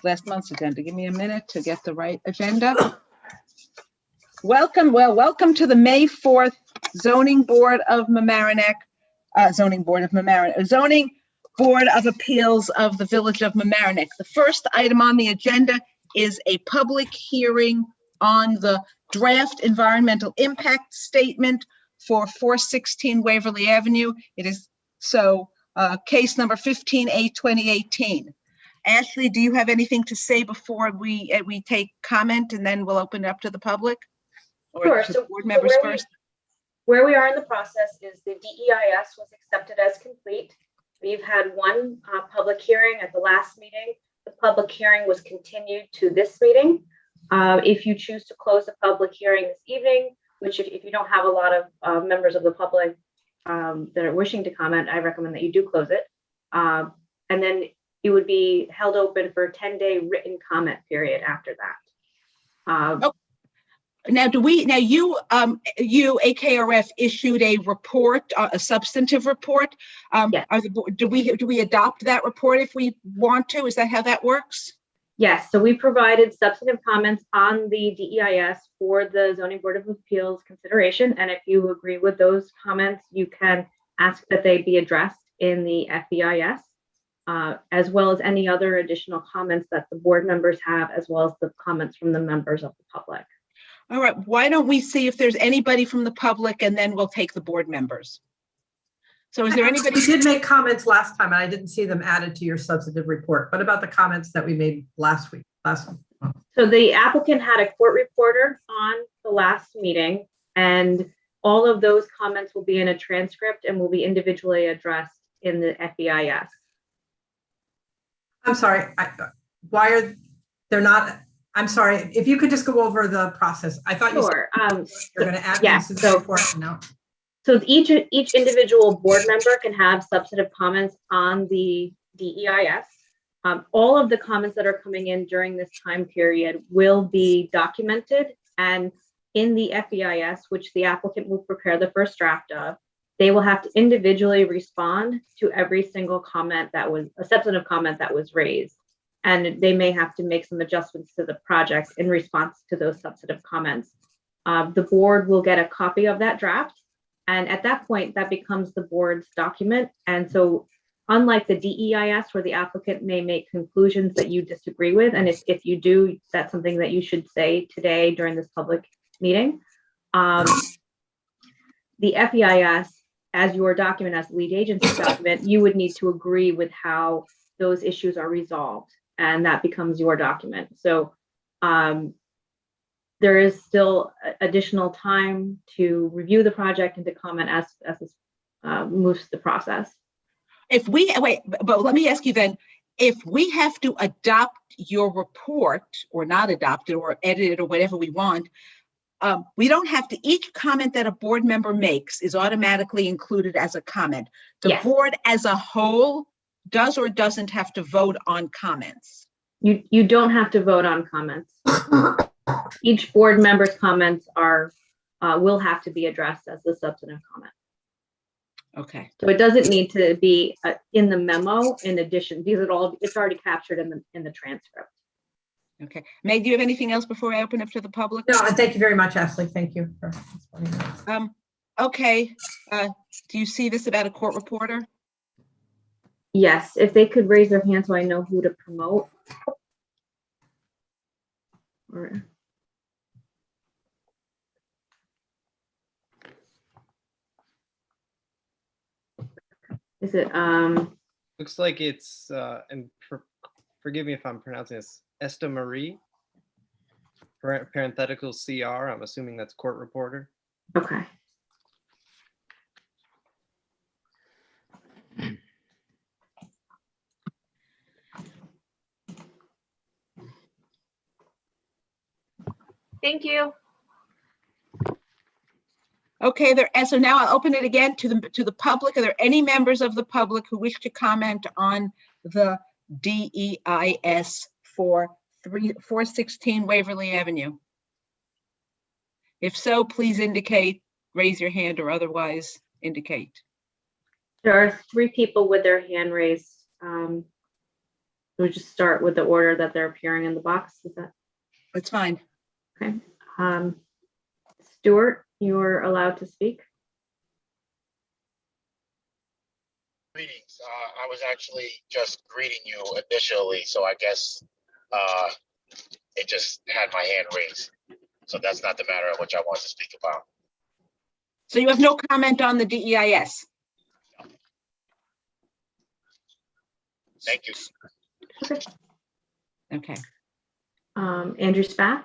last month's agenda. Give me a minute to get the right agenda. Welcome to the May 4th Zoning Board of Mamaroneck, Zoning Board of Appeals of the Village of Mamaroneck. The first item on the agenda is a public hearing on the draft environmental impact statement for 416 Waverly Avenue. It is case number 15A 2018. Ashley, do you have anything to say before we take comment, and then we'll open it up to the public? Or sure. to So board members first? Where we are in the process is the DEIS was accepted as complete. We've had one public hearing at the last meeting. The public hearing was continued to this meeting. If you choose to close the public hearing this evening, which if you don't have a lot of members of the public that are wishing to comment, I recommend that you do close it. And then it would be held open for a 10-day written comment period after that. Now, you AKRF issued a report, a substantive report. Yes. Do we adopt that report if we want to? Is that how that works? Yes. So we provided substantive comments on the DEIS for the Zoning Board of Appeals consideration, and if you agree with those comments, you can ask that they be addressed in the FEIS, as well as any other additional comments that the board members have, as well as the comments from the members of the public. All right, why don't we see if there's anybody from the public, and then we'll take the board members. So is there anybody? We did make comments last time, and I didn't see them added to your substantive report. What about the comments that we made last week? So the applicant had a court reporter on the last meeting, and all of those comments will be in a transcript and will be individually addressed in the FEIS. I'm sorry, why are they're not? I'm sorry, if you could just go over the process. I thought Sure. You're going to add yes, to the report. No. So each individual board member can have substantive comments on the DEIS. All of the comments that are coming in during this time period will be documented, and in the FEIS, which the applicant will prepare the first draft of, they will have to individually respond to every single comment that was a substantive comment that was raised. And they may have to make some adjustments to the project in response to those substantive comments. The board will get a copy of that draft. And at that point, that becomes the board's document. And so unlike the DEIS, where the applicant may make conclusions that you disagree with, and if you do, that's something that you should say today during this public meeting. The FEIS, as your document, as the lead agency document, you would need to agree with how those issues are resolved, and that becomes your document. So there is still additional time to review the project and to comment as this moves the process. But let me ask you then, if we have to adopt your report or not adopt it or edit it or whatever we want, we don't have to, each comment that a board member makes is automatically included as a comment. The Yes. board as a whole does or doesn't have to vote on comments. You don't have to vote on comments. Each board member's comments will have to be addressed as the substantive comment. Okay. So it doesn't need to be in the memo. In addition, it's already captured in the transcript. Okay. May, do you have anything else before I open up to the public? No, thank you very much, Ashley. Thank you for explaining that. Okay. Do you see this about a court reporter? Yes, if they could raise their hand so I know who to promote. Or is it looks like it's and forgive me if I'm pronouncing this, Esta Marie, parenthetical CR. I'm assuming that's court reporter. okay. Thank you. Okay, so now I'll open it again to the public. Are there any members of the public who wish to comment on the DEIS for 416 Waverly Avenue? If so, please indicate, raise your hand, or otherwise indicate. There are 3 people with their hand raised. So we just start with the order that they're appearing in the box. Is that That's fine. okay? Stuart, you're allowed to speak. Greetings. I was actually just greeting you initially, so I guess it just had my hand raised. So that's not the matter of which I want to speak about. So you have no comment on the DEIS? Thank you. Okay. Andrew Spatz.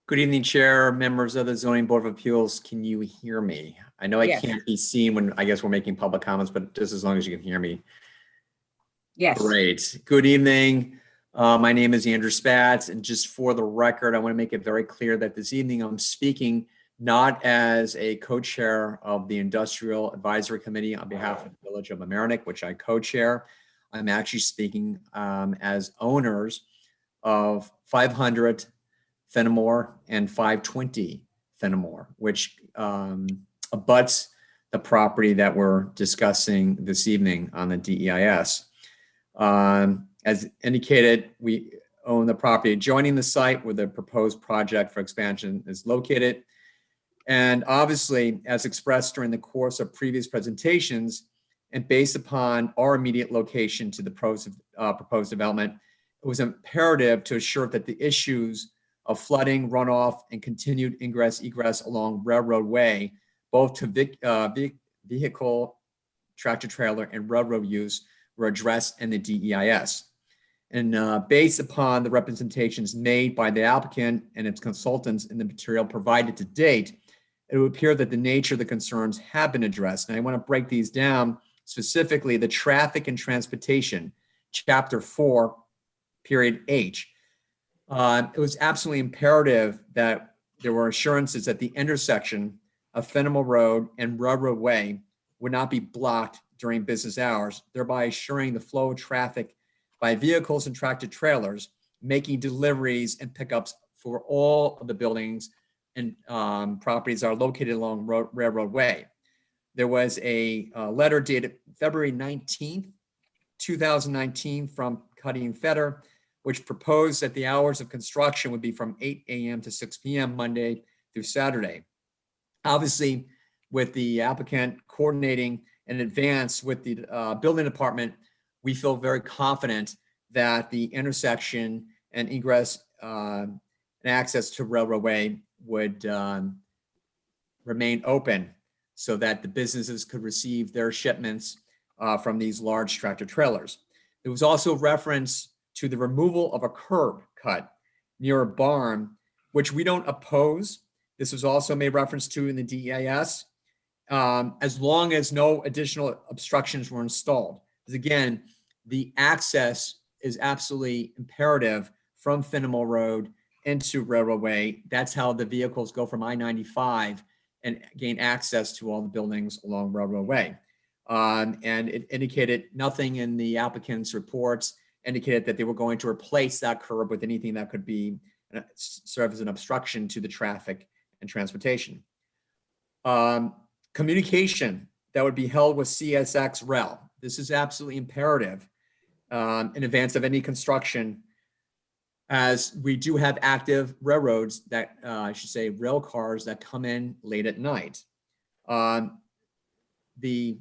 Good evening, Chair, members of the Zoning Board of Appeals. Can you hear me? I know I Yes. can't be seen when I guess we're making public comments, but just as long as you can hear me. Yes. Great. Good evening. My name is Andrew Spatz, and just for the record, I want to make it very clear that this evening I'm speaking not as a co-chair of the Industrial Advisory Committee on behalf of the Village of Mamaroneck, which I co-chair. I'm actually speaking as owners of 500 Fenimore and 520 Fenimore, which abuts the property that we're discussing this evening on the DEIS. As indicated, we own the property adjoining the site where the proposed project for expansion is located. And obviously, as expressed during the course of previous presentations, and based upon our immediate location to the proposed development, it was imperative to assure that the issues of flooding, runoff, and continued ingress, egress along Railroad Way, both to vehicle, tractor trailer, and railroad use were addressed in the DEIS. And based upon the representations made by the applicant and its consultants in the material provided to date, it would appear that the nature of the concerns have been addressed. And I want to break these down, specifically the traffic and transportation, chapter 4, period H. It was absolutely imperative that there were assurances that the intersection of Fenimore Road and Railroad Way would not be blocked during business hours, thereby assuring the flow of traffic by vehicles and tractor trailers, making deliveries and pickups for all of the buildings and properties that are located along Railroad Way. There was a letter dated February 19th, 2019 from Cuddy and Fetter, which proposed that the hours of construction would be from 8 a.m. to 6 p.m. Monday through Saturday. Obviously, with the applicant coordinating in advance with the building department, we feel very confident that the intersection and egress and access to Railroad Way would remain open so that the businesses could receive their shipments from these large tractor trailers. There was also reference to the removal of a curb cut near a barn, which we don't oppose. This was also made reference to in the DEIS, as long as no additional obstructions were installed. Because again, the access is absolutely imperative from Fenimore Road into Railroad Way. That's how the vehicles go from I-95 and gain access to all the buildings along Railroad Way. And it indicated nothing in the applicant's reports indicated that they were going to replace that curb with anything that could be serve as an obstruction to the traffic and transportation. Communication that would be held with CSX Rail. This is absolutely imperative in advance of any construction, as we do have active railroads that, I should say, rail cars that come in late at night. The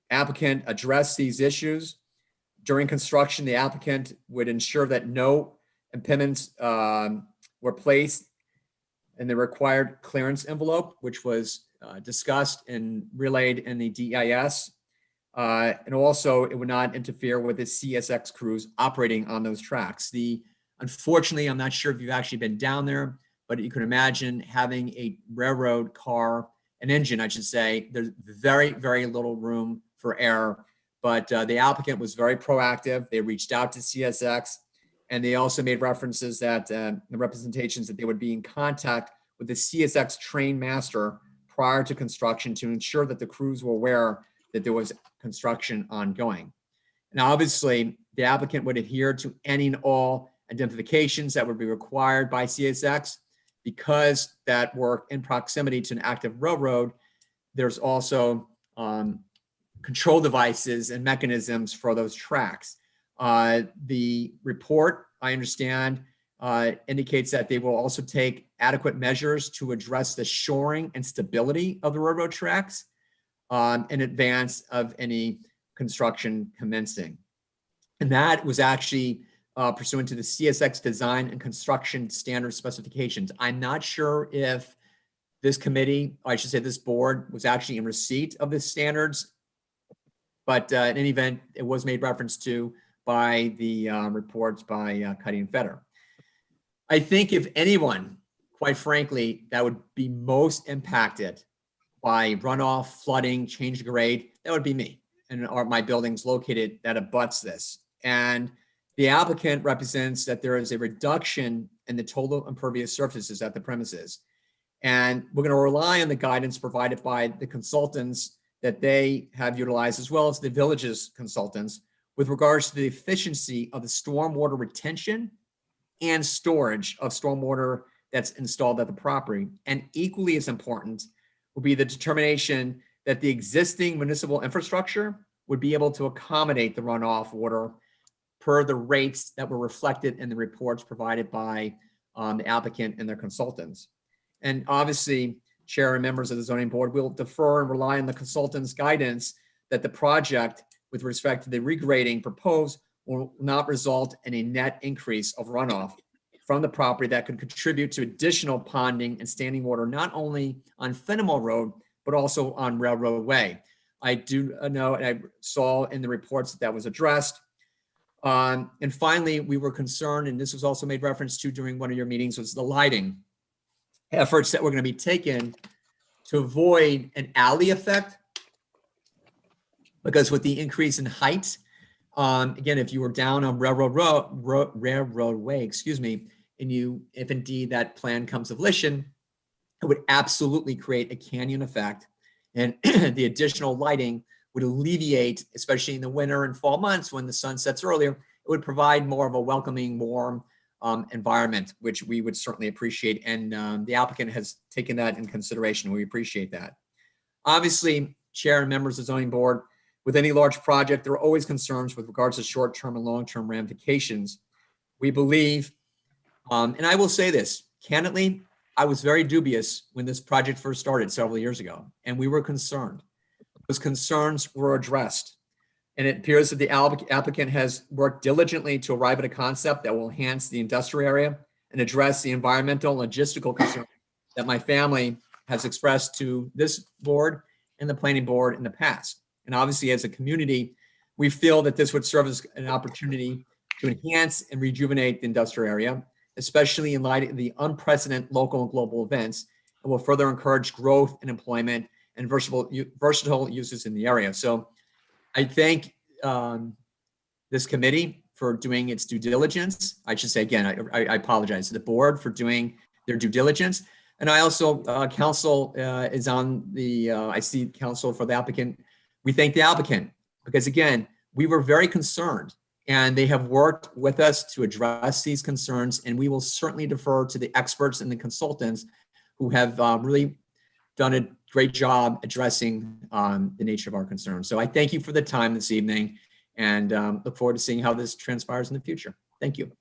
applicant addressed these issues. During construction, the applicant would ensure that no impediments were placed in the required clearance envelope, which was discussed and relayed in the DEIS. And also, it would not interfere with the CSX crews operating on those tracks. Unfortunately, I'm not sure if you've actually been down there, but you can imagine having a railroad car, an engine, I should say, there's very, very little room for error. But the applicant was very proactive. They reached out to CSX, and they also made references that the representations that they would be in contact with the CSX train master prior to construction to ensure that the crews were aware that there was construction ongoing. And obviously, the applicant would adhere to any and all identifications that would be required by CSX. Because that work in proximity to an active railroad, there's also control devices and mechanisms for those tracks. The report, I understand, indicates that they will also take adequate measures to address the shoring and stability of the railroad tracks in advance of any construction commencing. And that was actually pursuant to the CSX design and construction standard specifications. I'm not sure if this committee, I should say this board, was actually in receipt of the standards, but in any event, it was made reference to by the reports by Cuddy and Fetter. I think if anyone, quite frankly, that would be most impacted by runoff, flooding, change of grade, that would be me and my buildings located that abuts this. And the applicant represents that there is a reduction in the total impervious surfaces at the premises. And we're going to rely on the guidance provided by the consultants that they have utilized, as well as the village's consultants, with regards to the efficiency of the stormwater retention and storage of stormwater that's installed at the property. And equally as important will be the determination that the existing municipal infrastructure would be able to accommodate the runoff water per the rates that were reflected in the reports provided by the applicant and their consultants. And obviously, Chair and members of the zoning board will defer and rely on the consultant's guidance that the project with respect to the regrading proposed will not result in a net increase of runoff from the property that could contribute to additional ponding and standing water, not only on Fenimore Road, but also on Railroad Way. I do know, and I saw in the reports that that was addressed. And finally, we were concerned, and this was also made reference to during one of your meetings, was the lighting efforts that were going to be taken to avoid an alley effect. Because with the increase in height, again, if you were down on Railroad Way, excuse me, and if indeed that plan comes to volition, it would absolutely create a canyon effect. And the additional lighting would alleviate, especially in the winter and fall months when the sun sets earlier, it would provide more of a welcoming, warm environment, which we would certainly appreciate. And the applicant has taken that in consideration. We appreciate that. Obviously, Chair and members of the zoning board, with any large project, there are always concerns with regards to short-term and long-term ramifications. We believe, and I will say this, candidly, I was very dubious when this project first started several years ago, and we were concerned. Those concerns were addressed. And it appears that the applicant has worked diligently to arrive at a concept that will enhance the industrial area and address the environmental and logistical concerns that my family has expressed to this board and the planning board in the past. And obviously, as a community, we feel that this would serve as an opportunity to enhance and rejuvenate the industrial area, especially in light of the unprecedented local and global events, and will further encourage growth and employment and versatile uses in the area. So I thank this committee for doing its due diligence. I should say, again, I apologize to the board for doing their due diligence. And I also, counsel is on the, I see counsel for the applicant. We thank the applicant because, again, we were very concerned and they have worked with us to address these concerns. And we will certainly defer to the experts and the consultants who have really done a great job addressing the nature of our concerns. So I thank you for the time this evening and look forward to seeing how this transpires in the future. Thank you.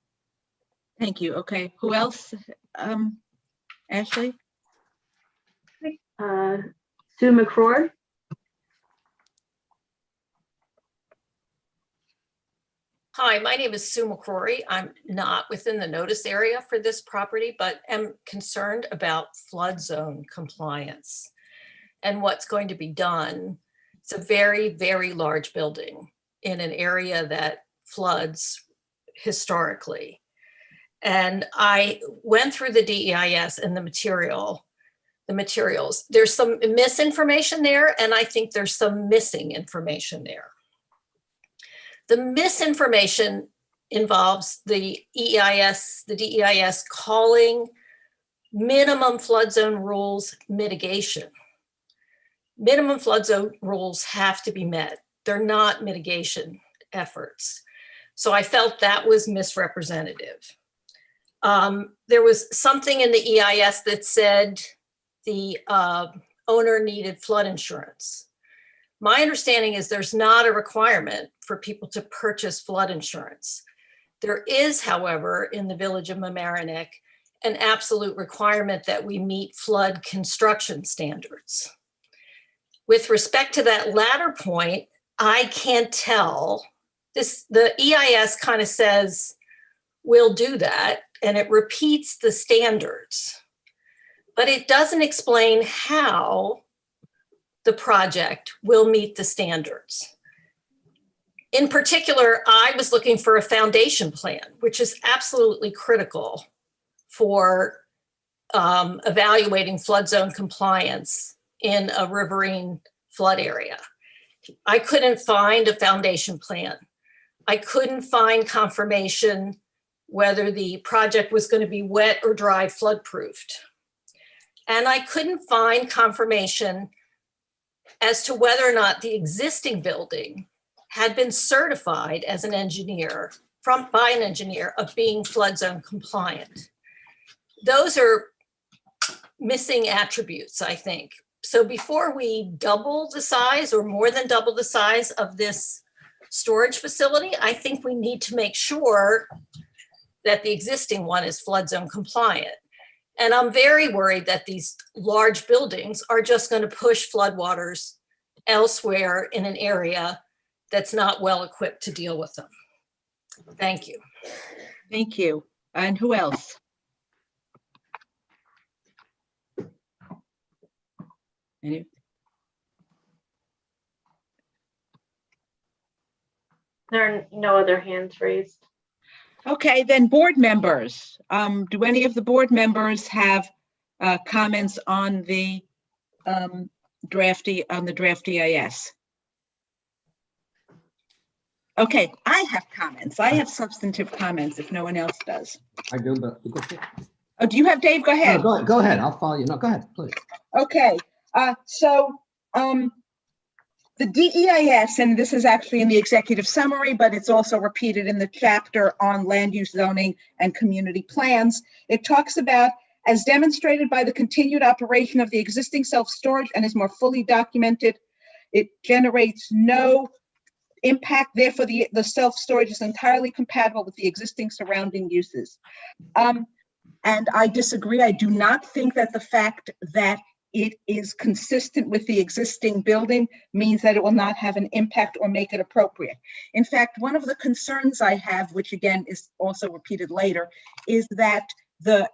Thank you. Okay, who else? Ashley? Sue McCrory. Hi, my name is Sue McCrory. I'm not within the notice area for this property, but am concerned about flood zone compliance and what's going to be done. It's a very, very large building in an area that floods historically. And I went through the DEIS and the materials. There's some misinformation there, and I think there's some missing information there. The misinformation involves the DEIS calling minimum flood zone rules mitigation. Minimum flood zone rules have to be met. They're not mitigation efforts. So I felt that was misrepresentative. There was something in the EIS that said the owner needed flood insurance. My understanding is there's not a requirement for people to purchase flood insurance. There is, however, in the village of Mamaroneck, an absolute requirement that we meet flood construction standards. With respect to that latter point, I can't tell. The EIS kind of says, we'll do that, and it repeats the standards, but it doesn't explain how the project will meet the standards. In particular, I was looking for a foundation plan, which is absolutely critical for evaluating flood zone compliance in a riverine flood area. I couldn't find a foundation plan. I couldn't find confirmation whether the project was going to be wet or dry flood proofed. And I couldn't find confirmation as to whether or not the existing building had been certified as an engineer by an engineer of being flood zone compliant. Those are missing attributes, I think. So before we double the size or more than double the size of this storage facility, I think we need to make sure that the existing one is flood zone compliant. And I'm very worried that these large buildings are just going to push floodwaters elsewhere in an area that's not well equipped to deal with them. Thank you. Thank you. And who else? Any? There are no other hands raised. Okay, then board members. Do any of the board members have comments on the draft EIS? Okay, I have comments. I have substantive comments if no one else does. I do, but you go ahead. Oh, do you have, Dave? Go ahead. No, go ahead. I'll follow you. No, go ahead, please. Okay, the DEIS, and this is actually in the executive summary, but it's also repeated in the chapter on land use zoning and community plans. It talks about, as demonstrated by the continued operation of the existing self-storage and is more fully documented, it generates no impact. Therefore, the self-storage is entirely compatible with the existing surrounding uses. And I disagree. I do not think that the fact that it is consistent with the existing building means that it will not have an impact or make it appropriate. In fact, one of the concerns I have, which again is also repeated later, is that the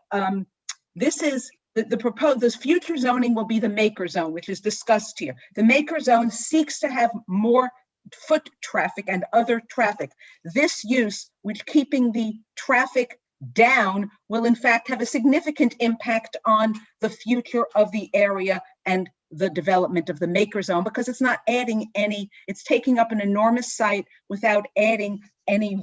proposed future zoning will be the maker zone, which is discussed here. The maker zone seeks to have more foot traffic and other traffic. This use, which keeping the traffic down, will in fact have a significant impact on the future of the area and the development of the maker zone, because it's not adding any, it's taking up an enormous site without adding any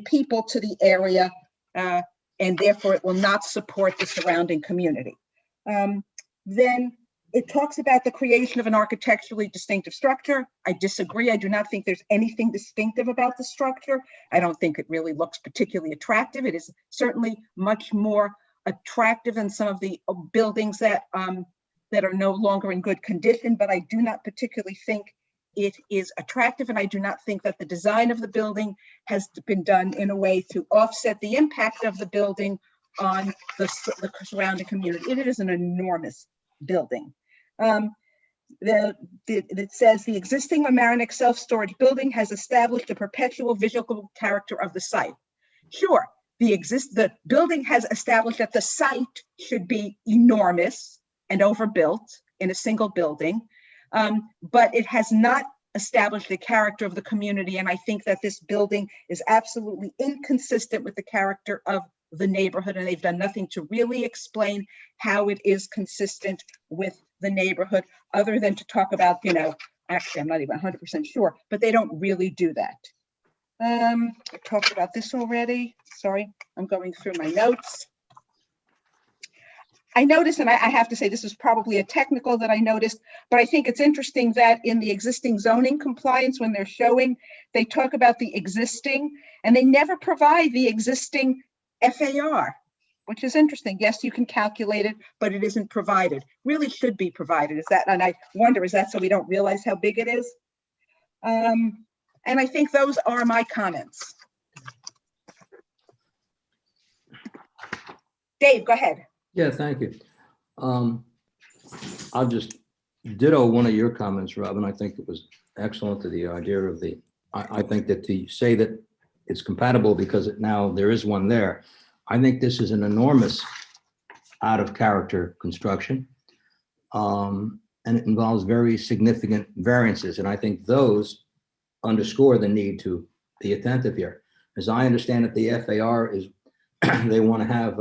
people to the area, and therefore it will not support the surrounding community. Then it talks about the creation of an architecturally distinctive structure. I disagree. I do not think there's anything distinctive about the structure. I don't think it really looks particularly attractive. It is certainly much more attractive than some of the buildings that are no longer in good condition, but I do not particularly think it is attractive, and I do not think that the design of the building has been done in a way to offset the impact of the building on the surrounding community. It is an enormous building. It says the existing Mamaroneck self-storage building has established a perpetual visual character of the site. Sure, the building has established that the site should be enormous and overbuilt in a single building, but it has not established the character of the community, and I think that this building is absolutely inconsistent with the character of the neighborhood, and they've done nothing to really explain how it is consistent with the neighborhood, other than to talk about, actually I'm not even 100% sure, but they don't really do that. I talked about this already. Sorry, I'm going through my notes. I noticed, and I have to say this is probably a technical that I noticed, but I think it's interesting that in the existing zoning compliance, when they're showing, they talk about the existing, and they never provide the existing FAR. which is interesting. Yes, you can calculate it, but it isn't provided. Really should be provided. Is that, and I wonder, is that so we don't realize how big it is? And I think those are my comments. Dave, go ahead. Yeah, thank you. I'll just ditto one of your comments, Robin. I think it was excellent to the idea of the, I think that to say that it's compatible because now there is one there. I think this is an enormous out of character construction. And it involves very significant variances. And I think those underscore the need to be attentive here. As I understand it, the FAR is, they want to have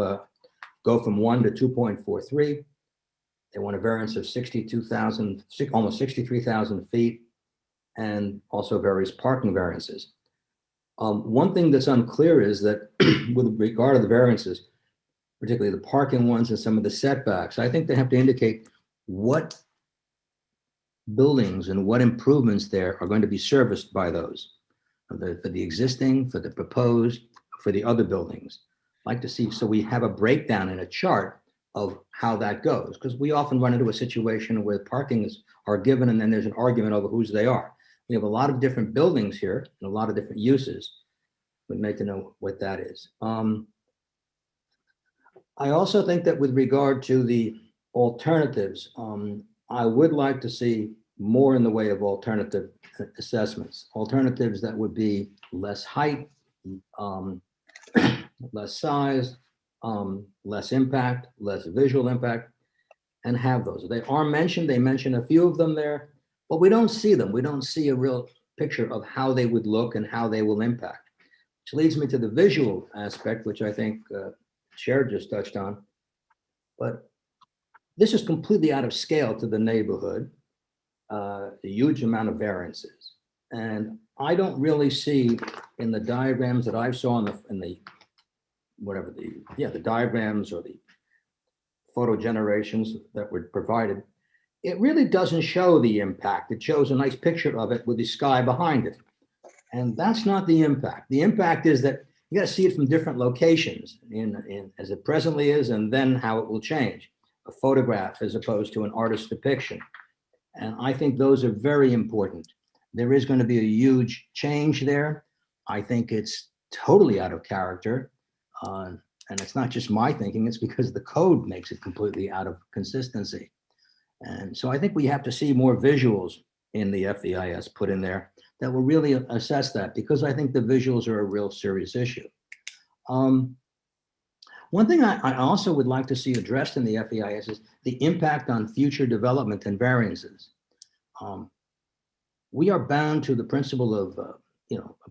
go from 1 to 2.43. They want a variance of 62,000, almost 63,000 feet, and also various parking variances. One thing that's unclear is that with regard to the variances, particularly the parking ones and some of the setbacks, I think they have to indicate what buildings and what improvements there are going to be serviced by those, for the existing, for the proposed, for the other buildings. I'd like to see, so we have a breakdown in a chart of how that goes, because we often run into a situation where parkings are given and then there's an argument over whose they are. We have a lot of different buildings here and a lot of different uses. We'd like to know what that is. I also think that with regard to the alternatives, I would like to see more in the way of alternative assessments, alternatives that would be less height, less size, less impact, less visual impact, and have those. They are mentioned, they mention a few of them there, but we don't see them. We don't see a real picture of how they would look and how they will impact. Which leads me to the visual aspect, which I think Chair just touched on. But this is completely out of scale to the neighborhood, a huge amount of variances. And I don't really see in the diagrams that I saw in the whatever the diagrams or the photo generations that were provided, it really doesn't show the impact. It shows a nice picture of it with the sky behind it. And that's not the impact. The impact is that you got to see it from different locations in as it presently is, and then how it will change. A photograph as opposed to an artist's depiction. And I think those are very important. There is going to be a huge change there. I think it's totally out of character. And it's not just my thinking, it's because the code makes it completely out of consistency. And so I think we have to see more visuals in the FEIS put in there that will really assess that, because I think the visuals are a real serious issue. One thing I also would like to see addressed in the FEIS is the impact on future development and variances. We are bound to the principle of,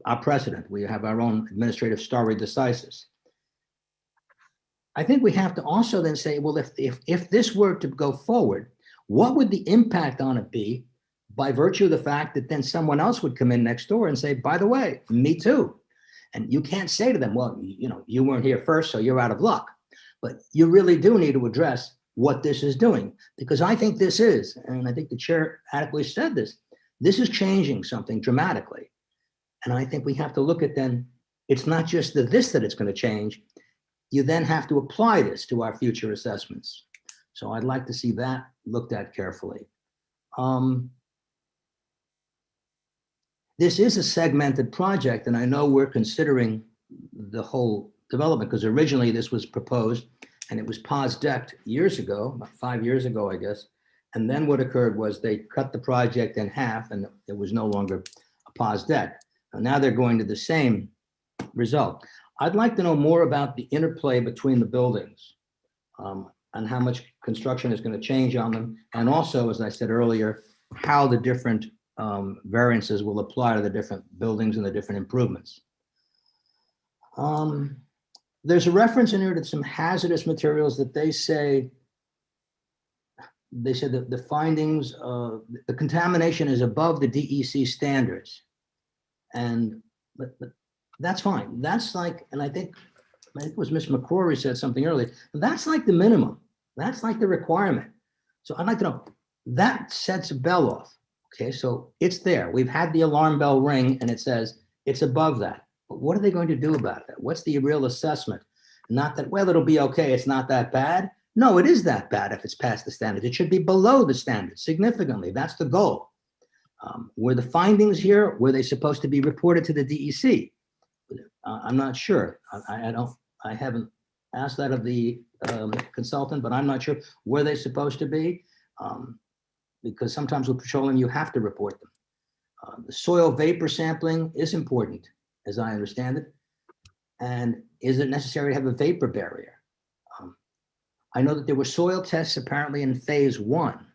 our precedent. We have our own administrative stare decisis. I think we have to also then say, well, if this were to go forward, what would the impact on it be by virtue of the fact that then someone else would come in next door and say, by the way, me too. And you can't say to them, well, you weren't here first, so you're out of luck. But you really do need to address what this is doing, because I think this is, and I think the chair adequately said this is changing something dramatically. And I think we have to look at then, it's not just this that it's going to change. You then have to apply this to our future assessments. So I'd like to see that looked at carefully. This is a segmented project, and I know we're considering the whole development, because originally this was proposed and it was pause decked years ago, about 5 years ago, I guess. And then what occurred was they cut the project in half and it was no longer a pause deck. And now they're going to the same result. I'd like to know more about the interplay between the buildings, and how much construction is going to change on them. And also, as I said earlier, how the different variances will apply to the different buildings and the different improvements. There's a reference in here to some hazardous materials that they said that the findings, the contamination is above the DEC standards. But that's fine. That's like, and I think it was Ms. McCrory said something earlier, that's like the minimum. That's like the requirement. So I'd like to know, that sets a bell off. Okay, so it's there. We've had the alarm bell ring and it says it's above that. But what are they going to do about that? What's the real assessment? Not that, well, it'll be okay, it's not that bad. No, it is that bad if it's past the standards. It should be below the standards significantly. That's the goal. Were the findings here, were they supposed to be reported to the DEC? I'm not sure. I haven't asked that of the consultant, but I'm not sure. Were they supposed to be? Because sometimes with petroleum, you have to report them. The soil vapor sampling is important, as I understand it. And is it necessary to have a vapor barrier? I know that there were soil tests apparently in phase 1.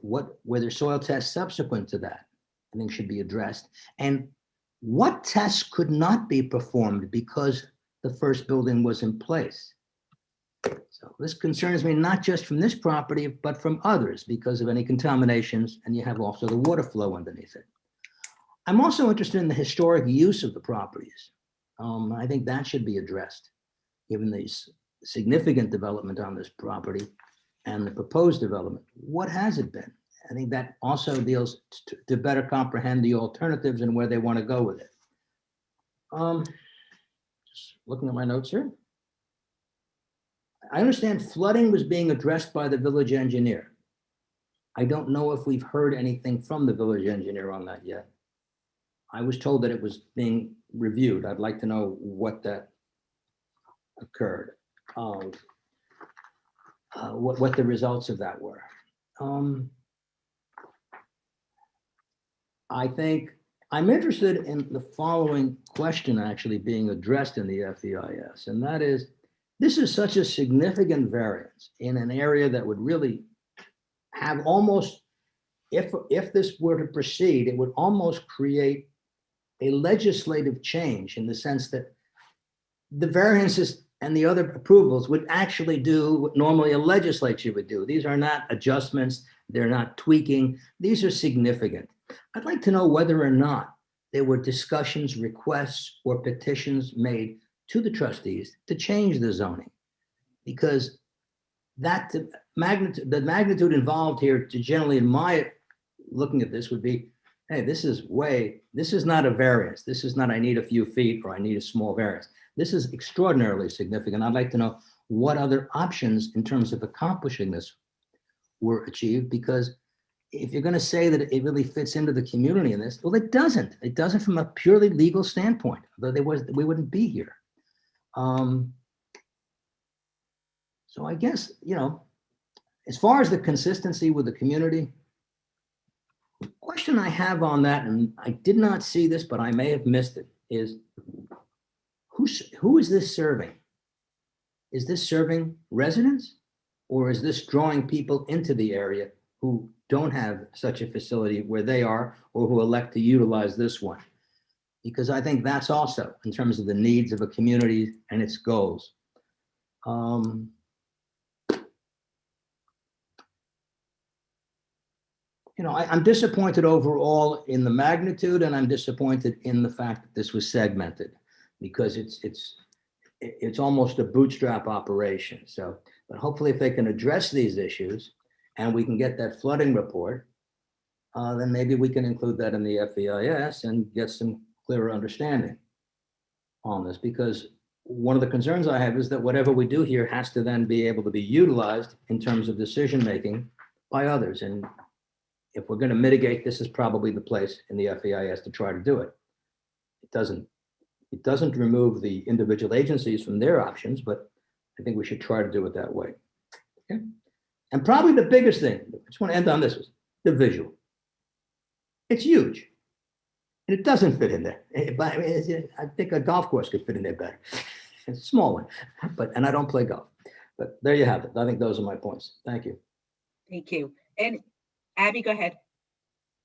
Were there soil tests subsequent to that? I think should be addressed. And what tests could not be performed because the first building was in place? So this concerns me not just from this property, but from others because of any contaminations, and you have also the water flow underneath it. I'm also interested in the historic use of the properties. I think that should be addressed, given the significant development on this property and the proposed development. What has it been? I think that also deals to better comprehend the alternatives and where they want to go with it. Just looking at my notes here. I understand flooding was being addressed by the village engineer. I don't know if we've heard anything from the village engineer on that yet. I was told that it was being reviewed. I'd like to know what that occurred, what the results of that were. I think I'm interested in the following question actually being addressed in the FEIS, and that is, this is such a significant variance in an area that would really have almost, if this were to proceed, it would almost create a legislative change in the sense that the variances and the other approvals would actually do what normally a legislature would do. These are not adjustments, they're not tweaking, these are significant. I'd like to know whether or not there were discussions, requests, or petitions made to the trustees to change the zoning, because that the magnitude involved here, to generally, in my looking at this, would be, hey, this is not a variance. This is not, I need a few feet or I need a small variance. This is extraordinarily significant. I'd like to know what other options in terms of accomplishing this were achieved, because if you're going to say that it really fits into the community in this, well, it doesn't. It doesn't from a purely legal standpoint, though we wouldn't be here. So I guess, as far as the consistency with the community, the question I have on that, and I did not see this, but I may have missed it, is who is this serving? Is this serving residents, or is this drawing people into the area who don't have such a facility where they are, or who elect to utilize this one? Because I think that's also in terms of the needs of a community and its goals. I'm disappointed overall in the magnitude, and I'm disappointed in the fact that this was segmented, because it's almost a bootstrap operation. So, but hopefully if they can address these issues and we can get that flooding report, then maybe we can include that in the FEIS and get some clearer understanding on this, because one of the concerns I have is that whatever we do here has to then be able to be utilized in terms of decision-making by others. And if we're going to mitigate, this is probably the place in the FEIS to try to do it. It doesn't remove the individual agencies from their options, but I think we should try to do it that way. Okay? And probably the biggest thing, I just want to end on this, was the visual. It's huge. And it doesn't fit in there. I think a golf course could fit in there better. It's a small one, and I don't play golf. But there you have it. I think those are my points. Thank you. Thank you. And Abby, go ahead.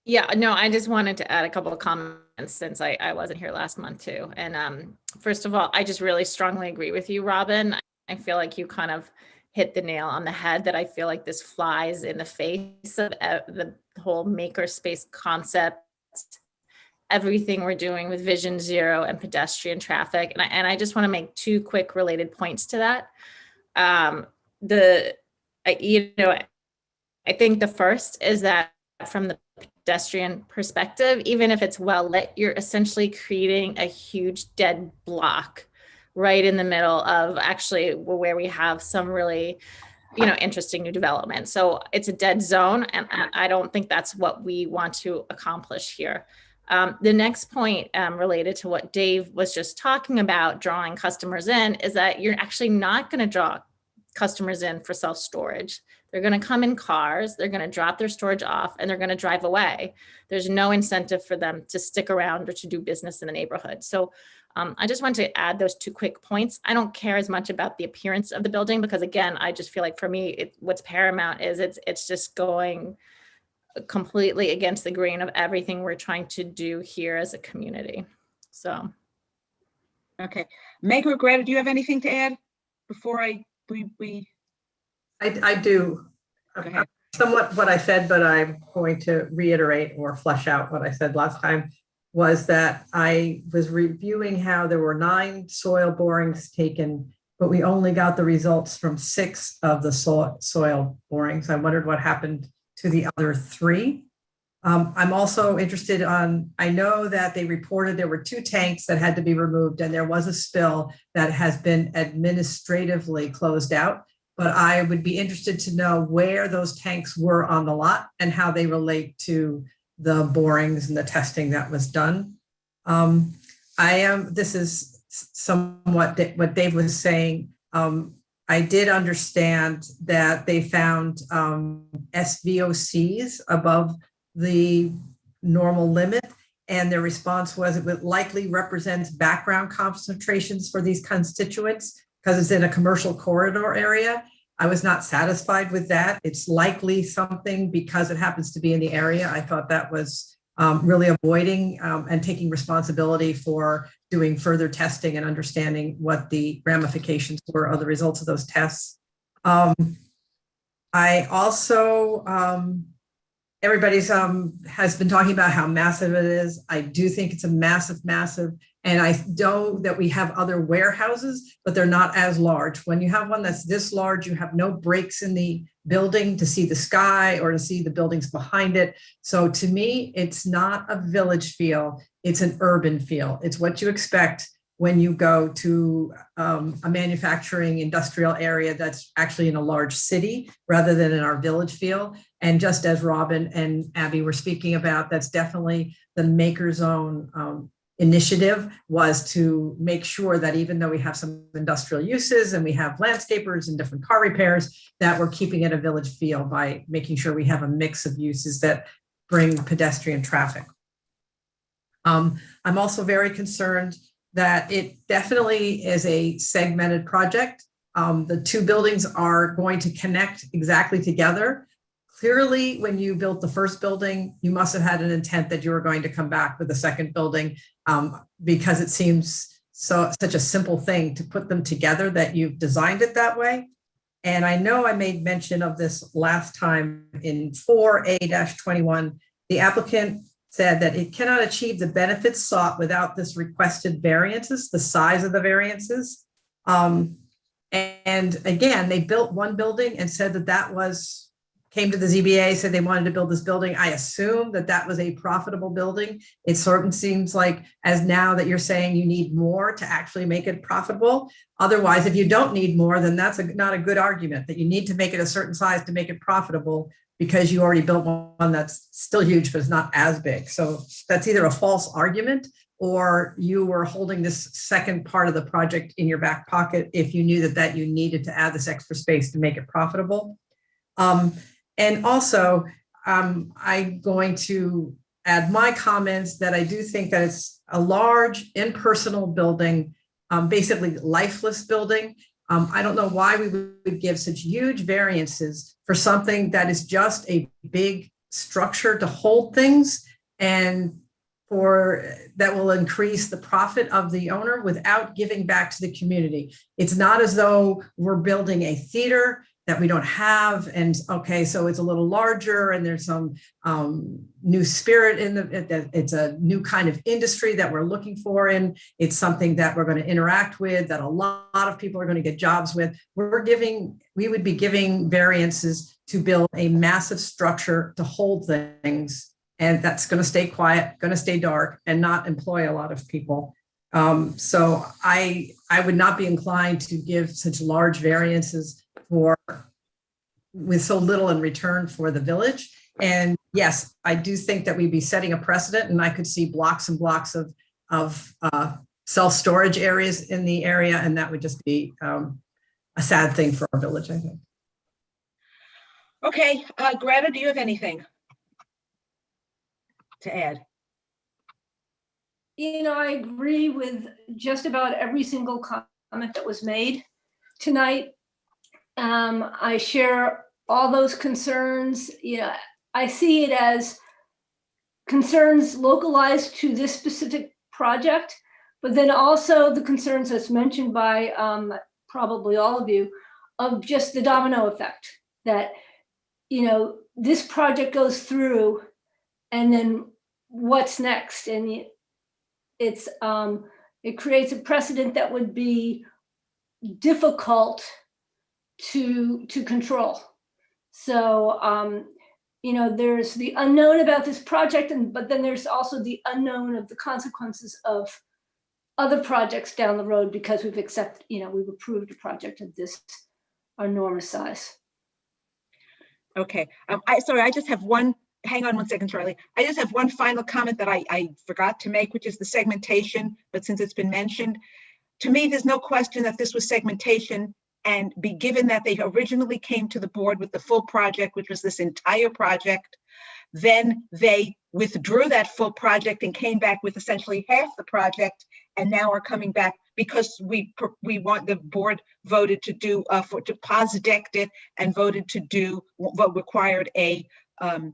Yeah, no, I just wanted to add a couple of comments since I wasn't here last month too. And first of all, I just really strongly agree with you, Robin. I feel like you kind of hit the nail on the head, that I feel like this flies in the face of the whole makerspace concept, everything we're doing with Vision Zero and pedestrian traffic. And I just want to make two quick related points to that. I think the first is that from the pedestrian perspective, even if it's well lit, you're essentially creating a huge dead block right in the middle of actually where we have some really, interesting new development. So it's a dead zone, and I don't think that's what we want to accomplish here. The next point related to what Dave was just talking about, drawing customers in, is that you're actually not going to draw customers in for self-storage. They're going to come in cars, they're going to drop their storage off, and they're going to drive away. There's no incentive for them to stick around or to do business in the neighborhood. So I just want to add those 2 quick points. I don't care as much about the appearance of the building, because again, I just feel like for me, what's paramount is it's just going completely against the grain of everything we're trying to do here as a community. So. Okay. Meg or Greta, do you have anything to add before we? I do. Go ahead. Somewhat what I said, but I'm going to reiterate or flesh out what I said last time, was that I was reviewing how there were 9 soil borings taken, but we only got the results from 6 of the soil borings. I wondered what happened to the other 3. I'm also interested I know that they reported there were 2 tanks that had to be removed, and there was a spill that has been administratively closed out. But I would be interested to know where those tanks were on the lot and how they relate to the borings and the testing that was done. This is somewhat what Dave was saying. I did understand that they found SVOCs above the normal limit, and their response was it likely represents background concentrations for these constituents because it's in a commercial corridor area. I was not satisfied with that. It's likely something because it happens to be in the area. I thought that was really avoiding and taking responsibility for doing further testing and understanding what the ramifications were of the results of those tests. I also, everybody's has been talking about how massive it is. I do think it's a massive, and I know that we have other warehouses, but they're not as large. When you have one that's this large, you have no breaks in the building to see the sky or to see the buildings behind it. So to me, it's not a village feel, it's an urban feel. It's what you expect when you go to a manufacturing industrial area that's actually in a large city rather than in our village feel. And just as Robin and Abby were speaking about, that's definitely the Maker Zone initiative, was to make sure that even though we have some industrial uses and we have landscapers and different car repairs, that we're keeping it a village feel by making sure we have a mix of uses that bring pedestrian traffic. I'm also very concerned that it definitely is a segmented project. The 2 buildings are going to connect exactly together. Clearly, when you built the first building, you must have had an intent that you were going to come back with a second building, because it seems such a simple thing to put them together that you've designed it that way. And I know I made mention of this last time in 4A-21, the applicant said that it cannot achieve the benefits sought without this requested variances, the size of the variances. And again, they built one building and said that came to the ZBA, said they wanted to build this building. I assume that was a profitable building. It sort of seems like, as now that you're saying you need more to actually make it profitable. Otherwise, if you don't need more, then that's not a good argument, that you need to make it a certain size to make it profitable, because you already built one that's still huge, but it's not as big. So that's either a false argument, or you were holding this second part of the project in your back pocket if you knew that you needed to add this extra space to make it profitable. And also, I'm going to add my comments that I do think that it's a large, impersonal building, basically lifeless building. I don't know why we would give such huge variances for something that is just a big structure to hold things, and that will increase the profit of the owner without giving back to the community. It's not as though we're building a theater that we don't have, and okay, so it's a little larger and there's some new spirit in it's a new kind of industry that we're looking for, and it's something that we're going to interact with, that a lot of people are going to get jobs with. We would be giving variances to build a massive structure to hold things, and that's going to stay quiet, going to stay dark, and not employ a lot of people. So I would not be inclined to give such large variances with so little in return for the village. And yes, I do think that we'd be setting a precedent, and I could see blocks and blocks of self-storage areas in the area, and that would just be a sad thing for our village, I think. Okay, Greta, do you have anything to add? I agree with just about every single comment that was made tonight. I share all those concerns. I see it as concerns localized to this specific project, but then also the concerns that's mentioned by probably all of you of just the domino effect that, this project goes through and then what's next? And it creates a precedent that would be difficult to control. So, there's the unknown about this project, but then there's also the unknown of the consequences of other projects down the road because we've approved a project of this enormous size. Okay, I just have one, hang on one second, Charlie. I just have one final comment that I forgot to make, which is the segmentation, but since it's been mentioned, to me, there's no question that this was segmentation, and given that they originally came to the board with the full project, which was this entire project, then they withdrew that full project and came back with essentially half the project, and now are coming back because the board voted to do to posdect it and voted to do what required an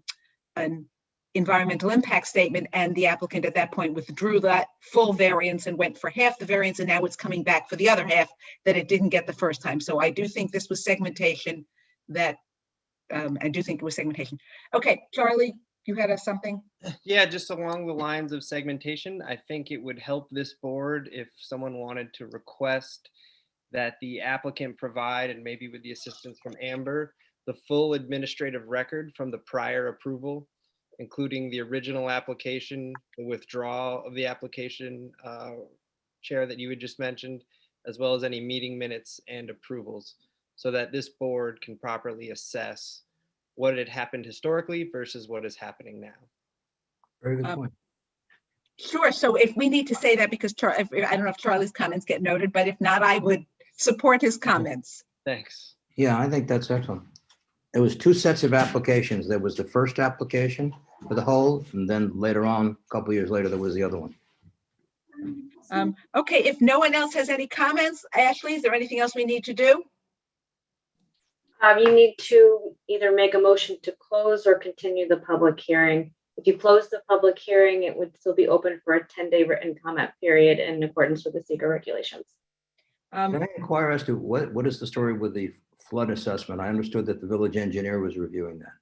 environmental impact statement, and the applicant at that point withdrew that full variance and went for half the variance, and now it's coming back for the other half that it didn't get the first time. So I do think this was segmentation I do think it was segmentation. Okay, Charlie, you had something? Yeah, just along the lines of segmentation, I think it would help this board if someone wanted to request that the applicant provide, and maybe with the assistance from Amber, the full administrative record from the prior approval, including the original application, the withdrawal of the application, Chair, that you had just mentioned, as well as any meeting minutes and approvals, so that this board can properly assess what had happened historically versus what is happening now. Very good point. Sure, so if we need to say that, because I don't know if Charlie's comments get noted, but if not, I would support his comments. Thanks. Yeah, I think that's excellent. There was two sets of applications. There was the first application for the whole, and then later on, a couple of years later, there was the other one. Okay, if no one else has any comments, Ashley, is there anything else we need to do? You need to either make a motion to close or continue the public hearing. If you close the public hearing, it would still be open for a 10-day written comment period in accordance with the SEQA regulations. Can I inquire as to what is the story with the flood assessment? I understood that the village engineer was reviewing that.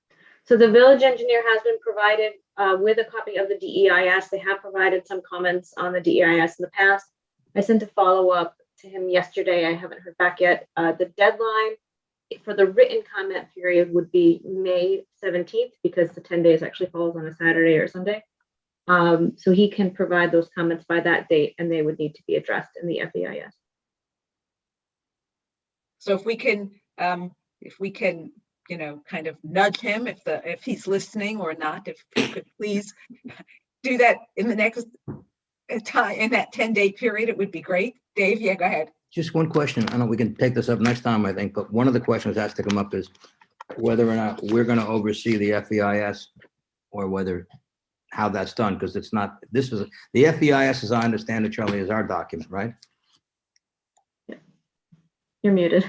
So the village engineer has been provided with a copy of the DEIS. They have provided some comments on the DEIS in the past. I sent a follow-up to him yesterday. I haven't heard back yet. The deadline for the written comment period would be May 17th because the 10 days actually falls on a Saturday or Sunday. So he can provide those comments by that date, and they would need to be addressed in the FEIS. So if we can, kind of nudge him if he's listening or not, if you could please do that in the next time, in that 10-day period, it would be great. Dave, yeah, go ahead. Just one question. I know we can take this up next time, I think, but one of the questions that has to come up is whether or not we're going to oversee the FEIS or how that's done, because the FEIS, as I understand it, Charlie, is our document, right? You're muted.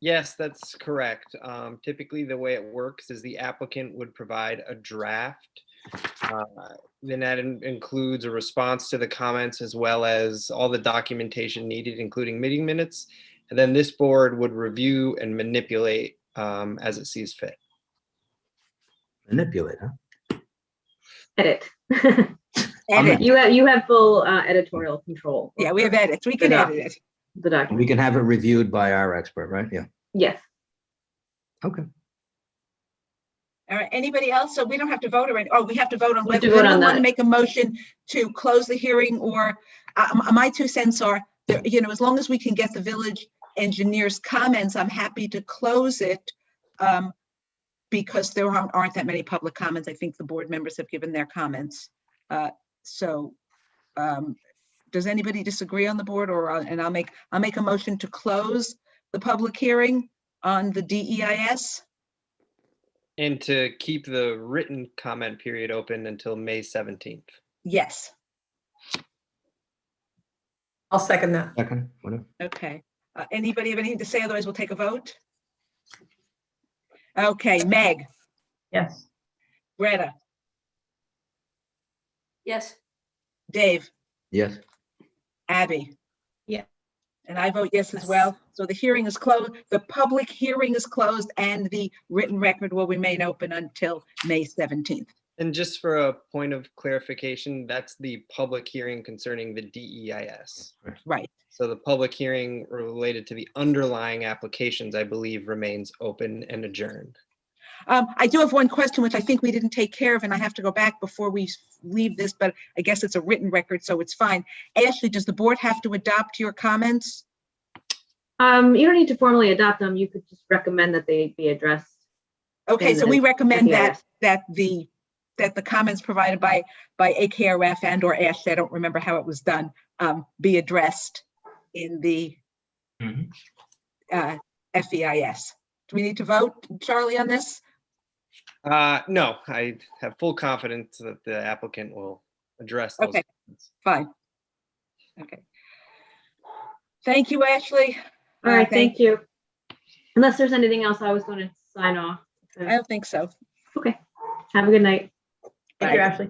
Yes, that's correct. Typically, the way it works is the applicant would provide a draft. Then that includes a response to the comments as well as all the documentation needed, including meeting minutes. And then this board would review and manipulate as it sees fit. Manipulate, huh? Edit. Edit. You have full editorial control. Yeah, we have edits. We can edit it. The document. We can have it reviewed by our expert, right? Yeah. Yes. Okay. All right, anybody else? So we don't have to vote already. Oh, we have to vote on We have whether to vote on anyone want to that. make a motion to close the hearing, or my 2 cents are, you know, as long as we can get the village engineer's comments, I'm happy to close it. Because there aren't that many public comments. I think the board members have given their comments. So does anybody disagree on the board, or, and I'll make a motion to close the public hearing on the DEIS? And to keep the written comment period open until May 17th. Yes. I'll second that. Second, whatever. Okay. Anybody have anything to say? Otherwise, we'll take a vote. Okay, Meg, Yes. Greta, Yes. Dave, Yes. Abby. Yeah. And I vote yes as well. So the hearing is closed. The public hearing is closed, and the written record will remain open until May 17th. And just for a point of clarification, that's the public hearing concerning the DEIS. Right. So the public hearing related to the underlying applications, I believe, remains open and adjourned. I do have one question, which I think we didn't take care of, and I have to go back before we leave this, but I guess it's a written record, so it's fine. Ashley, does the board have to adopt your comments? You don't need to formally adopt them. You could just recommend that they be addressed. Okay, so we recommend that DEIS. that the comments provided by AKRF and or Ashley, I don't remember how it was done, be addressed in the FEIS. Do we need to vote, Charlie, on this? No, I have full confidence that the applicant will address those. Okay. comments. Fine. Okay. Thank you, Ashley. All right, thank you. Unless there's anything else, I was going to sign off. I don't think so. Okay. Have a good night. Thank you, Bye. Ashley.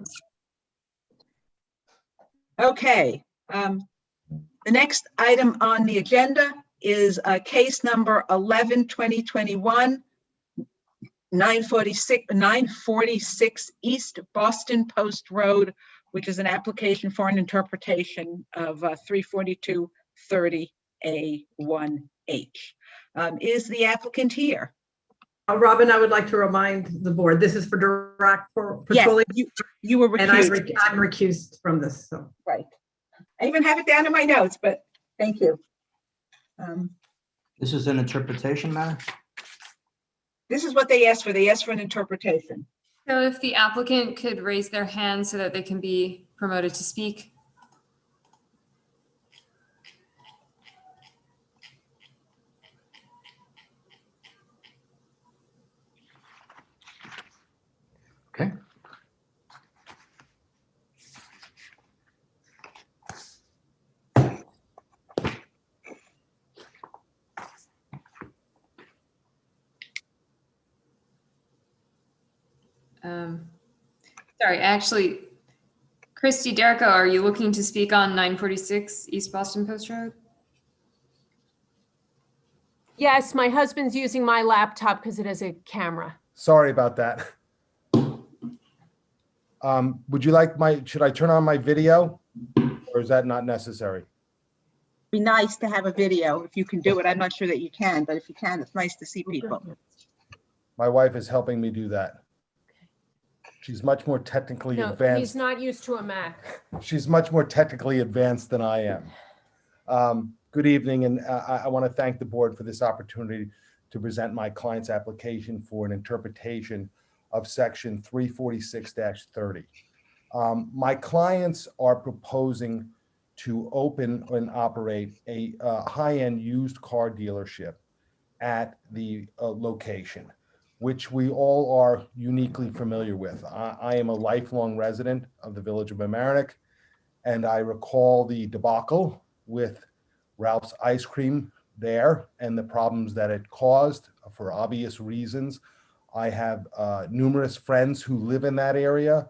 Okay. The next item on the agenda is case number 11-2021, 946 East Boston Post Road, which is an application for an interpretation of 34230A1H. Is the applicant here? Robin, I would like to remind the board, this is for direct Yes, petroleum, you were and I'm recused. I'm recused from this, so. Right. I even have it down in my notes, but thank you. This is an interpretation matter? This is what they asked for. They asked for an interpretation. So if the applicant could raise their hand so that they can be promoted to speak. Okay. Sorry, actually, Christy Derrico, are you looking to speak on 946 East Boston Post Road? Yes, my husband's using my laptop because it has a camera. Sorry about that. Would you like should I turn on my video? Or is that not necessary? Be nice to have a video if you can do it. I'm not sure that you can, but if you can, it's nice to see people. My wife is helping me do that. She's much more technically No, he's advanced. not used to a Mac. She's much more technically advanced than I am. Good evening, and I want to thank the board for this opportunity to present my client's application for an interpretation of section 346-30. My clients are proposing to open and operate a high-end used car dealership at the location, which we all are uniquely familiar with. I am a lifelong resident of the village of Mamaroneck, and I recall the debacle with Ralph's Ice Cream there and the problems that it caused for obvious reasons. I have numerous friends who live in that area,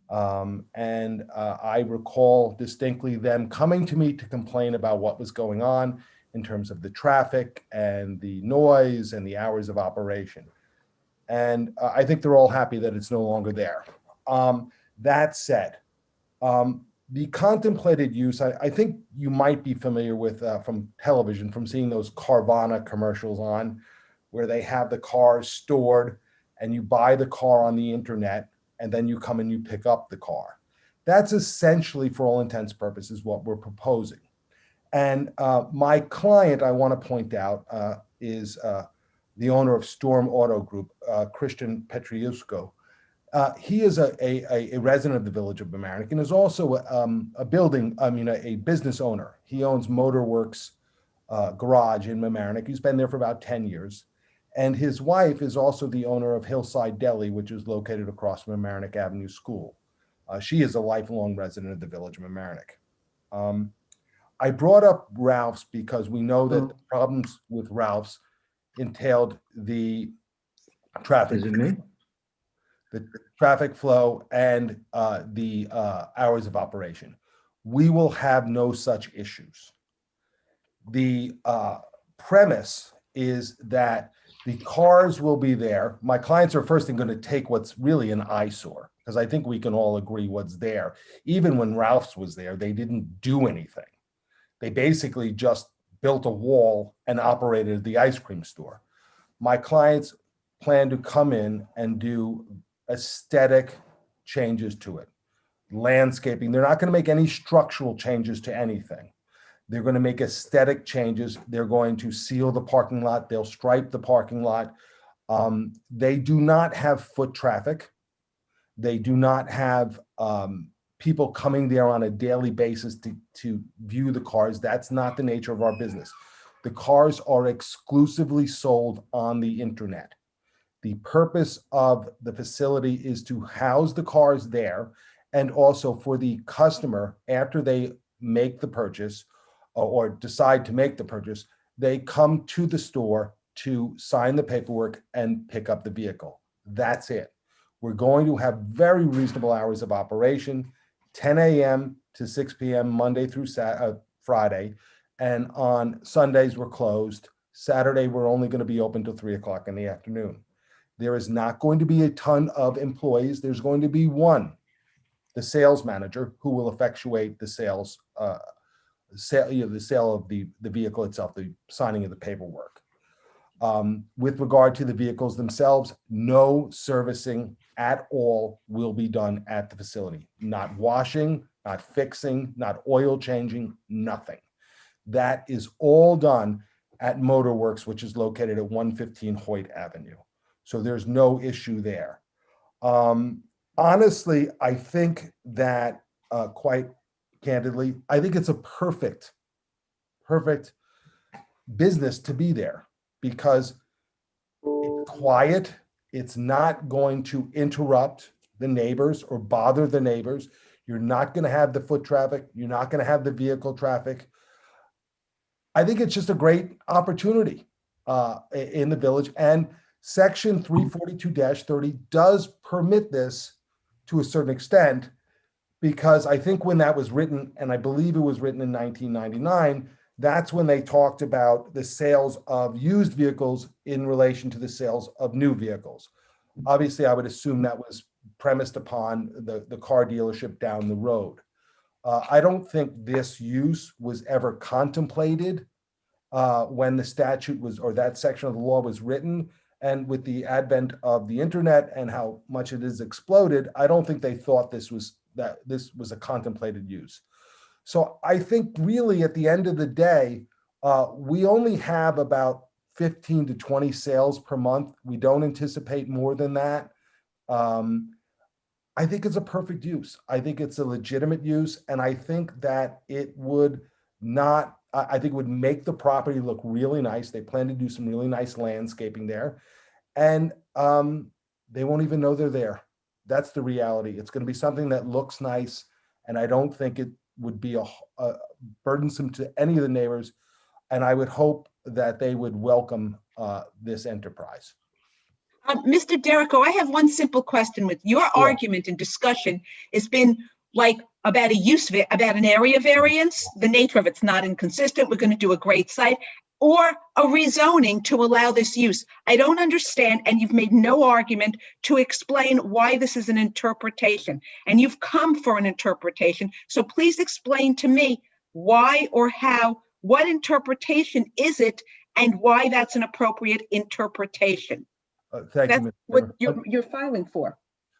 and I recall distinctly them coming to me to complain about what was going on in terms of the traffic and the noise and the hours of operation. And I think they're all happy that it's no longer there. That said, the contemplated use, I think you might be familiar with from television, from seeing those Carvana commercials on, where they have the cars stored and you buy the car on the internet, and then you come and you pick up the car. That's essentially, for all intents and purposes, what we're proposing. And my client, I want to point out, is the owner of Storm Auto Group, Christian Petriusco. He is a resident of the Village of Mamaroneck and is also a business owner. He owns Motorworks Garage in Mamaroneck. He's been there for about 10 years. And his wife is also the owner of Hillside Deli, which is located across from Mamaroneck Avenue School. She is a lifelong resident of the Village of Mamaroneck. I brought up Ralph's because we know that the problems with Ralph's entailed the traffic. Is it me? The traffic flow and the hours of operation. We will have no such issues. The premise is that the cars will be there. My clients are first thing going to take what's really an eyesore, because I think we can all agree what's there. Even when Ralph's was there, they didn't do anything. They basically just built a wall and operated the ice cream store. My clients plan to come in and do aesthetic changes to it, landscaping. They're not going to make any structural changes to anything. They're going to make aesthetic changes. They're going to seal the parking lot. They'll stripe the parking lot. They do not have foot traffic. They do not have people coming there on a daily basis to view the cars. That's not the nature of our business. The cars are exclusively sold on the internet. The purpose of the facility is to house the cars there, and also for the customer, after they make the purchase or decide to make the purchase, they come to the store to sign the paperwork and pick up the vehicle. That's it. We're going to have very reasonable hours of operation, 10 a.m. to 6 p.m. Monday through Friday. And on Sundays, we're closed. Saturday, we're only going to be open till 3 o'clock in the afternoon. There is not going to be a ton of employees. There's going to be one, the sales manager, who will effectuate the sales, the sale of the vehicle itself, the signing of the paperwork. With regard to the vehicles themselves, no servicing at all will be done at the facility. Not washing, not fixing, not oil changing, nothing. That is all done at Motorworks, which is located at 115 Hoyt Avenue. So there's no issue there. Honestly, I think that quite candidly, I think it's a perfect business to be there, because it's quiet. It's not going to interrupt the neighbors or bother the neighbors. You're not going to have the foot traffic. You're not going to have the vehicle traffic. I think it's just a great opportunity in the village. And Section 342-30 does permit this to a certain extent, because I think when that was written, and I believe it was written in 1999, that's when they talked about the sales of used vehicles in relation to the sales of new vehicles. Obviously, I would assume that was premised upon the car dealership down the road. I don't think this use was ever contemplated when the statute was, or that section of the law was written. And with the advent of the internet and how much it has exploded, I don't think they thought this was a contemplated use. So I think really at the end of the day, we only have about 15 to 20 sales per month. We don't anticipate more than that. I think it's a perfect use. I think it's a legitimate use. And I think that it would not, I think it would make the property look really nice. They plan to do some really nice landscaping there. And they won't even know they're there. That's the reality. It's going to be something that looks nice. And I don't think it would be a burdensome to any of the neighbors. And I would hope that they would welcome this enterprise. Mr. Derrico, I have one simple question. With your argument and discussion, it's been like about about an area variance. The nature of it's not inconsistent. We're going to do a great site, or a rezoning to allow this use. I don't understand, and you've made no argument to explain why this is an interpretation. And you've come for an interpretation. So please explain to me why or how, what interpretation is it, and why that's an appropriate interpretation. Thank you, That's Mr. what Chairman. you're filing for.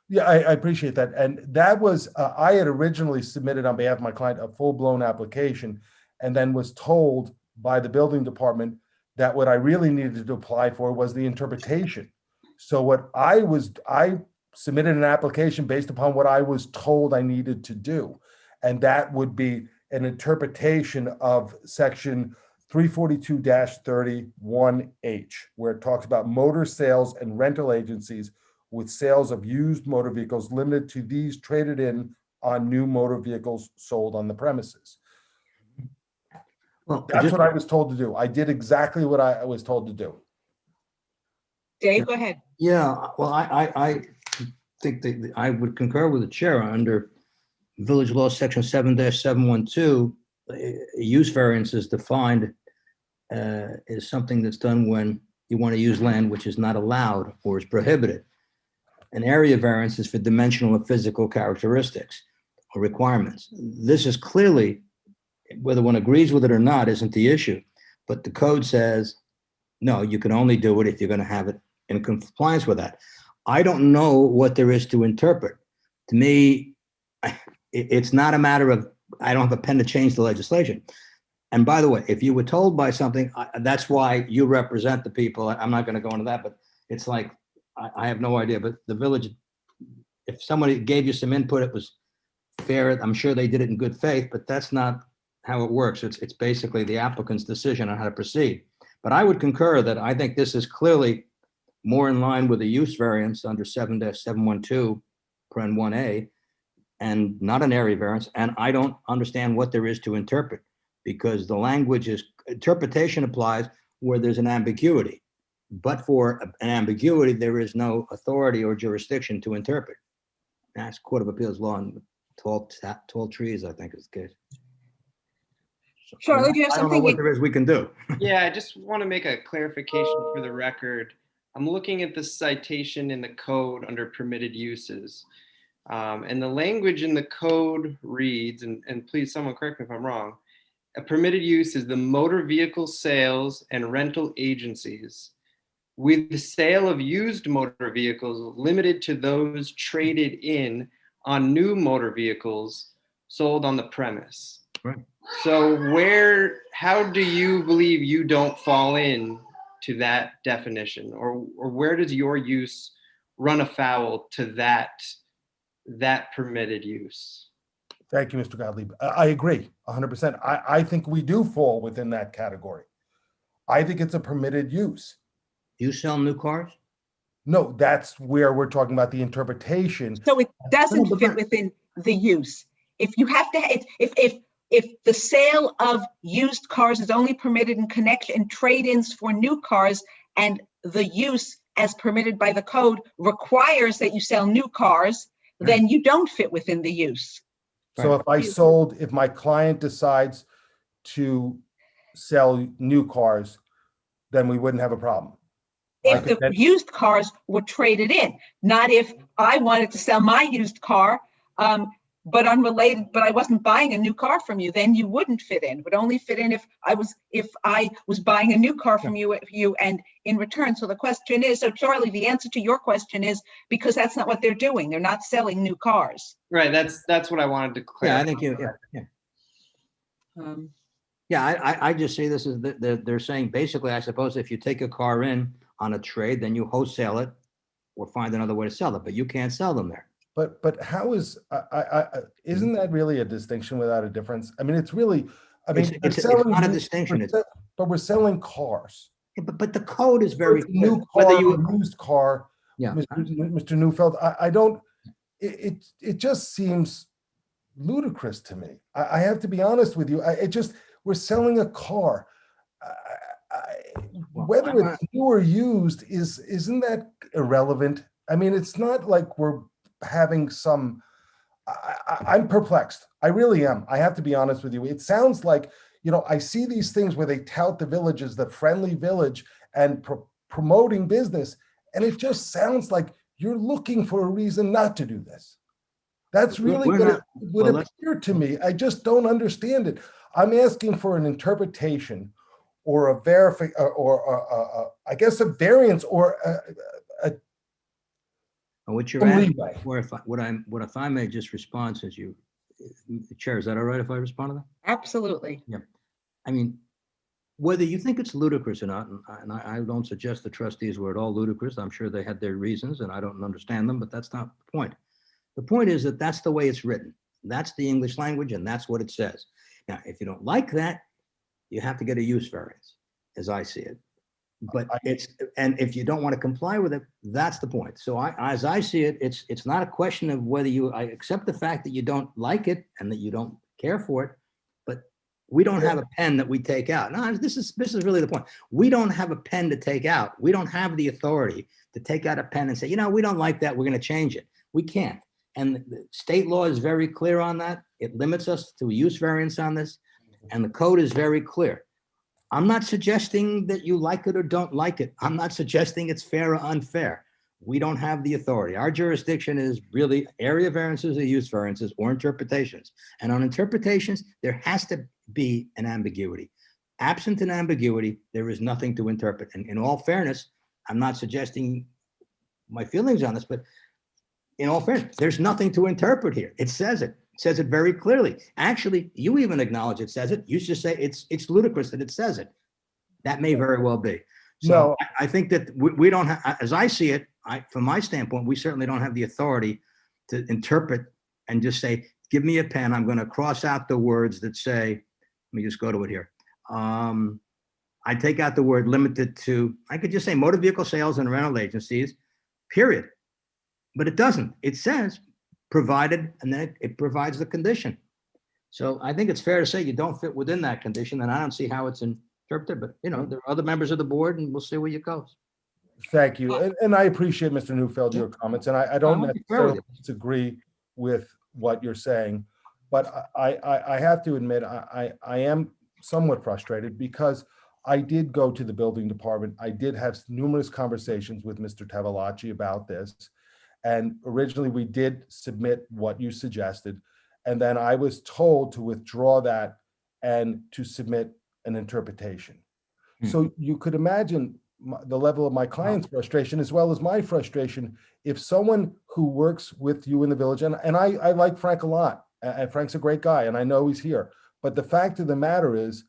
Yeah, I appreciate that. And that was, I had originally submitted on behalf of my client a full-blown application and then was told by the building department that what I really needed to apply for was the interpretation. So I submitted an application based upon what I was told I needed to do. And that would be an interpretation of section 342-31H, where it talks about motor sales and rental agencies with sales of used motor vehicles limited to these traded in on new motor vehicles sold on the premises. Well, That's what I was told to do. I did exactly what I was told to do. Dave, go ahead. yeah, well, I think that I would concur with the chair under Village Law, Section 7-712. Use variance is defined as something that's done when you want to use land which is not allowed or is prohibited. An area variance is for dimensional or physical characteristics or requirements. This is clearly, whether one agrees with it or not, isn't the issue. But the code says, no, you can only do it if you're going to have it in compliance with that. I don't know what there is to interpret. To me, it's not a matter of, I don't have a pen to change the legislation. And by the way, if you were told by something, that's why you represent the people. I'm not going to go into that, but it's like, I have no idea, but the village, if somebody gave you some input, it was fair. I'm sure they did it in good faith, but that's not how it works. It's basically the applicant's decision on how to proceed. But I would concur that I think this is clearly more in line with the use variance under 7-712, paren 1A, and not an area variance. And I don't understand what there is to interpret, because the language is, interpretation applies where there's an ambiguity. But for an ambiguity, there is no authority or jurisdiction to interpret. That's Court of Appeals law and tall trees, I think is the case. So, Charlie, do you have I don't know something? what there is we can do. Yeah, I just want to make a clarification for the record. I'm looking at the citation in the code under permitted uses. And the language in the code reads, and please someone correct me if I'm wrong, a permitted use is the motor vehicle sales and rental agencies with the sale of used motor vehicles limited to those traded in on new motor vehicles sold on the premise. Right. So how do you believe you don't fall in to that definition, or where does your use run afoul to that permitted use? Thank you, Mr. Gottlieb. I agree 100%. I think we do fall within that category. I think it's a permitted use. Do you sell new cars? No, that's where we're talking about the interpretation. So it doesn't fit within the use. If you have to, if the sale of used cars is only permitted in connection and trade-ins for new cars, and the use as permitted by the code requires that you sell new cars, then you don't fit within the use. So if my client decides to sell new cars, then we wouldn't have a problem. If the used cars were traded in, not if I wanted to sell my used car, but unrelated, but I wasn't buying a new car from you, then you wouldn't fit in. It would only fit in if I was buying a new car from you and in return. So the question is, so Charlie, the answer to your question is because that's not what they're doing. They're not selling new cars. Right. That's what I wanted to clarify. Yeah, I think I just see this as they're saying basically, I suppose if you take a car in on a trade, then you wholesale it or find another way to sell it, but you can't sell them there. But how is, isn't that really a distinction without a difference? I mean, it's really, I mean, it's not a distinction. But we're selling cars. Yeah, but the code is very clear. New car, used car. Yeah, Mr. Neufeld, I don't, it just seems ludicrous to me. I have to be honest with you. We're selling a car. Whether it's new or used isn't that irrelevant? I mean, it's not like we're having some, I'm perplexed. I really am. I have to be honest with you. It sounds like, I see these things where they tout the village as the friendly village and promoting business. And it just sounds like you're looking for a reason not to do this. That's really what it would appear to me. I just don't understand it. I'm asking for an interpretation or a I guess a variance or What you're some asking, leeway. or if I may just respond, since you, the chair, is that all right if I respond to that? Absolutely. I mean, whether you think it's ludicrous or not, and I don't suggest the trustees were at all ludicrous. I'm sure they had their reasons and I don't understand them, but that's not the point. The point is that that's the way it's written. That's the English language and that's what it says. Now, if you don't like that, you have to get a use variance, as I see it. But and if you don't want to comply with it, that's the point. So as I see it, it's not a question of whether I accept the fact that you don't like it and that you don't care for it, but we don't have a pen that we take out. No, this is really the point. We don't have a pen to take out. We don't have the authority to take out a pen and say, we don't like that, we're going to change it. We can't. And the state law is very clear on that. It limits us to a use variance on this, and the code is very clear. I'm not suggesting that you like it or don't like it. I'm not suggesting it's fair or unfair. We don't have the authority. Our jurisdiction is really area variances or use variances or interpretations. And on interpretations, there has to be an ambiguity. Absent an ambiguity, there is nothing to interpret. And in all fairness, I'm not suggesting my feelings on this, but in all fairness, there's nothing to interpret here. It says it. It says it very clearly. Actually, you even acknowledge it says it. You just say it's ludicrous that it says it. That may very well be. So No. I think that we don't have, as I see it, from my standpoint, we certainly don't have the authority to interpret and just say, give me a pen. I'm going to cross out the words that say, let me just go to it here. I take out the word limited to, I could just say motor vehicle sales and rental agencies, period. But it doesn't. It says provided, and then it provides the condition. So I think it's fair to say you don't fit within that condition, and I don't see how it's interpreted, but there are other members of the board and we'll see where it goes. Thank you. And I appreciate, Mr. Neufeld, your comments, and I don't necessarily disagree with what you're saying, but I have to admit, I am somewhat frustrated because I did go to the building department. I did have numerous conversations with Mr. Tavolacci about this. And originally we did submit what you suggested. And then I was told to withdraw that and to submit an interpretation. So you could imagine the level of my client's frustration as well as my frustration. If someone who works with you in the village, and I like Frank a lot, and Frank's a great guy, and I know he's here. But the fact of the matter is,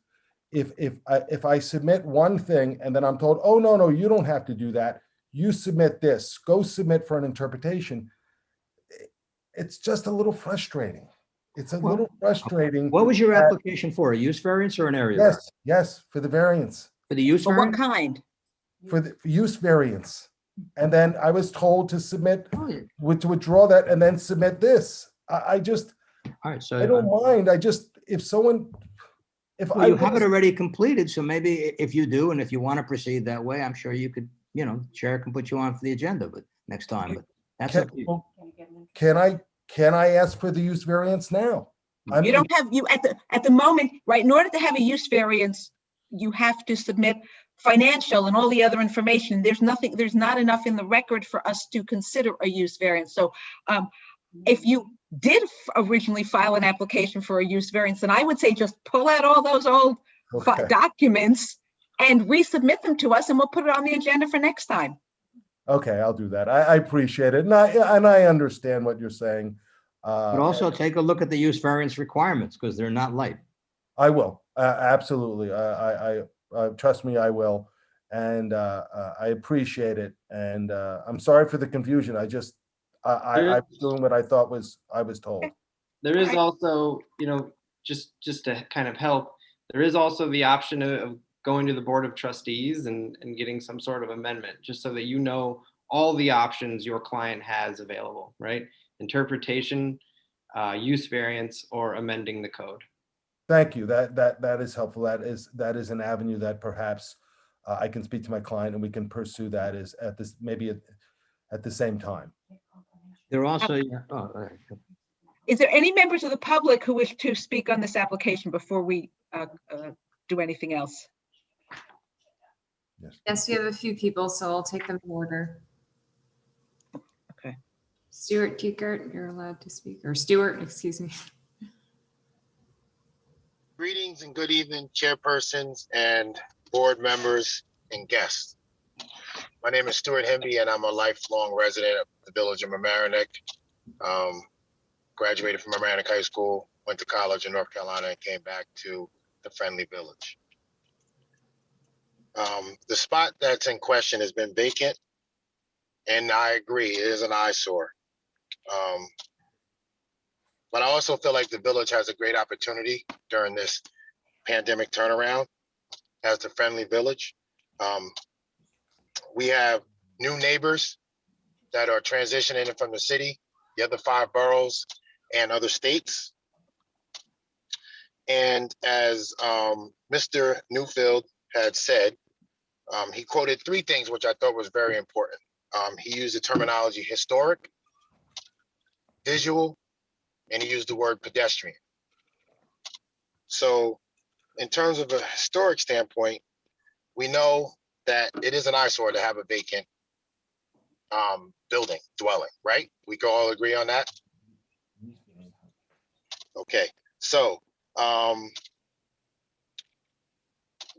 if I submit one thing and then I'm told, oh, no, you don't have to do that. You submit this, go submit for an interpretation. It's just a little frustrating. It's a little frustrating. What was your application for? A use variance or an area variance? Yes, for the variance. For the use But variance? what kind? For the use variance. And then I was told to submit, to withdraw that and then submit this. I just, all right, so I don't mind. If someone, well, you have it already completed, so maybe if you do, and if you want to proceed that way, I'm sure you could, chair can put you on for the agenda, but next time, but that's up to you. Can I ask for the use variance now? You don't have, at the moment, right, in order to have a use variance, you have to submit financial and all the other information. There's not enough in the record for us to consider a use variance. So if you did originally file an application for a use variance, then I would say just pull out all those old documents and resubmit them to us, and we'll put it on the agenda for next time. Okay, I'll do that. I appreciate it. And I understand what you're saying. But also take a look at the use variance requirements because they're not light. I will. Absolutely. I trust me, I will. And I appreciate it. And I'm sorry for the confusion. I was doing what I thought I was told. There is also, just to kind of help, there is also the option of going to the Board of Trustees and getting some sort of amendment, just so that all the options your client has available, right? Interpretation, use variance, or amending the code. Thank you. That is helpful. That is an avenue that perhaps I can speak to my client and we can pursue that at the same time. There also, Is there any members of the public who wish to speak on this application before we do anything else? Yes, we have a few people, so I'll take them in order. Okay. Stuart Kiekert, you're allowed to speak, or Stuart, excuse me. Greetings and good evening, chairpersons and board members and guests. My name is Stuart Hemby, and I'm a lifelong resident of the village of Mamaroneck. Graduated from Mamaroneck High School, went to college in North Carolina, and came back to the friendly village. The spot that's in question has been vacant, and I agree, it is an eyesore. But I also feel like the village has a great opportunity during this pandemic turnaround as the friendly village. We have new neighbors that are transitioning from the city, the other 5 boroughs, and other states. And as Mr. Newfield had said, he quoted 3 things which I thought was very important. He used the terminology historic, visual, and he used the word pedestrian. So in terms of a historic standpoint, we know that it is an eyesore to have a vacant building, dwelling, right? We can all agree on that? Okay, so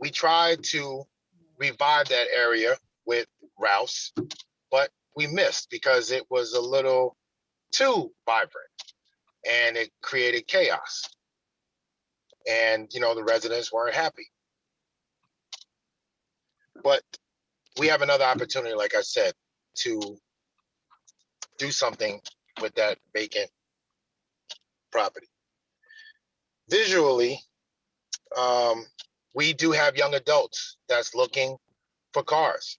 we tried to revive that area with Rouse, but we missed because it was a little too vibrant and it created chaos. And, you know, the residents weren't happy. But we have another opportunity, like I said, to do something with that vacant property. Visually, we do have young adults that's looking for cars.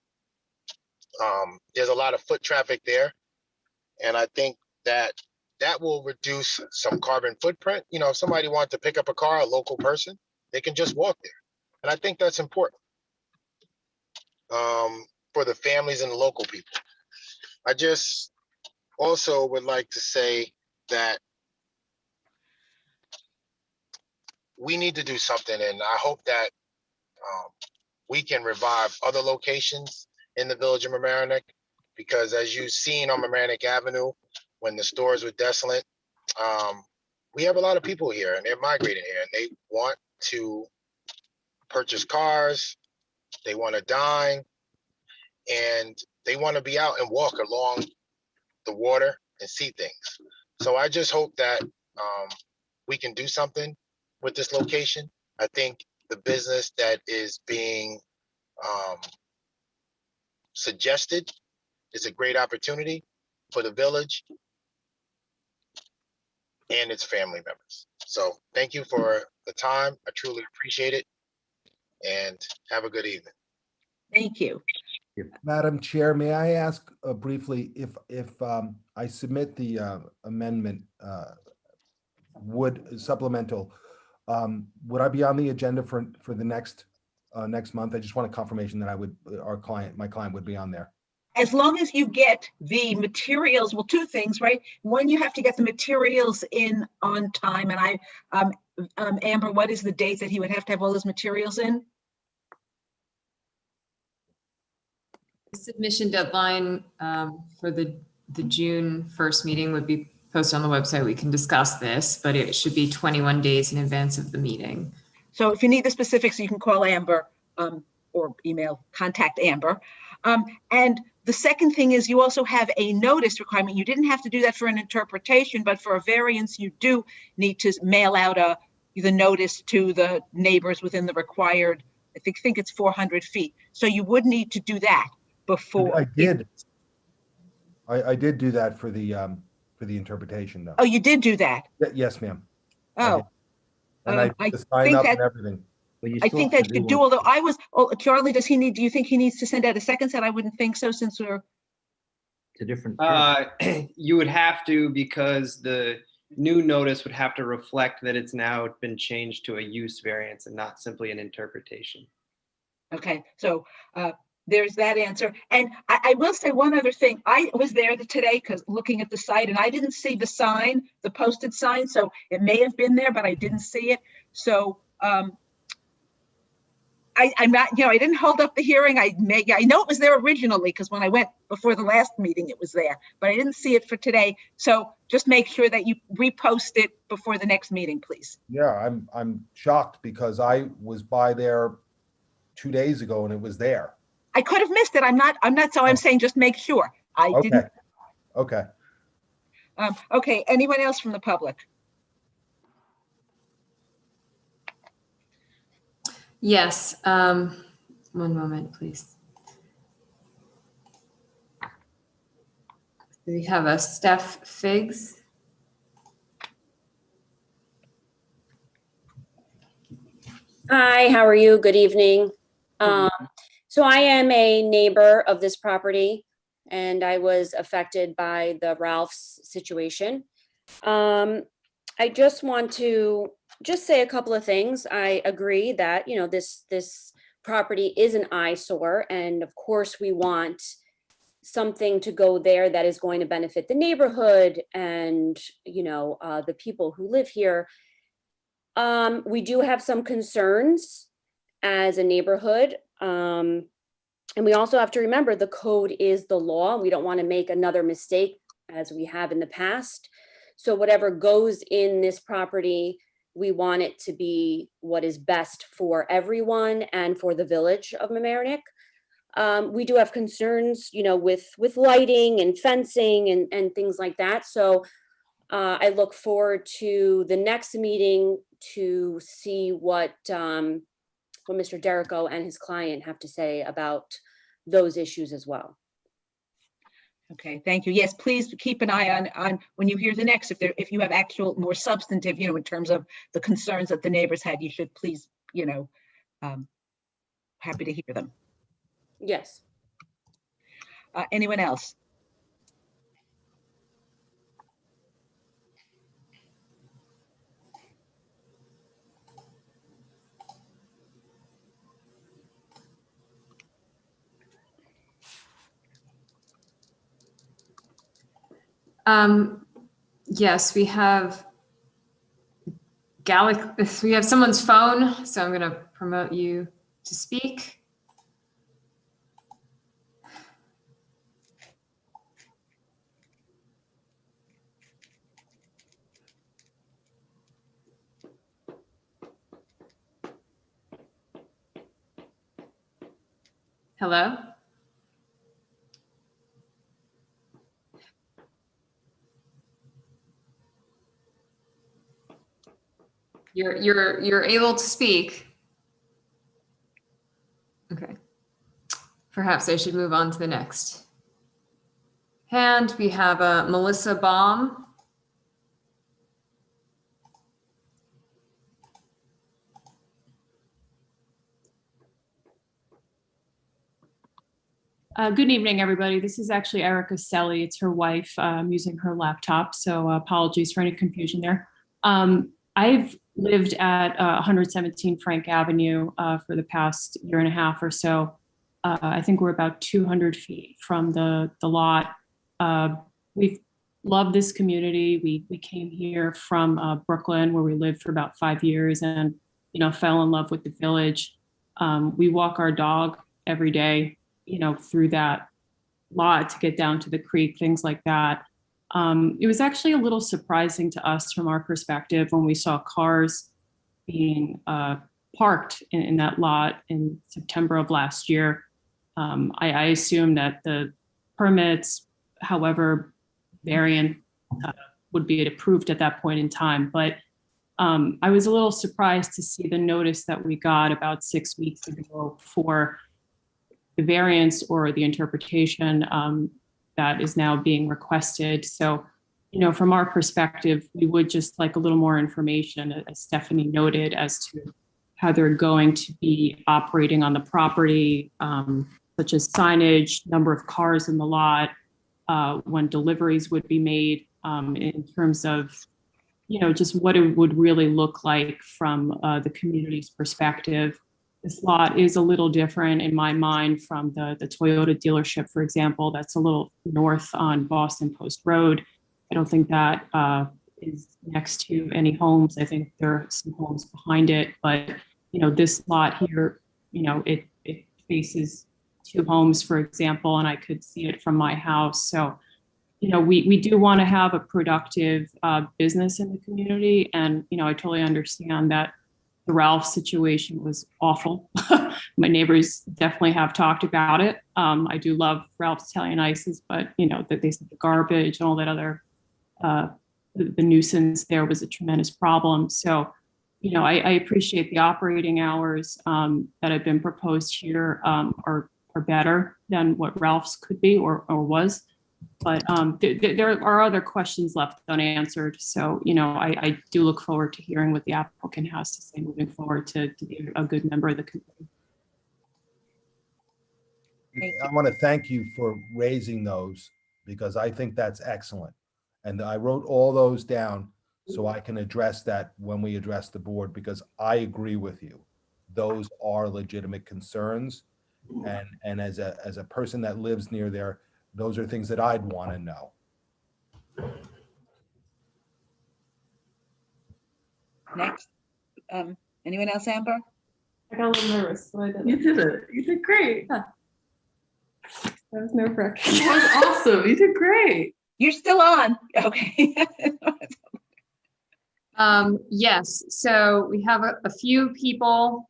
There's a lot of foot traffic there, and I think that that will reduce some carbon footprint. You know, if somebody wants to pick up a car, a local person, they can just walk there. And I think that's important for the families and the local people. I just also would like to say that we need to do something, and I hope that we can revive other locations in the village of Mamaroneck, because as you've seen on Mamaroneck Avenue, when the stores were desolate, we have a lot of people here and they're migrating here and they want to purchase cars, they want to dine, and they want to be out and walk along the water and see things. So I just hope that we can do something with this location. I think the business that is being suggested is a great opportunity for the village and its family members. So thank you for the time. I truly appreciate it, and have a good evening. Thank you. Madam Chair, may I ask briefly if I submit the amendment supplemental, would I be on the agenda for the next month? I just want a confirmation that my client would be on there. As long as you get the materials, well, 2 things, right? One, you have to get the materials in on time. And Amber, what is the date that he would have to have all his materials in? The submission deadline for the June 1st meeting would be posted on the website. We can discuss this, but it should be 21 days in advance of the meeting. So if you need the specifics, you can call Amber or email, contact Amber. And the second thing is you also have a notice requirement. You didn't have to do that for an interpretation, but for a variance, you do need to mail out the notice to the neighbors within the required, I think it's 400 feet. So you would need to do that before. I did. I did do that for the interpretation, though. Oh, you did do that? Yes, ma'am. Oh. And I I signed think up that- and everything. I think that you could do, although Charlie, do you think he needs to send out a second set? I wouldn't think so, since we're. It's a different. You would have to, because the new notice would have to reflect that it's now been changed to a use variance and not simply an interpretation. Okay, so there's that answer. And I will say one other thing. I was there today because looking at the site, and I didn't see the sign, the posted sign. So it may have been there, but I didn't see it. So I'm not, I didn't hold up the hearing. I know it was there originally because when I went before the last meeting, it was there, but I didn't see it for today. So just make sure that you repost it before the next meeting, please. Yeah, I'm shocked because I was by there 2 days ago and it was there. I could have missed it. I'm not, so I'm saying just make sure. I Okay, didn't. okay. Okay, anyone else from the public? Yes, one moment, please. We have a Steph Figs. Hi, how are you? Good evening. So I am a neighbor of this property and I was affected by the Ralph's situation. I just want to say a couple of things. I agree that, you know, this property is an eyesore, and of course we want something to go there that is going to benefit the neighborhood and, you know, the people who live here. We do have some concerns as a neighborhood. And we also have to remember the code is the law. We don't want to make another mistake as we have in the past. So whatever goes in this property, we want it to be what is best for everyone and for the village of Mamaroneck. We do have concerns, you know, with lighting and fencing and things like that. So I look forward to the next meeting to see what Mr. Derrico and his client have to say about those issues as well. Okay, thank you. Yes, please keep an eye on when you hear the next, if you have actual more substantive, you know, in terms of the concerns that the neighbors had, you should please, you know, happy to hear them. Yes. Anyone else? Yes, we have we have someone's phone, so I'm going to promote you to speak. Hello? You're able to speak. Okay. Perhaps I should move on to the next. And we have Melissa Baum. Good evening, everybody. This is actually Erica Selly. It's her wife. I'm using her laptop, so apologies for any confusion there. I've lived at 117 Frank Avenue for the past year and a half or so. I think we're about 200 feet from the lot. We've loved this community. We came here from Brooklyn, where we lived for about 5 years, and fell in love with the village. We walk our dog every day, through that lot to get down to the creek, things like that. It was actually a little surprising to us from our perspective when we saw cars being parked in that lot in September of last year. I assume that the permits, however variant, would be approved at that point in time. But I was a little surprised to see the notice that we got about 6 weeks ago for the variance or the interpretation that is now being requested. So, from our perspective, we would just like a little more information, as Stephanie noted, as to how they're going to be operating on the property, such as signage, number of cars in the lot, when deliveries would be made, in terms of, just what it would really look like from the community's perspective. This lot is a little different in my mind from the Toyota dealership, for example, that's a little north on Boston Post Road. I don't think that is next to any homes. I think there are some homes behind it, but this lot here, it faces 2 homes, for example, and I could see it from my house. So, we do want to have a productive business in the community, and I totally understand that the Ralph situation was awful. My neighbors definitely have talked about it. I do love Ralph's Italian Ices, but you know, that they said the garbage and all that other, the nuisance there was a tremendous problem. So, you know, I appreciate the operating hours that have been proposed here are better than what Ralph's could be or was. But there are other questions left unanswered. So, you know, I do look forward to hearing what the applicant has to say moving forward to be a good member of the committee. I want to thank you for raising those because I think that's excellent. And I wrote all those down so I can address that when we address the board, because I agree with you. Those are legitimate concerns. And as a person that lives near there, those are things that I'd want to know. Next, anyone else, Amber? I got a little nervous, so I didn't. You did it. You did great. That was nerve-wracking. That was awesome. You did great. You're still on. Okay. Yes, so we have a few people.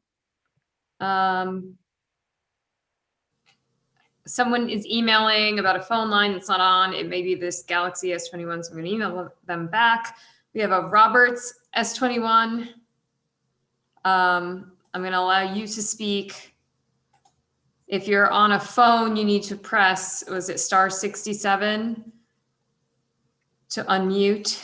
Someone is emailing about a phone line that's not on. It may be this Galaxy S21, so I'm gonna email them back. We have a Roberts S21. I'm gonna allow you to speak. If you're on a phone, you need to press, was it star 67 to unmute?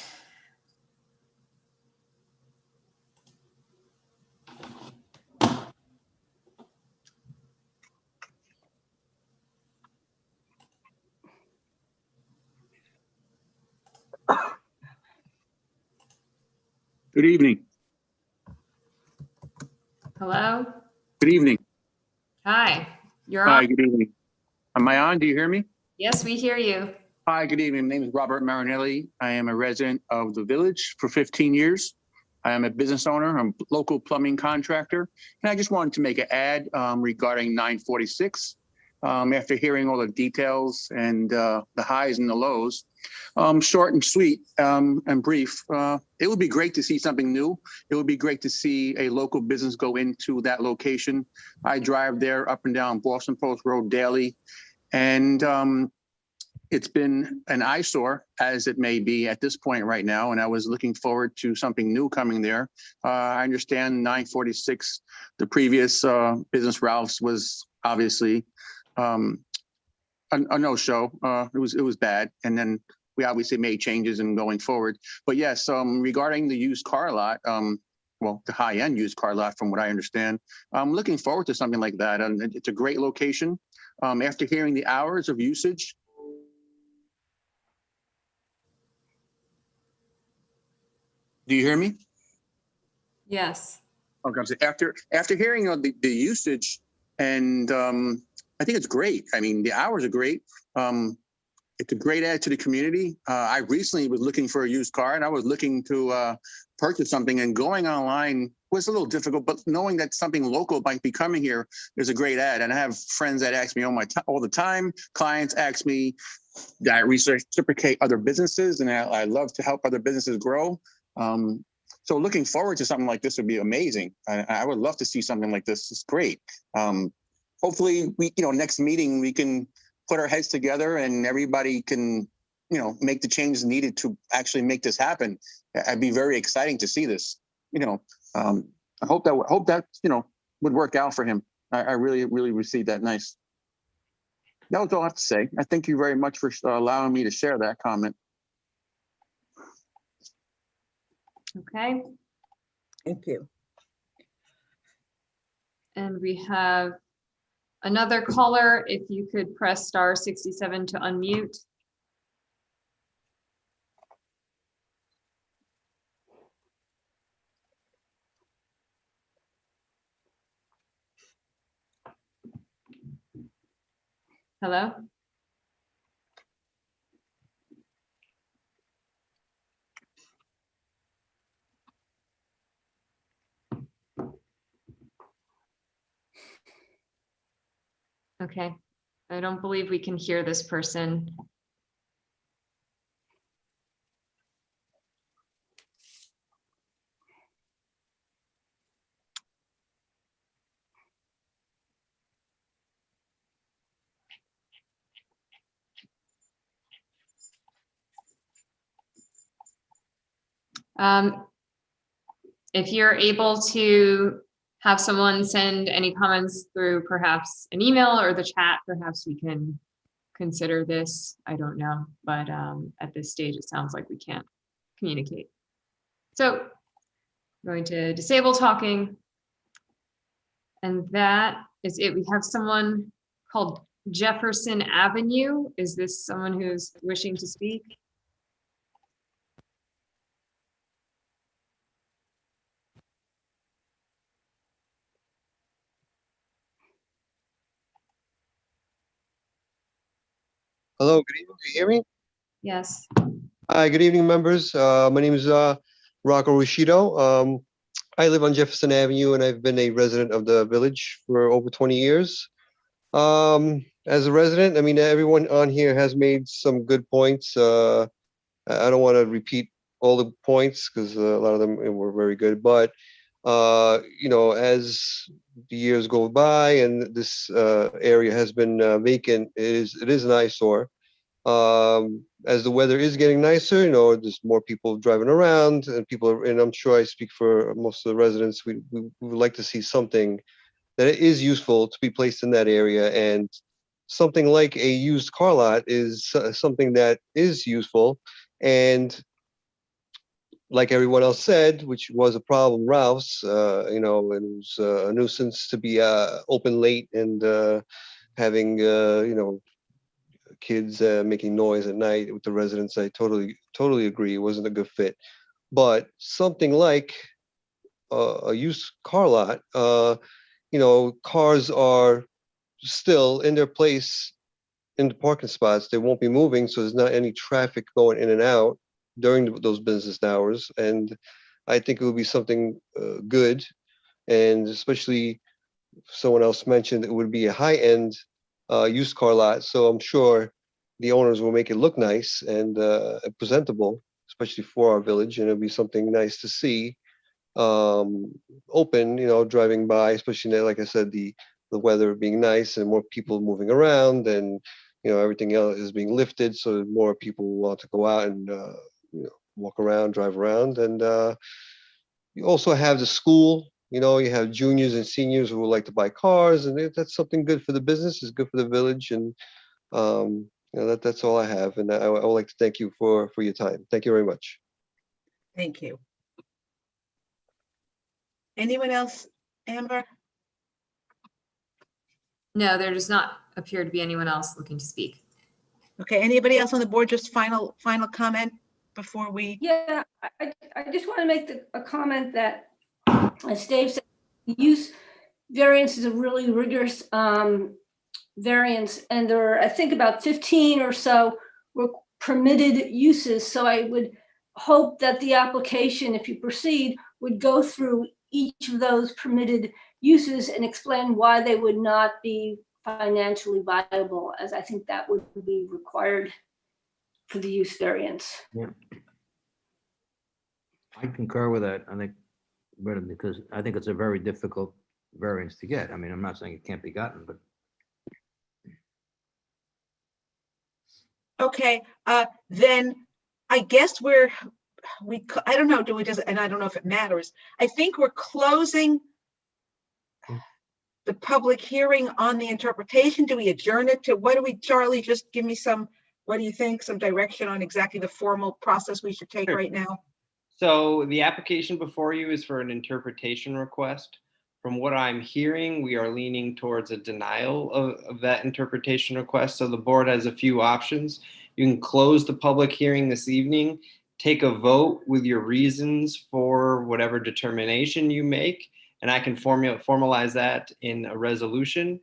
Good evening. Hello? Good evening. Hi, you're Hi, on. good evening. Am I on? Do you hear me? Yes, we hear you. Hi, good evening. My name is Robert Marinelli. I am a resident of the village for 15 years. I am a business owner. I'm a local plumbing contractor. And I just wanted to make an ad regarding 946. After hearing all the details and the highs and the lows, short and sweet and brief, it would be great to see something new. It would be great to see a local business go into that location. I drive there up and down Boston Post Road daily. And it's been an eyesore, as it may be at this point right now, and I was looking forward to something new coming there. I understand 946, the previous business Ralph's was obviously a no-show. It was bad, and then we obviously made changes in going forward. But yes, regarding the used car lot, well, the high-end used car lot, from what I understand, I'm looking forward to something like that, and it's a great location. After hearing the hours of usage. Do you hear me? Yes. Okay, so after hearing the usage, and I think it's great. I mean, the hours are great. It's a great add to the community. I recently was looking for a used car, and I was looking to purchase something, and going online was a little difficult, but knowing that something local might be coming here is a great add. And I have friends that ask me all the time. Clients ask me that I reciprocate other businesses, and I love to help other businesses grow. So looking forward to something like this would be amazing. I would love to see something like this. It's great. Hopefully next meeting we can put our heads together and everybody can, make the changes needed to actually make this happen. It'd be very exciting to see this. I hope that would work out for him. I really, really received that. Nice. That was all I have to say. I thank you very much for allowing me to share that comment. Okay. Thank you. And we have another caller. If you could press star 67 to unmute. Hello? Okay, I don't believe we can hear this person. If you're able to have someone send any comments through perhaps an email or the chat, perhaps we can consider this. I don't know, but at this stage, it sounds like we can't communicate. So I'm going to disable talking. And that is it. We have someone called Jefferson Avenue. Is this someone who's wishing to speak? Hello, good evening. Do you hear me? Yes. Hi, good evening, members. My name is Rocco Ruscido. I live on Jefferson Avenue and I've been a resident of the village for over 20 years. As a resident, I mean, everyone on here has made some good points. I don't want to repeat all the points because a lot of them were very good, but you know, as the years go by and this area has been vacant, it is an eyesore. As the weather is getting nicer, you know, there's more people driving around and and I'm sure I speak for most of the residents, we would like to see something that is useful to be placed in that area. And something like a used car lot is something that is useful. And like everyone else said, which was a problem, Ralph's, you know, it was a nuisance to be open late and having, you know, kids making noise at night with the residents. I totally agree. It wasn't a good fit. But something like a used car lot, you know, cars are still in their place in the parking spots. They won't be moving, so there's not any traffic going in and out during those business hours. And I think it would be something good. And especially someone else mentioned it would be a high-end used car lot. So I'm sure the owners will make it look nice and presentable, especially for our village. And it'll be something nice to see open, you know, driving by, especially now, like I said, the weather being nice and more people moving around and, you know, everything else is being lifted. So more people want to go out and, you know, walk around, drive around. And you also have the school, you know, you have juniors and seniors who would like to buy cars, and that's something good for the business, it's good for the village. And, you know, that's all I have. And I would like to thank you for your time. Thank you very much. Thank you. Anyone else, Amber? No, there does not appear to be anyone else looking to speak. Okay, anybody else on the board? Just final comment before we. Yeah, I just want to make a comment that, as Dave said, the use variance is a really rigorous variance, and there are, I think, about 15 or so were permitted uses. So I would hope that the application, if you proceed, would go through each of those permitted uses and explain why they would not be financially viable, as I think that would be required for the use variance. Yeah. I concur with that. I think, because I think it's a very difficult variance to get. I mean, I'm not saying it can't be gotten, but. Okay, then I guess I don't know, do we just, and I don't know if it matters. I think we're closing the public hearing on the interpretation. Do we adjourn it to, what do we, Charlie, just give me some, what do you think? Some direction on exactly the formal process we should take right now? So the application before you is for an interpretation request. From what I'm hearing, we are leaning towards a denial of that interpretation request. So the board has a few options. You can close the public hearing this evening, take a vote with your reasons for whatever determination you make, and I can formalize that in a resolution.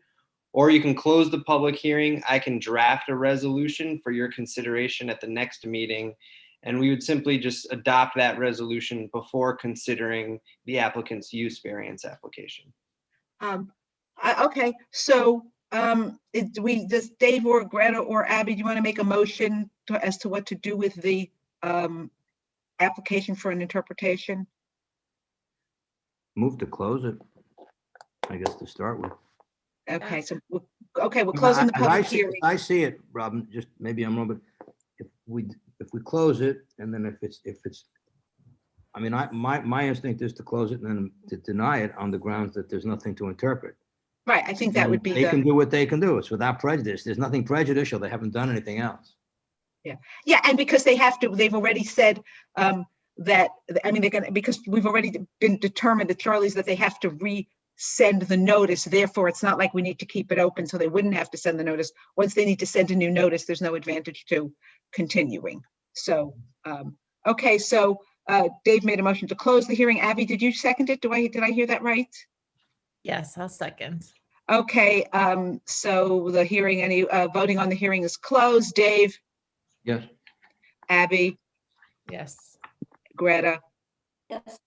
Or you can close the public hearing. I can draft a resolution for your consideration at the next meeting. And we would simply just adopt that resolution before considering the applicant's use variance application. Okay, so does Dave or Greta or Abby, do you want to make a motion as to what to do with the application for an interpretation? Move to close it, I guess, to start with. Okay, so we're closing the public hearing. I see it, Robin, just maybe I'm wrong, but if we close it, and then if it's I mean, my instinct is to close it and then to deny it on the grounds that there's nothing to interpret. Right, I think that would be They can the, do what they can do. It's without prejudice. There's nothing prejudicial. They haven't done anything else. yeah, and because they've already said that, I mean, they're gonna, because we've already been determined at Charlie's that they have to resend the notice, therefore it's not like we need to keep it open, so they wouldn't have to send the notice. Once they need to send a new notice, there's no advantage to continuing. So, okay, so Dave made a motion to close the hearing. Abby, did you second it? Did I hear that right? Yes, I'll second. Okay, so the hearing, any voting on the hearing is closed. Dave, Yes. Abby, Yes. Greta, Yes.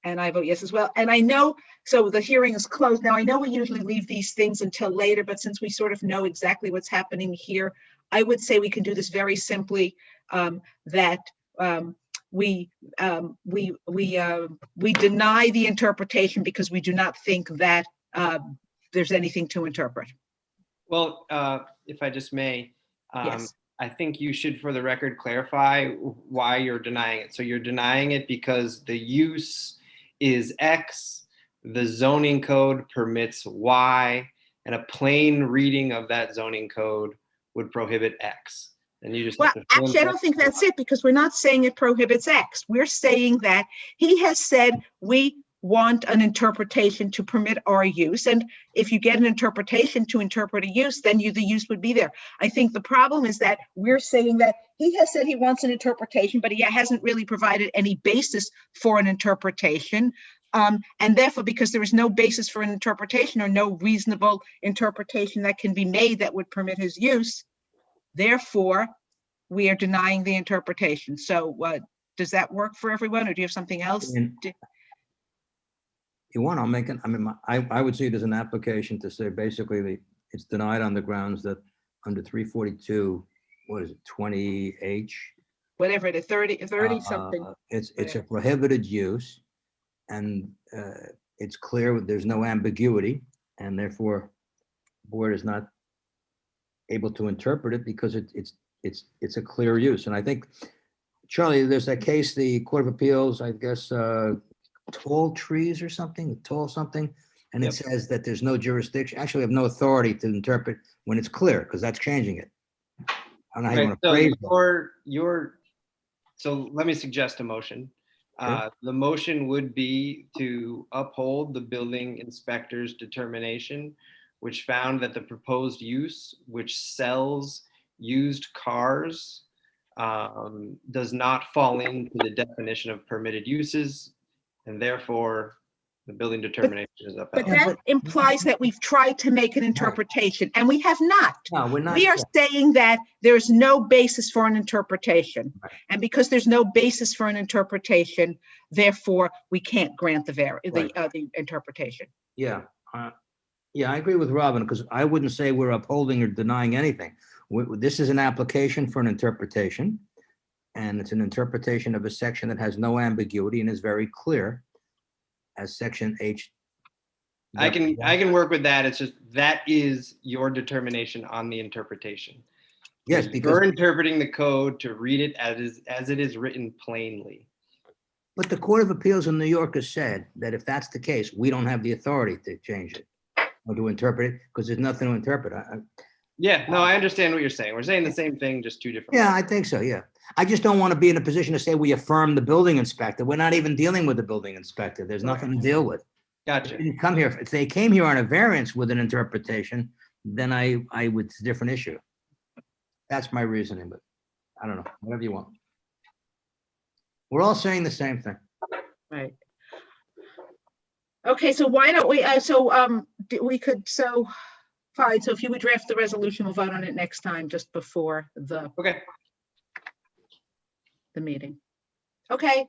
and I vote yes as well. And I know, so the hearing is closed. Now, I know we usually leave these things until later, but since we sort of know exactly what's happening here, I would say we can do this very simply, that we deny the interpretation because we do not think that there's anything to interpret. Well, if I just may, Yes. I think you should, for the record, clarify why you're denying it. So you're denying it because the use is X, the zoning code permits Y, and a plain reading of that zoning code would prohibit X. And you just Well, have to fill in actually, I don't think that's it, because we're not saying it prohibits X. We're saying that he has said we want an interpretation to permit our use. And if you get an interpretation to interpret a use, then the use would be there. I think the problem is that we're saying that he has said he wants an interpretation, but he hasn't really provided any basis for an interpretation. And therefore, because there is no basis for an interpretation or no reasonable interpretation that can be made that would permit his use, therefore, we are denying the interpretation. So does that work for everyone, or do you have something else? You want, I'll make it, I mean, I would see it as an application to say basically it's denied on the grounds that under 342, what is it, 20H? Whatever it is, 30 something. It's a prohibited use, and it's clear there's no ambiguity, and therefore the board is not able to interpret it because it's a clear use. And I think, Charlie, there's that case, the Court of Appeals, I guess, tall trees or something, and it Yep. says that there's no jurisdiction, actually we have no authority to interpret when it's clear, because that's changing it. I don't know how you Right, want to so phrase that. so let me suggest a motion. Sure. The motion would be to uphold the building inspector's determination, which found that the proposed use, which sells used cars, does not fall into the definition of permitted uses, and therefore the building determination is But upheld. that implies that we've tried to make an interpretation, and we have not. No, we're not. We are saying that there's no basis for an interpretation. Right. And because there's no basis for an interpretation, therefore, we can't grant the interpretation. Yeah, yeah, I agree with Robin, because I wouldn't say we're upholding or denying anything. This is an application for an interpretation, and it's an interpretation of a section that has no ambiguity and is very clear, as section H. I can work with that. It's just, that is your determination on the interpretation. Yes, because, You're interpreting the code to read it as it is written plainly. but the Court of Appeals in New York has said that if that's the case, we don't have the authority to change it or to interpret it, because there's nothing to interpret. Yeah, no, I understand what you're saying. We're saying the same thing, just two different. Yeah, ways. I think so, yeah. I just don't want to be in a position to say we affirm the building inspector. We're not even dealing with the building inspector. There's nothing to deal with. Gotcha. They didn't come here. If they came here on a variance with an interpretation, then I would, it's a different issue. That's my reasoning, but I don't know, whatever you want. We're all saying the same thing. Right. Okay, so why don't we, fine, so if you would draft the resolution, we'll vote on it next time, just before the meeting. Okay,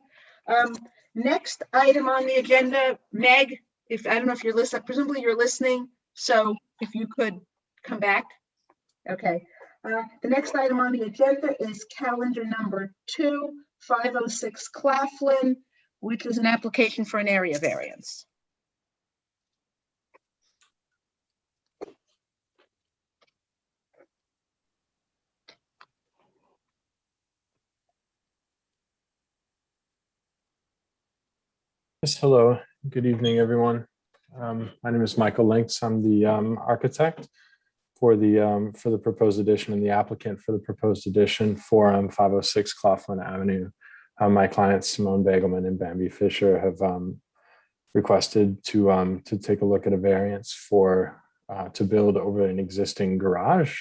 next item on the agenda, Meg, I don't know if you're listening, presumably you're listening, so if you could come back. Okay, the next item on the agenda is calendar number 2506 Claflin, which is an application for an area variance. Yes, hello. Good evening, everyone. My name is Michael Links. I'm the architect for the proposed addition and the applicant for the proposed addition for 506 Claflin Avenue. My clients Simone Bagelman and Bambi Fisher have requested to take a look at a variance for to build over an existing garage,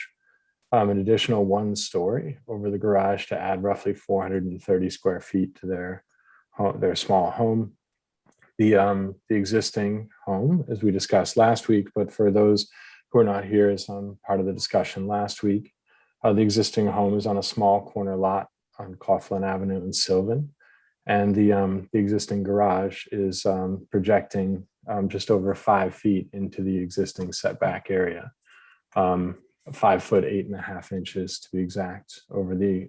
an additional 1 story over the garage to add roughly 430 square feet to their small home. The existing home, as we discussed last week, but for those who are not here as part of the discussion last week, the existing home is on a small corner lot on Claflin Avenue in Sylvan. And the existing garage is projecting just over 5 feet into the existing setback area. 5 foot 8.5 inches to be exact over the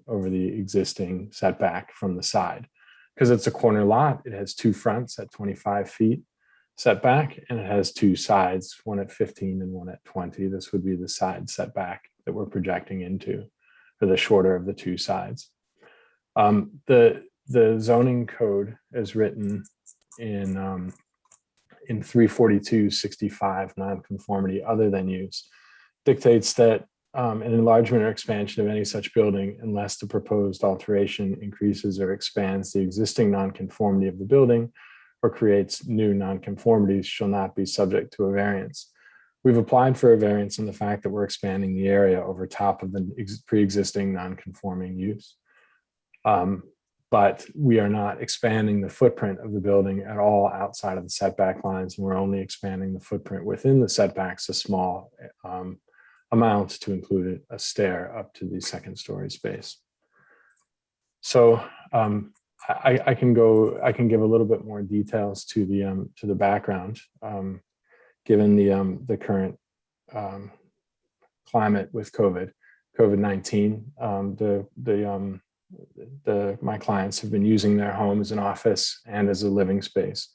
existing setback from the side. Because it's a corner lot, it has 2 fronts at 25 feet setback, and it has 2 sides, one at 15 and one at 20. This would be the side setback that we're projecting into, for the shorter of the 2 sides. The zoning code is written in 342-65 nonconformity other than use dictates that an enlargement or expansion of any such building, unless the proposed alteration increases or expands the existing nonconformity of the building or creates new nonconformities, shall not be subject to a variance. We've applied for a variance on the fact that we're expanding the area over top of the pre-existing nonconforming use. But we are not expanding the footprint of the building at all outside of the setback lines, and we're only expanding the footprint within the setbacks a small amount to include a stair up to the 2nd story space. So I can give a little bit more details to the background, given the current climate with COVID-19. My clients have been using their home as an office and as a living space.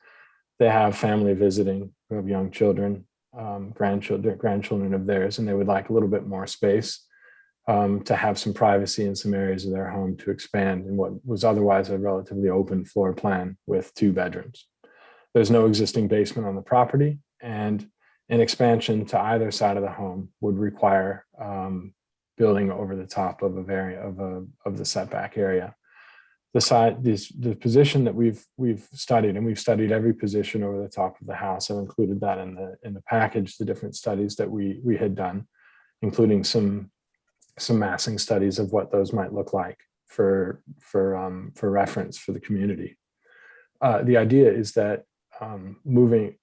They have family visiting who have young children, grandchildren of theirs, and they would like a little bit more space to have some privacy in some areas of their home to expand in what was otherwise a relatively open floor plan with 2 bedrooms. There's no existing basement on the property, and an expansion to either side of the home would require building over the top of of the setback area. The position that we've studied, and we've studied every position over the top of the house. I've included that in the package, the different studies that we had done, including some massing studies of what those might look like for reference for the community. The idea is that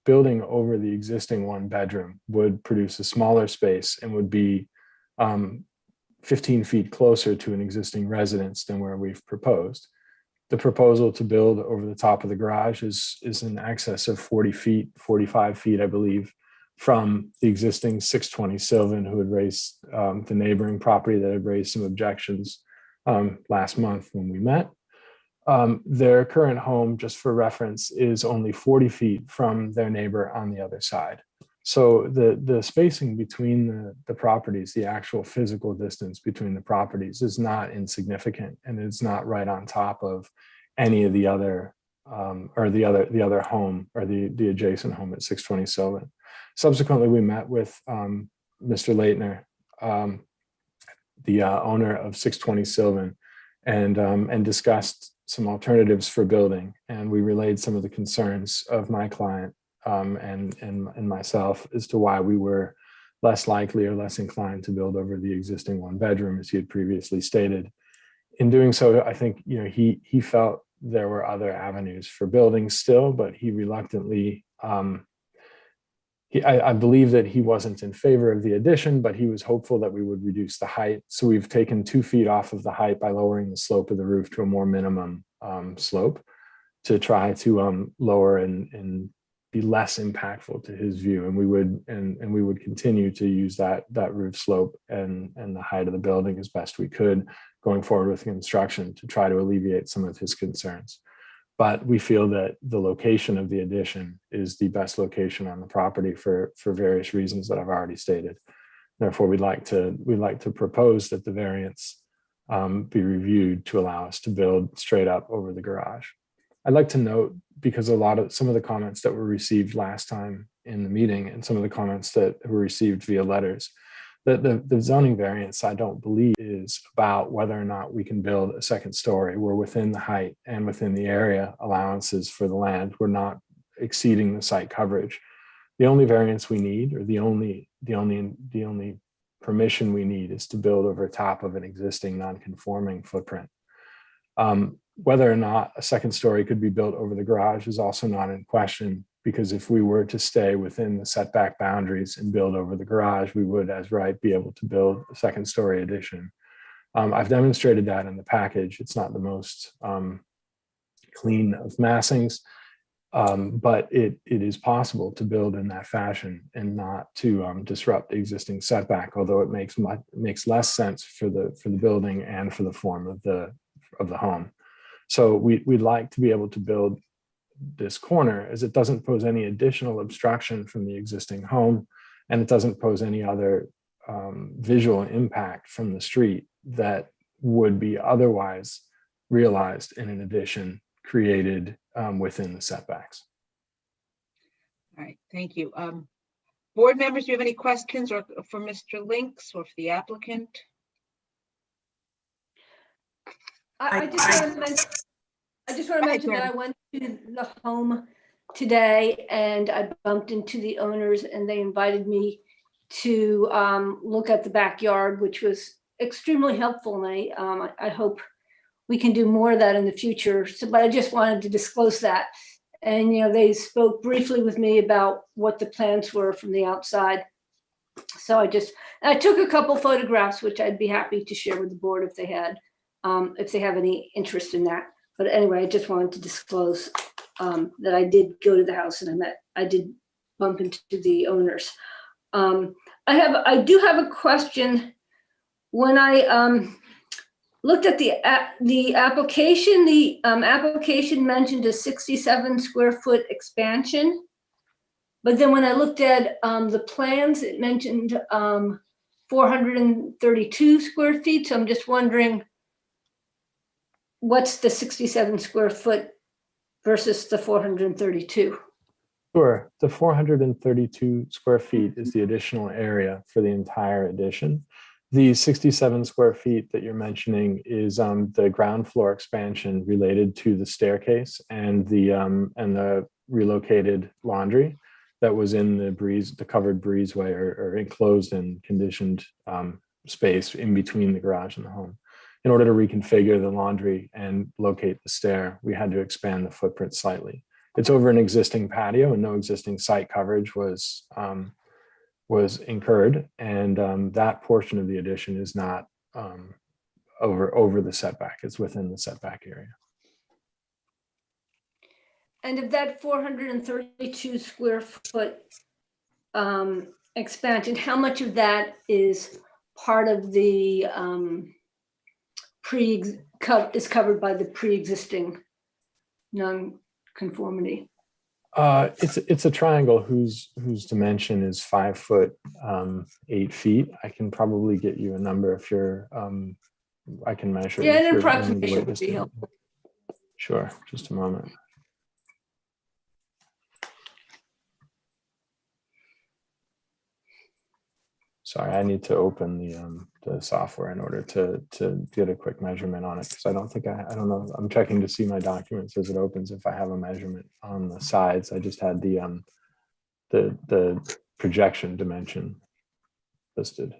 building over the existing 1 bedroom would produce a smaller space and would be 15 feet closer to an existing residence than where we've proposed. The proposal to build over the top of the garage is in excess of 40 feet, 45 feet, I believe, from the existing 620 Sylvan, who had raised the neighboring property that had raised some objections last month when we met. Their current home, just for reference, is only 40 feet from their neighbor on the other side. So the spacing between the properties, the actual physical distance between the properties, is not insignificant, and it's not right on top of any of the other or the other home or the adjacent home at 620 Sylvan. Subsequently, we met with Mr. Leitner, the owner of 620 Sylvan, and discussed some alternatives for building. And we relayed some of the concerns of my client and myself as to why we were less likely or less inclined to build over the existing 1 bedroom, as he had previously stated. In doing so, I think he felt there were other avenues for building still, but he reluctantly. I believe that he wasn't in favor of the addition, but he was hopeful that we would reduce the height. So we've taken 2 feet off of the height by lowering the slope of the roof to a more minimum slope to try to lower and be less impactful to his view. And we would continue to use that roof slope and the height of the building as best we could going forward with construction to try to alleviate some of his concerns. But we feel that the location of the addition is the best location on the property for various reasons that I've already stated. Therefore, we'd like to propose that the variance be reviewed to allow us to build straight up over the garage. I'd like to note, because some of the comments that were received last time in the meeting and some of the comments that were received via letters, that the zoning variance, I don't believe, is about whether or not we can build a second story. We're within the height and within the area allowances for the land. We're not exceeding the site coverage. The only variance we need, or the only permission we need, is to build over top of an existing non-conforming footprint. Whether or not a second story could be built over the garage is also not in question, because if we were to stay within the setback boundaries and build over the garage, we would, as right, be able to build a second story addition. I've demonstrated that in the package. It's not the most clean of massings, but it is possible to build in that fashion and not to disrupt the existing setback, although it makes less sense for the building and for the form of the home. So we'd like to be able to build this corner, as it doesn't pose any additional obstruction from the existing home, and it doesn't pose any other visual impact from the street that would be otherwise realized in an addition created within the setbacks. All right, thank you. Board members, do you have any questions or for Mr. Links or for the applicant? I just want to mention that I went to the home today and I bumped into the owners and they invited me to look at the backyard, which was extremely helpful. And I hope we can do more of that in the future. So, but I just wanted to disclose that. And, you know, they spoke briefly with me about what the plans were from the outside. So I took a couple photographs, which I'd be happy to share with the board if they have any interest in that. But anyway, I just wanted to disclose that I did go to the house and I did bump into the owners. I do have a question. When I looked at the application, the application mentioned a 67 square foot expansion. But then when I looked at the plans, it mentioned 432 square feet. So I'm just wondering, what's the 67 square foot versus the 432? Sure. The 432 square feet is the additional area for the entire addition. The 67 square feet that you're mentioning is the ground floor expansion related to the staircase and the relocated laundry that was in the covered breezeway or enclosed and conditioned space in between the garage and the home. In order to reconfigure the laundry and locate the stair, we had to expand the footprint slightly. It's over an existing patio and no existing site coverage was incurred, and that portion of the addition is not over the setback. It's within the setback area. And of that 432 square foot expansion, how much of that is part of the is covered by the pre-existing non-conformity? It's a triangle whose dimension is 5 foot 8 feet. I can probably get you a number if you're. I can measure. Yeah, an approximation would be helpful. Sure, just a moment. Sorry, I need to open the software in order to get a quick measurement on it, because I don't know. I'm checking to see my documents as it opens if I have a measurement on the sides. I just had the projection dimension listed.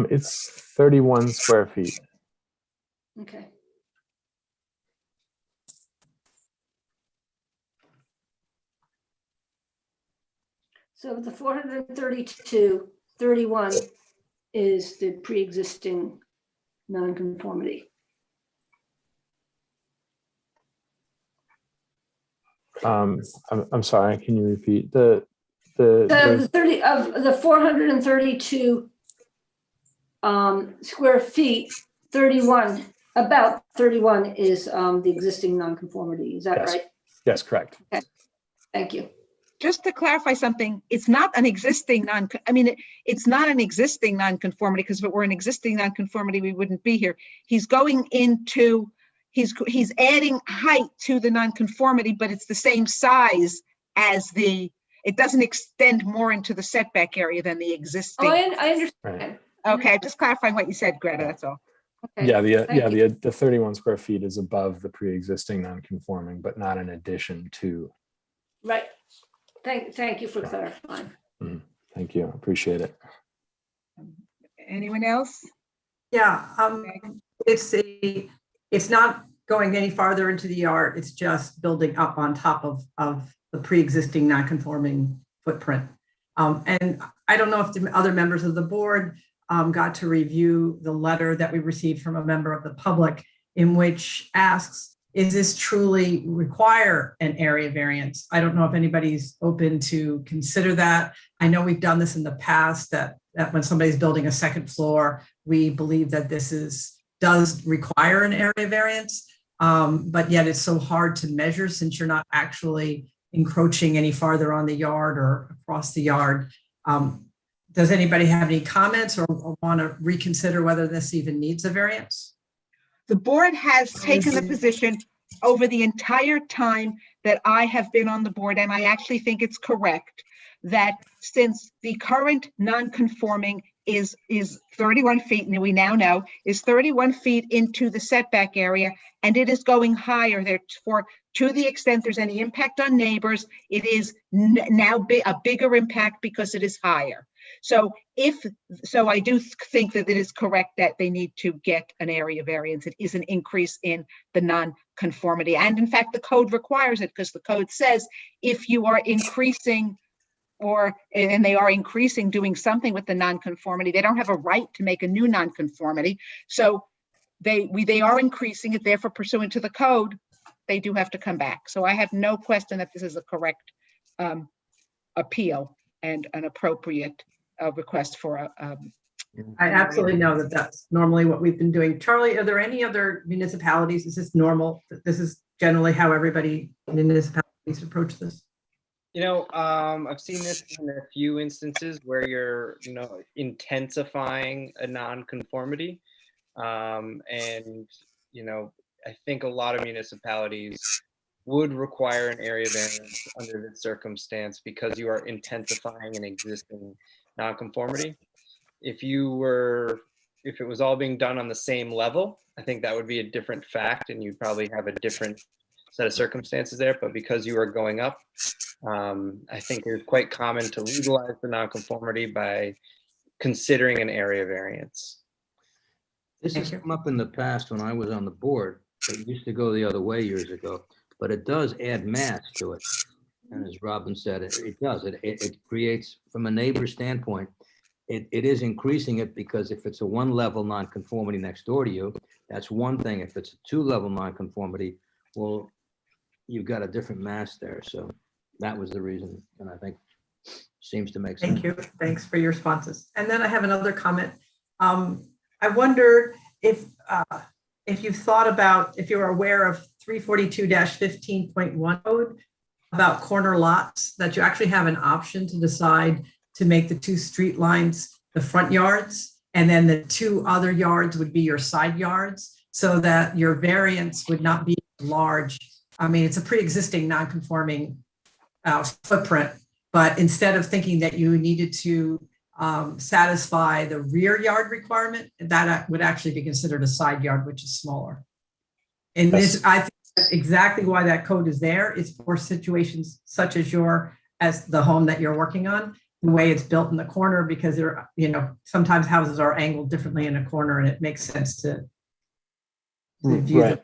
It's 31 square feet. Okay. So the 432, 31 is the pre-existing non-conformity. I'm sorry, can you repeat the 30 of the 432 square feet, 31, about 31 is the existing nonconformity. Is that Yes. right? Yes, correct. Okay. Thank you. Just to clarify something, it's not an existing it's not an existing nonconformity, because if it were an existing nonconformity, we wouldn't be here. He's going into, he's adding height to the nonconformity, but it's the same size as it doesn't extend more into the setback area than the existing. Oh, I understand. Right. Okay, just clarifying what you said, Greta, that's all. Okay. Yeah, Thank you. the 31 square feet is above the pre-existing non-conforming, but not in addition to. Right. Thank you for clarifying. Thank you. Appreciate it. Anyone else? Yeah, it's not going any farther into the yard. It's just building up on top of the pre-existing non-conforming footprint. And I don't know if the other members of the board got to review the letter that we received from a member of the public, in which asks, is this truly require an area variance? I don't know if anybody's open to consider that. I know we've done this in the past, that when somebody's building a second floor, we believe that does require an area variance, but yet it's so hard to measure since you're not actually encroaching any farther on the yard or across the yard. Does anybody have any comments or want to reconsider whether this even needs a variance? The board has taken the position over the entire time that I have been on the board, and I actually think it's correct, that since the current non-conforming is 31 feet, and we now know is 31 feet into the setback area, and it is going higher, therefore, to the extent there's any impact on neighbors, it is now a bigger impact because it is higher. So I do think that it is correct that they need to get an area variance. It is an increase in the non-conformity. And in fact, the code requires it, because the code says if you are increasing and they are increasing, doing something with the non-conformity, they don't have a right to make a new non-conformity. So they are increasing it, therefore pursuant to the code, they do have to come back. So I have no question that this is a correct appeal and an appropriate request for I absolutely know that that's normally what we've been doing. Charlie, are there any other municipalities? Is this normal? This is generally how everybody in municipalities approach this? I've seen this in a few instances where you're, intensifying a non-conformity. And, I think a lot of municipalities would require an area variance under this circumstance because you are intensifying an existing non-conformity. If it was all being done on the same level, I think that would be a different fact, and you'd probably have a different set of circumstances there. But because you are going up, I think it's quite common to legalize the nonconformity by considering an area variance. This has come up in the past when I was on the board. It used to go the other way years ago, but it does add mass to it. And as Robin said, it does. It creates, from a neighbor standpoint, it is increasing it, because if it's a one-level nonconformity next door to you, that's one thing. If it's a two-level nonconformity, well, you've got a different mass there. So that was the reason, and I think seems to make sense. Thank you. Thanks for your responses. And then I have another comment. I wondered if you've thought about, if you're aware of 342-15.1 code about corner lots, that you actually have an option to decide to make the two street lines the front yards, and then the two other yards would be your side yards, so that your variance would not be large. I mean, it's a pre-existing non-conforming footprint, but instead of thinking that you needed to satisfy the rear yard requirement, that would actually be considered a side yard, which is smaller. And this, I think that's exactly why that code is there. It's for situations such as as the home that you're working on, the way it's built in the corner, because there, sometimes houses are angled differently in a corner, and it makes sense to view them.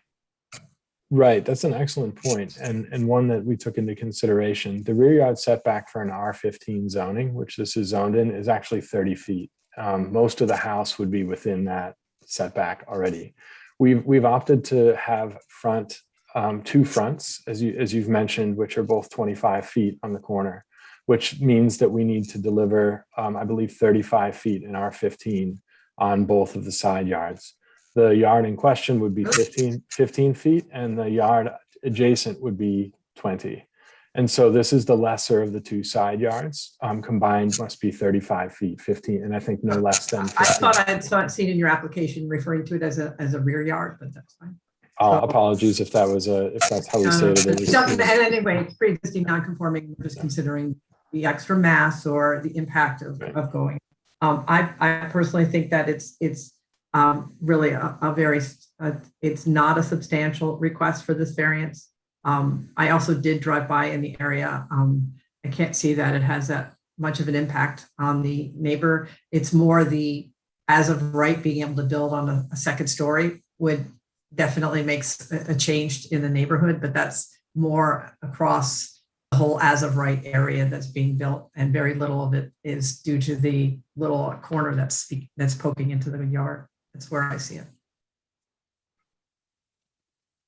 Right, that's an excellent point, and one that we took into consideration. The rear yard setback for an R15 zoning, which this is zoned in, is actually 30 feet. Most of the house would be within that setback already. We've opted to have two fronts, as you've mentioned, which are both 25 feet on the corner, which means that we need to deliver, I believe, 35 feet in R15 on both of the side yards. The yard in question would be 15 feet, and the yard adjacent would be 20. And so this is the lesser of the two side yards. Combined must be 35 feet, 15, and I think no less than 15. I thought I had seen in your application referring to it as a rear yard, but that's fine. Apologies if that's how we stated it. And anyway, it's pre-existing non-conforming, we're just considering the extra mass or the impact of going. I personally think that it's really a very, it's not a substantial request for this variance. I also did drive by in the area. I can't see that it has that much of an impact on the neighbor. It's more the, as of right, being able to build on a second story would definitely makes a change in the neighborhood, but that's more across the whole as of right area that's being built, and very little of it is due to the little corner that's poking into the yard. That's where I see it.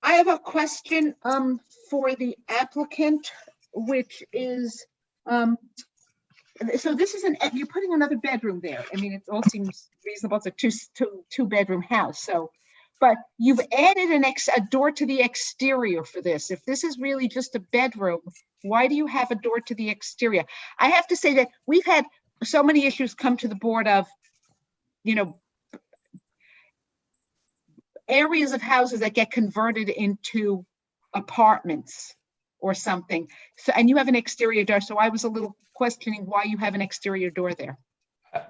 I have a question for the applicant, which is, so this is you're putting another bedroom there. I mean, it all seems reasonable. It's a two bedroom house. So, but you've added a door to the exterior for this. If this is really just a bedroom, why do you have a door to the exterior? I have to say that we've had so many issues come to the board of, areas of houses that get converted into apartments or something. So, and you have an exterior door. So I was a little questioning why you have an exterior door there.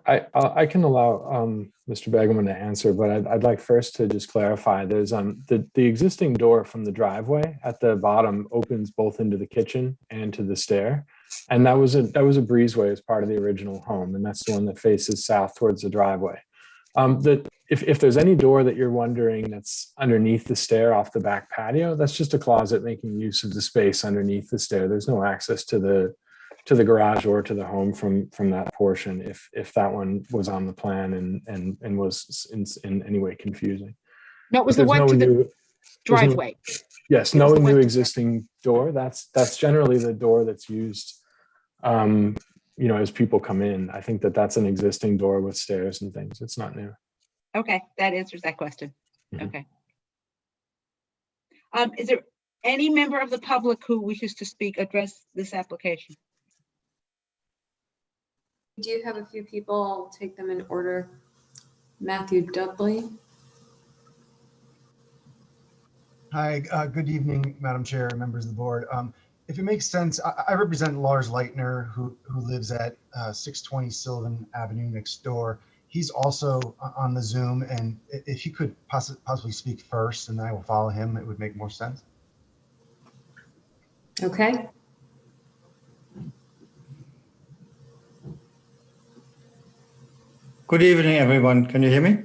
I can allow Mr. Begelman to answer, but I'd like first to just clarify. There's the existing door from the driveway at the bottom opens both into the kitchen and to the stair, and that was a breezeway as part of the original home, and that's the one that faces south towards the driveway. If there's any door that you're wondering that's underneath the stair off the back patio, that's just a closet making use of the space underneath the stair. There's no access to the garage or to the home from that portion, if that one was on the plan and was in any way confusing. No, it was the one to the driveway. Yes, no new existing door. That's generally the door that's used as people come in. I think that's an existing door with stairs and things. It's not new. Okay, that answers that question. Mm-hmm. Okay. Is there any member of the public who wishes to address this application? We do have a few people. I'll take them in order. Matthew Dudley. Hi, good evening, Madam Chair, members of the board. If it makes sense, I represent Lars Leitner, who lives at 620 Sylvan Avenue next door. He's also on the Zoom, and if he could possibly speak first, and then I will follow him, it would make more sense. Okay. Good evening, everyone. Can you hear me?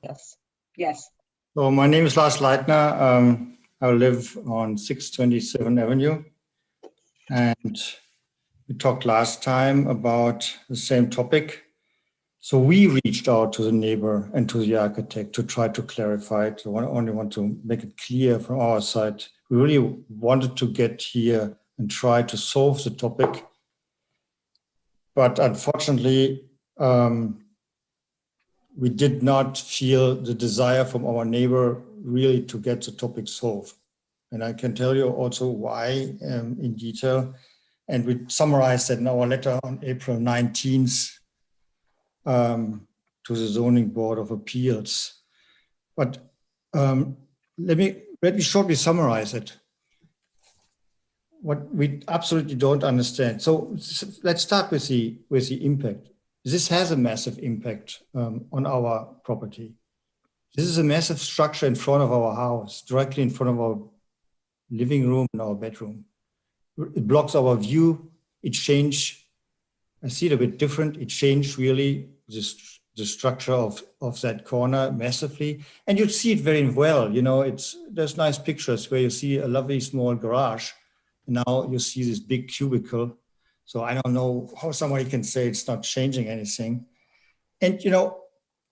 Yes. Yes. So my name is Lars Leitner. I live on 627 Avenue. And we talked last time about the same topic. So we reached out to the neighbor and to the architect to try to clarify it. I only want to make it clear from our side. We really wanted to get here and try to solve the topic. But unfortunately, we did not feel the desire from our neighbor really to get the topic solved. And I can tell you also why in detail. And we summarized that in our letter on April 19th to the Zoning Board of Appeals. But let me shortly summarize it. What we absolutely don't understand. So let's start with the impact. This has a massive impact on our property. This is a massive structure in front of our house, directly in front of our living room and our bedroom. It blocks our view. It changed, I see it a bit different. It changed really the structure of that corner massively. And you see it very well. There's nice pictures where you see a lovely small garage. And now you see this big cubicle. So I don't know how somebody can say it's not changing anything. And,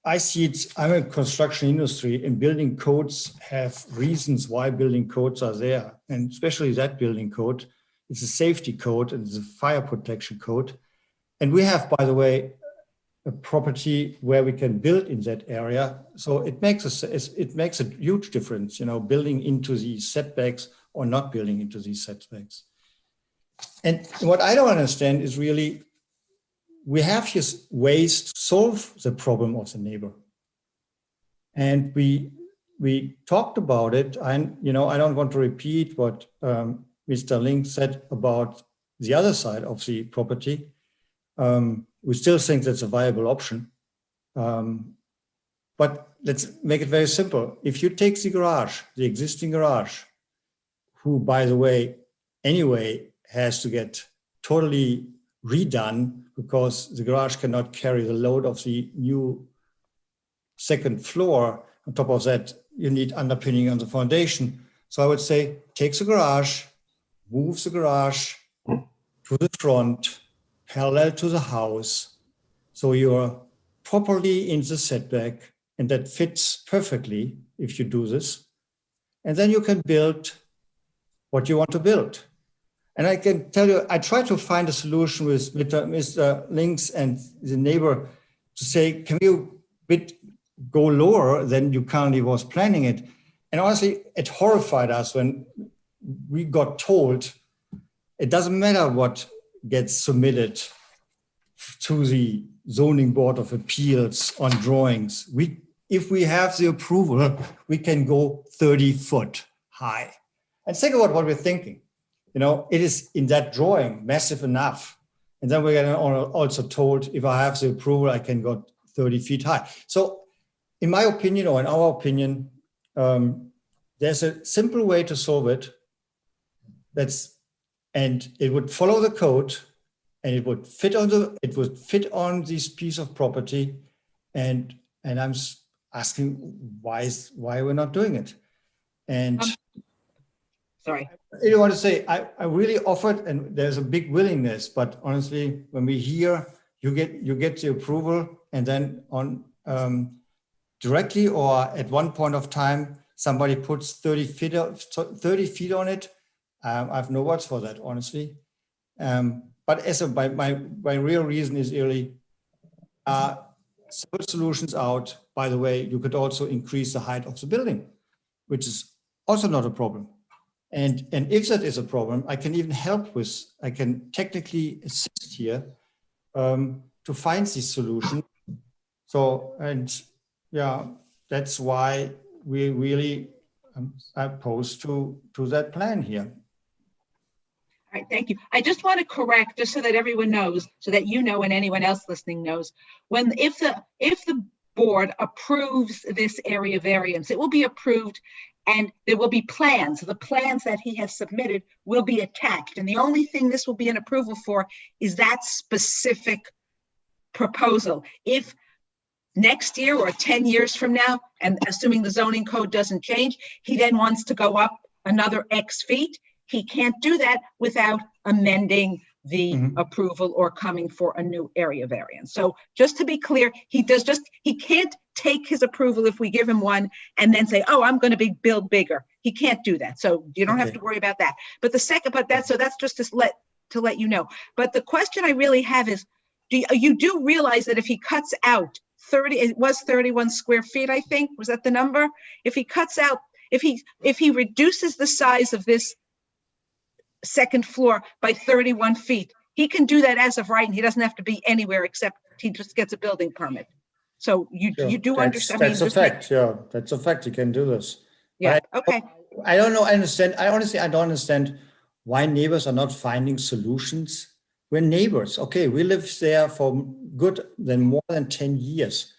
I see it, I'm in construction industry, and building codes have reasons why building codes are there. And especially that building code, it's a safety code and it's a fire protection code. And we have, by the way, a property where we can build in that area. So it makes a huge difference, building into these setbacks or not building into these setbacks. And what I don't understand is really, we have here ways to solve the problem of the neighbor. And we talked about it. I don't want to repeat what Mr. Link said about the other side of the property. We still think that's a viable option. But let's make it very simple. If you take the garage, the existing garage, who, by the way, anyway, has to get totally redone because the garage cannot carry the load of the new second floor. On top of that, you need underpinning on the foundation. So I would say, take the garage, move the garage to the front, parallel to the house. So you're properly in the setback, and that fits perfectly if you do this. And then you can build what you want to build. And I can tell you, I tried to find a solution with Mr. Links and the neighbor to say, can you go lower than you currently was planning it? And honestly, it horrified us when we got told it doesn't matter what gets submitted to the zoning board of appeals on drawings. If we have the approval, we can go 30 foot high. And think about what we're thinking. It is in that drawing massive enough. And then we're also told if I have the approval, I can go 30 feet high. So in my opinion, or in our opinion, there's a simple way to solve it. And it would follow the code, and it would fit on this piece of property. And I'm asking why we're not doing it. And sorry. I want to say, I really offered, and there's a big willingness, but honestly, when we hear you get the approval, and then on directly or at one point of time, somebody puts 30 feet on it. I have no words for that, honestly. But my real reason is really several solutions out. By the way, you could also increase the height of the building, which is also not a problem. And if that is a problem, I can even I can technically assist here to find this solution. So, that's why we really are opposed to that plan here. All right, thank you. I just want to correct, just so that everyone knows, so that you know and anyone else listening knows, if the board approves this area variance, it will be approved and there will be plans. The plans that he has submitted will be attached. And the only thing this will be an approval for is that specific proposal. If next year or 10 years from now, and assuming the zoning code doesn't change, he then wants to go up another X feet, he can't do that without amending the approval or coming for a new area variance. So just to be clear, he can't take his approval if we give him one and then say, oh, I'm going to build bigger. He can't do that. So you don't have to worry about that. But that's just to let you know. But the question I really have is, you do realize that if he cuts out 31 square feet, I think, was that the number? If he cuts out, if he reduces the size of this second floor by 31 feet, he can do that as of right, and he doesn't have to be anywhere except he just gets a building permit. So you do understand. That's a fact. Yeah, that's a fact. You can do this. Yeah. Okay. I don't know. I understand. I don't understand why neighbors are not finding solutions. We're neighbors. Okay, we live there for more than 10 years.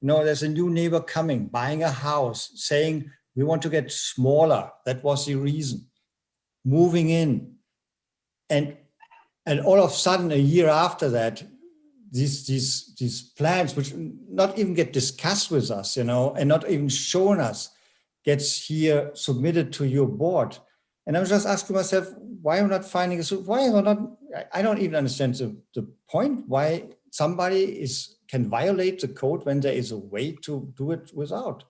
There's a new neighbor coming, buying a house, saying we want to get smaller. That was the reason. Moving in, and all of a sudden, a year after that, these plans, which not even get discussed with us, and not even shown us, gets here submitted to your board. And I'm just asking myself, why am I not finding why am I not? I don't even understand the point why somebody can violate the code when there is a way to do it without.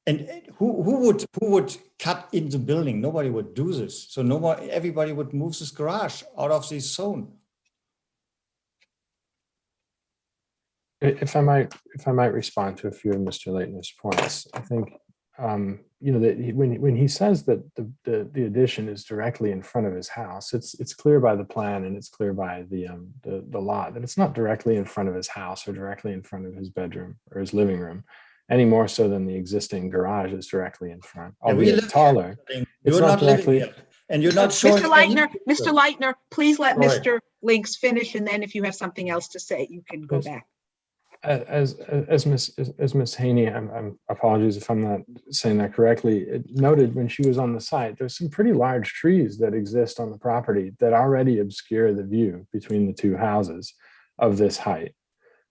And who would cut in the building? Nobody would do this. So everybody would move this garage out of this zone. If I might respond to a few of Mr. Leitner's points, I think that when he says that the addition is directly in front of his house, it's clear by the plan and it's clear by the lot that it's not directly in front of his house or directly in front of his bedroom or his living room, any more so than the existing garage is directly in front. Albeit it's taller. You're not living here, and you're not showing. Mr. Leitner, please let Sorry. Mr. Links finish, and then if you have something else to say, you can go back. As Miss Haney, I'm apologies if I'm not saying that correctly, it noted when she was on the site, there's some pretty large trees that exist on the property that already obscure the view between the two houses of this height.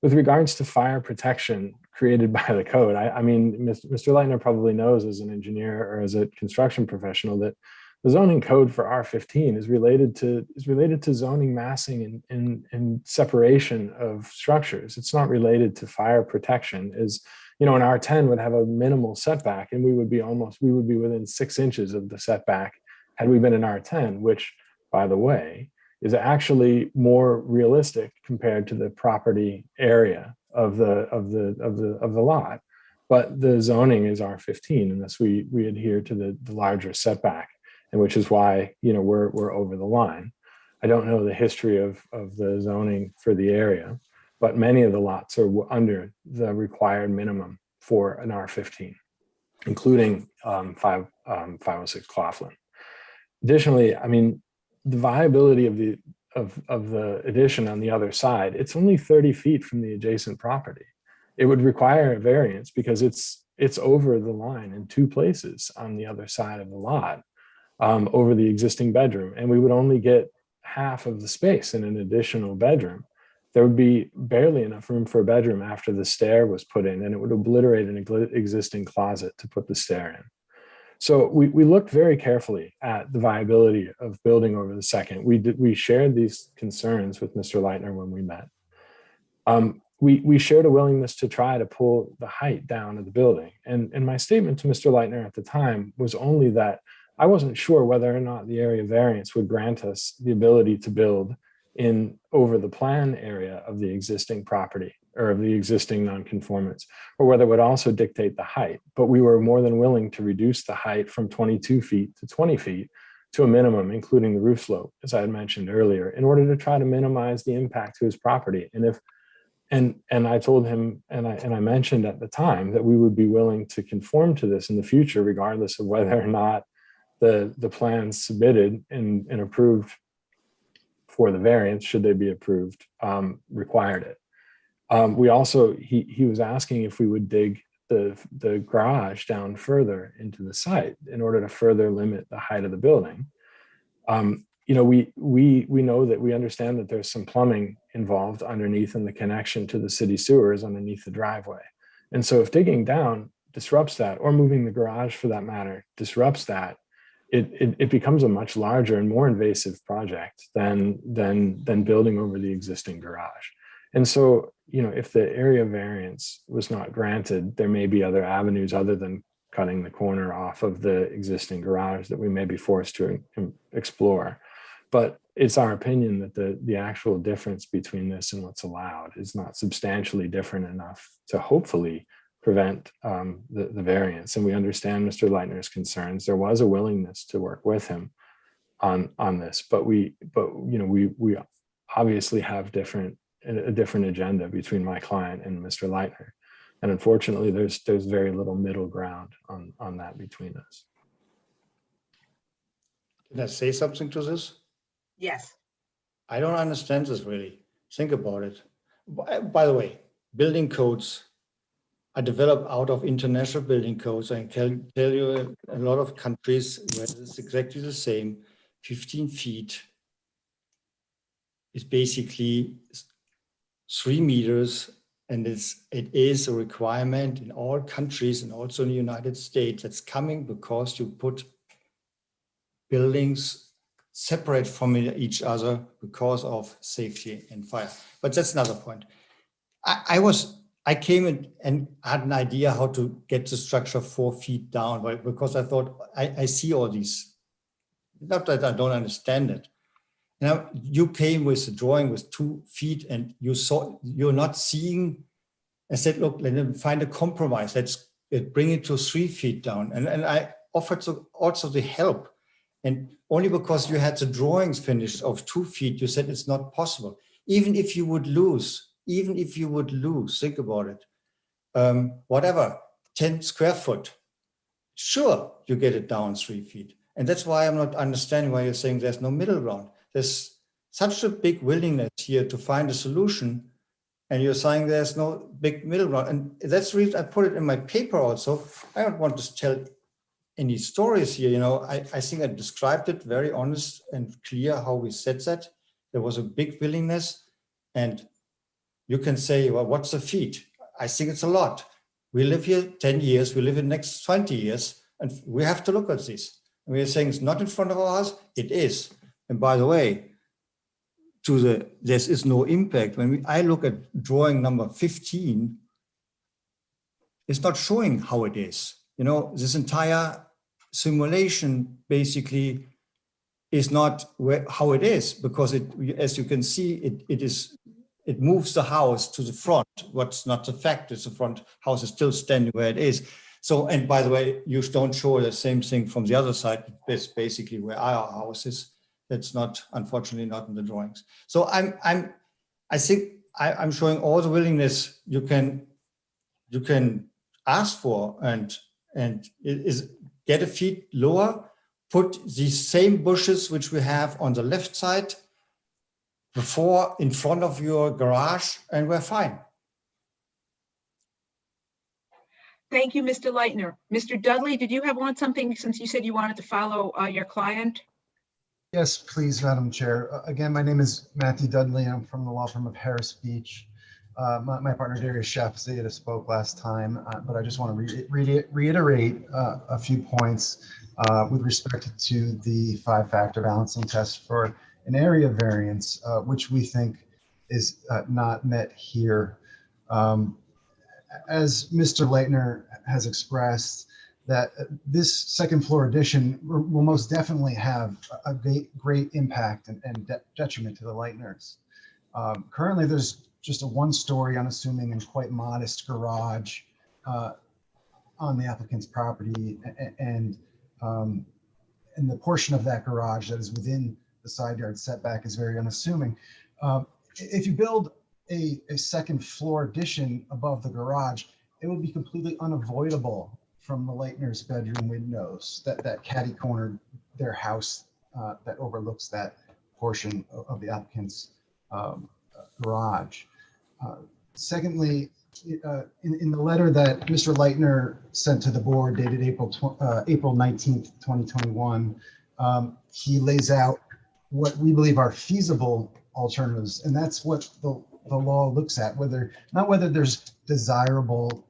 With regards to fire protection created by the code, I mean, Mr. Leitner probably knows as an engineer or as a construction professional that the zoning code for R15 is related to zoning massing and separation of structures. It's not related to fire protection. As you know, an R10 would have a minimal setback, and we would be within 6 inches of the setback had we been an R10, which, by the way, is actually more realistic compared to the property area of the lot. But the zoning is R15 unless we adhere to the larger setback, and which is why we're over the line. I don't know the history of the zoning for the area, but many of the lots are under the required minimum for an R15, including 506 Claflin. Additionally, I mean, the viability of the addition on the other side, it's only 30 feet from the adjacent property. It would require a variance because it's over the line in 2 places on the other side of the lot, over the existing bedroom, and we would only get half of the space in an additional bedroom. There would be barely enough room for a bedroom after the stair was put in, and it would obliterate an existing closet to put the stair in. So we looked very carefully at the viability of building over the second. We shared these concerns with Mr. Leitner when we met. We shared a willingness to try to pull the height down of the building. And my statement to Mr. Leitner at the time was only that I wasn't sure whether or not the area variance would grant us the ability to build in over the plan area of the existing property or of the existing nonconformance, or whether it would also dictate the height. But we were more than willing to reduce the height from 22 feet to 20 feet to a minimum, including the roof slope, as I had mentioned earlier, in order to try to minimize the impact to his property. And I told him, and I mentioned at the time that we would be willing to conform to this in the future, regardless of whether or not the plans submitted and approved for the variance, should they be approved, required it. We also, he was asking if we would dig the garage down further into the site in order to further limit the height of the building. We know that we understand that there's some plumbing involved underneath and the connection to the city sewers underneath the driveway. And so if digging down disrupts that, or moving the garage for that matter, disrupts that, it becomes a much larger and more invasive project than building over the existing garage. And so, if the area variance was not granted, there may be other avenues other than cutting the corner off of the existing garage that we may be forced to explore. But it's our opinion that the actual difference between this and what's allowed is not substantially different enough to hopefully prevent the variance. And we understand Mr. Leitner's concerns. There was a willingness to work with him on this, but we obviously have a different agenda between my client and Mr. Leitner. And unfortunately, there's very little middle ground on that between us. Can I say something to this? Yes. I don't understand this really. Think about it. By the way, building codes are developed out of international building codes. I can tell you a lot of countries where it's exactly the same. 15 feet is basically 3 meters, and it is a requirement in all countries and also in the United States. That's coming because you put buildings separate from each other because of safety and fire. But that's another point. I came in and had an idea how to get the structure 4 feet down, because I thought I see all these, not that I don't understand it. Now you came with the drawing with 2 feet, and you're not seeing I said, look, let them find a compromise. Let's bring it to 3 feet down. And I offered to also the help. And only because you had the drawings finished of 2 feet, you said it's not possible. Even if you would lose, think about it. Whatever, 10 square foot, sure, you get it down 3 feet. And that's why I'm not understanding why you're saying there's no middle ground. There's such a big willingness here to find a solution, and you're saying there's no big middle ground. And that's the reason I put it in my paper also. I don't want to tell any stories here. I think I described it very honest and clear how we said that. There was a big willingness, and you can say, well, what's the feet? I think it's a lot. We live here 10 years, we live in the next 20 years, and we have to look at this. And we're saying it's not in front of our house, it is. And by the way, there is no impact. When I look at drawing number 15, it's not showing how it is. This entire simulation basically is not how it is, because as you can see, it moves the house to the front. What's not the fact is the front house is still standing where it is. So, and by the way, you don't show the same thing from the other side. That's basically where our house is. That's not, unfortunately, not in the drawings. So I think I'm showing all the willingness you can ask for, and get a feet lower, put these same bushes which we have on the left side before in front of your garage, and we're fine. Thank you, Mr. Leitner. Mr. Dudley, did you want something, since you said you wanted to follow your client? Yes, please, Madam Chair. Again, my name is Matthew Dudley. I'm from the law firm of Harris Beach. My partner Darius Shafzada spoke last time, but I just want to reiterate a few points with respect to the 5-factor balancing test for an area variance, which we think is not met here. As Mr. Leitner has expressed, that this second floor addition will most definitely have a great impact and detriment to the Leitners. Currently, there's just a 1-story, unassuming and quite modest garage on the applicant's property, and the portion of that garage that is within the side yard setback is very unassuming. If you build a second floor addition above the garage, it would be completely unavoidable from the Leitner's bedroom windows, that catty cornered their house that overlooks that portion of the applicant's garage. Secondly, in the letter that Mr. Leitner sent to the board dated April 19th, 2021, he lays out what we believe are feasible alternatives, and that's what the law looks at, not whether there's desirable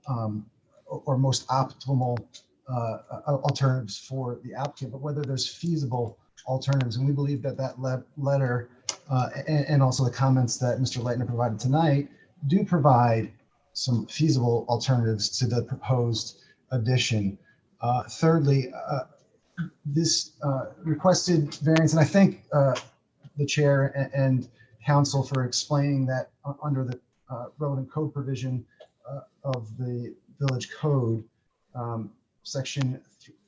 or most optimal alternatives for the applicant, but whether there's feasible alternatives. And we believe that letter and also the comments that Mr. Leitner provided tonight do provide some feasible alternatives to the proposed addition. Thirdly, this requested variance, and I thank the chair and council for explaining that under the relevant code provision of the village code, section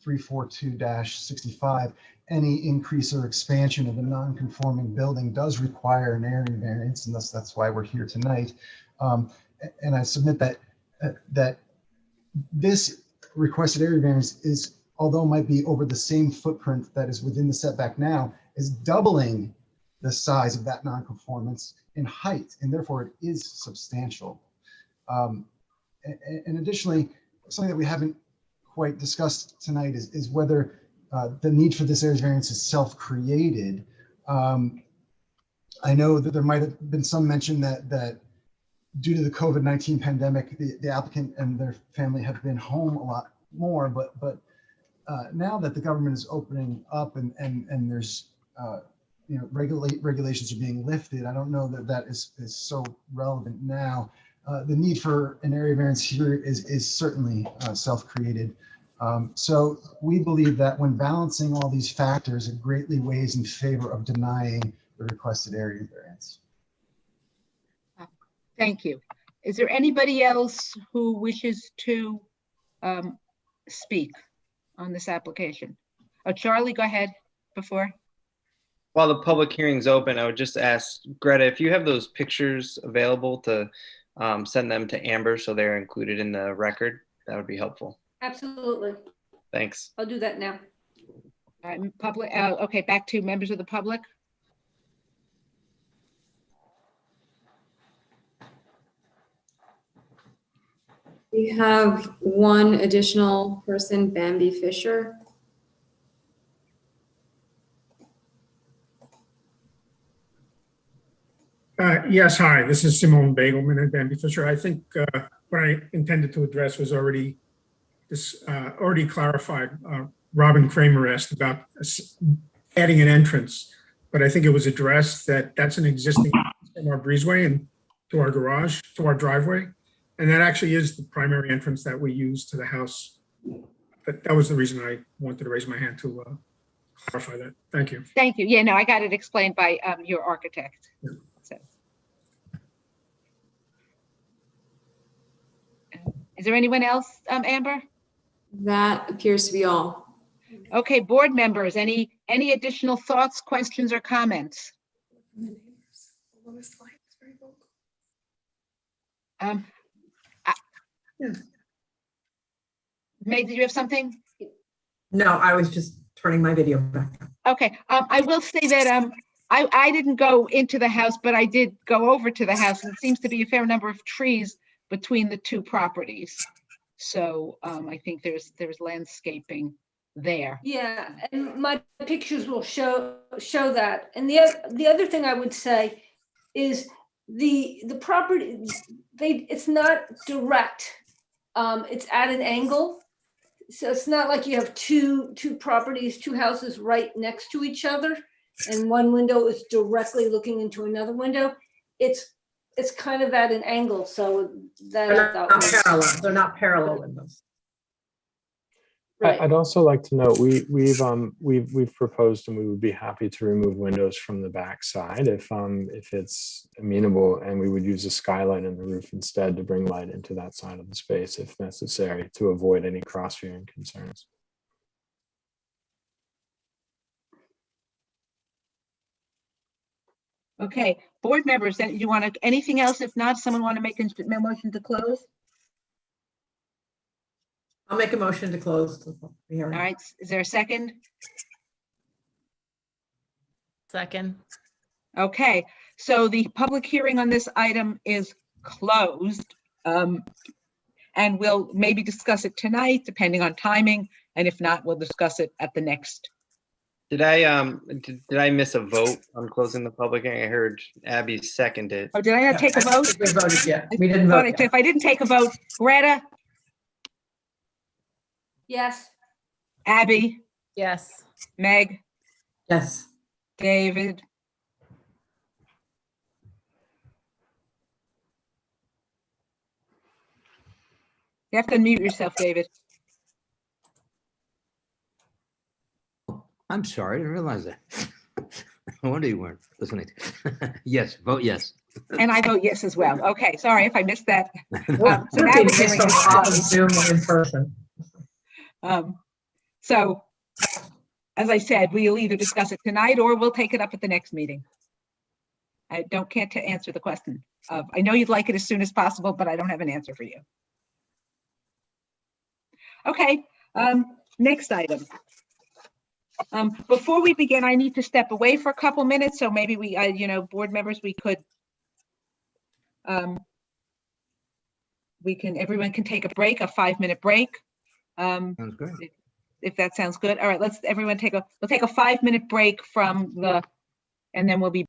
342-65, any increase or expansion of a non-conforming building does require an area variance, and that's why we're here tonight. And I submit that this requested area variance is, although it might be over the same footprint that is within the setback now, is doubling the size of that non-conformance in height, and therefore it is substantial. And additionally, something that we haven't quite discussed tonight is whether the need for this area variance is self-created. I know that there might have been some mention that due to the COVID-19 pandemic, the applicant and their family have been home a lot more, but now that the government is opening up and there's regulations are being lifted, I don't know that is so relevant now. The need for an area variance here is certainly self-created. So we believe that when balancing all these factors, it greatly weighs in favor of denying the requested area variance. Thank you. Is there anybody else who wishes to speak on this application? Oh, Charlie, go ahead before. While the public hearing's open, I would just ask Greta if you have those pictures available to send them to Amber so they're included in the record. That would be helpful. Absolutely. Thanks. I'll do that now. Public. Okay, back to members of the public. We have one additional person, Bambi Fisher. Yes, hi, this is Simone Bagelman and Bambi Fisher. I think what I intended to address was already clarified. Robin Kramer asked about adding an entrance, but I think it was addressed that that's an existing from our breezeway and to our garage, to our driveway. And that actually is the primary entrance that we use to the house. That was the reason I wanted to raise my hand to clarify that. Thank you. Thank you. Yeah, no, I got it explained by your architect. Yeah. So. Is there anyone else, Amber? That appears to be all. Okay, board members, any additional thoughts, questions, or comments? May, did you have something? No, I was just turning my video back on. Okay, I will say that I didn't go into the house, but I did go over to the house, and it seems to be a fair number of trees between the two properties. So I think there's landscaping there. Yeah, and my pictures will show that. And the other thing I would say is the property, it's not direct. It's at an angle. So it's not like you have two properties, two houses right next to each other, and one window is directly looking into another window. It's kind of at an angle, so that they're not parallel. They're not parallel windows. Right. I'd also like to note we've proposed, and we would be happy to remove windows from the back side if it's amenable, and we would use a skylight in the roof instead to bring light into that side of the space if necessary to avoid any cross viewing concerns. Okay, board members, then you want to anything else? If not, someone want to make a motion to close? I'll make a motion to close the hearing. All right, is there a second? Second. Okay, so the public hearing on this item is closed. And we'll maybe discuss it tonight, depending on timing. And if not, we'll discuss it at the next. Did I miss a vote on closing the public hearing? I heard Abby seconded. Oh, did I not take a vote? We voted yet. We didn't vote yet. If I didn't take a vote, Greta, Yes. Abby, Yes. Meg, Yes. David. You have to unmute yourself, David. I'm sorry, I didn't realize that. No wonder you weren't listening. Yes, vote yes. And I vote yes as well. Okay, sorry if I missed that. So now It'd be the nice hearing to is have closed. Zoom in person. So, as I said, we'll either discuss it tonight or we'll take it up at the next meeting. I can't answer the question. I know you'd like it as soon as possible, but I don't have an answer for you. Okay, next item. Before we begin, I need to step away for a couple minutes, so maybe we, board members, we could, everyone can take a break, a 5-minute break. Sounds good. If that sounds good. All right, we'll take a 5-minute break from and then we'll be.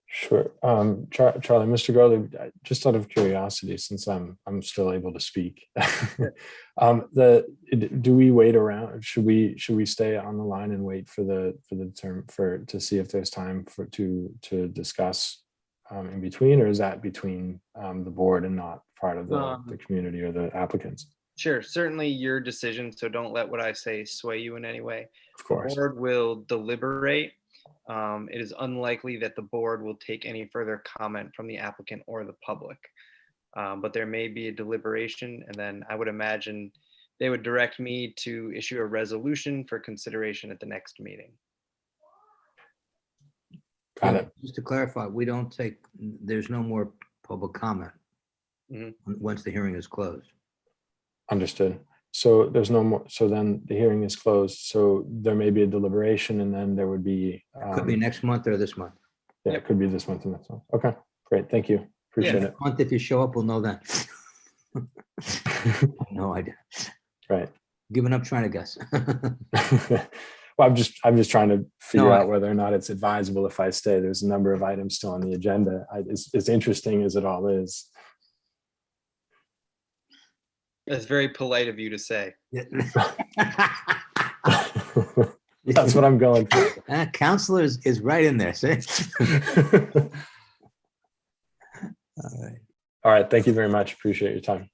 Sure. Charlie, Mr. Garley, just out of curiosity, since I'm still able to speak, do we wait around? Should we stay on the line and wait for to see if there's time to discuss in between, or is that between the board and not part of the community or the applicants? Sure, certainly your decision. So don't let what I say sway you in any way. Of course. The board will deliberate it is unlikely that the board will take any further comment from the applicant or the public. But there may be a deliberation, and then I would imagine they would direct me to issue a resolution for consideration at the next meeting. Got it. Just to clarify, we don't take, there's no more public comment once the hearing is closed. Understood. So there's no more, so then the hearing is closed. So there may be a deliberation and then there would be. Could be next month or this month. Yeah, it could be this month or next month. Okay, great. Thank you. Appreciate it. Month, if you show up, we'll know that. No idea. Right. Giving up trying to guess. Well, I'm just trying to figure out whether or not it's advisable if I stay. There's a number of items still on the agenda. As interesting as it all is. That's very polite of you to say. That's what I'm going for. Counselor is right in there. See? All right. All right. Thank you very much. Appreciate your time.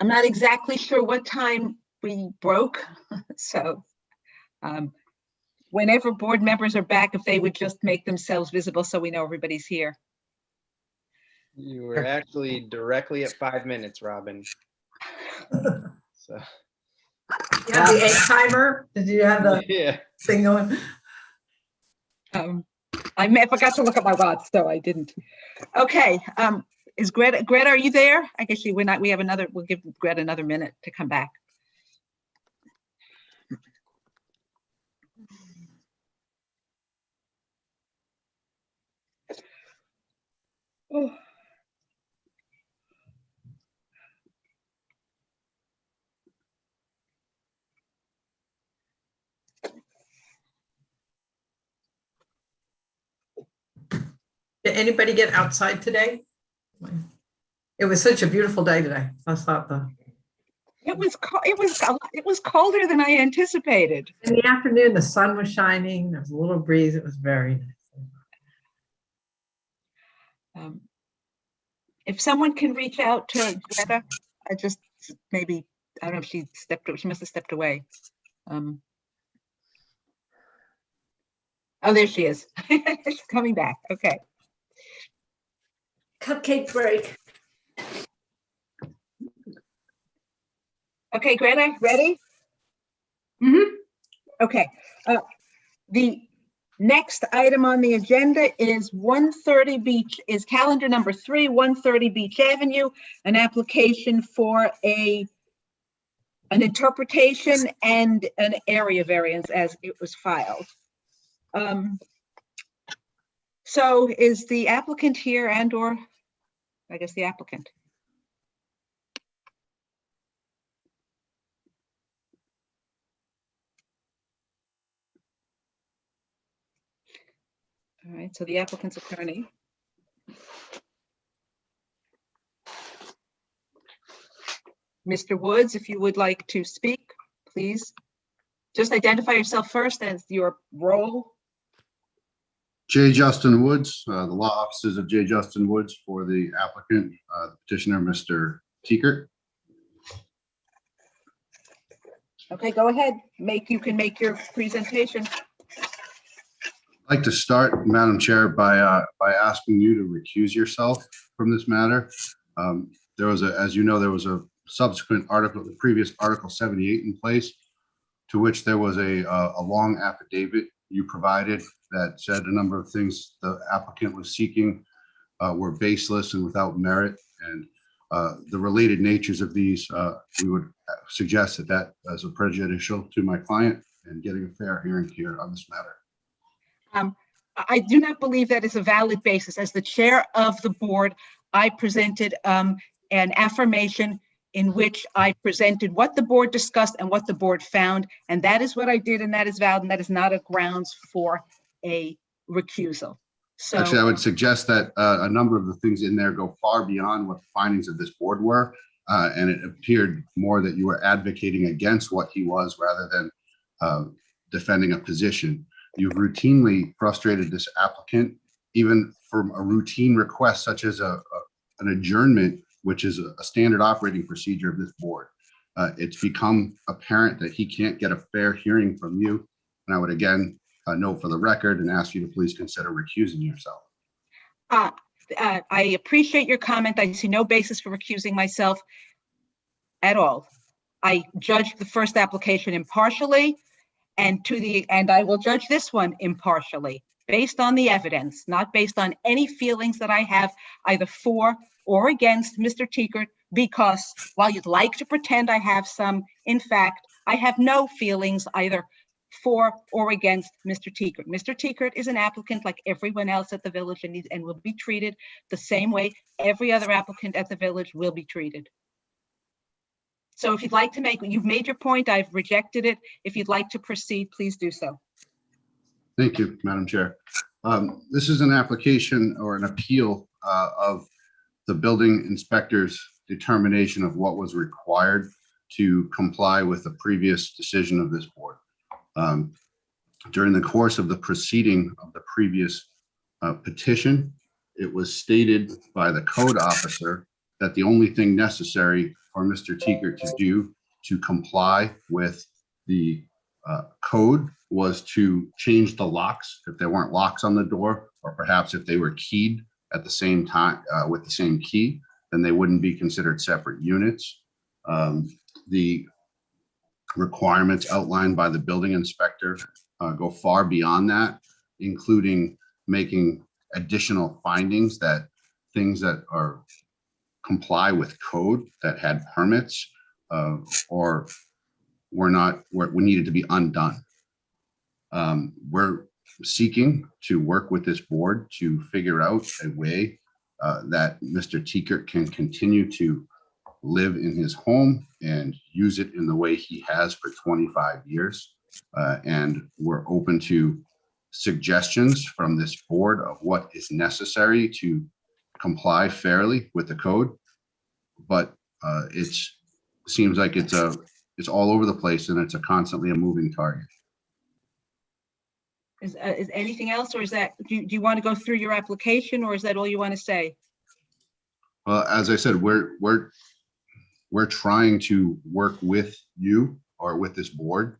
I'm not exactly sure what time we broke, so whenever board members are back, if they would just make themselves visible so we know everybody's here. You were actually directly at 5 minutes, Robin. So. You have the egg timer? Did you have the thing going? I forgot to look at my watch, so I didn't. Okay. Is Greta, are you there? I guess we're not. We have another. We'll give Greta another minute to come back. Oh. Did anybody get outside today? It was such a beautiful day today. I thought It was colder than I anticipated. in the afternoon, the sun was shining. There was a little breeze. It was very nice. If someone can reach out to Greta, I don't know if she must have stepped away. Oh, there she is. She's coming back. Okay. Cupcake break. Okay, Greta, ready? Mm-hmm. Okay. The next item on the agenda is calendar number 3, 130 Beach Avenue, an application for an interpretation and an area variance as it was filed. So is the applicant here or I guess the applicant? All right, so the applicant's attorney. Mr. Woods, if you would like to speak, please. Just identify yourself first and your role. J. Justin Woods, the law offices of J. Justin Woods for the applicant, the petitioner, Mr. Teekert. Okay, go ahead. You can make your presentation. I'd like to start, Madam Chair, by asking you to recuse yourself from this matter. There was as you know, there was a subsequent article, the previous Article 78 in place, to which there was a long affidavit you provided that said a number of things the applicant was seeking were baseless and without merit. And the related natures of these, we would suggest that as a prejudicial to my client and getting a fair hearing here on this matter. I do not believe that is a valid basis. As the chair of the board, I presented an affirmation in which I presented what the board discussed and what the board found. And that is what I did, and that is valid, and that is not a grounds for a recusal. So actually, I would suggest that a number of the things in there go far beyond what the findings of this board were. And it appeared more that you were advocating against what he was rather than defending a position. You've routinely frustrated this applicant, even from a routine request such as an adjournment, which is a standard operating procedure of this board. It's become apparent that he can't get a fair hearing from you. And I would again note for the record and ask you to please consider recusing yourself. I appreciate your comment. I see no basis for recusing myself at all. I judged the first application impartially, and I will judge this one impartially, based on the evidence, not based on any feelings that I have either for or against Mr. Teekert, because while you'd like to pretend I have some, in fact, I have no feelings either for or against Mr. Teekert. Mr. Teekert is an applicant like everyone else at the village and will be treated the same way every other applicant at the village will be treated. So if you'd like to you've made your point, I've rejected it. If you'd like to proceed, please do so. Thank you, Madam Chair. This is an application or an appeal of the building inspector's determination of what was required to comply with the previous decision of this board. During the course of the proceeding of the previous petition, it was stated by the code officer that the only thing necessary for Mr. Teekert to do to comply with the code was to change the locks if there weren't locks on the door, or perhaps if they were keyed at the same time with the same key, then they wouldn't be considered separate units. The requirements outlined by the building inspector go far beyond that, including making additional findings that things that are comply with code that had permits or we needed to be undone. We're seeking to work with this board to figure out a way that Mr. Teekert can continue to live in his home and use it in the way he has for 25 years. And we're open to suggestions from this board of what is necessary to comply fairly with the code. but seems like it's all over the place, and it's constantly a moving target. Is anything else, or is that, do you want to go through your application, or is that all you want to say? Well, as I said, we're trying to work with you or with this board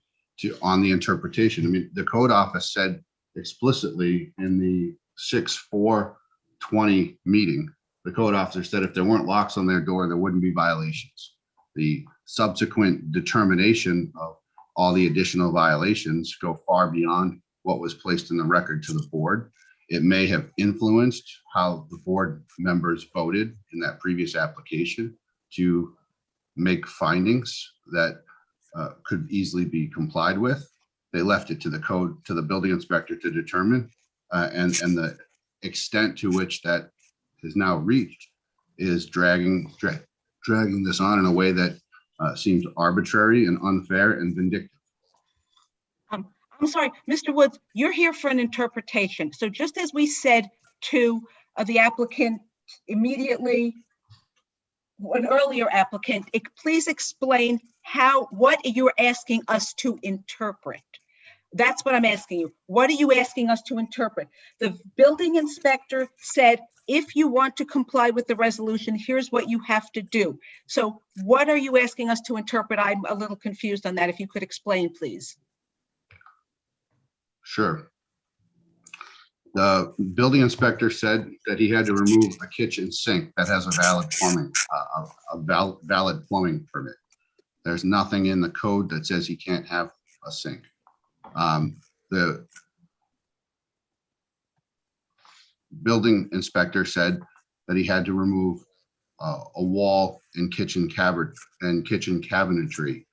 on the interpretation. I mean, the code office said explicitly in the 6/4/20 meeting, the code officer said if there weren't locks on their door, there wouldn't be violations. The subsequent determination of all the additional violations go far beyond what was placed in the record to the board. It may have influenced how the board members voted in that previous application to make findings that could easily be complied with. They left it to the building inspector to determine, and the extent to which that is now reached is dragging this on in a way that seems arbitrary and unfair and vindictive. I'm sorry, Mr. Woods, you're here for an interpretation. So just as we said to the applicant immediately, an earlier applicant, please explain what you're asking us to interpret. That's what I'm asking you. What are you asking us to interpret? The building inspector said, if you want to comply with the resolution, here's what you have to do. So what are you asking us to interpret? I'm a little confused on that. If you could explain, please. Sure. The building inspector said that he had to remove a kitchen sink that has a valid plumbing permit. There's nothing in the code that says he can't have a sink. The building inspector said that he had to remove a wall and kitchen cabinetry.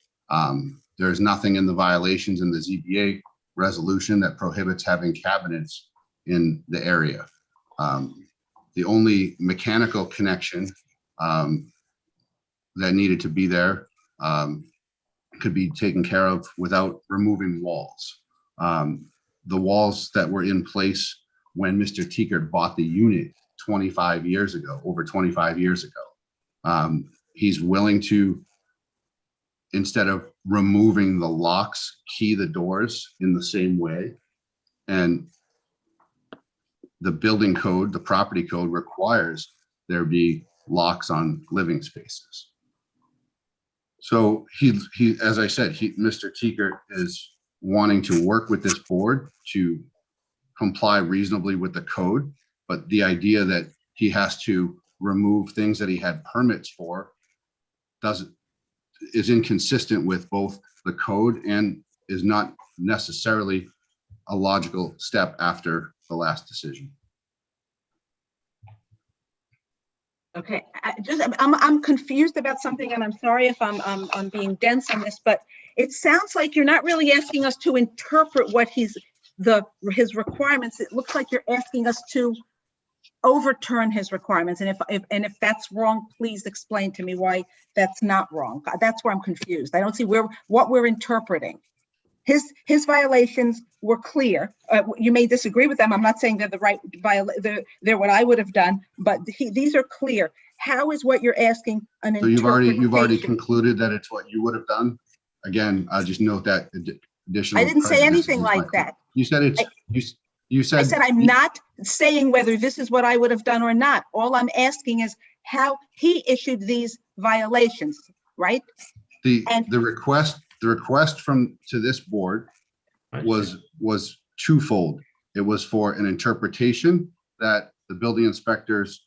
There's nothing in the violations in the ZBA resolution that prohibits having cabinets in the area. The only mechanical connection that needed to be there could be taken care of without removing walls. The walls that were in place when Mr. Teekert bought the unit 25 years ago, over 25 years ago. He's willing to, instead of removing the locks, key the doors in the same way. And the building code, the property code requires there be locks on living spaces. So he, as I said, Mr. Teekert is wanting to work with this board to comply reasonably with the code, but the idea that he has to remove things that he had permits for is inconsistent with both the code and is not necessarily a logical step after the last decision. Okay, I'm confused about something, and I'm sorry if I'm being dense on this, but it sounds like you're not really asking us to interpret what his requirements. It looks like you're asking us to overturn his requirements, and if that's wrong, please explain to me why that's not wrong. That's where I'm confused. I don't see what we're interpreting. His violations were clear. You may disagree with them. I'm not saying they're the right they're what I would have done, but these are clear. How is what you're asking an interpretation? So you've already concluded that it's what you would have done. Again, I'll just note that additional. I didn't say anything like that. You said it's you said. I said I'm not saying whether this is what I would have done or not. All I'm asking is how he issued these violations, right? The request to this board was twofold. It was for an interpretation that the building inspector's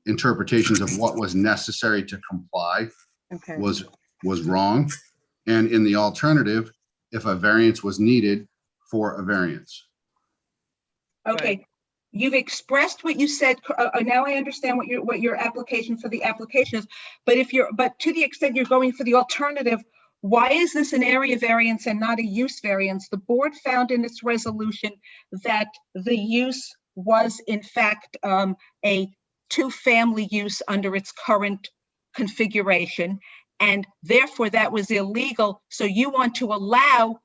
interpretations of what was necessary to comply was wrong, and in the alternative, if a variance was needed for a variance. Okay, you've expressed what you said. Now I understand what your application for the application is. But to the extent you're going for the alternative, why is this an area variance and not a use variance? The board found in its resolution that the use was in fact a two-family use under its current configuration, and therefore that was illegal. So you want to allow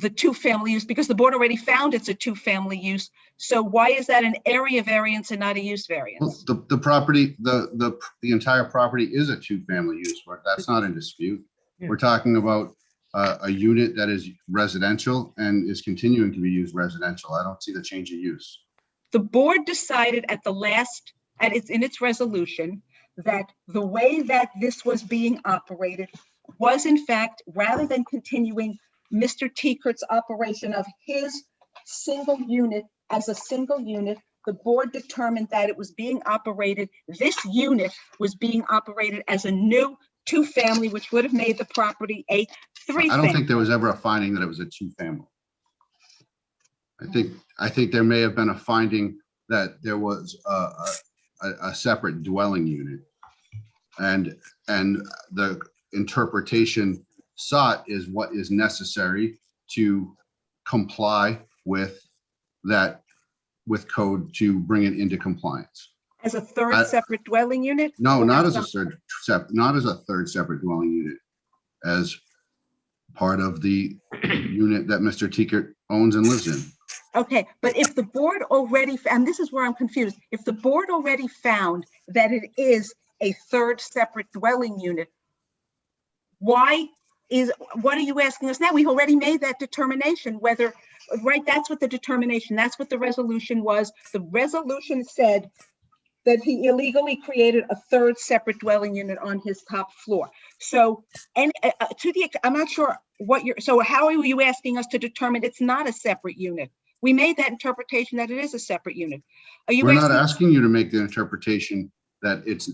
the two-family use? Because the board already found it's a two-family use. So why is that an area variance and not a use variance? The property, the entire property is a two-family use. That's not in dispute. Yeah. We're talking about a unit that is residential and is continuing to be used residential. I don't see the change of use. The board decided in its resolution that the way that this was being operated was in fact, rather than continuing Mr. Tekert's operation of his single unit as a single unit, the board determined that it was being operated, this unit was being operated as a new two-family, which would have made the property a three-family. I don't think there was ever a finding that it was a two-family. I think there may have been a finding that there was a separate dwelling unit, and the interpretation sought is what is necessary to comply with that, with code, to bring it into compliance. As a third separate dwelling unit? No, Or not as a third separate dwelling unit, as part of the unit that Mr. Tekert owns and lives in. Okay, but if the board already, and this is where I'm confused, if the board already found that it is a third separate dwelling unit, what are you asking us now? We've already made that determination, whether, right, that's what the determination, that's what the resolution was. The resolution said that he illegally created a third separate dwelling unit on his top floor. So, and I'm not sure so how are you asking us to determine it's not a separate unit? We made that interpretation that it is a separate unit. We're not asking you to make the interpretation that it's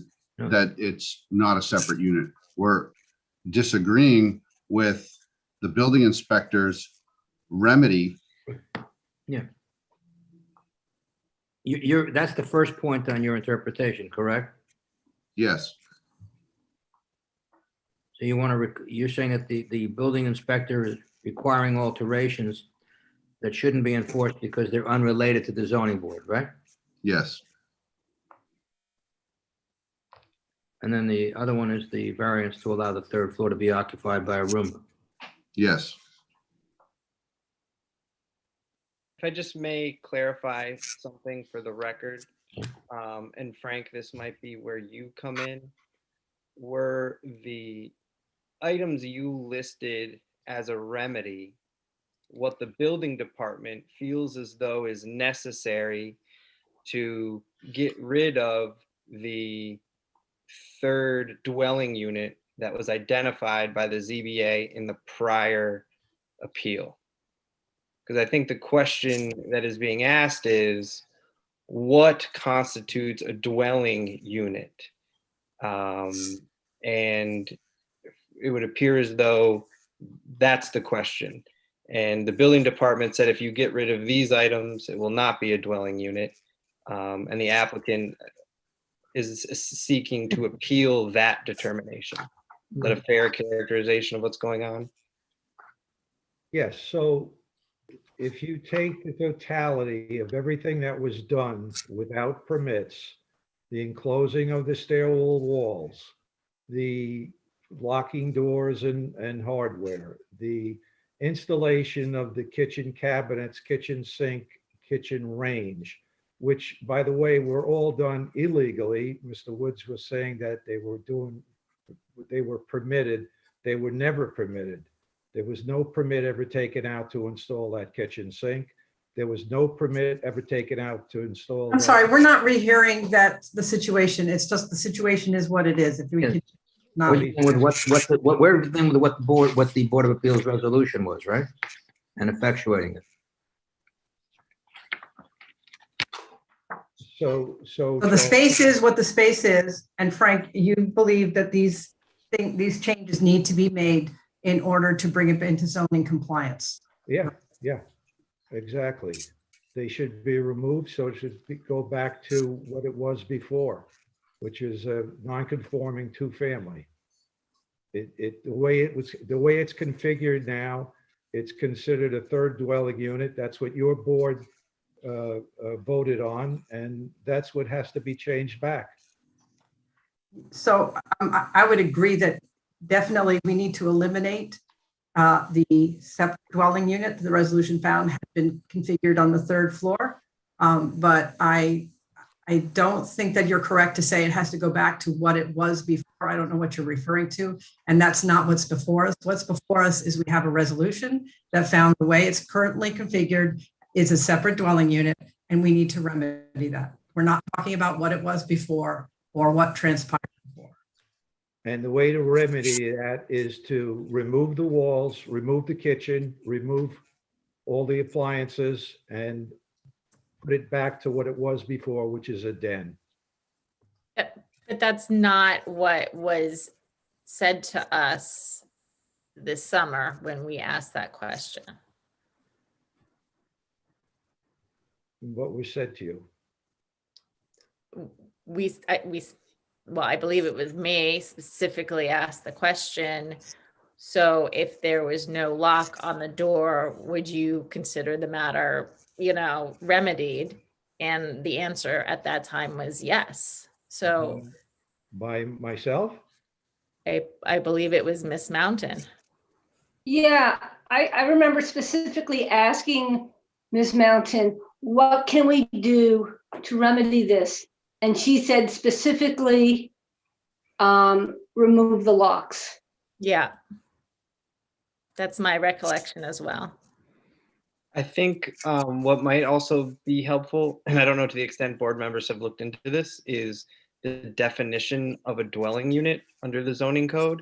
not a separate unit. We're disagreeing with the building inspector's remedy. Yeah. That's the first point on your interpretation, correct? Yes. So you're saying that the building inspector is requiring alterations that shouldn't be enforced because they're unrelated to the zoning board, right? Yes. And then the other one is the variance to allow the third floor to be occupied by a room. Yes. If I just may clarify something for the record, and Frank, this might be where you come in, were the items you listed as a remedy what the building department feels as though is necessary to get rid of the third dwelling unit that was identified by the ZBA in the prior appeal? Because I think the question that is being asked is, what constitutes a dwelling unit? And it would appear as though that's the question. And the building department said, if you get rid of these items, it will not be a dwelling unit. And the applicant is seeking to appeal that determination. Is that a fair characterization of what's going on? Yes, so if you take the totality of everything that was done without permits, the enclosing of the stairwell walls, the locking doors and hardware, the installation of the kitchen cabinets, kitchen sink, kitchen range, which, by the way, were all done illegally. Mr. Woods was saying that they were permitted. They were never permitted. There was no permit ever taken out to install that kitchen sink. There was no permit ever taken out to install. I'm sorry, we're not rehearing that the situation. It's just the situation is what it is. If we could not. What the Board of Appeals resolution was, right? And effectuating it. So the space is what the space is. And Frank, you believe that these changes need to be made in order to bring it into zoning compliance. Yeah, exactly. They should be removed, so it should go back to what it was before, which is a non-conforming two-family. The way it's configured now, it's considered a third dwelling unit. That's what your board voted on, and that's what has to be changed back. So I would agree that definitely we need to eliminate The separate dwelling unit, the resolution found, had been configured on the third floor. But I don't think that you're correct to say it has to go back to what it was before. I don't know what you're referring to. And that's not what's before us. What's before us is we have a resolution that found the way it's currently configured is a separate dwelling unit, and we need to remedy that. We're not talking about what it was before or what transpired before. And the way to remedy that is to remove the walls, remove the kitchen, remove all the appliances, and put it back to what it was before, which is a den. But that's not what was said to us this summer when we asked that question. What was said to you? Well, I believe it was me specifically asked the question. So if there was no lock on the door, would you consider the matter, remedied? And the answer at that time was yes. So by myself? I believe it was Miss Mountain. Yeah, I remember specifically asking Ms. Mountain, what can we do to remedy this? And she said specifically, remove the locks. Yeah. That's my recollection as well. I think what might also be helpful, and I don't know to the extent board members have looked into this, is the definition of a dwelling unit under the zoning code.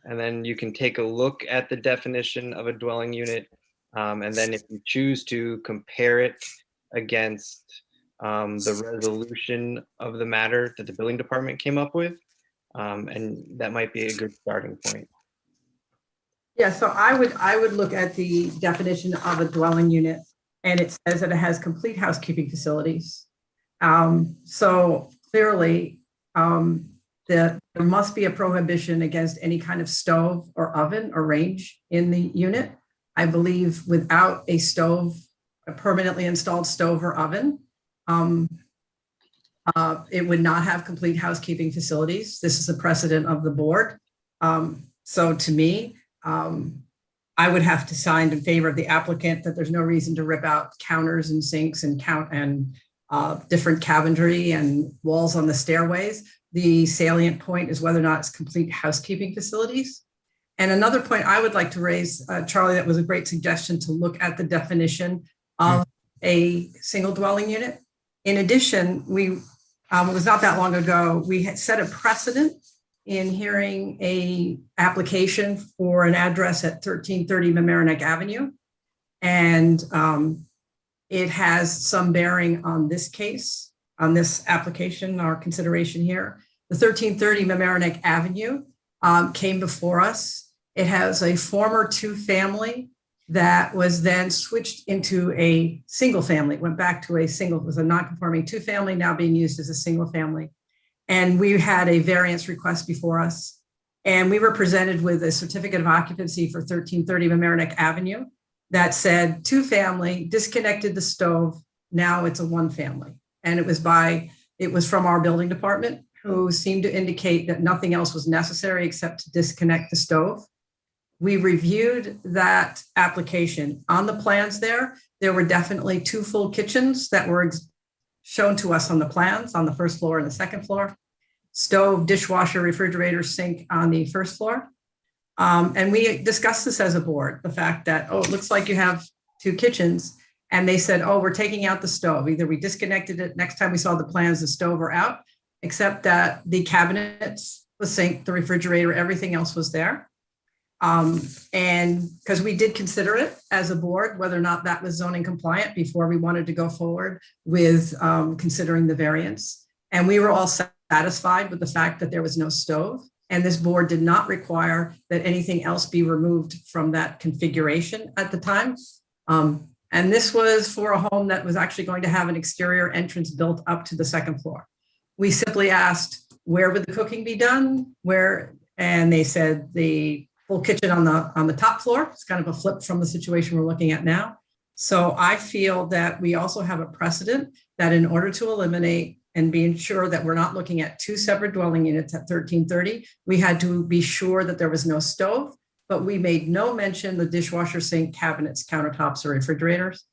And then you can take a look at the definition of a dwelling unit. And then if you choose to compare it against the resolution of the matter that the building department came up with, and that might be a good starting point. Yeah, so I would look at the definition of a dwelling unit, and it says that it has complete housekeeping facilities. So clearly, there must be a prohibition against any kind of stove or oven or range in the unit. I believe without a stove, a permanently installed stove or oven, it would not have complete housekeeping facilities. This is a precedent of the board. So to me, I would have to sign in favor of the applicant that there's no reason to rip out counters and sinks and different cabinetry and walls on the stairways. The salient point is whether or not it's complete housekeeping facilities. And another point I would like to raise, Charlie, that was a great suggestion to look at the definition of a single dwelling unit. In addition, it was not that long ago, we had set a precedent in hearing a application for an address at 1330 Mamaroneck Avenue. And it has some bearing on this case, on this application, our consideration here. The 1330 Mamaroneck Avenue came before us. It has a former two-family that was then switched into a single family. It went back to it was a non-conforming two-family, now being used as a single family. And we had a variance request before us. And we were presented with a certificate of occupancy for 1330 Mamaroneck Avenue that said two-family, disconnected the stove, now it's a one-family. And it was from our building department, who seemed to indicate that nothing else was necessary except to disconnect the stove. We reviewed that application. On the plans there were definitely two full kitchens that were shown to us on the plans on the first floor and the second floor. Stove, dishwasher, refrigerator, sink on the first floor. And we discussed this as a board, the fact that, it looks like you have two kitchens. And they said, we're taking out the stove. Either we disconnected it, next time we saw the plans, the stove were out, except that the cabinets, the sink, the refrigerator, everything else was there. And because we did consider it as a board, whether or not that was zoning compliant before we wanted to go forward with considering the variance. And we were all satisfied with the fact that there was no stove. And this board did not require that anything else be removed from that configuration at the time. And this was for a home that was actually going to have an exterior entrance built up to the second floor. We simply asked, where would the cooking be done? And they said the full kitchen on the top floor. It's kind of a flip from the situation we're looking at now. So I feel that we also have a precedent that in order to eliminate and be sure that we're not looking at two separate dwelling units at 1330, we had to be sure that there was no stove, but we made no mention the dishwasher, sink, cabinets, countertops, or refrigerators.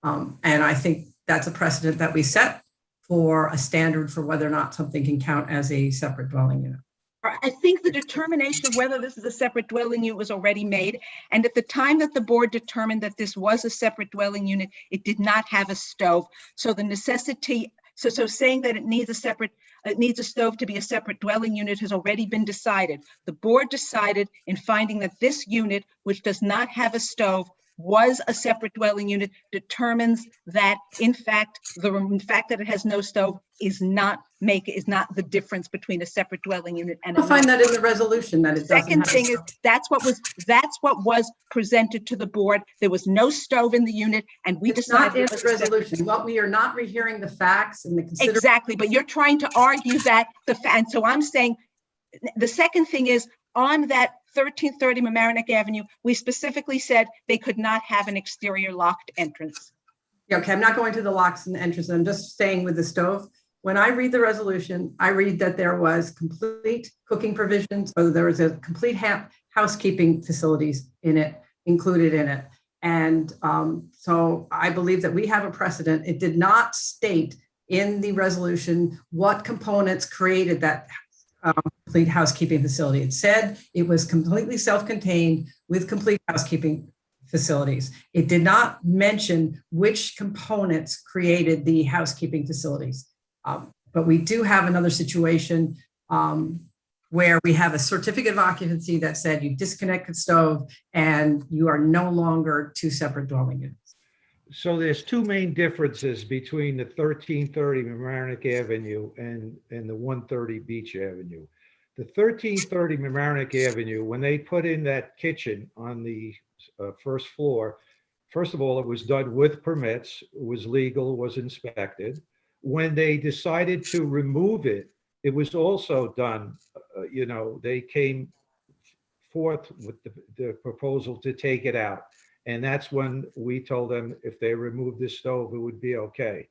And I think that's a precedent that we set for a standard for whether or not something can count as a separate dwelling unit. I think the determination of whether this is a separate dwelling unit was already made. And at the time that the board determined that this was a separate dwelling unit, it did not have a stove. So the necessity, so saying that it needs a stove to be a separate dwelling unit has already been decided. The board decided in finding that this unit, which does not have a stove, was a separate dwelling unit, determines that in fact that it has no stove is not the difference between a separate dwelling unit and I'll find that in the resolution that it doesn't. Second thing is that's what was presented to the board. There was no stove in the unit, and we decided not in the resolution. What we are not rehearing the facts and the exactly, but you're trying to argue that and so I'm saying the second thing is on that 1330 Mamaroneck Avenue, we specifically said they could not have an exterior locked entrance. Yeah, okay, I'm not going to the locks and the entrance. I'm just staying with the stove. When I read the resolution, I read that there was complete cooking provisions, or there was a complete housekeeping facilities in it, included in it. And so I believe that we have a precedent. It did not state in the resolution what components created that complete housekeeping facility. It said it was completely self-contained with complete housekeeping facilities. It did not mention which components created the housekeeping facilities. But we do have another situation where we have a certificate of occupancy that said you disconnect the stove and you are no longer two separate dwelling units. So there's two main differences between the 1330 Mamaroneck Avenue and the 130 Beach Avenue. The 1330 Mamaroneck Avenue, when they put in that kitchen on the first floor, first of all, it was done with permits, it was legal, was inspected. When they decided to remove it, it was also done, they came forth with the proposal to take it out. And that's when we told them if they removed the stove, it would be okay.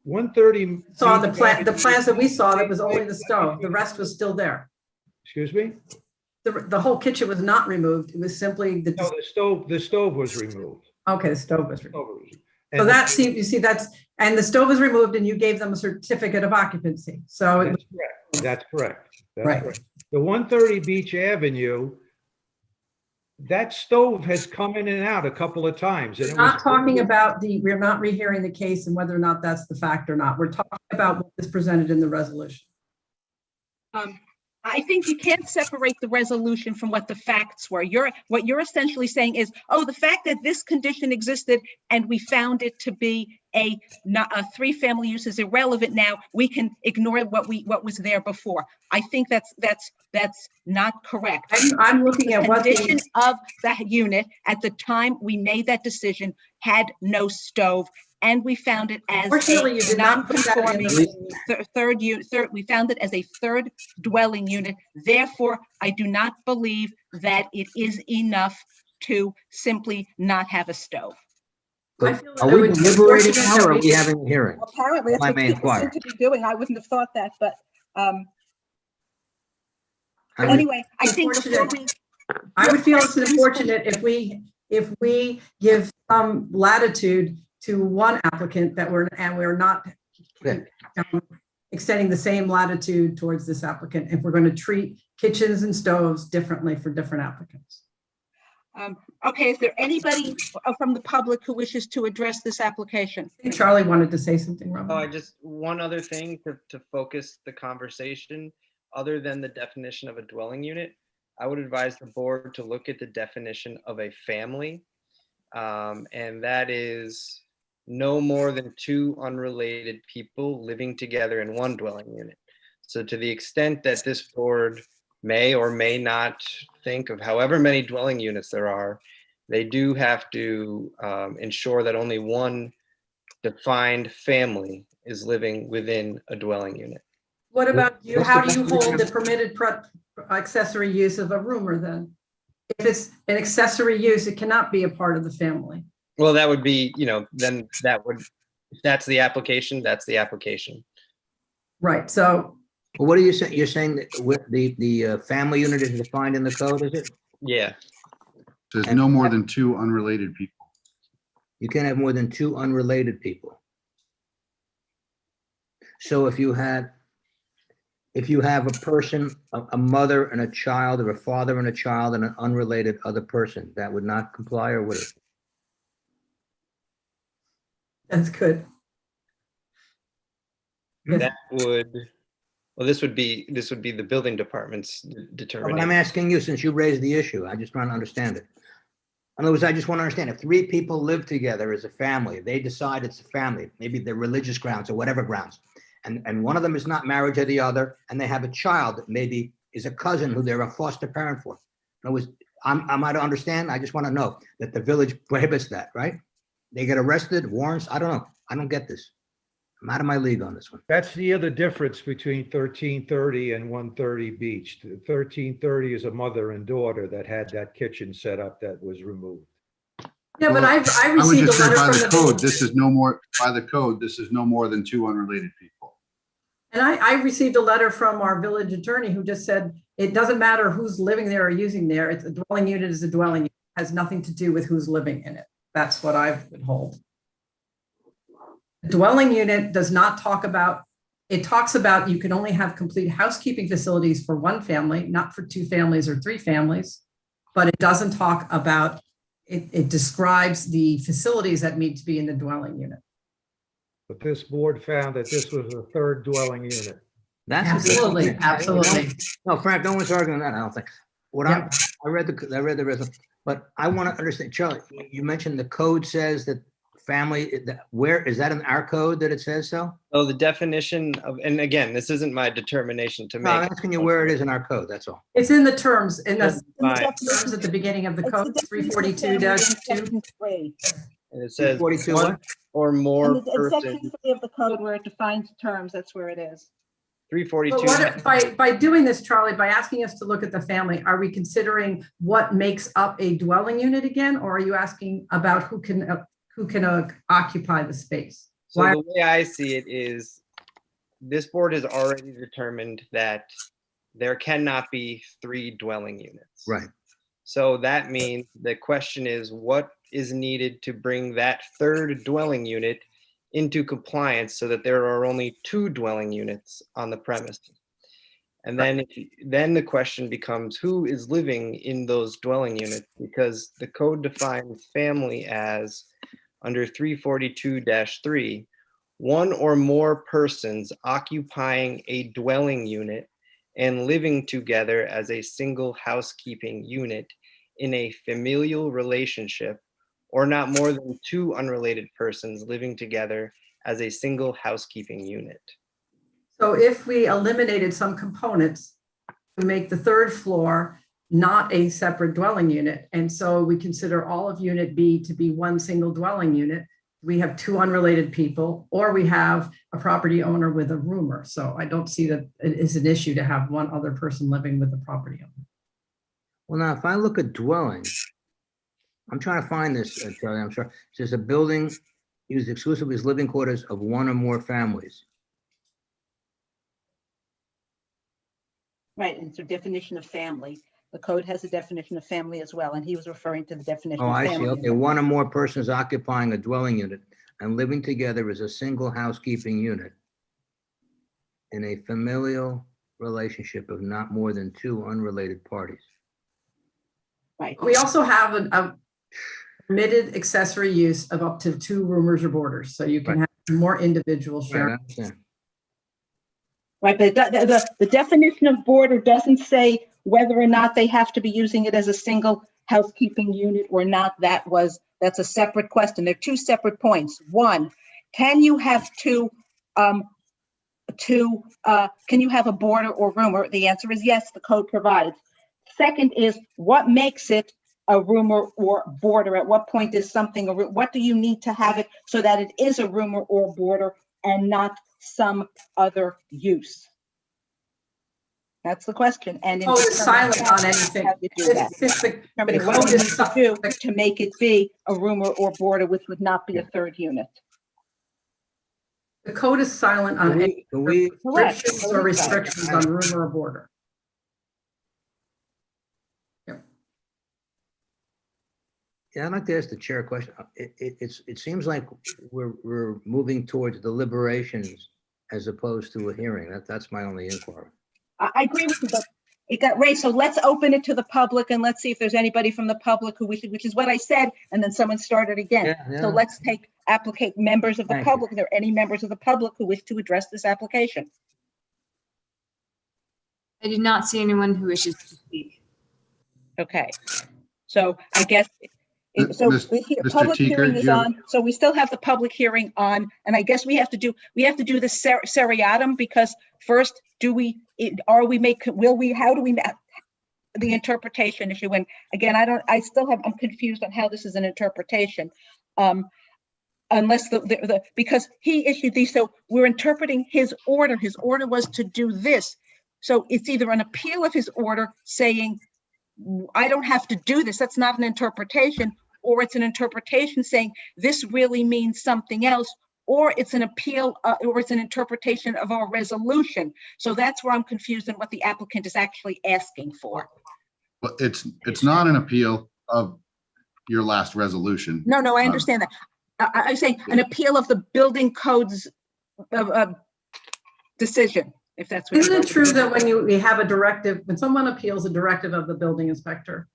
130. So the plans that we saw, it was only the stove. The rest was still there. Excuse me? The whole kitchen was not removed. It was simply the stove was removed. Okay, the stove was removed. So that seems, you see, and the stove was removed and you gave them a certificate of occupancy. So that's correct. That's correct. That's right. Correct. The 130 Beach Avenue, that stove has come in and out a couple of times. And we're not talking about we're not rehearing the case and whether or not that's the fact or not. We're talking about what is presented in the resolution. I think you can't separate the resolution from what the facts were. What you're essentially saying is, oh, the fact that this condition existed and we found it to be a three-family use is irrelevant now. We can ignore what was there before. I think that's not correct. I'm looking at what the condition of the unit at the time we made that decision had no stove. And we found it as a non-conforming third unit. We found it as a third dwelling unit. Therefore, I do not believe that it is enough to simply not have a stove. So are we deliberating now, or are we having a hearing? Well, apparently, that's what people seem to be doing. I wouldn't have thought that, but anyway, I think I would feel it's unfortunate if we give some latitude to one applicant that we're not extending the same latitude towards this applicant if we're going to treat kitchens and stoves differently for different applicants. Okay, is there anybody from the public who wishes to address this application? I think Charlie wanted to say something, Robin. Oh, one other thing to focus the conversation, other than the definition of a dwelling unit, I would advise the board to look at the definition of a family, and that is no more than two unrelated people living together in one dwelling unit. So to the extent that this board may or may not think of however many dwelling units there are, they do have to ensure that only one defined family is living within a dwelling unit. What about you? How do you hold the permitted accessory use of a roomer then? If it's an accessory use, it cannot be a part of the family. Well, that would be, then that would, if that's the application, that's the application. Right. So well, what are you saying? You're saying that the family unit is defined in the code, is it? Yeah. Says no more than 2 unrelated people. You can't have more than 2 unrelated people. So if you have a person, a mother and a child, or a father and a child and an unrelated other person, that would not comply, or would it? That's good. That would, well, this would be the building department's But determination. I'm asking you, since you raised the issue, I just want to understand it. In other words, I just want to understand, if 3 people live together as a family, they decide it's a family, maybe they're religious grounds or whatever grounds, and one of them is not married to the other, and they have a child that maybe is a cousin who they're a foster parent for. In other words, am I to understand? I just want to know that the village prohibits that, right? They get arrested, warrants, I don't know. I don't get this. I'm out of my league on this one. That's the other difference between 1330 and 130 Beach. 1330 is a mother and daughter that had that kitchen set up that was removed. Yeah, but I I would received a just say letter by from the the code, village. this is no more, by the code, this is no more than 2 unrelated people. And I received a letter from our village attorney who just said, it doesn't matter who's living there or using there. It's a dwelling unit is a dwelling unit. It has nothing to do with who's living in it. That's what I've been told. The dwelling unit does not talk about, it talks about you can only have complete housekeeping facilities for 1 family, not for 2 families or 3 families. But it doesn't talk about, it describes the facilities that need to be in the dwelling unit. But this board found that this was a 3rd dwelling unit. That's Absolutely, absolutely. No, Frank, no one's arguing that, I don't think. I read the resolution, but I want to understand, Charlie, you mentioned the code says that family, where, is that in our code that it says so? So the definition of, and again, this isn't my determination to No, I'm make. asking you where it is in our code, that's all. It's in the terms, in the Fine. terms at the beginning of the code, 342-2. And it says 42 1 what? or more In section persons. 3 of the code where it defines terms, that's where it is. 342. But by doing this, Charlie, by asking us to look at the family, are we considering what makes up a dwelling unit again? Or are you asking about who can occupy the space? So the way I see it is, this board has already determined that there cannot be 3 dwelling units. Right. So that means the question is, what is needed to bring that 3rd dwelling unit into compliance so that there are only 2 dwelling units on the premise? And then the question becomes, who is living in those dwelling units? Because the code defines family as, under 342-3, 1 or more persons occupying a dwelling unit and living together as a single housekeeping unit in a familial relationship, or not more than 2 unrelated persons living together as a single housekeeping unit. So if we eliminated some components to make the 3rd floor not a separate dwelling unit, and so we consider all of unit B to be 1 single dwelling unit, we have 2 unrelated people, or we have a property owner with a roomer. So I don't see that it is an issue to have 1 other person living with the property owner. Well, now, if I look at dwellings, I'm trying to find this, Charlie, I'm sorry. It says a building used exclusively as living quarters of 1 or more families. Right, and it's a definition of family. The code has a definition of family as well, and he was referring to the definition Oh, of I family. see. Okay, 1 or more persons occupying a dwelling unit and living together as a single housekeeping unit in a familial relationship of not more than 2 unrelated parties. Right. We also have a permitted accessory use of up to 2 roomers or boarders, so you can have more individual Right, I sharing. understand. Right, but the definition of boarder doesn't say whether or not they have to be using it as a single housekeeping unit or not. That's a separate question. They're 2 separate points. 1, can you have can you have a boarder or roomer? The answer is yes, the code provides. Second is, what makes it a roomer or boarder? At what point is something what do you need to have it so that it is a roomer or boarder and not some other use? That's the question. And Oh, it's silent on anything. How you do that. Since the Determining what code you need is to do to make it be a roomer or boarder, which would not be a 3rd unit. The code is silent on any restrictions or restrictions on roomer or boarder. Yep. Yeah, I'd like to ask the chair a question. It seems like we're moving towards deliberations as opposed to a hearing. That's my only inquiry. I agree with you, but it got raised. So let's open it to the public and let's see if there's anybody from the public who wishes, which is what I said, and then someone started again. Yeah, So yeah. let's take members of the Thank you. public. Are there any members of the public who wish to address this application? I did not see anyone who wishes to speak. Okay, so I guess, so Mis- the Mr. public Teeker, hearing do is you- on, so we still have the public hearing on, and I guess we have to do the seriatim, because first, how do we, the interpretation issue, and again, I'm confused on how this is an interpretation. Unless because he issued these, so we're interpreting his order. His order was to do this. So it's either an appeal of his order saying, I don't have to do this. That's not an interpretation, or it's an interpretation saying this really means something else, or it's an appeal, or it's an interpretation of our resolution. So that's where I'm confused on what the applicant is actually asking for. Well, it's not an appeal of your last resolution. No, I understand that. I'm saying an appeal of the building code's decision, if that's what. Isn't it true that when we have a directive, when someone appeals a directive of the building inspector,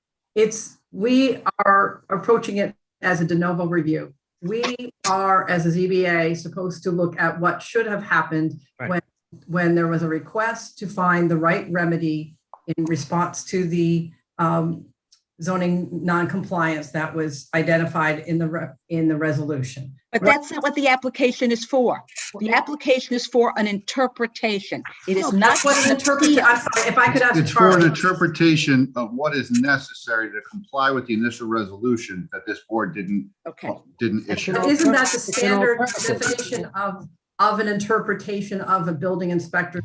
we are approaching it as a de novo review. We are, as a ZBA, supposed to look at what should have happened when there was a request to find the right remedy in response to the zoning non-compliance that was identified in the resolution. But that's not what the application is for. The application is for an interpretation. It is not what an interpretation. I'm sorry, if I could ask. It's for an interpretation of what is necessary to comply with the initial resolution that this board didn't issue. But isn't that the standard definition of an interpretation of a building inspector?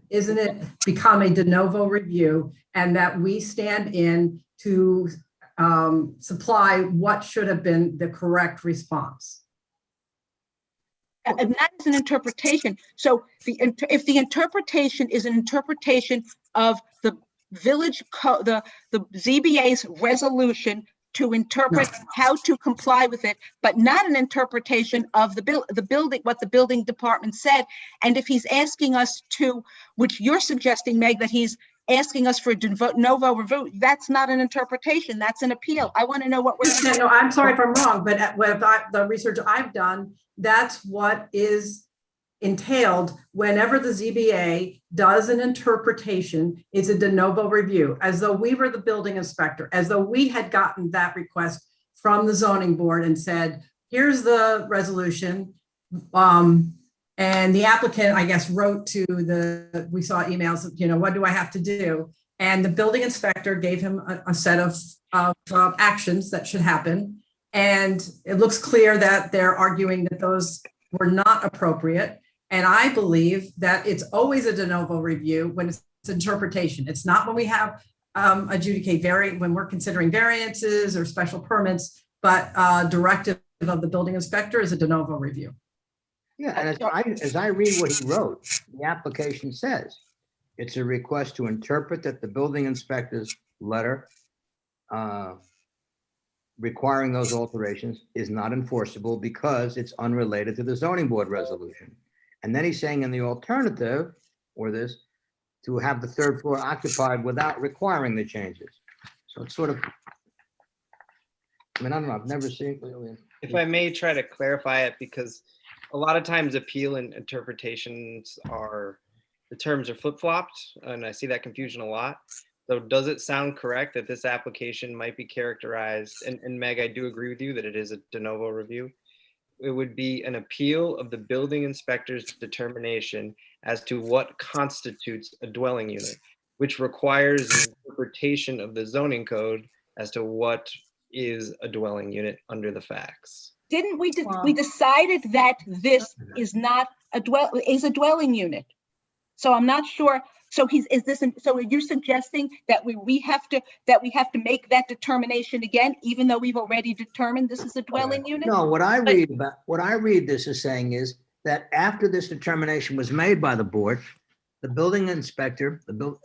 Isn't it become a de novo review, and that we stand in to supply what should have been the correct response? And that is an interpretation. So if the interpretation is an interpretation of the village code, the ZBA's resolution to interpret how to comply with it, but not an interpretation of the building, what the building department said. And if he's asking us to, which you're suggesting, Meg, that he's asking us for a de novo review, that's not an interpretation, that's an appeal. I want to know what we're saying. No, I'm sorry if I'm wrong, but the research I've done, that's what is entailed whenever the ZBA does an interpretation. It's a de novo review, as though we were the building inspector, as though we had gotten that request from the zoning board and said, here's the resolution. And the applicant, I guess, wrote to we saw emails, what do I have to do? And the building inspector gave him a set of actions that should happen. And it looks clear that they're arguing that those were not appropriate. And I believe that it's always a de novo review when it's interpretation. It's not when we have when we're considering variances or special permits, but directive of the building inspector is a de novo review. Yeah, and as I read what he wrote, the application says it's a request to interpret that the building inspector's letter requiring those alterations is not enforceable because it's unrelated to the zoning board resolution. And then he's saying in the alternative, or this, to have the third floor occupied without requiring the changes. So it's sort of, I don't know, I've never seen. If I may try to clarify it, because a lot of times appeal and interpretations the terms are flip-flopped, and I see that confusion a lot. So does it sound correct that this application might be characterized, and Meg, I do agree with you that it is a de novo review. It would be an appeal of the building inspector's determination as to what constitutes a dwelling unit, which requires an interpretation of the zoning code as to what is a dwelling unit under the facts. Didn't we decided that this is not a dwelling unit? So I'm not sure. So so are you suggesting that we have to make that determination again, even though we've already determined this is a dwelling unit? No, what I read this is saying is that after this determination was made by the board, the building inspector, the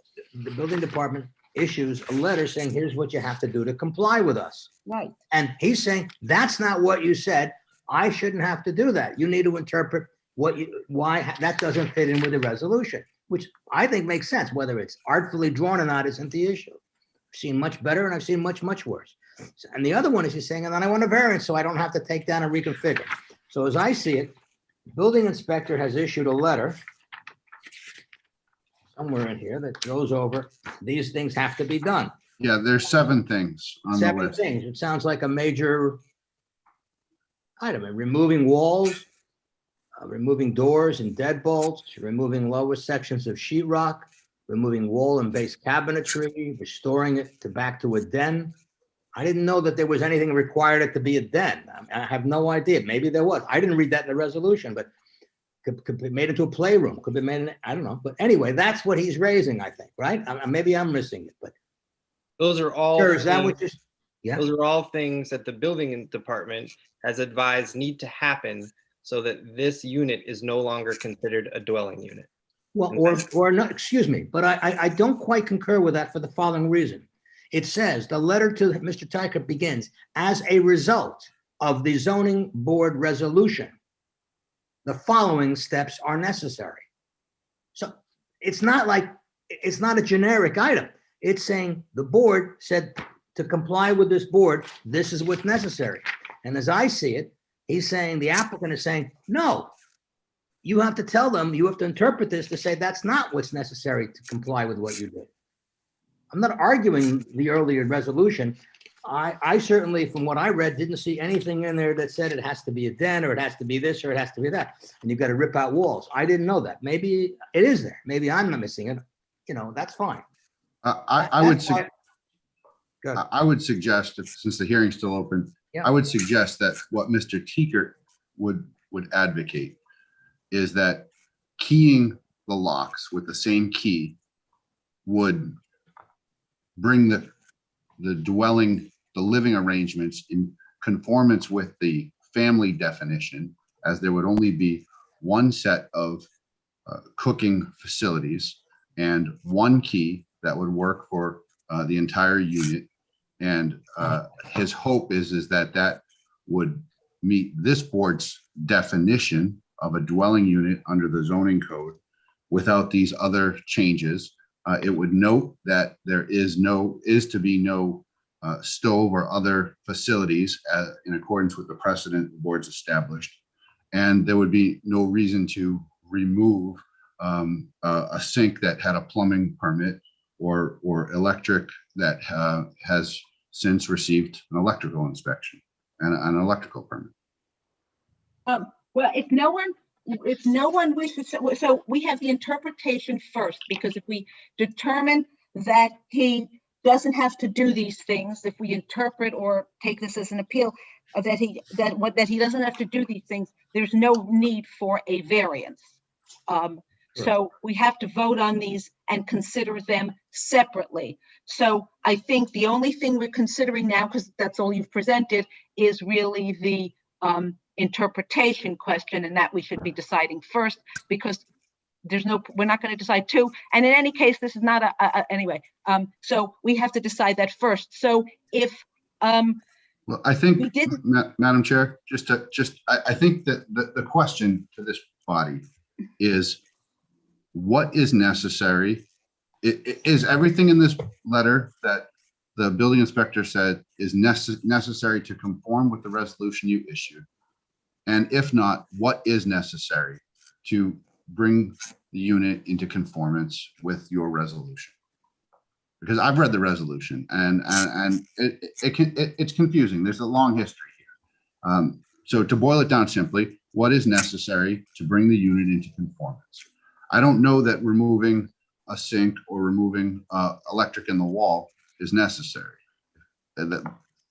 building department issues a letter saying, here's what you have to do to comply with us. Right. And he's saying, that's not what you said. I shouldn't have to do that. You need to interpret why that doesn't fit in with the resolution, which I think makes sense. Whether it's artfully drawn or not isn't the issue. I've seen much better and I've seen much, much worse. And the other one is he's saying, and then I want a variance so I don't have to take down and reconfigure. So as I see it, building inspector has issued a letter somewhere in here that goes over, these things have to be done. Yeah, there's 7 things on the 7 list. things. It sounds like a major item. Removing walls, removing doors and deadbolts, removing lower sections of sheetrock, removing wall and base cabinetry, restoring it back to a den. I didn't know that there was anything required it to be a den. I have no idea. Maybe there was. I didn't read that in the resolution, but could be made into a playroom. Could be made. I don't know. But anyway, that's what he's raising, I think, right? Maybe I'm missing it, but Those are all sure, is that things- what you? Yeah. Those are all things that the building department has advised need to happen so that this unit is no longer considered a dwelling unit. Well, or not, excuse me, but I don't quite concur with that for the following reason. It says the letter to Mr. Tykert begins, as a result of the zoning board resolution, the following steps are necessary. So it's not a generic item. It's saying the board said to comply with this board, this is what's necessary. And as I see it, he's saying, the applicant is saying, no, you have to tell them, you have to interpret this to say that's not what's necessary to comply with what you did. I'm not arguing the earlier resolution. I certainly, from what I read, didn't see anything in there that said it has to be a den or it has to be this or it has to be that. And you've got to rip out walls. I didn't know that. Maybe it is there. Maybe I'm not missing it. You know, that's fine. I would suggest, since the hearing's still open, Yeah. I would suggest that what Mr. Tykert would advocate is that keying the locks with the same key would bring the living arrangements in conformance with the family definition, as there would only be one set of cooking facilities and one key that would work for the entire unit. And his hope is that would meet this board's definition of a dwelling unit under the zoning code without these other changes. It would note that there is to be no stove or other facilities in accordance with the precedent the board's established. And there would be no reason to remove a sink that had a plumbing permit or electric that has since received an electrical inspection and an electrical permit. Well, if no one wishes, so we have the interpretation first, because if we determine that he doesn't have to do these things, if we interpret or take this as an appeal, that he doesn't have to do these things, there's no need for a variance. So we have to vote on these and consider them separately. So I think the only thing we're considering now, because that's all you've presented, is really the interpretation question, and that we should be deciding first, because we're not going to decide two. And in any case, this is not anyway. So we have to decide that first. So if well, I think, Madam Chair, I think that the question to this body is, what is necessary? Is everything in this letter that the building inspector said is necessary to conform with the resolution you issued? And if not, what is necessary to bring the unit into conformance with your resolution? Because I've read the resolution and it's confusing. There's a long history here. So to boil it down simply, what is necessary to bring the unit into conformance? I don't know that removing a sink or removing electric in the wall is necessary.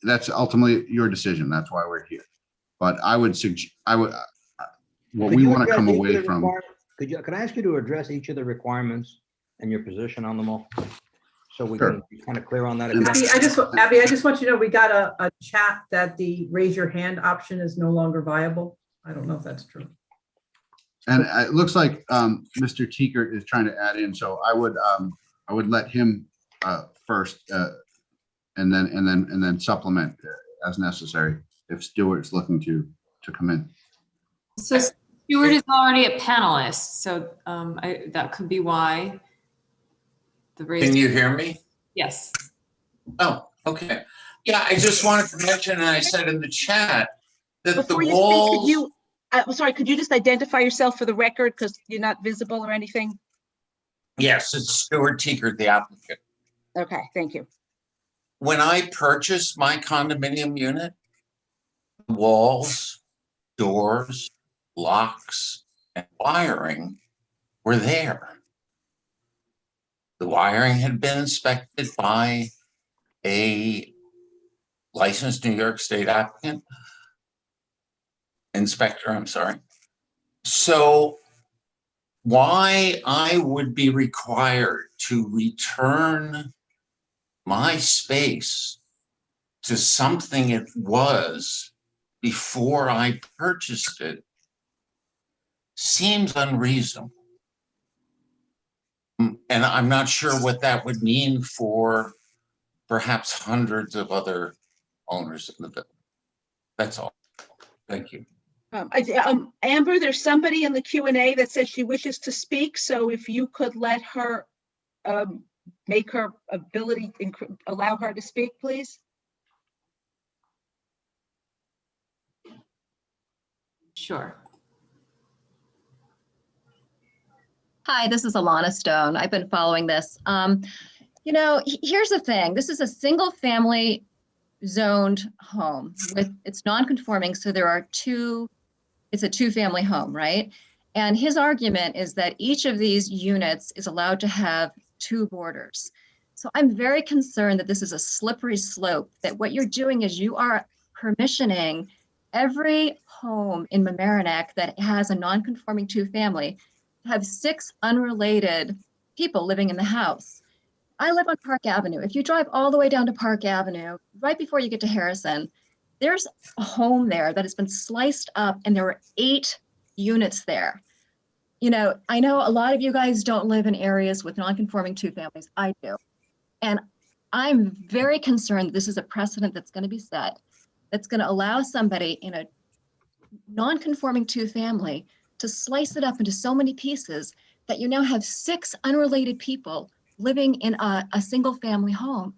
That's ultimately your decision. That's why we're here. But I would suggest, what we want to come away from. Could I ask you to address each of the requirements and your position on them all? So we can be kind of clear on that. Abby, I just want you to know, we got a chat that the raise your hand option is no longer viable. I don't know if that's true. And it looks like Mr. Tykert is trying to add in, so I would let him first, and then supplement as necessary if Stuart's looking to come in. So Stuart is already a panelist, so that could be why. Can you hear me? Yes. Oh, okay. Yeah, I just wanted to mention, and I said in the chat, that Before the you walls. speak, I'm sorry, could you just identify yourself for the record because you're not visible or anything? Yes, it's Stuart Teeker, the applicant. Okay, thank you. When I purchased my condominium unit, walls, doors, locks, and wiring were there. The wiring had been inspected by a licensed New York State inspector, I'm sorry. So why I would be required to return my space to something it was before I purchased it seems unreasonable. And I'm not sure what that would mean for perhaps hundreds of other owners in the village. That's all. Thank you. Amber, there's somebody in the Q&A that says she wishes to speak. So if you could let her make her ability, allow her to speak, please. Sure. Hi, this is Alana Stone. I've been following this. Here's the thing. This is a single family zoned home it's non-conforming. So it's a two-family home, right? And his argument is that each of these units is allowed to have two borders. So I'm very concerned that this is a slippery slope, that what you're doing is you are permissioning every home in Mamaroneck that has a non-conforming two-family to have 6 unrelated people living in the house. I live on Park Avenue. If you drive all the way down to Park Avenue, right before you get to Harrison, there's a home there that has been sliced up and there were 8 units there. I know a lot of you guys don't live in areas with non-conforming two families. I do. And I'm very concerned that this is a precedent that's going to be set, that's going to allow somebody in a non-conforming two family to slice it up into so many pieces that you now have 6 unrelated people living in a single family home.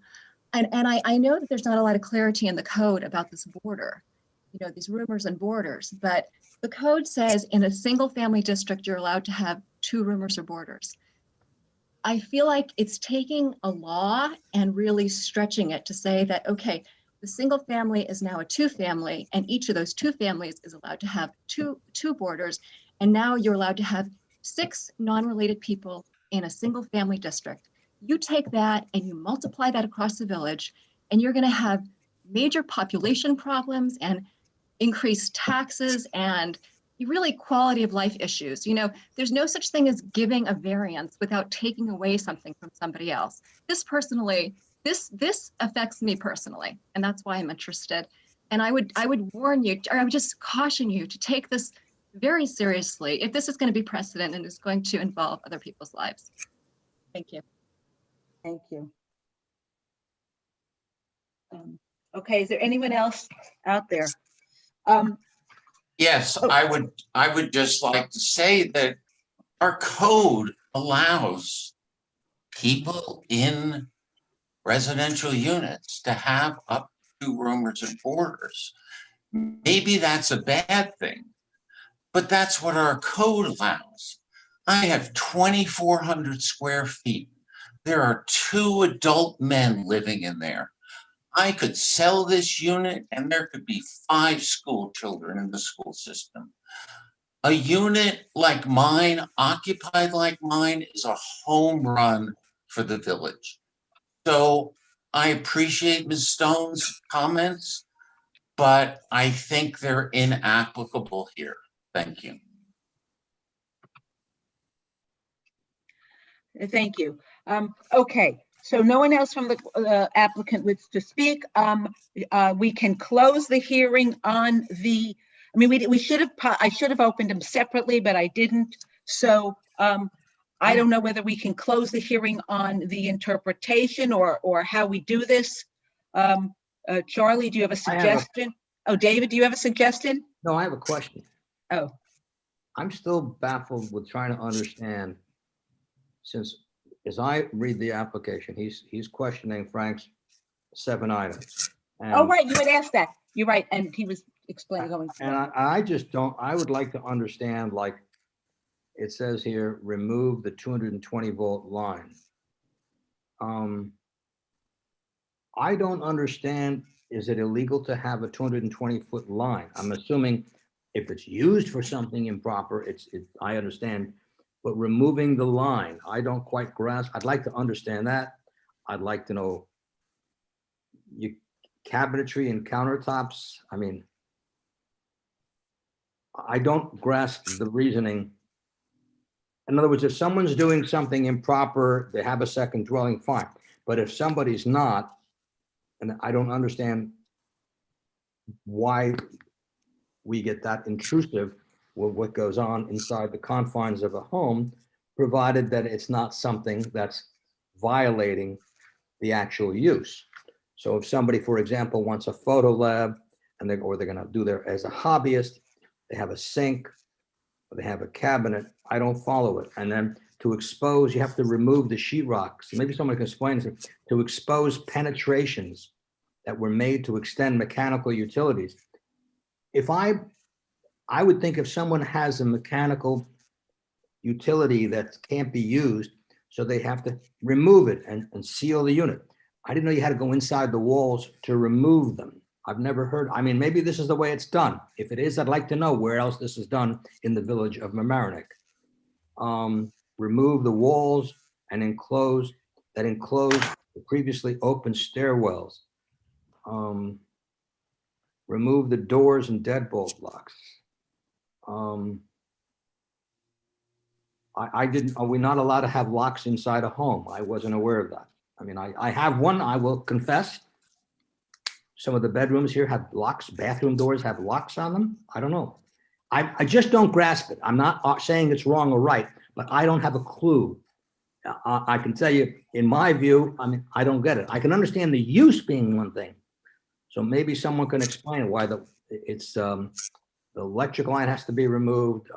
And I know that there's not a lot of clarity in the code about this border, these rumors and borders, but the code says in a single family district, you're allowed to have 2 rumors or borders. I feel like it's taking a law and really stretching it to say that, okay, the single family is now a 2-family and each of those 2 families is allowed to have two borders. And now you're allowed to have 6 non-related people in a single family district. You take that and you multiply that across the village and you're going to have major population problems and increased taxes and really quality of life issues. There's no such thing as giving a variance without taking away something from somebody else. This affects me personally, and that's why I'm interested. And I would warn you, or I would just caution you to take this very seriously if this is going to be precedent and is going to involve other people's lives. Thank you. Thank you. Okay, is there anyone else out there? Yes, I would just like to say that our code allows people in residential units to have up to 2 roomers and boarders. Maybe that's a bad thing, but that's what our code allows. I have 2,400 square feet. There are 2 adult men living in there. I could sell this unit and there could be 5 school children in the school system. A unit like mine, occupied like mine, is a home run for the village. So I appreciate Ms. Stone's comments, but I think they're inapplicable here. Thank you. Thank you. Okay, so no one else from the applicant wishes to speak. We can close the hearing on the, I should have opened them separately, but I didn't. So I don't know whether we can close the hearing on the interpretation or how we do this. Charlie, do you have a suggestion? Oh, David, do you have a suggestion? No, I have a question. Oh. I'm still baffled with trying to understand, since as I read the application, he's questioning Frank's 7 items. Oh, right, you had asked that. You're right, and he was explaining going. And I just don't, I would like to understand, like, it says here, remove the 220 volt line. I don't understand, is it illegal to have a 220 foot line? I'm assuming if it's used for something improper, I understand, but removing the line, I don't quite grasp. I'd like to understand that. I'd like to know cabinetry and countertops. I mean, I don't grasp the reasoning. In other words, if someone's doing something improper, they have a second dwelling, fine. But if somebody's not, and I don't understand why we get that intrusive with what goes on inside the confines of a home, provided that it's not something that's violating the actual use. So if somebody, for example, wants a photo lab and they're going to do there as a hobbyist, they have a sink, or they have a cabinet, I don't follow it. And then to expose, you have to remove the sheetrock. So maybe someone can explain this. To expose penetrations that were made to extend mechanical utilities. If I would think if someone has a mechanical utility that can't be used, so they have to remove it and seal the unit. I didn't know you had to go inside the walls to remove them. I've never heard, I mean, maybe this is the way it's done. If it is, I'd like to know where else this is done in the village of Mamaroneck. Remove the walls and enclose the previously open stairwells. Remove the doors and deadbolt locks. Are we not allowed to have locks inside a home? I wasn't aware of that. I mean, I have one, I will confess. Some of the bedrooms here have locks, bathroom doors have locks on them. I don't know. I just don't grasp it. I'm not saying it's wrong or right, but I don't have a clue. I can tell you, in my view, I mean, I don't get it. I can understand the use being one thing. So maybe someone can explain why the electric line has to be removed,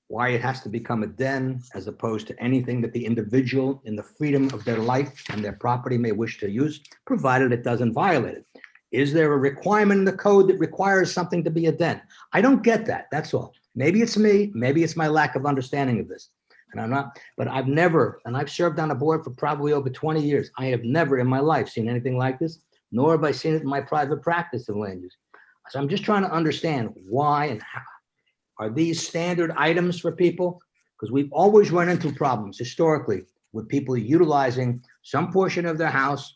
why it has to become a den as opposed to anything that the individual in the freedom of their life and their property may wish to use, provided it doesn't violate it. Is there a requirement in the code that requires something to be a den? I don't get that, that's all. Maybe it's me, maybe it's my lack of understanding of this. And I'm not, but I've never, and I've served on a board for probably over 20 years. I have never in my life seen anything like this, nor have I seen it in my private practice of land use. So I'm just trying to understand why and how. Are these standard items for people? Because we've always run into problems historically with people utilizing some portion of their house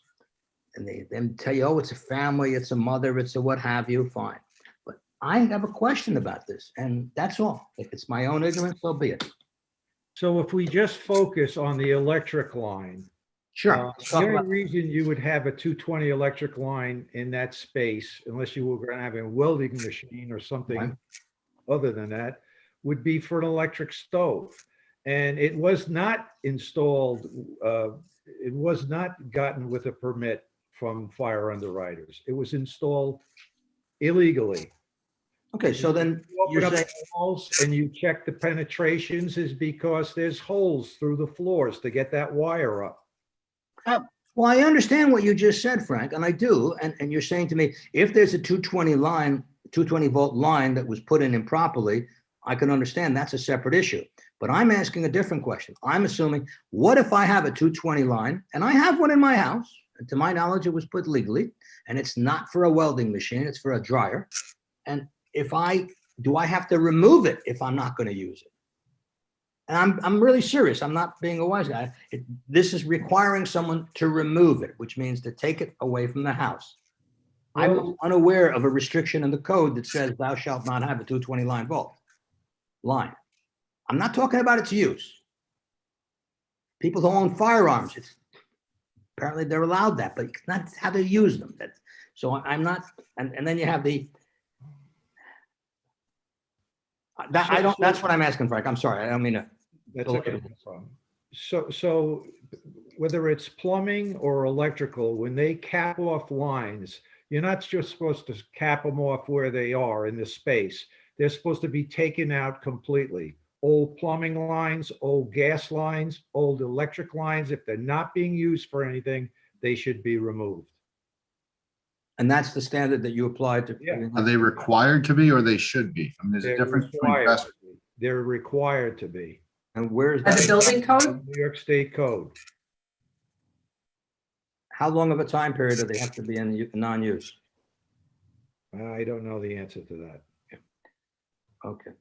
and they then tell you, oh, it's a family, it's a mother, it's a what have you, fine. But I have a question about this and that's all. If it's my own ignorance, so be it. So if we just focus on the electric line. Sure. The only reason you would have a 220 electric line in that space, unless you were going to have a welding machine or something other than that, would be for an electric stove. And it was not installed, it was not gotten with a permit from fire underwriters. It was installed illegally. Okay, so then you open up the walls and you check the penetrations is because there's holes through the floors to get that wire up. Well, I understand what you just said, Frank, and I do. And you're saying to me, if there's a 220 line, 220 volt line that was put in improperly, I can understand that's a separate issue. But I'm asking a different question. I'm assuming, what if I have a 220 line and I have one in my house, and to my knowledge, it was put legally, and it's not for a welding machine, it's for a dryer. And do I have to remove it if I'm not going to use it? And I'm really serious. I'm not being a wise guy. This is requiring someone to remove it, which means to take it away from the house. I'm unaware of a restriction in the code that says thou shalt not have a 220 line. I'm not talking about its use. People who own firearms, apparently they're allowed that, but it's not how they use them. So I'm not, and then you have that's what I'm asking, Frank. I'm sorry. I don't mean to. That's okay. So whether it's plumbing or electrical, when they cap off lines, you're not just supposed to cap them off where they are in the space. They're supposed to be taken out completely. Old plumbing lines, old gas lines, old electric lines, if they're not being used for anything, they should be removed. And that's the standard that you applied to. Yeah. Are they required to be or they should be? I mean, there's a They're difference between required best. to be. They're required to be. And where's By the that? building code? New York State Code. How long of a time period do they have to be in non-use? I don't know the answer to that. Okay.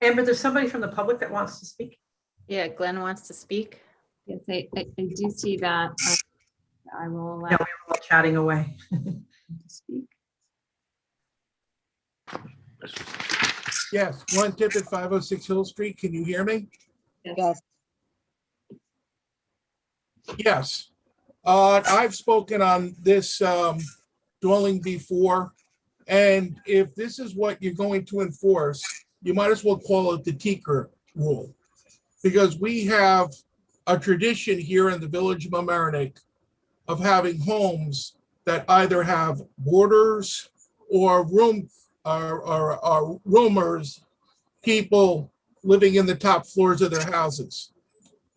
Amber, there's somebody from the public that wants to speak. Yeah, Glenn wants to speak. Yes, I do see that. I will allow No, we were all chatting away. to speak. Yes, Glenn Tippett, 506 Hill Street. Can you hear me? Yes. Yes. I've spoken on this dwelling before, and if this is what you're going to enforce, you might as well call it the Tinker rule, because we have a tradition here in the village of Mamaroneck of having homes that either have boarders or roomers, people living in the top floors of their houses.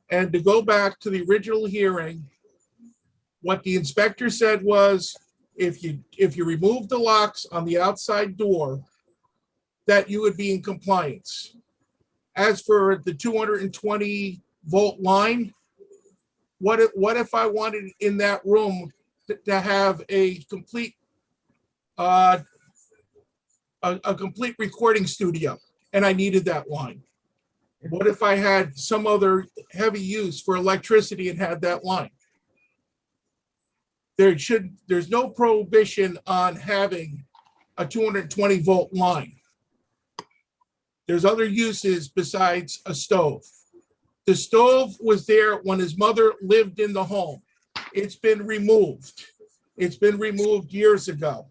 And to go back to the original hearing, what the inspector said was, if you remove the locks on the outside door, that you would be in compliance. As for the 220 volt line, what if I wanted in that room to have a complete complete recording studio and I needed that line? What if I had some other heavy use for electricity and had that line? There's no prohibition on having a 220 volt line. There's other uses besides a stove. The stove was there when his mother lived in the home. It's been removed. It's been removed years ago.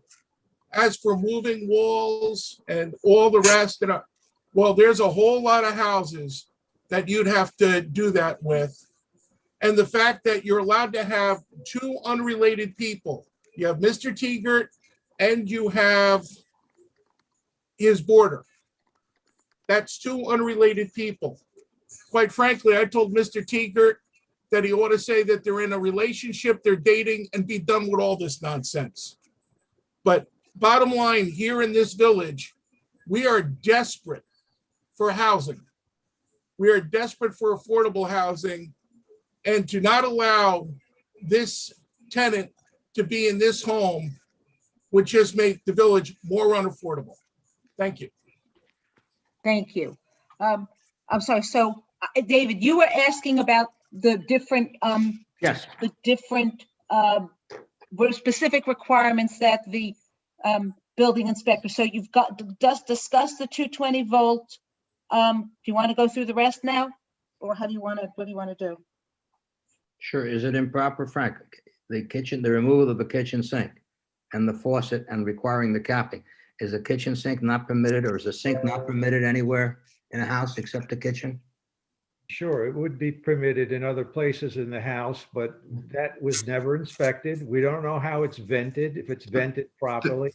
As for moving walls and all the rest, well, there's a whole lot of houses that you'd have to do that with. And the fact that you're allowed to have two unrelated people, you have Mr. Tegert and you have his boarder. That's two unrelated people. Quite frankly, I told Mr. Tegert that he ought to say that they're in a relationship, they're dating, and be done with all this nonsense. But bottom line, here in this village, we are desperate for housing. We are desperate for affordable housing, and to not allow this tenant to be in this home would just make the village more unaffordable. Thank you. Thank you. I'm sorry. So, David, you were asking about the different, Yes. the different specific requirements that the building inspector. So you've got just discussed the 220 volt. Do you want to go through the rest now, or what do you want to do? Sure. Is it improper, Frank? The removal of the kitchen sink and the faucet and requiring the capping. Is a kitchen sink not permitted, or is a sink not permitted anywhere in a house except the kitchen? Sure, it would be permitted in other places in the house, but that was never inspected. We don't know how it's vented, if it's vented properly.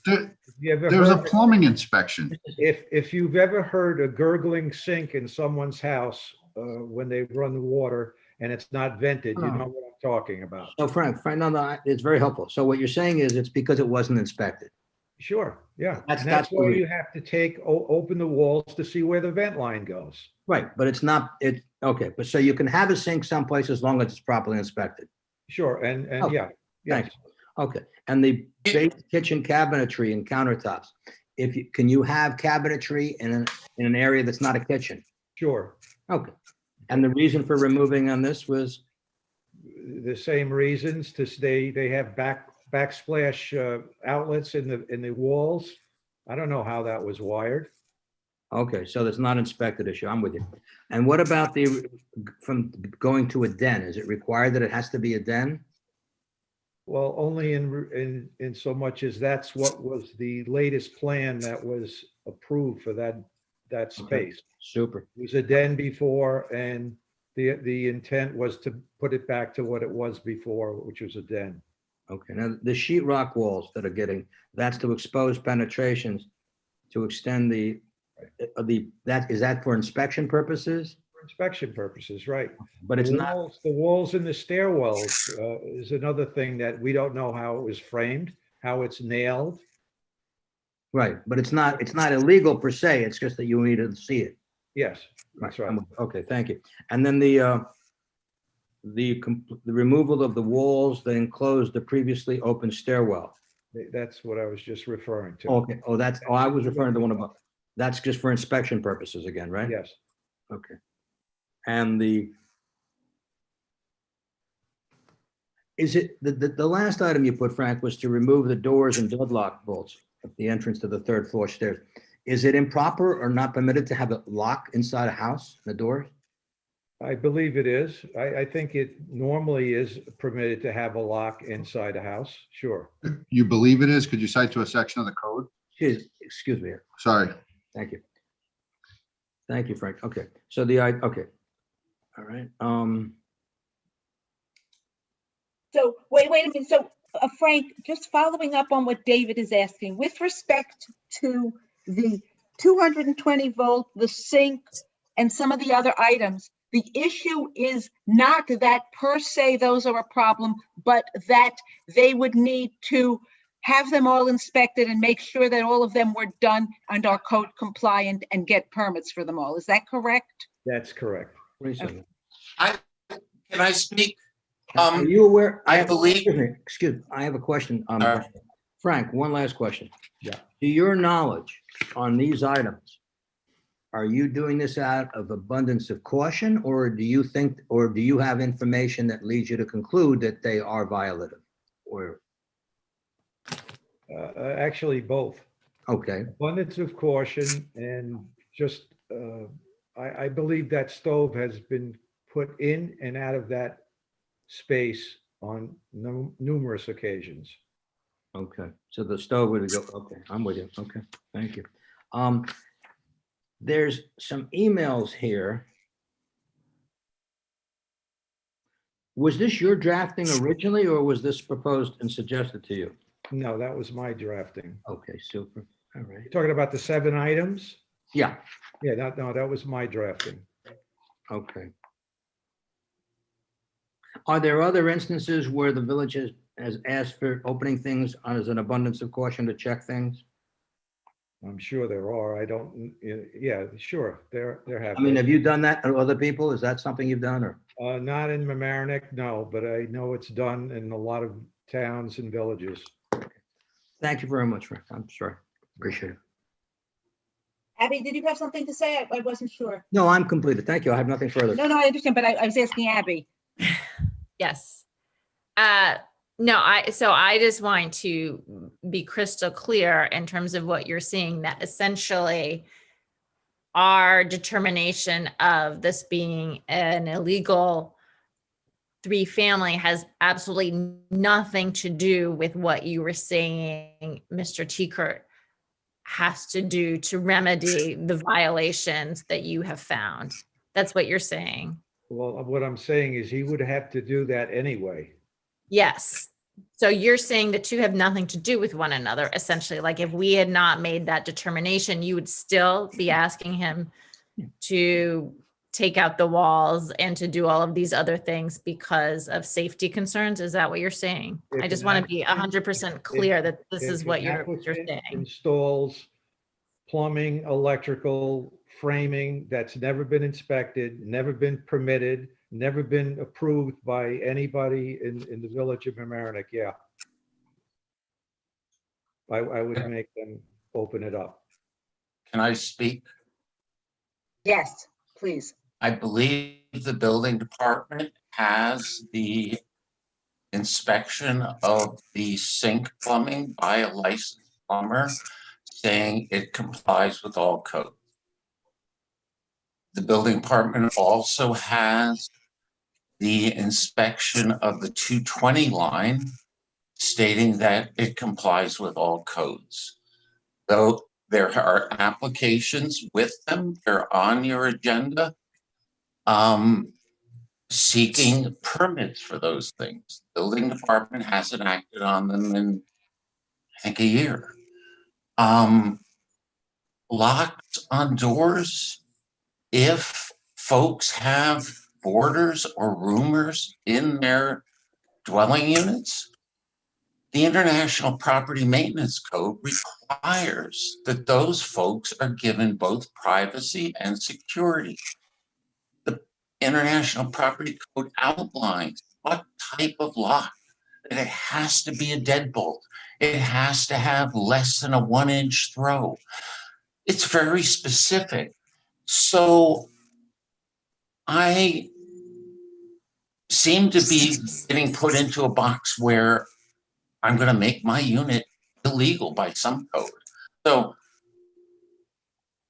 There's a plumbing inspection. If you've ever heard a gurgling sink in someone's house when they run the water and it's not vented, you know what I'm talking about. So Frank, no, it's very helpful. So what you're saying is it's because it wasn't inspected. Sure, yeah. That's why what you have to open the walls to see where the vent line goes. Right, but it's not, okay, but so you can have a sink someplace as long as it's properly inspected. Sure, and Okay, yeah. thanks. Okay, and the base kitchen cabinetry and countertops, can you have cabinetry in an area that's not a kitchen? Sure. Okay, and the reason for removing on this was? The same reasons they have backsplash outlets in the walls. I don't know how that was wired. Okay, so that's not inspected issue. I'm with you. And what about from going to a den? Is it required that it has to be a den? Well, only in so much as that's what was the latest plan that was approved for that that Okay, space. super. It was a den before, and the intent was to put it back to what it was before, which was a den. Okay, now the sheetrock walls that are getting, that's to expose penetrations, to extend is that for inspection purposes? For inspection purposes, right? But it's not, The walls in the stairwells is another thing that we don't know how it was framed, how it's nailed. right, but it's not illegal per se, it's just that you need to see it. Yes, that's right. Okay, thank you. And then the removal of the walls that enclose the previously open stairwell. That's what I was just referring to. Okay, I was referring to one above. That's just for inspection purposes again, right? Yes. Okay. And is it, the last item you put, Frank, was to remove the doors and deadlock bolts at the entrance to the third floor stairs. Is it improper or not permitted to have a lock inside a house, the doors? I believe it is. I think it normally is permitted to have a lock inside a house, sure. You believe it is? Could you cite to a section of the code? Excuse me. Sorry. Thank you. Thank you, Frank. Okay, so okay. All right. So wait a minute. So Frank, just following up on what David is asking, with respect to the 220 volt, the sink, and some of the other items, the issue is not that per se those are a problem, but that they would need to have them all inspected and make sure that all of them were done and are code compliant and get permits for them all. Is that correct? That's correct. Can I speak? Are you aware? I believe. Excuse me. I have a question. Frank, one last question. Yeah. To your knowledge on these items, are you doing this out of abundance of caution, or do you have information that leads you to conclude that they are violative? Or actually, both. Okay. Abundance of caution and just, I believe that stove has been put in and out of that space on numerous occasions. Okay, so the stove would go, okay, I'm with you. Okay, thank you. There's some emails here. Was this your drafting originally, or was this proposed and suggested to you? No, that was my drafting. Okay, super. All right. You're talking about the 7 items? Yeah. Yeah, no, that was my drafting. Okay. Are there other instances where the village has asked for opening things as an abundance of caution to check things? I'm sure there are. I don't, yeah, sure, there have. I mean, have you done that to other people? Is that something you've done, or? Not in Mamaroneck, no, but I know it's done in a lot of towns and villages. Thank you very much, Rick. I'm sorry. Appreciate it. Abby, did you have something to say? I wasn't sure. No, I'm completed. Thank you. I have nothing further. No, I understand, but I was asking Abby. Yes. No, so I just want to be crystal clear in terms of what you're seeing, that essentially our determination of this being an illegal 3-family has absolutely nothing to do with what you were saying, Mr. Teekert has to do to remedy the violations that you have found. That's what you're saying. Well, what I'm saying is he would have to do that anyway. Yes. So you're saying the two have nothing to do with one another, essentially. Like if we had not made that determination, you would still be asking him to take out the walls and to do all of these other things because of safety concerns. Is that what you're saying? I just want to be 100% clear that this is what you're saying. Installs plumbing, electrical, framing that's never been inspected, never been permitted, never been approved by anybody in the village of Mamaroneck, yeah. I would make them open it up. Can I speak? Yes, please. I believe the building department has the inspection of the sink plumbing by a licensed plumber, saying it complies with all code. The building department also has the inspection of the 220 line, stating that it complies with all codes. Though There are applications with them. They're on your agenda. Seeking permits for those things. Building department hasn't acted on them in, I think, a year. Locks on doors. If folks have boarders or roomers in their dwelling units, the International Property Maintenance Code requires that those folks are given both privacy and security. The International Property Code outlines what type of lock, that it has to be a deadbolt. It has to have less than a 1-inch throw. It's very specific. So I seem to be getting put into a box where I'm going to make my unit illegal by some code. So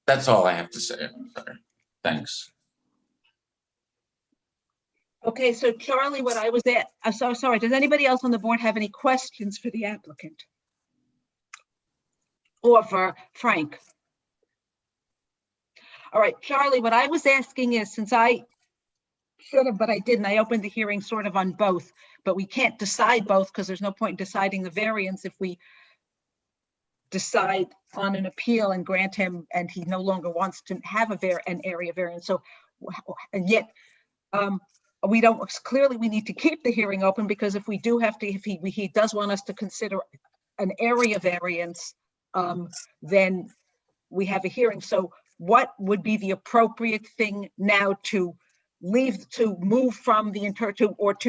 that's all I have to say. I'm sorry. Thanks. Okay, so Charlie, what I was at, I'm so sorry. Does anybody else on the board have any questions for the applicant? Or for Frank? All right, Charlie, what I was asking is, since I should have, but I didn't, I opened the hearing sort of on both, but we can't decide both because there's no point in deciding the variance if we decide on an appeal and grant him, and he no longer wants to have an area variance. So, and yet, we don't, clearly we need to keep the hearing open, because if we do have to, if he does want us to consider an area variance, then we have a hearing. So what would be the appropriate thing now to move from the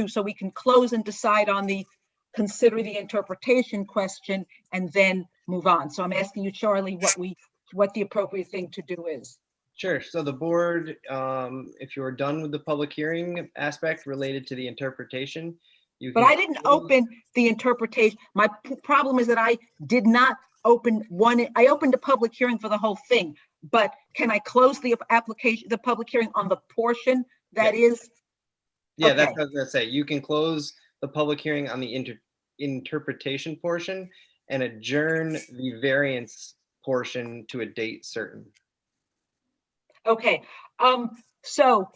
so we can close and decide on consider the interpretation question and then move on? So I'm asking you, Charlie, what the appropriate thing to do is. Sure. So the board, if you're done with the public hearing aspect related to the interpretation, But I didn't open the interpretation. My problem is that I did not open one. I opened a public hearing for the whole thing, but can I close the public hearing on the portion that is? Yeah, Okay. that's what I was gonna say. You can close the public hearing on the interpretation portion and adjourn the variance portion to a date certain. Okay, so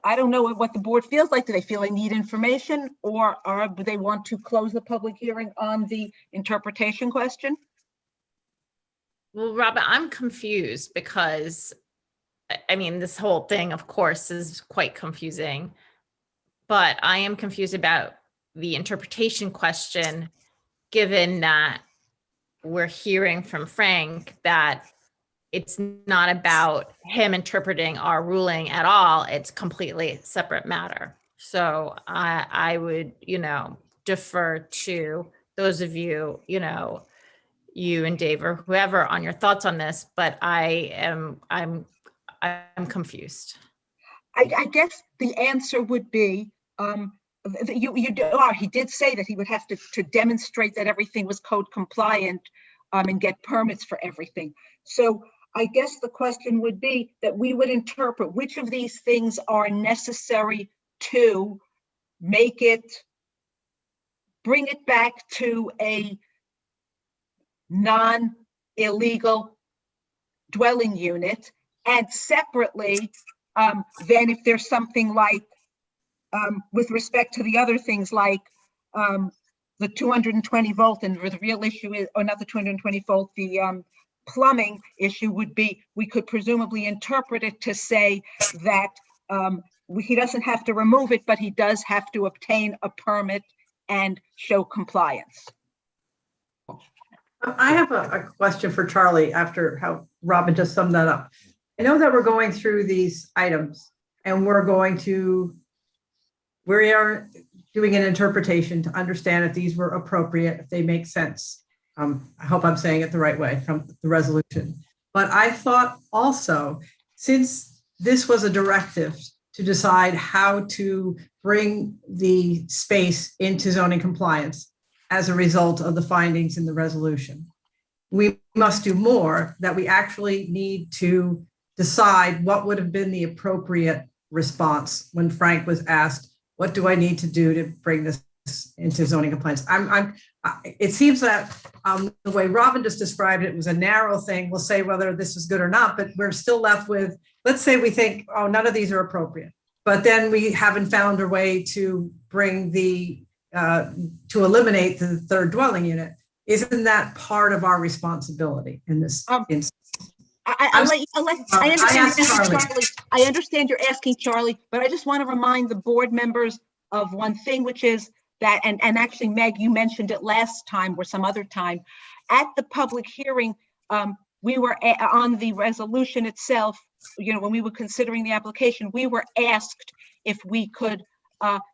I don't know what the board feels like. Do they feel they need information, or do they want to close the public hearing on the interpretation question? Well, Robin, I'm confused because, I mean, this whole thing, of course, is quite confusing, but I am confused about the interpretation question, given that we're hearing from Frank that it's not about him interpreting our ruling at all. It's completely separate matter. So I would, defer to those of you, you and Dave or whoever on your thoughts on this, but I'm confused. I guess the answer would be, he did say that he would have to demonstrate that everything was code compliant and get permits for everything. So I guess the question would be that we would interpret which of these things are necessary to bring it back to a non-illegal dwelling unit, and separately, then if there's something like, with respect to the other things like the 220 volt, and the real issue is, or not the 220 volt, the plumbing issue would be, we could presumably interpret it to say that he doesn't have to remove it, but he does have to obtain a permit and show compliance. I have a question for Charlie after how Robin just summed that up. I know that we're going through these items and we are doing an interpretation to understand if these were appropriate, if they make sense. I hope I'm saying it the right way from the resolution. But I thought also, since this was a directive to decide how to bring the space into zoning compliance as a result of the findings in the resolution, we must do more, that we actually need to decide what would have been the appropriate response when Frank was asked, what do I need to do to bring this into zoning compliance. It seems that the way Robin just described it was a narrow thing. We'll say whether this is good or not, but we're still left with, let's say we think, oh, none of these are appropriate. But then we haven't found a way to bring to eliminate the third dwelling unit. Isn't that part of our responsibility in this instance? I understand you're asking Charlie, but I just want to remind the board members of one thing, which is that, and actually, Meg, you mentioned it last time or some other time, at the public hearing, we were on the resolution itself, when we were considering the application, we were asked if we could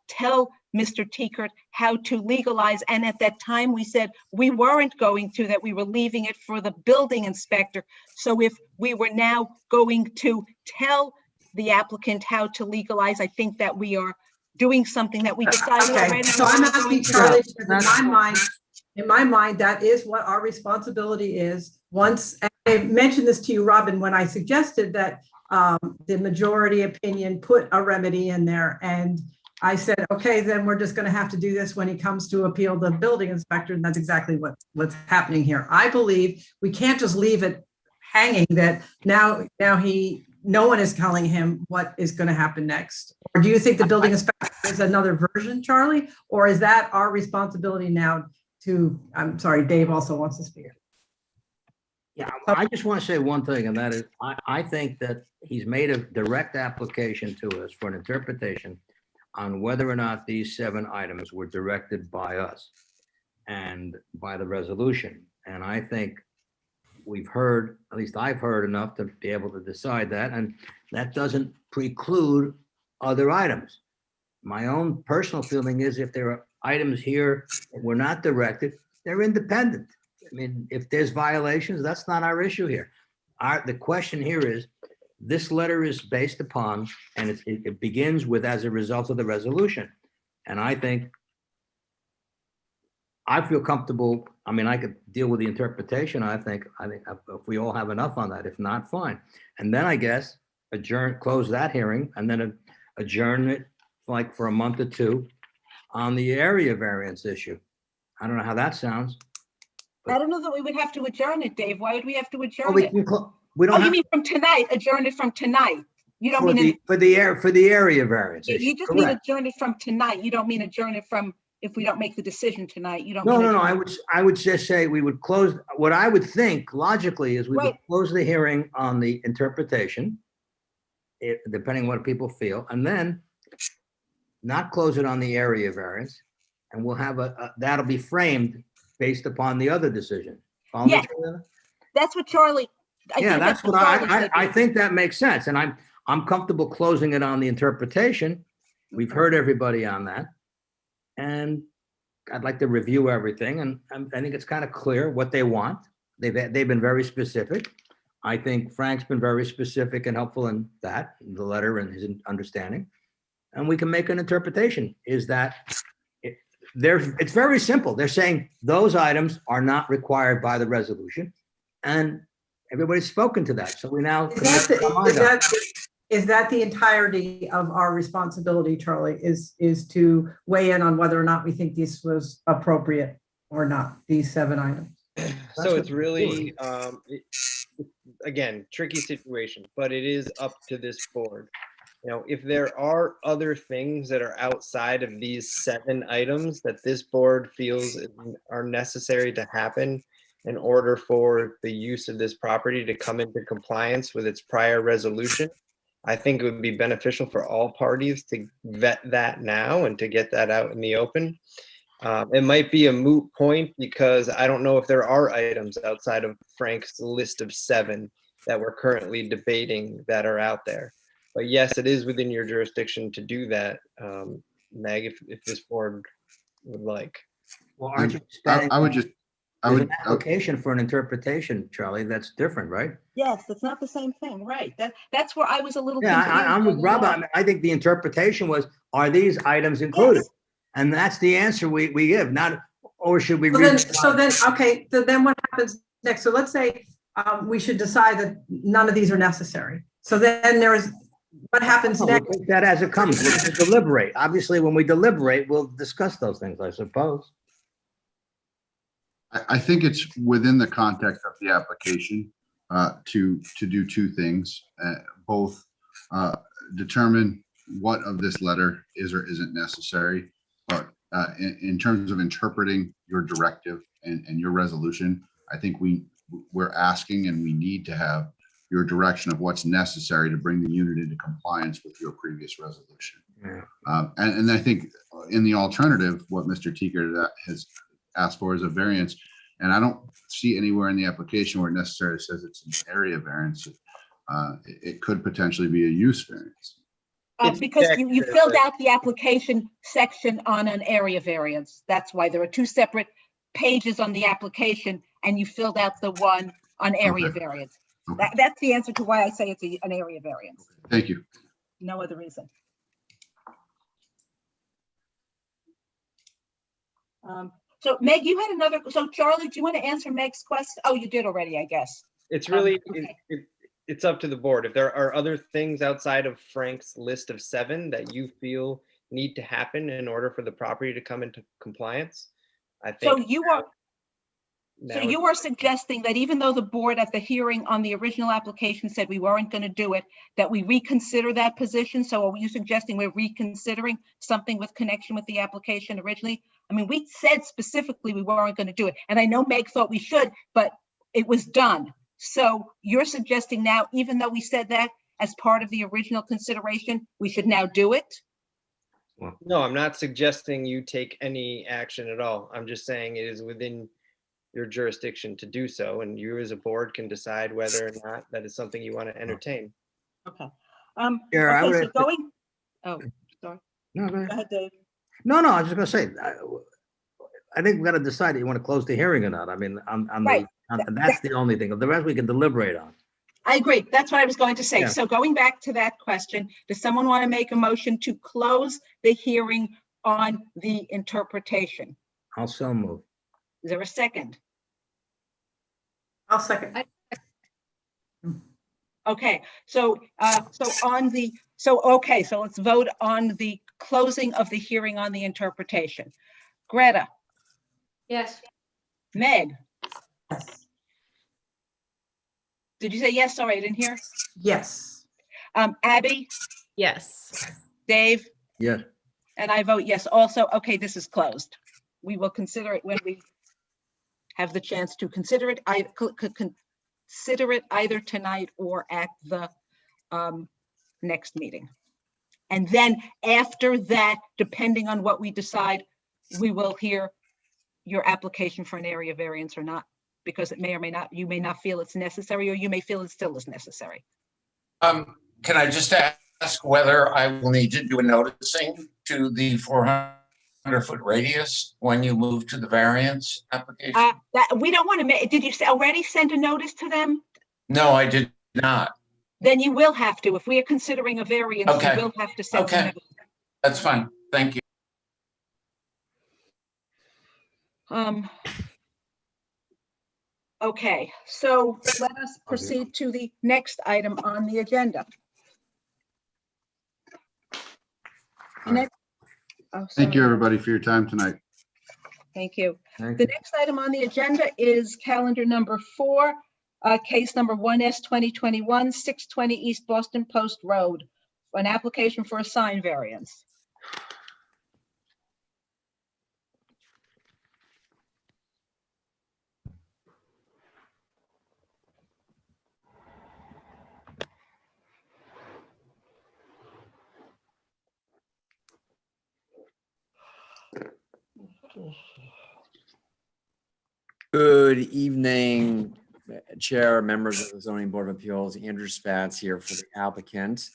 tell Mr. Teekert how to legalize. And at that time, we said we weren't going to, that we were leaving it for the building inspector. So if we were now going to tell the applicant how to legalize, I think that we are doing something that we decided already. So I'm asking Charlie, in my mind, that is what our responsibility is. Once, I mentioned this to you, Robin, when I suggested that the majority opinion put a remedy in there, and I said, okay, then we're just going to have to do this when he comes to appeal the building inspector. And that's exactly what's happening here. I believe we can't just leave it hanging that now no one is telling him what is going to happen next. Or do you think the building inspector is another version, Charlie? Or is that our responsibility now to, I'm sorry, Dave also wants to speak. Yeah, I just want to say one thing, and that is, I think that he's made a direct application to us for an interpretation on whether or not these 7 items were directed by us and by the resolution. And I think we've heard, at least I've heard enough to be able to decide that, and that doesn't preclude other items. My own personal feeling is if there are items here that were not directed, they're independent. I mean, if there's violations, that's not our issue here. The question here is, this letter is based upon, and it begins with as a result of the resolution. And I think, I feel comfortable. I mean, I could deal with the interpretation. I think if we all have enough on that, if not, fine. And then I guess close that hearing and then adjourn it like for a month or 2 on the area variance issue. I don't know how that sounds. I don't know that we would have to adjourn it, Dave. Why would we have to adjourn Well, it? We don't you mean from tonight, adjourn it from tonight? You don't for the area variance issue. You just mean adjourn it from tonight. You don't mean adjourn it from if we don't make the decision tonight. You don't. No. I would just say we would close. What I would think logically is we would close the hearing on the interpretation, depending on what people feel, and then not close it on the area variance, and we'll have that'll be framed based upon the other decision. Yeah, that's what Charlie. That's what I think that makes sense, and I'm comfortable closing it on the interpretation. We've heard everybody on that, and I'd like to review everything, and I think it's kind of clear what they want. They've been very specific. I think Frank's been very specific and helpful in that, in the letter and his understanding, and we can make an interpretation. Is that it's very simple. They're saying those items are not required by the resolution, and everybody's spoken to that. So we now is that the entirety of our responsibility, Charlie? Is to weigh in on whether or not we think this was appropriate or not, these 7 items. So it's really again, tricky situation, but it is up to this board. If there are other things that are outside of these 7 items that this board feels are necessary to happen in order for the use of this property to come into compliance with its prior resolution, I think it would be beneficial for all parties to vet that now and to get that out in the open. It might be a moot point because I don't know if there are items outside of Frank's list of 7 that we're currently debating that are out there. But yes, it is within your jurisdiction to do that, Meg, if this board would like. Well, aren't you an application for an interpretation, Charlie? That's different, right? Yes, it's not the same thing, right? That's where I was a little. Yeah, I'm with Rob. I think the interpretation was, are these items included? Yes. And that's the answer we give. Not, or should we? So then what happens next? So let's say we should decide that none of these are necessary. So then What happens We'll next? take that as it comes. We'll just deliberate. Obviously, when we deliberate, we'll discuss those things, I suppose. I think it's within the context of the application to do two things, both determine what of this letter is or isn't necessary, but in terms of interpreting your directive and your resolution, I think we're asking and we need to have your direction of what's necessary to bring the unit into compliance with your previous resolution. And I think in the alternative, what Mr. Teeker has asked for is a variance. And I don't see anywhere in the application where it necessarily says it's an area variance. It could potentially be a use variance. Because you filled out the application section on an area variance. That's why there are two separate pages on the application and you filled out the one on area variance. That's the answer to why I say it's an area variance. Thank you. No other reason. So Meg, you had another, so Charlie, do you want to answer Meg's question? Oh, you did already, I guess. It's really, okay. It's up to the board. If there are other things outside of Frank's list of 7 that you feel need to happen in order for the property to come into compliance, I think. So you are suggesting that even though the board at the hearing on the original application said we weren't going to do it, that we reconsider that position? So are you suggesting we're reconsidering something with connection with the application originally? I mean, we said specifically we weren't going to do it. And I know Meg thought we should, but it was done. So you're suggesting now, even though we said that as part of the original consideration, we should now do it? No, I'm not suggesting you take any action at all. I'm just saying it is within your jurisdiction to do so, and you as a board can decide whether or not that is something you want to entertain. Okay. Yeah, okay, so going. Oh, sorry. No, go ahead, Dave. No, I was just gonna say, I think we got to decide if you want to close the hearing or not. I mean, Right. That's the only thing. The rest we can deliberate on. I agree. That's what I was going to say. Yeah. So going back to that question, does someone want to make a motion to close the hearing on the interpretation? I'll so move. Is there a second? I'll second. Okay, so so let's vote on the closing of the hearing on the interpretation. Greta, Yes. Meg, Yes. did you say yes? Sorry, I didn't hear. Yes. Abby, Yes. Dave, Yes. and I vote yes also. Okay, this is closed. We will consider it when we have the chance to consider it. I could consider it either tonight or at the next meeting. And then after that, depending on what we decide, we will hear your application for an area variance or not, because it may or may not, you may not feel it's necessary, or you may feel it still is necessary. Can I just ask whether I will need to do a noticing to the 400-foot radius when you move to the variance application? We don't want to make, did you already send a notice to them? No, I did not. Then you will have to. If we are considering a variance, Okay. you will have to send a Okay, notice. that's fine. Thank you. Okay, so let us proceed to the next item on the agenda. Next, Thank you, everybody, for your time tonight. Thank you. Thank The you. next item on the agenda is calendar number 4, case number 1S 2021, 620 East Boston Post Road, an application for a sign variance. Good evening, Chair, members of the Zoning Board of Appeals. Andrew Spatz here for the applicant.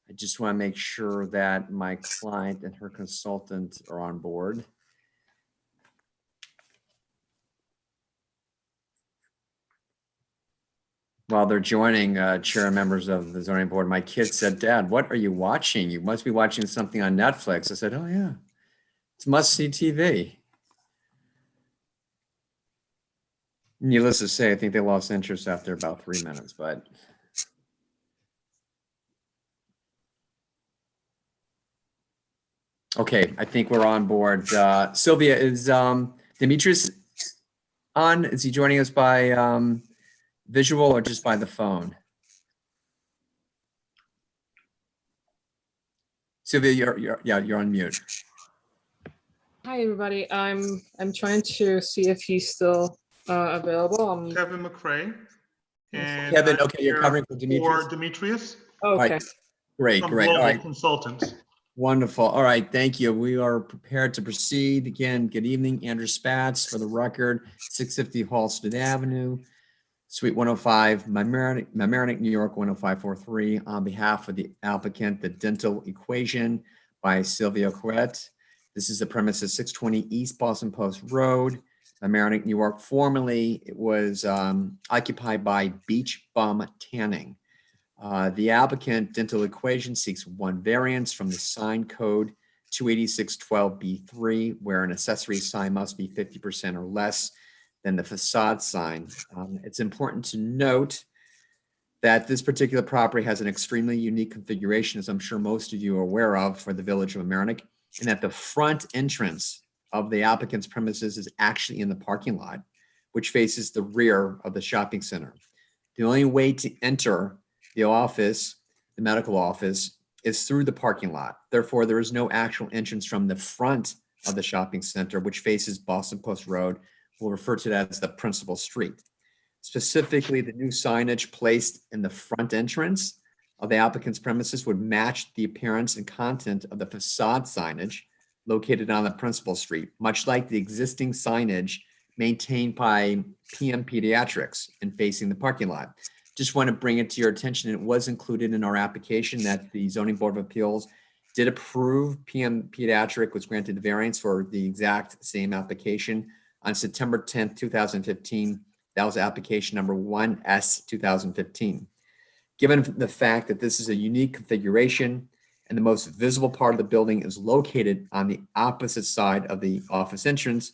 I just want to make sure that my client and her consultant are on board. While they're joining, Chair and members of the Zoning Board, my kid said, "Dad, what are you watching? You must be watching something on Netflix." I said, "Oh yeah, it's must-see TV." Needless to say, I think they lost interest after about 3 minutes, but Okay, I think we're on board. Sylvia, is Demetrius on? Is he joining us by visual or just by the phone? Sylvia, you're on mute. Hi, everybody. I'm trying to see if he's still available. Kevin McCrae. And Kevin, I'm okay, you're here covering for Demetrius? For Demetrius. Okay. All right. Great, From great. All Global right. Consultants. Wonderful. All right, thank you. We are prepared to proceed. Again, good evening, Andrew Spatz, for the record, 650 Halsted Avenue, Suite 105, Mamaroneck, New York, 10543, on behalf of the applicant, The Dental Equation by Sylvia Corrett. This is the premises 620 East Boston Post Road, Mamaroneck, New York. Formerly, it was occupied by Beach Bum Tanning. The applicant, Dental Equation, seeks one variance from the sign code 28612B3, where an accessory sign must be 50% or less than the facade sign. It's important to note that this particular property has an extremely unique configuration, as I'm sure most of you are aware of, for the village of Mamaroneck, and that the front entrance of the applicant's premises is actually in the parking lot, which faces the rear of the shopping center. The only way to enter the office, the medical office, is through the parking lot. Therefore, there is no actual entrance from the front of the shopping center, which faces Boston Post Road. We'll refer to that as the principal street. Specifically, the new signage placed in the front entrance of the applicant's premises would match the appearance and content of the facade signage located on the principal street, much like the existing signage maintained by PM Pediatrics and facing the parking lot. Just want to bring it to your attention. It was included in our application that the Zoning Board of Appeals did approve. PM Pediatric was granted the variance for the exact same application on September 10th, 2015. That was application number 1S 2015. Given the fact that this is a unique configuration and the most visible part of the building is located on the opposite side of the office entrance,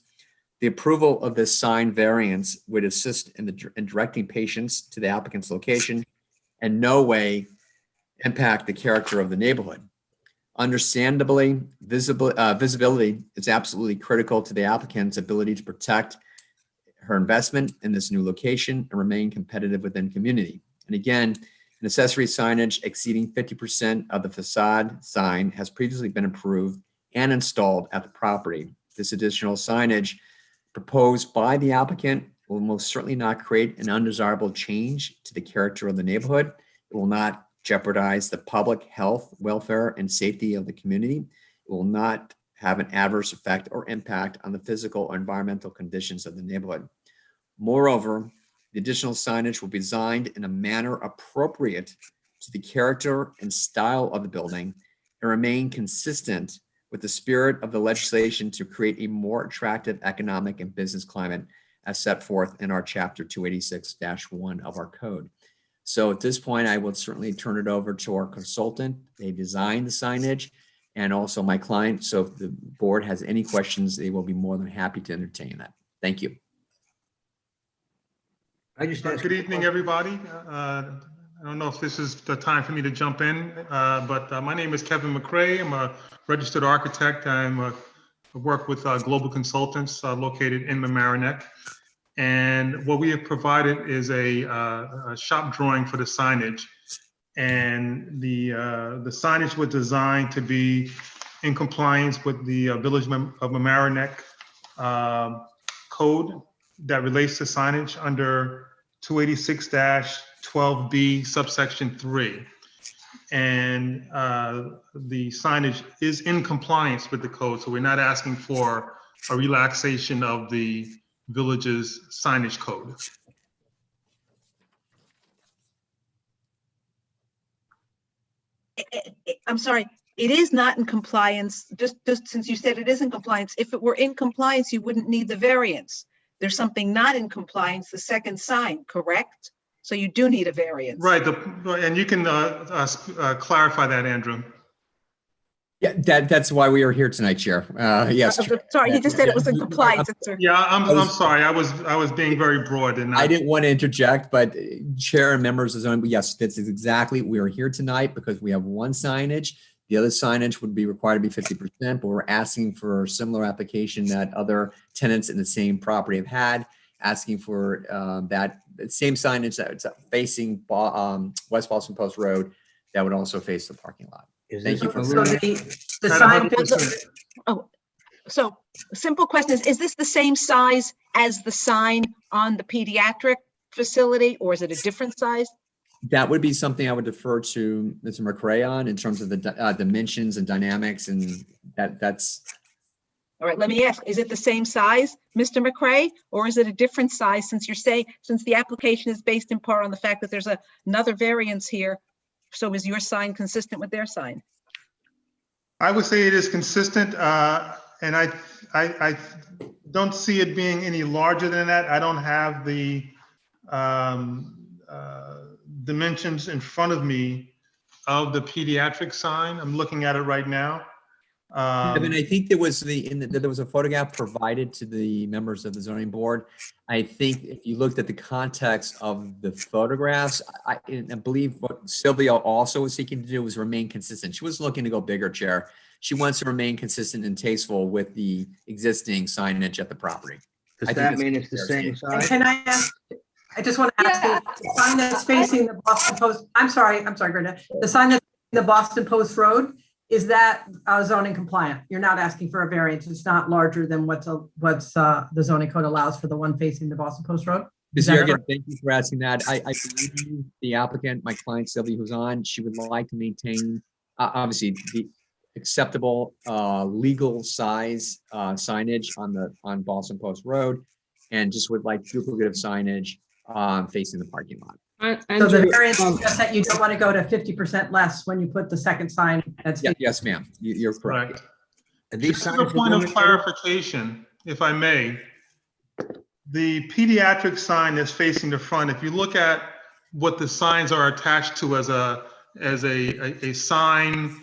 the approval of this sign variance would assist in directing patients to the applicant's location and no way impact the character of the neighborhood. Understandably, visibility is absolutely critical to the applicant's ability to protect her investment in this new location and remain competitive within community. And again, an accessory signage exceeding 50% of the facade sign has previously been approved and installed at the property. This additional signage proposed by the applicant will most certainly not create an undesirable change to the character of the neighborhood. It will not jeopardize the public health, welfare, and safety of the community. It will not have an adverse effect or impact on the physical or environmental conditions of the neighborhood. Moreover, the additional signage will be designed in a manner appropriate to the character and style of the building and remain consistent with the spirit of the legislation to create a more attractive economic and business climate as set forth in our chapter 286-1 of our code. So at this point, I will certainly turn it over to our consultant. They designed the signage and also my client. So if the board has any questions, they will be more than happy to entertain that. Thank you. Good evening, everybody. I don't know if this is the time for me to jump in, but my name is Kevin McCrae. I'm a registered architect. I work with Global Consultants located in Mamaroneck. And what we have provided is a shop drawing for the signage. And the signage was designed to be in compliance with the Village of Mamaroneck code that relates to signage under 286-12B subsection 3. And the signage is in compliance with the code. So we're not asking for a relaxation of the village's signage code. I'm sorry, it is not in compliance, just since you said it is in compliance. If it were in compliance, you wouldn't need the variance. There's something not in compliance, the second sign, correct? So you do need a variance. Right, and you can clarify that, Andrew. Yeah, that's why we are here tonight, Chair. Yes. Sorry, he just said it was in compliance. Yeah, I'm sorry. I was being very broad, and I didn't want to interject, but Chair and members of the zoning, yes, this is exactly, we are here tonight because we have one signage The other signage would be required to be 50%, but we're asking for a similar application that other tenants in the same property have had, asking for that same signage that's facing West Boston Post Road that would also face the parking lot. Thank you for. So the sign. Oh, so simple question is this the same size as the sign on the pediatric facility, or is it a different size? That would be something I would defer to Mr. McRae on in terms of the dimensions and dynamics, and that's. All right, let me ask, is it the same size, Mr. McRae, or is it a different size since since the application is based in part on the fact that there's another variance here? So is your sign consistent with their sign? I would say it is consistent, and I don't see it being any larger than that. I don't have the dimensions in front of me of the pediatric sign. I'm looking at it right now. I mean, I think there was there was a photograph provided to the members of the zoning board. I think if you looked at the context of the photographs, I believe what Sylvia also was seeking to do was remain consistent. She was looking to go bigger, Chair. She wants to remain consistent and tasteful with the existing signage at the property. Does that mean it's the same size? Can I ask, I just want to ask, the sign that's facing the Boston Post, I'm sorry, Brenda, the sign that's the Boston Post Road, is that zoning compliant? You're not asking for a variance. It's not larger than what's the zoning code allows for the one facing the Boston Post Road? Ms. Yergin, thank you for asking that. I believe the applicant, my client Sylvia, who's on, she would like to maintain, obviously, the acceptable legal size signage on Boston Post Road, and just would like duplicative signage facing the parking lot. So the variance is just that you don't want to go to 50% less when you put the second sign. That's yes, ma'am. You're correct. Just as a point of clarification, if I may, the pediatric sign that's facing the front, if you look at what the signs are attached to as a sign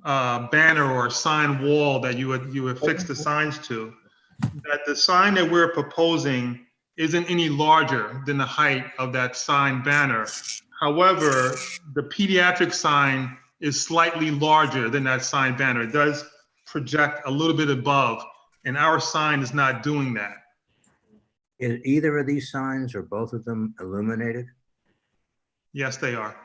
banner or a sign wall that you would fix the signs to, that the sign that we're proposing isn't any larger than the height of that sign banner. However, the pediatric sign is slightly larger than that sign banner. It does project a little bit above, and our sign is not doing that. Is either of these signs or both of them illuminated? Yes, they are.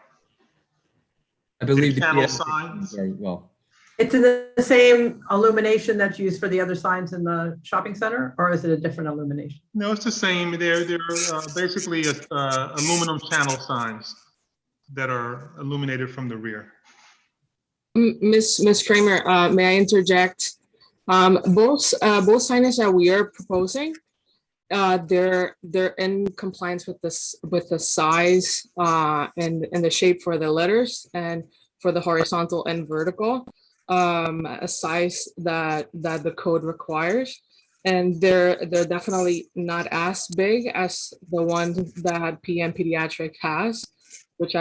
I believe the channel signs. Very well. It's in the same illumination that's used for the other signs in the shopping center, or is it a different illumination? No, it's the same. They're basically aluminum channel signs that are illuminated from the rear. Ms. Kramer, may I interject? Both signage that we are proposing, they're in compliance with the size and the shape for the letters and for the horizontal and vertical. A size that the code requires, and they're definitely not as big as the ones that PM Pediatric has, which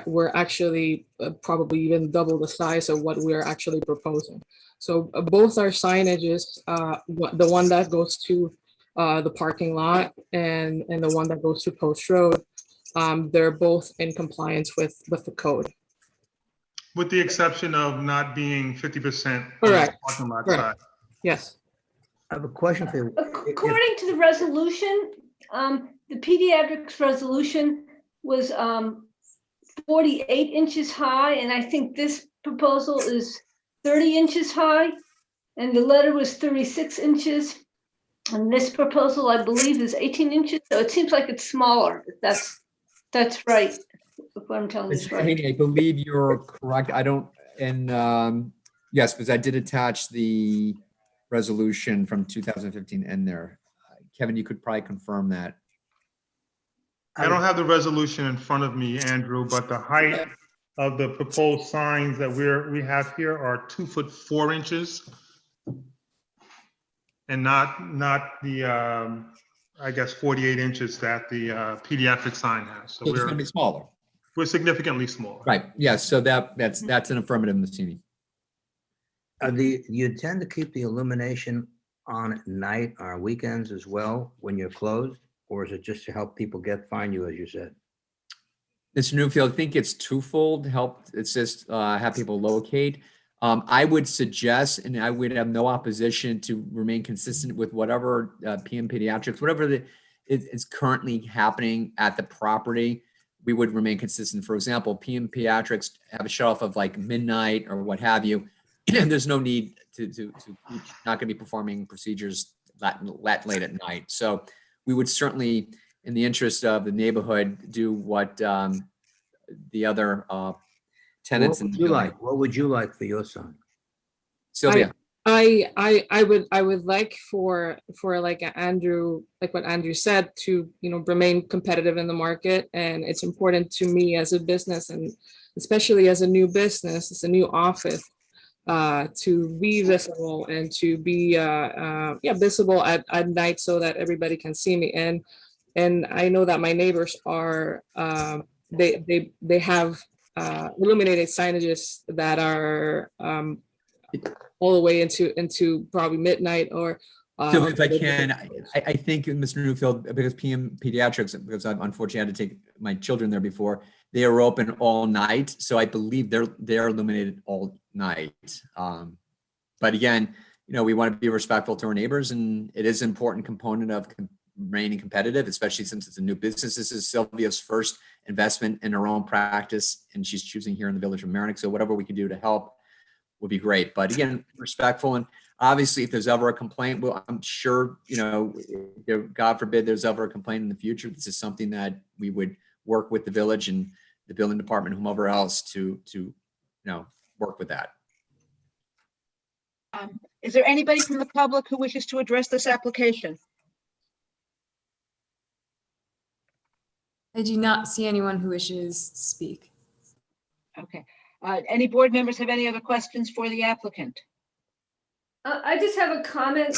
we're actually probably even double the size of what we're actually proposing. So both our signages, the one that goes to the parking lot and the one that goes to Post Road, they're both in compliance with the code. With the exception of not being 50% Correct. parking lot Correct. side. Yes. I have a question for you. According to the resolution, the pediatrics resolution was 48 inches high, and I think this proposal is 30 inches high, and the letter was 36 inches. And this proposal, I believe, is 18 inches, so it seems like it's smaller. That's right. If I'm telling Ms. this right. Haney, I believe you're correct. I don't, and yes, because I did attach the resolution from 2015 in there. Kevin, you could probably confirm that. I don't have the resolution in front of me, Andrew, but the height of the proposed signs that we have here are 2'4" and not the I guess 48 inches that the pediatric sign has. So It's going to be smaller. We're significantly smaller. Right. Yes. So that's an affirmative, Ms. Haney. Do you intend to keep the illumination on at night or weekends as well when you're closed, or is it just to help people find you, as you said? Mr. Newfield, I think it's twofold. It's just have people locate. I would suggest, and I would have no opposition to remain consistent with whatever PM Pediatrics, whatever is currently happening at the property, we would remain consistent. For example, PM Pediatrics have a shut off of like midnight or what have you. And there's no need to not going to be performing procedures late at night. So we would certainly, in the interest of the neighborhood, do what the other tenants. What would you like? What would you like for your son? Sylvia. I would like for like Andrew, like what Andrew said, to, you know, remain competitive in the market. And it's important to me as a business, and especially as a new business, it's a new office, to be visible and to be visible at night so that everybody can see me. And I know that my neighbors are they have illuminated signages that are all the way into probably midnight or. So if I can, I think Mr. Newfield, because PM Pediatrics, because I've unfortunately had to take my children there before, they are open all night. So I believe they're illuminated all night. But again, you know, we want to be respectful to our neighbors, and it is an important component of remaining competitive, especially since it's a new business. This is Sylvia's first investment in her own practice, and she's choosing here in the village of Mamaroneck. So whatever we can do to help would be great. But again, respectful. And obviously, if there's ever a complaint, well, I'm sure, you know, God forbid there's ever a complaint in the future, this is something that we would work with the village and the building department, whomever else, to you know, work with that. Is there anybody from the public who wishes to address this application? I do not see anyone who wishes to speak. Okay. Any board members have any other questions for the applicant? I just have a comment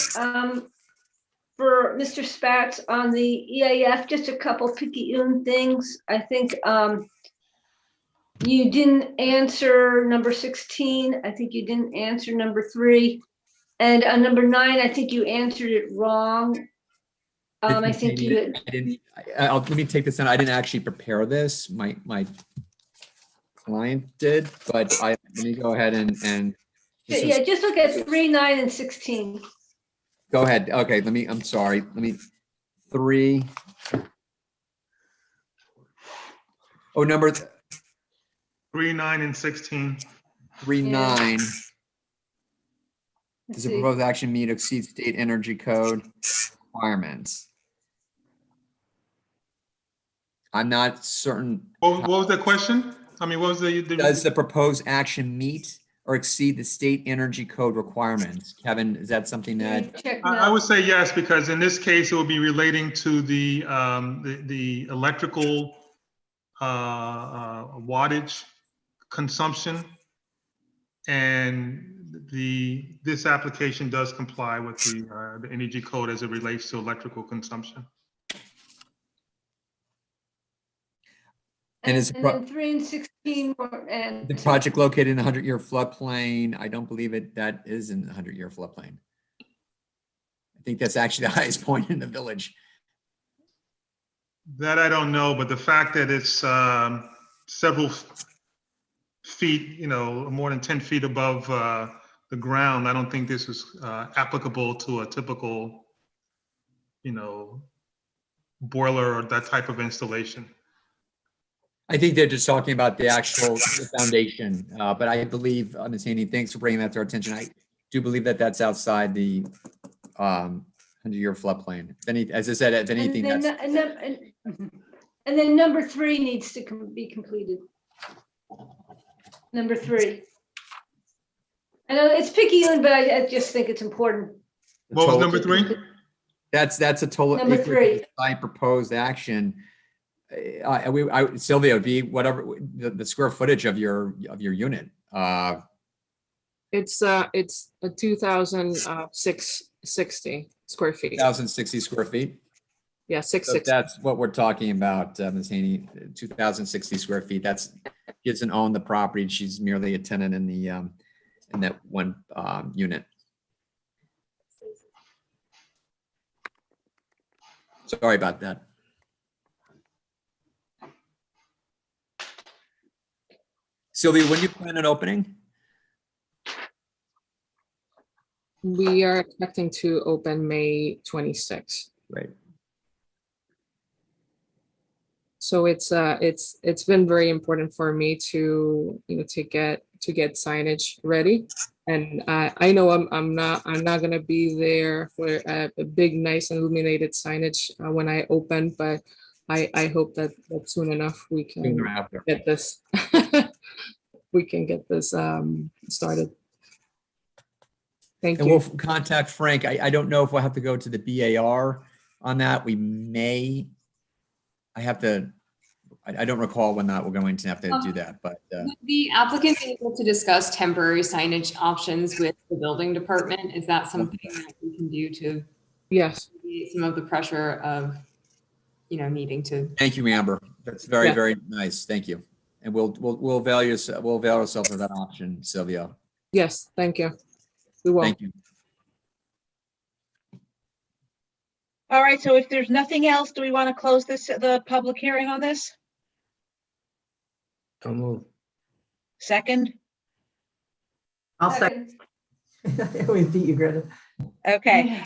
for Mr. Spatz on the EAF, just a couple picayune things. I think you didn't answer number 16. I think you didn't answer number 3. And on number 9, I think you answered it wrong. I think you didn't. Let me take this in. I didn't actually prepare this. My client did, but let me go ahead and yeah, just look at 3, 9, and 16. Go ahead. Okay, I'm sorry. 3. Oh, number 3, 9, and 16. 3, 9. Let's Does the see. proposed action meet or exceed state energy code requirements? I'm not certain. What was the question? I mean, what was the Does the proposed action meet or exceed the state energy code requirements? Kevin, is that something that? I would say yes, because in this case, it would be relating to the electrical wattage consumption. And this application does comply with the energy code as it relates to electrical consumption. And is And then 3 and 16 and the project located in the 100-year floodplain? I don't believe that is in the 100-year floodplain. I think that's actually the highest point in the village. That I don't know, but the fact that it's several feet, you know, more than 10 feet above the ground, I don't think this is applicable to a typical, you know, boiler or that type of installation. I think they're just talking about the actual foundation, but I believe, Ms. Haney, thanks for bringing that to our attention. I do believe that that's outside the 100-year floodplain. As I said, if anything, and then number 3 needs to be completed. Number 3. I know it's picayune, but I just think it's important. What was number 3? That's a total. Number 3. I proposed action. Sylvia, would be whatever the square footage of your unit. It's a 2,660 square feet. 2,060 square feet. Yeah, 660. So that's what we're talking about, Ms. Haney. 2,060 square feet. She doesn't own the property. She's merely a tenant in the in that one unit. Sorry about that. Sylvia, when do you plan on opening? We are expecting to open May 26th. Right. So it's been very important for me to, you know, to get signage ready. And I know I'm not gonna be there for a big, nice illuminated signage when I open, but I hope that soon enough we can Sooner after. get this we can get this started. Thank And you. we'll contact Frank. I don't know if we'll have to go to the BAR on that. We may. I don't recall when that we're going to have to do that, but. Would the applicant be able to discuss temporary signage options with the building department? Is that something that we can do to? Yes. alleviate some of the pressure of, you know, needing to. Thank you, Amber. That's very, Yeah. very nice. Thank you. And we'll avail ourselves of that option, Sylvia. Yes, thank you. We will. Thank you. All right, so if there's nothing else, do we want to close the public hearing on this? So move. Second? I'll second. We beat you, Greta. Okay,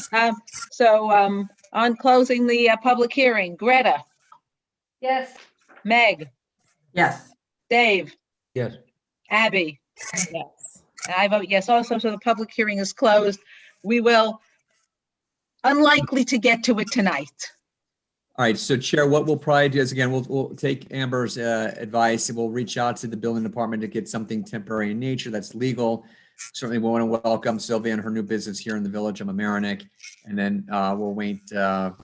on closing the public hearing, Greta, Yes. Meg, Yes. Dave, Yes. Abby, Yes. and I vote yes also, so the public hearing is closed. We will unlikely to get to it tonight. All right, so Chair, what we'll probably do is, again, we'll take Amber's advice and we'll reach out to the building department to get something temporary in nature that's legal. Certainly we want to welcome Sylvia and her new business here in the village of Mamaroneck, and then we'll wait a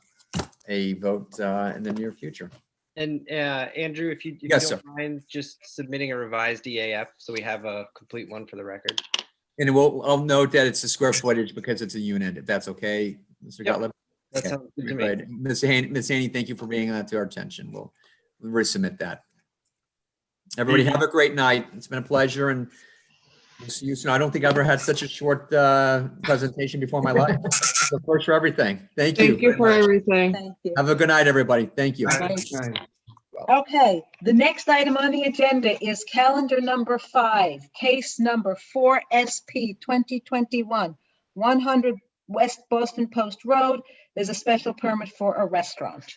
vote in the near future. And Andrew, if you Yes, don't mind just submitting a revised EAF so we have a complete one for the record. And I'll note that it's the square footage because it's a unit, if that's okay, Mr. Yep. Gottlieb. That Okay, sounds good to very me. good. Ms. Haney, thank you for bringing that to our attention. We'll resubmit that. Everybody have a great night. It's been a pleasure, and we'll see you soon. I don't think I ever had such a short presentation before in my life. It's the first for everything. Thank you. Thank you for everything. Thank you. Have a good night, everybody. Thank you. Okay, the next item on the agenda is calendar number 5, case number 4SP 2021, 100 West Boston Post Road. There's a special permit for a restaurant.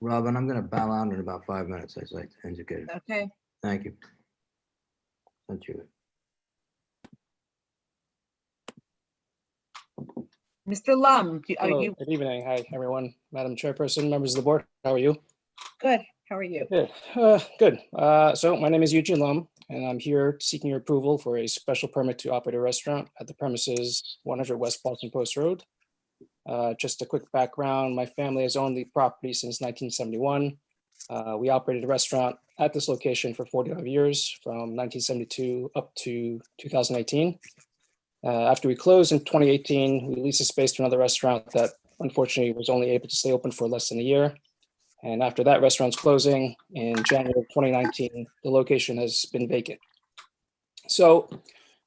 Robin, I'm going to bow out in about 5 minutes, as I indicated. Okay. Thank you. Thank you. Mr. Lum, are Hello, you good evening. Hi, everyone. Madam Chairperson, members of the board, how are you? good? How are you? Good. Good. So my name is Eugene Lum, and I'm here seeking your approval for a special permit to operate a restaurant at the premises 100 West Boston Post Road. Just a quick background, my family has owned the property since 1971. We operated a restaurant at this location for 45 years, from 1972 up to 2018. After we closed in 2018, we leased a space to another restaurant that unfortunately was only able to stay open for less than a year. And after that restaurant's closing in January of 2019, the location has been vacant. So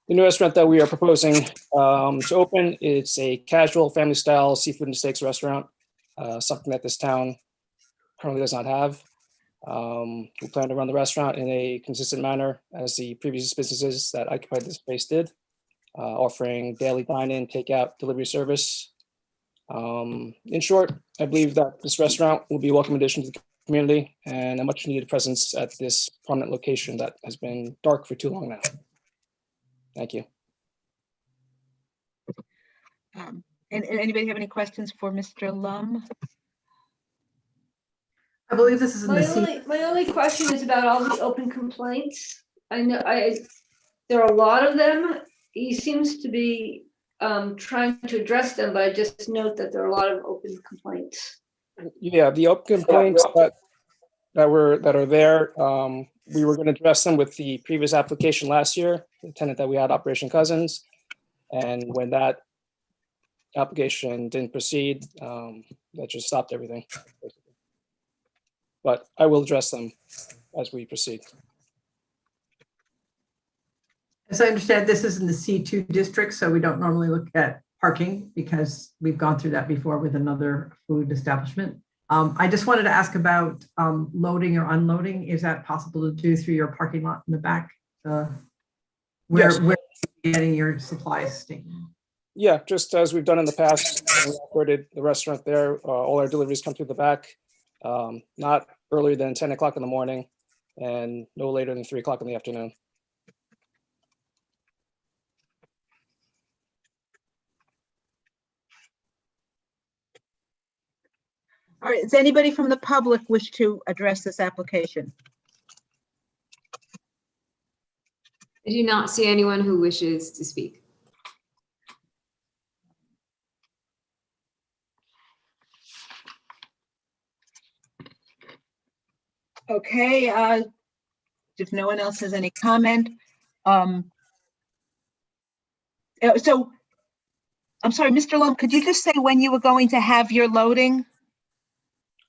the new restaurant that we are proposing to open is a casual family style seafood and steaks restaurant, something that this town currently does not have. We plan to run the restaurant in a consistent manner as the previous businesses that occupied the space did, offering daily dine-in, takeout, delivery service. In short, I believe that this restaurant will be a welcome addition to the community and a much needed presence at this prominent location that has been dark for too long now. Thank you. And anybody have any questions for Mr. Lum? I believe this is in the My only question is about all the open complaints. I know there are a lot of them. He seems to be trying to address them, but I just note that there are a lot of open complaints. Yeah, the open complaints that are there, we were going to address them with the previous application last year, the tenant that we had, Operation Cousins. And when that application didn't proceed, that just stopped everything. But I will address them as we proceed. As I understand, this is in the C2 district, so we don't normally look at parking because we've gone through that before with another food establishment. I just wanted to ask about loading or unloading. Is that possible to do through your parking lot in the back? Where Yes. are you getting your supplies? Yeah, just as we've done in the past, when we operated the restaurant there, all our deliveries come through the back, not earlier than 10 o'clock in the morning and no later than 3 o'clock in the afternoon. All right, does anybody from the public wish to address this application? I do not see anyone who wishes to speak. Okay, if no one else has any comment. So, I'm sorry, Mr. Lum, could you just say when you were going to have your loading?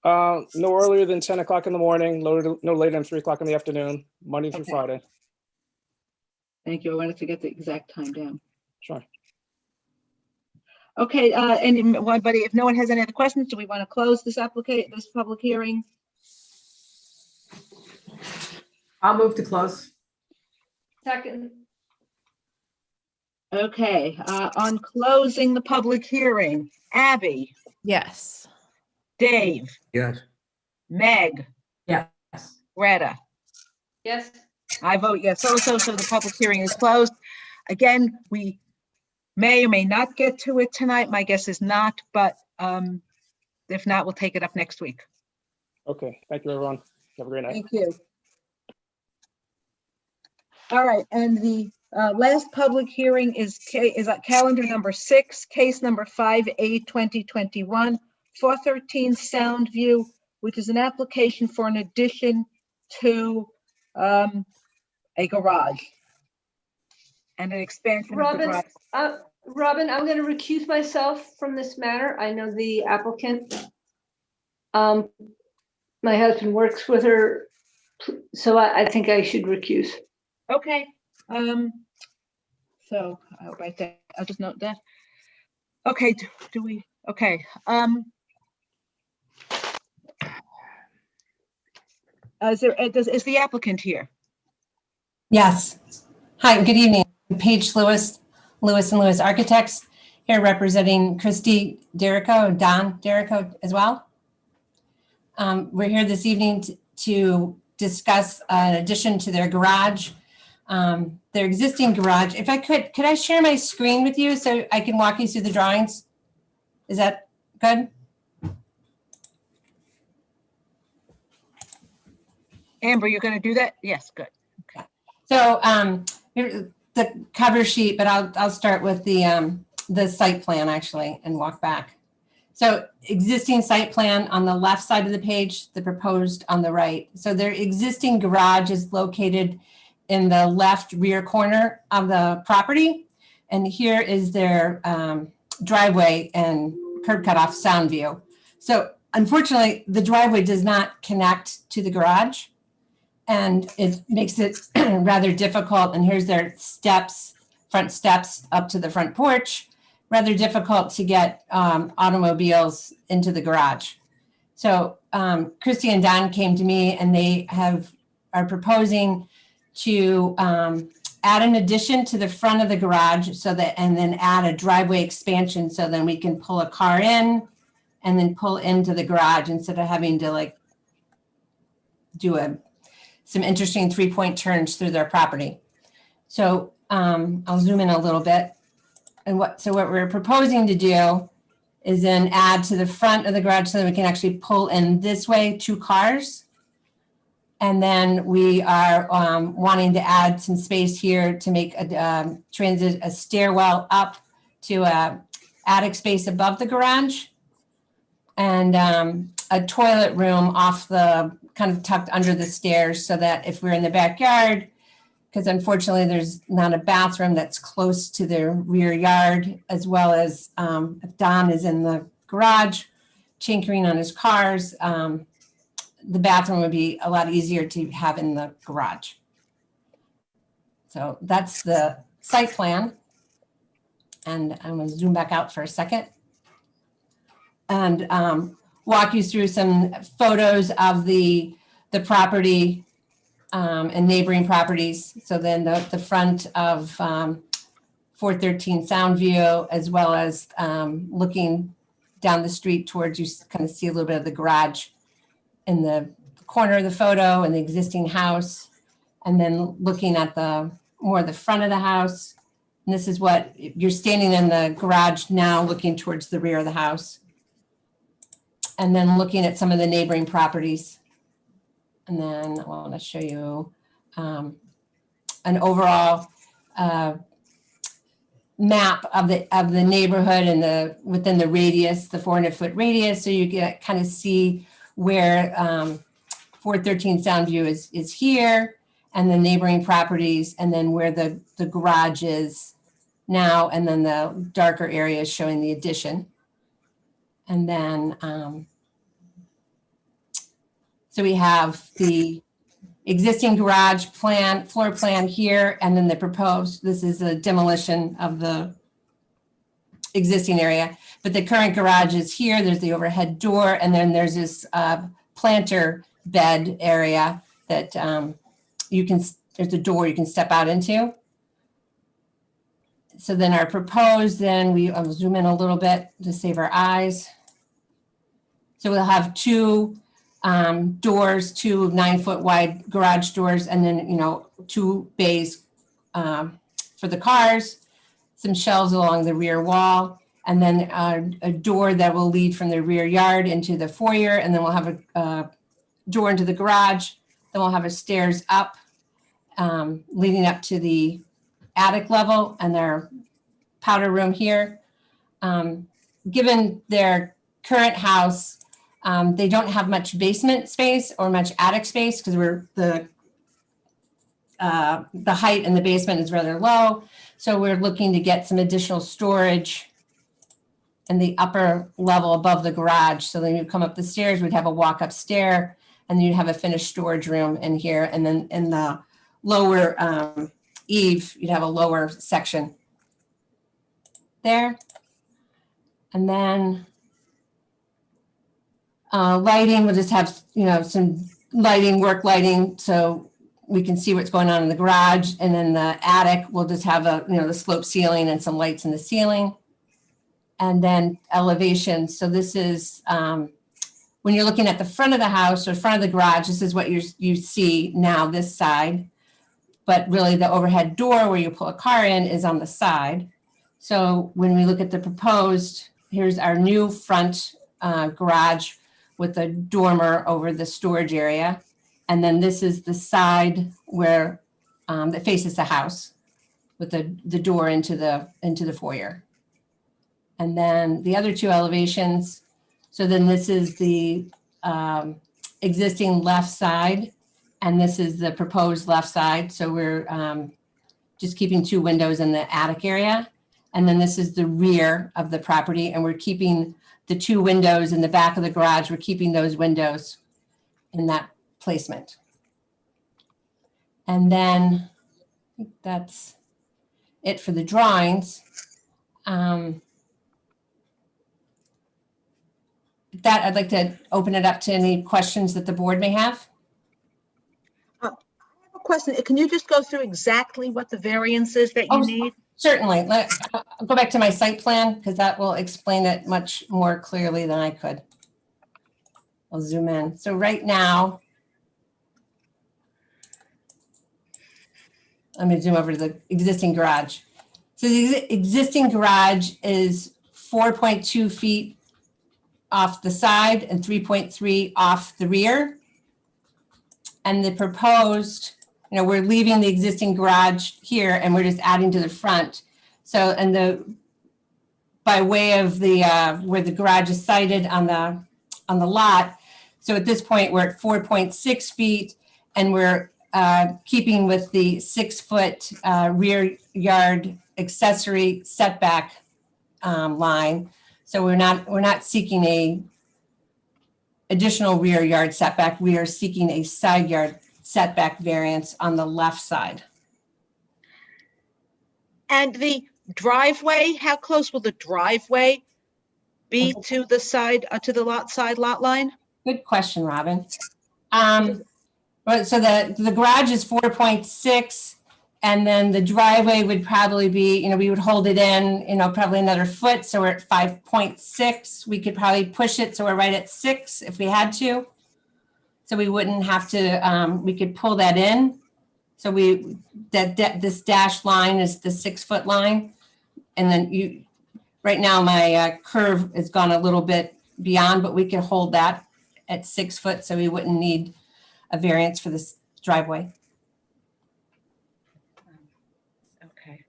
No earlier than 10 o'clock in the morning, no later than 3 o'clock in the afternoon, Monday through Friday. Thank you. I wanted to get the exact time down. Sure. Okay, anybody, if no one has any other questions, do we want to close this public hearing? I'll move to close. Second. Okay, on closing the public hearing, Abby, Yes. Dave, Yes. Meg, Yes. Greta. Yes. I vote yes also, so the public hearing is closed. Again, we may or may not get to it tonight. My guess is not, but if not, we'll take it up next week. Okay, thank you, everyone. Have a great night. Thank you. All right, and the last public hearing is calendar number 6, case number 5A2021, 413 Soundview, which is an application for an addition to a garage and an expansion of the garage. Robin, I'm going to recuse myself from this matter. I know the applicant. My husband works with her, so I think I should recuse. Okay. So I'll write that. I'll just note that. Okay. Do we? Okay. Is the applicant here? Yes. Hi, good evening. Paige Lewis, Lewis & Lewis Architects, here representing Christy Derrico, Don Derrico as well. We're here this evening to discuss an addition to their garage, their existing garage. If I could I share my screen with you so I can walk you through the drawings? Is that good? Amber, you're going to do that? Yes, good. Okay. So here's the cover sheet, but I'll start with the site plan actually and walk back. So existing site plan on the left side of the page, the proposed on the right. So their existing garage is located in the left rear corner of the property. And here is their driveway and curb cut off sound view. So unfortunately, the driveway does not connect to the garage. And it makes it rather difficult. And here's their steps, front steps up to the front porch, rather difficult to get automobiles into the garage. So Christy and Don came to me and they are proposing to add an addition to the front of the garage and then add a driveway expansion so then we can pull a car in and then pull into the garage instead of having to like do some interesting 3-point turns through their property. So I'll zoom in a little bit. And what we're proposing to do is then add to the front of the garage so that we can actually pull in this way 2 cars. And then we are wanting to add some space here to make a stairwell up to a attic space above the garage and a toilet room off the kind of tucked under the stairs so that if we're in the backyard, because unfortunately there's not a bathroom that's close to their rear yard, as well as if Don is in the garage tinkering on his cars, the bathroom would be a lot easier to have in the garage. So that's the site plan. And I'm going to zoom back out for a second and walk you through some photos of the property and neighboring properties. So then the front of 413 Soundview, as well as looking down the street towards, you kind of see a little bit of the garage in the corner of the photo and the existing house. And then looking at more the front of the house. And this is what you're standing in the garage now, looking towards the rear of the house. And then looking at some of the neighboring properties. And then I want to show you an overall map of the neighborhood and within the radius, the 400-foot radius. So you can kind of see where 413 Soundview is here, and the neighboring properties, and then where the garage is now, and then the darker areas showing the addition. And then, so we have the existing garage plan, floor plan here, and then the proposed, this is a demolition of the existing area, but the current garage is here. There's the overhead door, and then there's this planter bed area that there's a door you can step out into. So then our proposed, I'll zoom in a little bit to save our eyes. So we'll have two doors, two 9-foot wide garage doors, and then, 2 bays for the cars, some shelves along the rear wall, and then a door that will lead from the rear yard into the foyer, and then we'll have a door into the garage. Then we'll have a stairs up leading up to the attic level and their powder room here. Given their current house, they don't have much basement space or much attic space because the height in the basement is rather low. So we're looking to get some additional storage in the upper level above the garage. So then you come up the stairs, we'd have a walk up stair, and then you'd have a finished storage room in here. And then in the lower eave, you'd have a lower section there. And then lighting, we'll just have, some lighting, work lighting, so we can see what's going on in the garage. And then the attic, we'll just have the slope ceiling and some lights in the ceiling. And then elevation. So this is, when you're looking at the front of the house or front of the garage, this is what you see now, this side. But really the overhead door where you pull a car in is on the side. So when we look at the proposed, here's our new front garage with a dormer over the storage area. And then this is the side where that faces the house with the door into the foyer. And then the other two elevations. So then this is the existing left side, and this is the proposed left side. So we're just keeping 2 windows in the attic area. And then this is the rear of the property, and we're keeping the 2 windows in the back of the garage. We're keeping those windows in that placement. And then I think that's it for the drawings. With that, I'd like to open it up to any questions that the board may have. I have a question. Can you just go through exactly what the variance is that you need? Certainly. I'll go back to my site plan because that will explain it much more clearly than I could. I'll zoom in. So right now, I'm going to zoom over to the existing garage. So the existing garage is 4.2 feet off the side and 3.3 off the rear. And the proposed, we're leaving the existing garage here and we're just adding to the front. So, and by way of the where the garage is sited on the lot. So at this point, we're at 4.6 feet and we're keeping with the 6-foot rear yard accessory setback line. So we're not seeking a additional rear yard setback. We are seeking a side yard setback variance on the left side. And the driveway, how close will the driveway be to the side, to the lot line? Good question, Robin. But so the garage is 4.6, and then the driveway would probably be, we would hold it in, probably another foot, so we're at 5.6. We could probably push it, so we're right at 6 if we had to. So we wouldn't have to, we could pull that in. So this dashed line is the 6-foot line. And then right now my curve has gone a little bit beyond, but we can hold that at 6 foot, so we wouldn't need a variance for this driveway. Okay.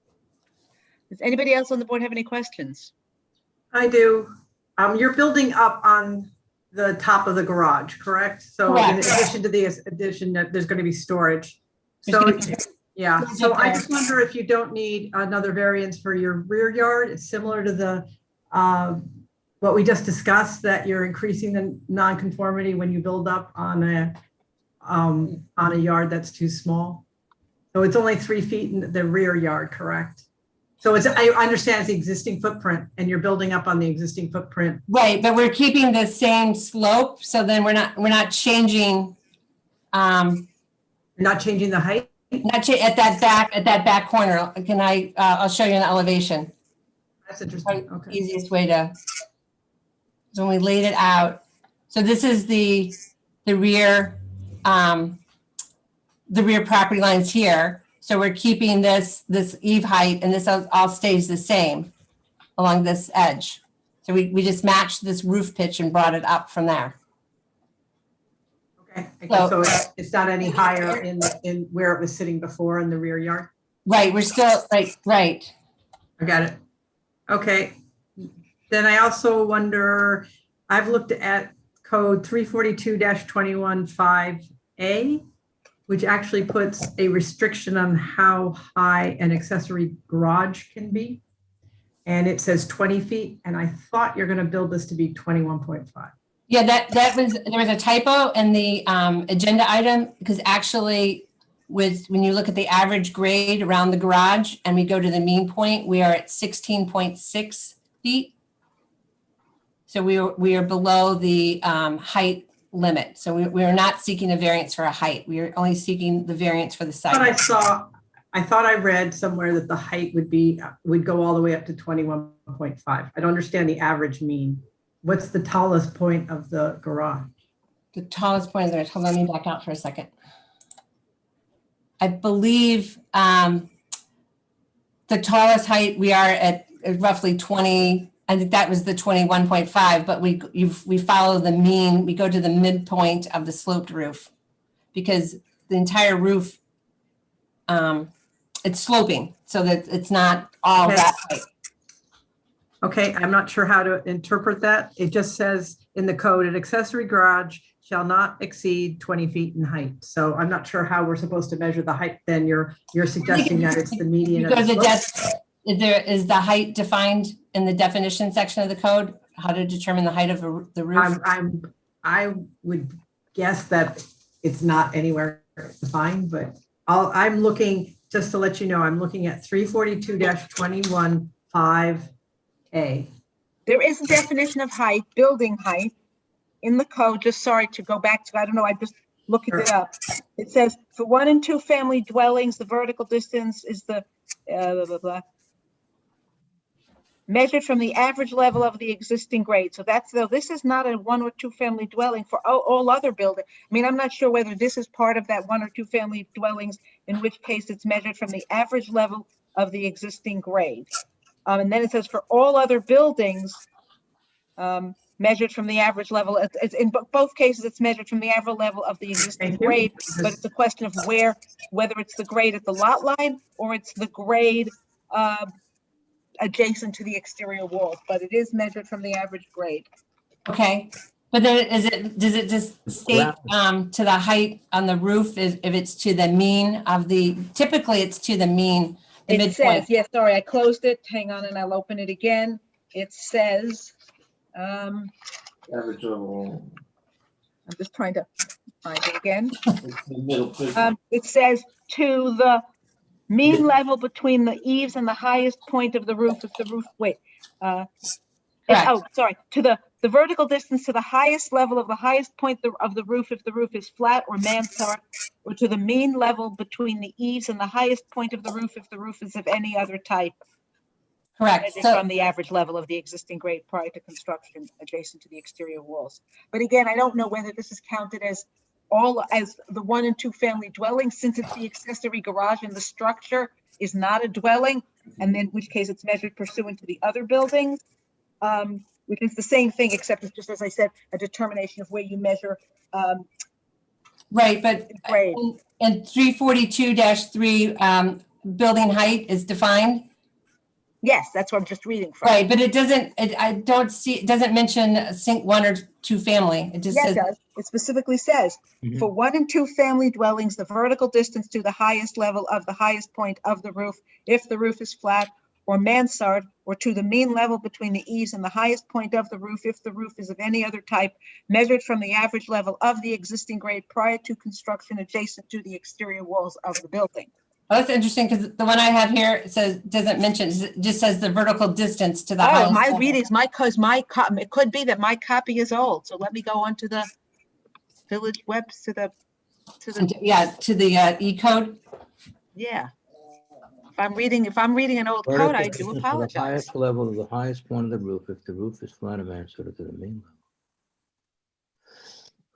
Does anybody else on the board have any questions? I do. You're building up on the top of the garage, correct? So in addition to the addition, that there's going to be storage. So yeah, so I just wonder if you don't need another variance for your rear yard. It's similar to the what we just discussed, that you're increasing the nonconformity when you build up on a yard that's too small. So it's only 3 feet in the rear yard, correct? So I understand it's the existing footprint and you're building up on the existing footprint. Right, but we're keeping the same slope. So then we're not changing. Not changing the height? Not at that back corner. Can I'll show you an elevation. That's interesting. Okay. Easiest way to, so when we laid it out. So this is the rear property lines here. So we're keeping this eave height, and this all stays the same along this edge. So we just matched this roof pitch and brought it up from there. Okay. So it's not any higher in where it was sitting before in the rear yard? Right. We're still right. I got it. Okay. Then I also wonder, I've looked at code 342-21-5A, which actually puts a restriction on how high an accessory garage can be. And it says 20 feet. And I thought you're going to build this to be 21.5. Yeah, there was a typo in the agenda item, because actually when you look at the average grade around the garage and we go to the mean point, we are at 16.6 feet. So we are below the height limit. So we are not seeking a variance for a height. We are only seeking the variance for the side. But I thought I read somewhere that the height would go all the way up to 21.5. I don't understand the average mean. What's the tallest point of the garage? The tallest point is, hold on, let me back out for a second. I believe the tallest height, we are at roughly 20. I think that was the 21.5, but we follow the mean. We go to the midpoint of the sloped roof, because the entire roof, it's sloping, so that it's not all that height. Okay, I'm not sure how to interpret that. It just says in the code, an accessory garage shall not exceed 20 feet in height. So I'm not sure how we're supposed to measure the height. Then you're suggesting that it's the median. Of the is the height defined in the definition section of the code? How to determine the height of the roof? I would guess that it's not anywhere defined, but I'm looking, just to let you know, I'm looking at 342-21-5A. There is a definition of height, building height, in the code. Just sorry to go back to, I don't know, I just looked it up. It says for 1 and 2 family dwellings, the vertical distance is the measured from the average level of the existing grade. So this is not a 1 or 2 family dwelling for all other buildings. I mean, I'm not sure whether this is part of that 1 or 2 family dwellings, in which case it's measured from the average level of the existing grade. And then it says for all other buildings, measured from the average level. It's in both cases, it's measured from the average level of the existing grade, but it's a question of whether it's the grade at the lot line or it's the grade adjacent to the exterior walls, but it is measured from the average grade. Okay, but then does it just state to the height on the roof if it's to the mean of typically it's to the mean. It says, yes, sorry, I closed it. Hang on, and I'll open it again. It says, Average level. I'm just trying to find it again. It says to the mean level between the eaves and the highest point of the roof if the roof, wait. Oh, sorry, to the vertical distance to the highest level of the highest point of the roof if the roof is flat or mansard, or to the mean level between the eaves and the highest point of the roof if the roof is of any other type. Correct. Measured from the average level of the existing grade prior to construction adjacent to the exterior walls. But again, I don't know whether this is counted as the 1 and 2 family dwelling, since it's the accessory garage and the structure is not a dwelling, and in which case it's measured pursuant to the other buildings, which is the same thing, except it's just, as I said, a determination of where you measure. Right, but in 342-3, building height is defined. Yes, that's what I'm just reading from. Right, but it doesn't, I don't see, it doesn't mention a 1 or 2 family. It just Yes, says. it does. It specifically says, for 1 and 2 family dwellings, the vertical distance to the highest level of the highest point of the roof, if the roof is flat or mansard, or to the mean level between the eaves and the highest point of the roof, if the roof is of any other type, measured from the average level of the existing grade prior to construction adjacent to the exterior walls of the building. Oh, that's interesting, because the one I have here, it says, doesn't mention, it just says the vertical distance to the highest. My level. readings, it could be that my copy is old. So let me go on to the village webs, to the E-code. Yeah. If I'm reading an old code, Vertical I do distance to the apologize. highest level of the highest point of the roof, if the roof is flat or mansard to the mean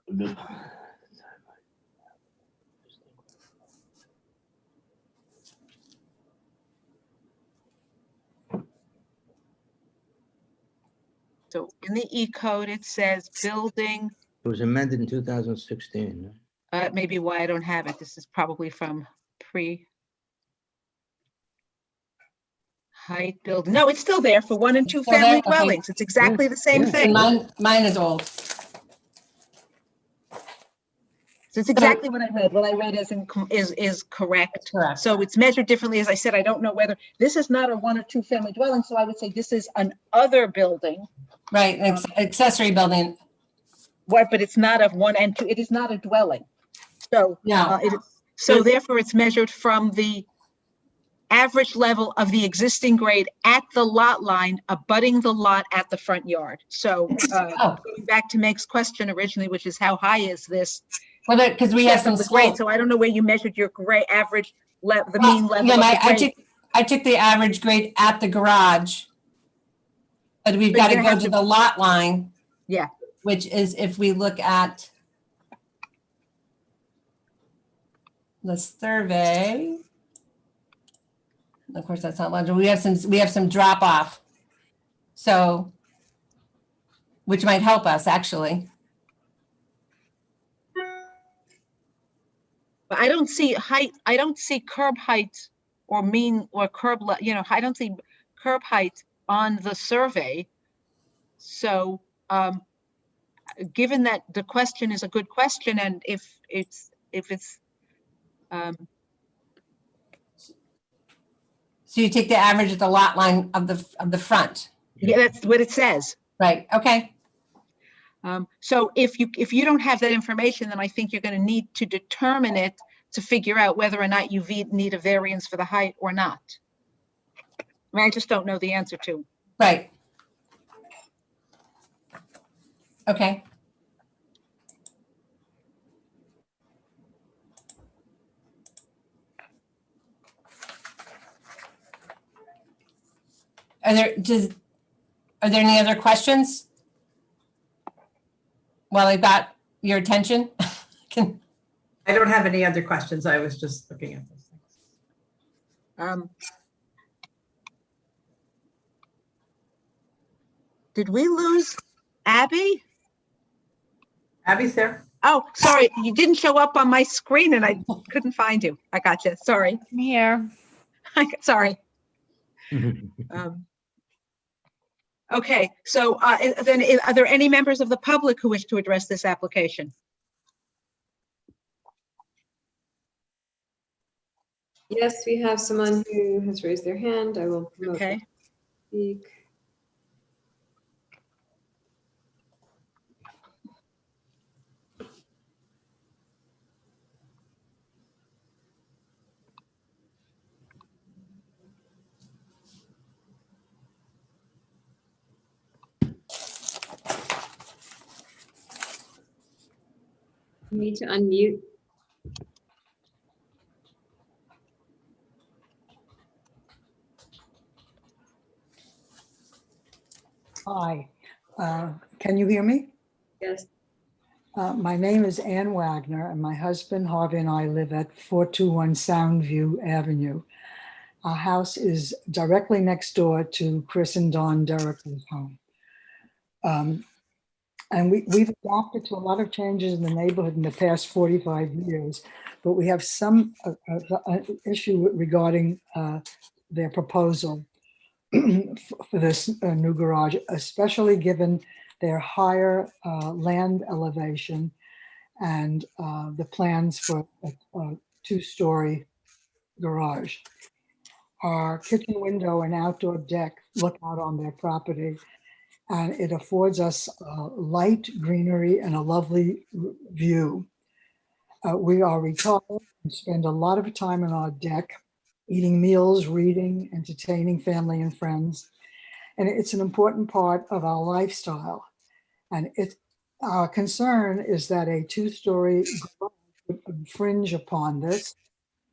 level. So in the E code, it says building. It was amended in 2016. Maybe why I don't have it. This is probably from height building. No, it's still there for 1 and 2 Still there? family Okay. dwellings. It's exactly the same thing. Mine is old. So it's exactly what I read. What I read is correct. So it's measured differently. As I said, I don't know whether this is not a 1 or 2 family dwelling. So I would say this is an other building. Right, an accessory building. What? But it's not a 1 and 2. It is not a dwelling. So so therefore, it's measured from the average level of the existing grade at the lot line abutting the lot at the front yard. So going back to Meg's question originally, which is how high is this? Well, because we have some grade. So I don't know where you measured your grade average level, the mean level. Yeah, I took the average grade at the garage, but we've got to go to the lot line. Yeah. Which is, if we look at the survey, of course, that's not legible. We have some drop off. So, which might help us actually. But I don't see height. I don't see curb height or mean or curb. I don't see curb height on the survey. So, given that the question is a good question, and if it's so you take the average at the lot line of the front. Yeah, that's what it says. Right. Okay. So if you don't have that information, then I think you're going to need to determine it to figure out whether or not you need a variance for the height or not. I mean, I just don't know the answer to. Right. Okay. Are there any other questions? While I got your attention. I don't have any other questions. I was just looking at those things. Did we lose Abby? Abby's there. Oh, sorry. You didn't show up on my screen and I couldn't find you. I got you. Sorry. I'm here. Sorry. Okay, so then are there any members of the public who wish to address this application? Yes, we have someone who has raised their hand. I will promote them to speak. You need to unmute. Hi, can you hear me? Yes. My name is Ann Wagner, and my husband Harvey and I live at 421 Soundview Avenue. Our house is directly next door to Chris and Dawn Derrick's home. And we've adapted to a lot of changes in the neighborhood in the past 45 years, but we have some issue regarding their proposal for this new garage, especially given their higher land elevation and the plans for a two-story garage. Our kitchen window and outdoor deck look out on their property, and it affords us light greenery and a lovely view. We are retired and spend a lot of time on our deck, eating meals, reading, entertaining family and friends. And it's an important part of our lifestyle. And our concern is that a two-story garage would infringe upon this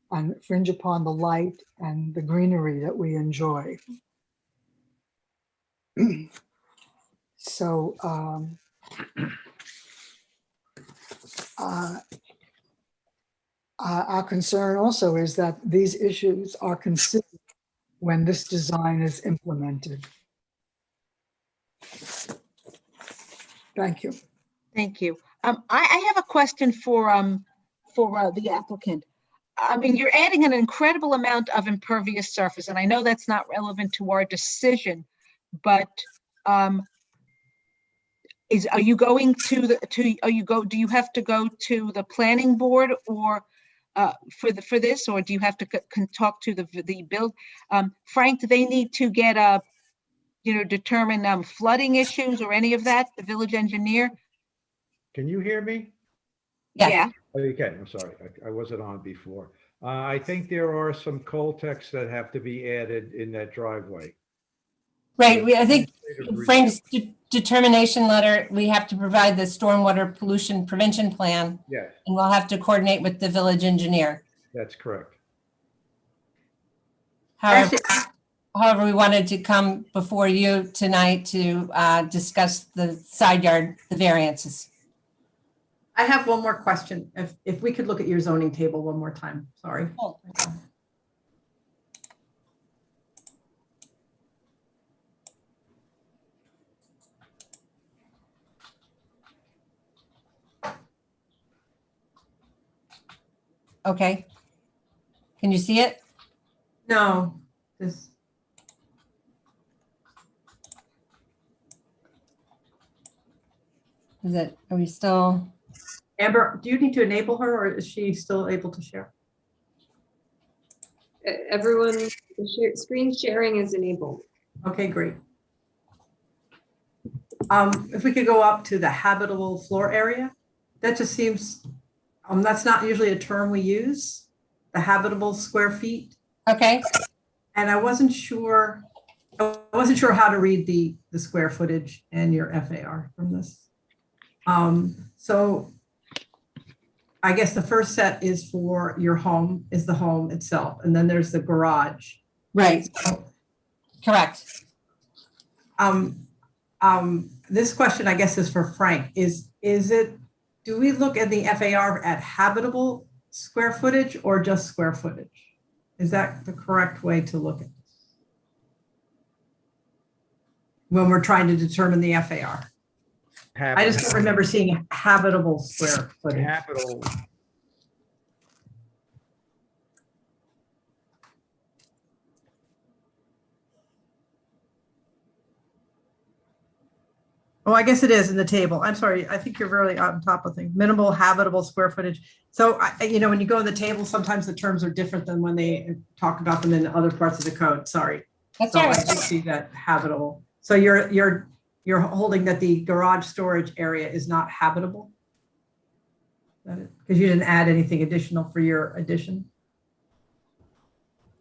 and infringe upon the light and the greenery that we enjoy. So our concern also is that these issues are considered when this design is implemented. Thank you. Thank you. I have a question for the applicant. I mean, you're adding an incredible amount of impervious surface, and I know that's not relevant to our decision, but are you going to do you have to go to the planning board or for this, or do you have to talk to the build? Frank, do they need to get determine flooding issues or any of that, the village engineer? Can you hear me? Yeah. Okay, I'm sorry. I wasn't on before. I think there are some Coltex that have to be added in that driveway. Right, I think Frank's determination letter, we have to provide the stormwater pollution prevention plan. Yes. And we'll have to coordinate with the village engineer. That's correct. However, we wanted to come before you tonight to discuss the side yard, the variances. I have one more question. If we could look at your zoning table one more time, sorry. Okay. Can you see it? No, this. Are we still? Amber, do you need to enable her or is she still able to share? Everyone, the screen sharing is enabled. Okay, great. If we could go up to the habitable floor area, that just seems, that's not usually a term we use, the habitable square feet. Okay. And I wasn't sure how to read the square footage and your FAR from this. So I guess the first set is for your home, is the home itself, and then there's the garage. Right. So, correct. This question, I guess, is for Frank. Do we look at the FAR at habitable square footage or just square footage? Is that the correct way to look at this when we're trying to determine the FAR? I just don't remember seeing habitable square footage. Habitable. Oh, I guess it is in the table. I'm sorry. I think you're really on top of things. Minimal habitable square footage. So, when you go in the table, sometimes the terms are different than when they talk about them in other parts of the code. Sorry. That's so all right. I do see that habitable. So you're holding that the garage storage area is not habitable? Because you didn't add anything additional for your addition?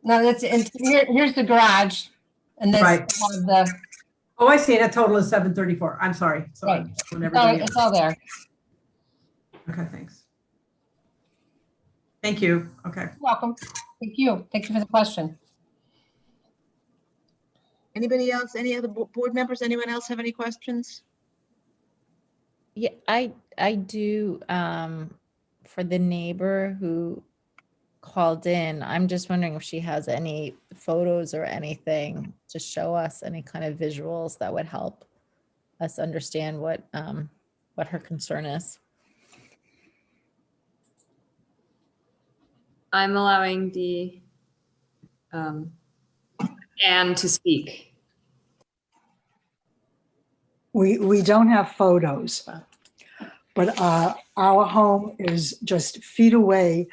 No, here's the garage. And this Right. the. Oh, I see. That total is 734. I'm sorry. Right. It's all there. Okay, thanks. Thank you. Okay. You're welcome. Thank you. Thank you for the question. Anybody else, any other board members, anyone else have any questions? Yeah, I do, for the neighbor who called in, I'm just wondering if she has any photos or anything to show us, any kind of visuals that would help us understand what her concern is. I'm allowing the Anne to speak. We don't have photos, but our home is just feet away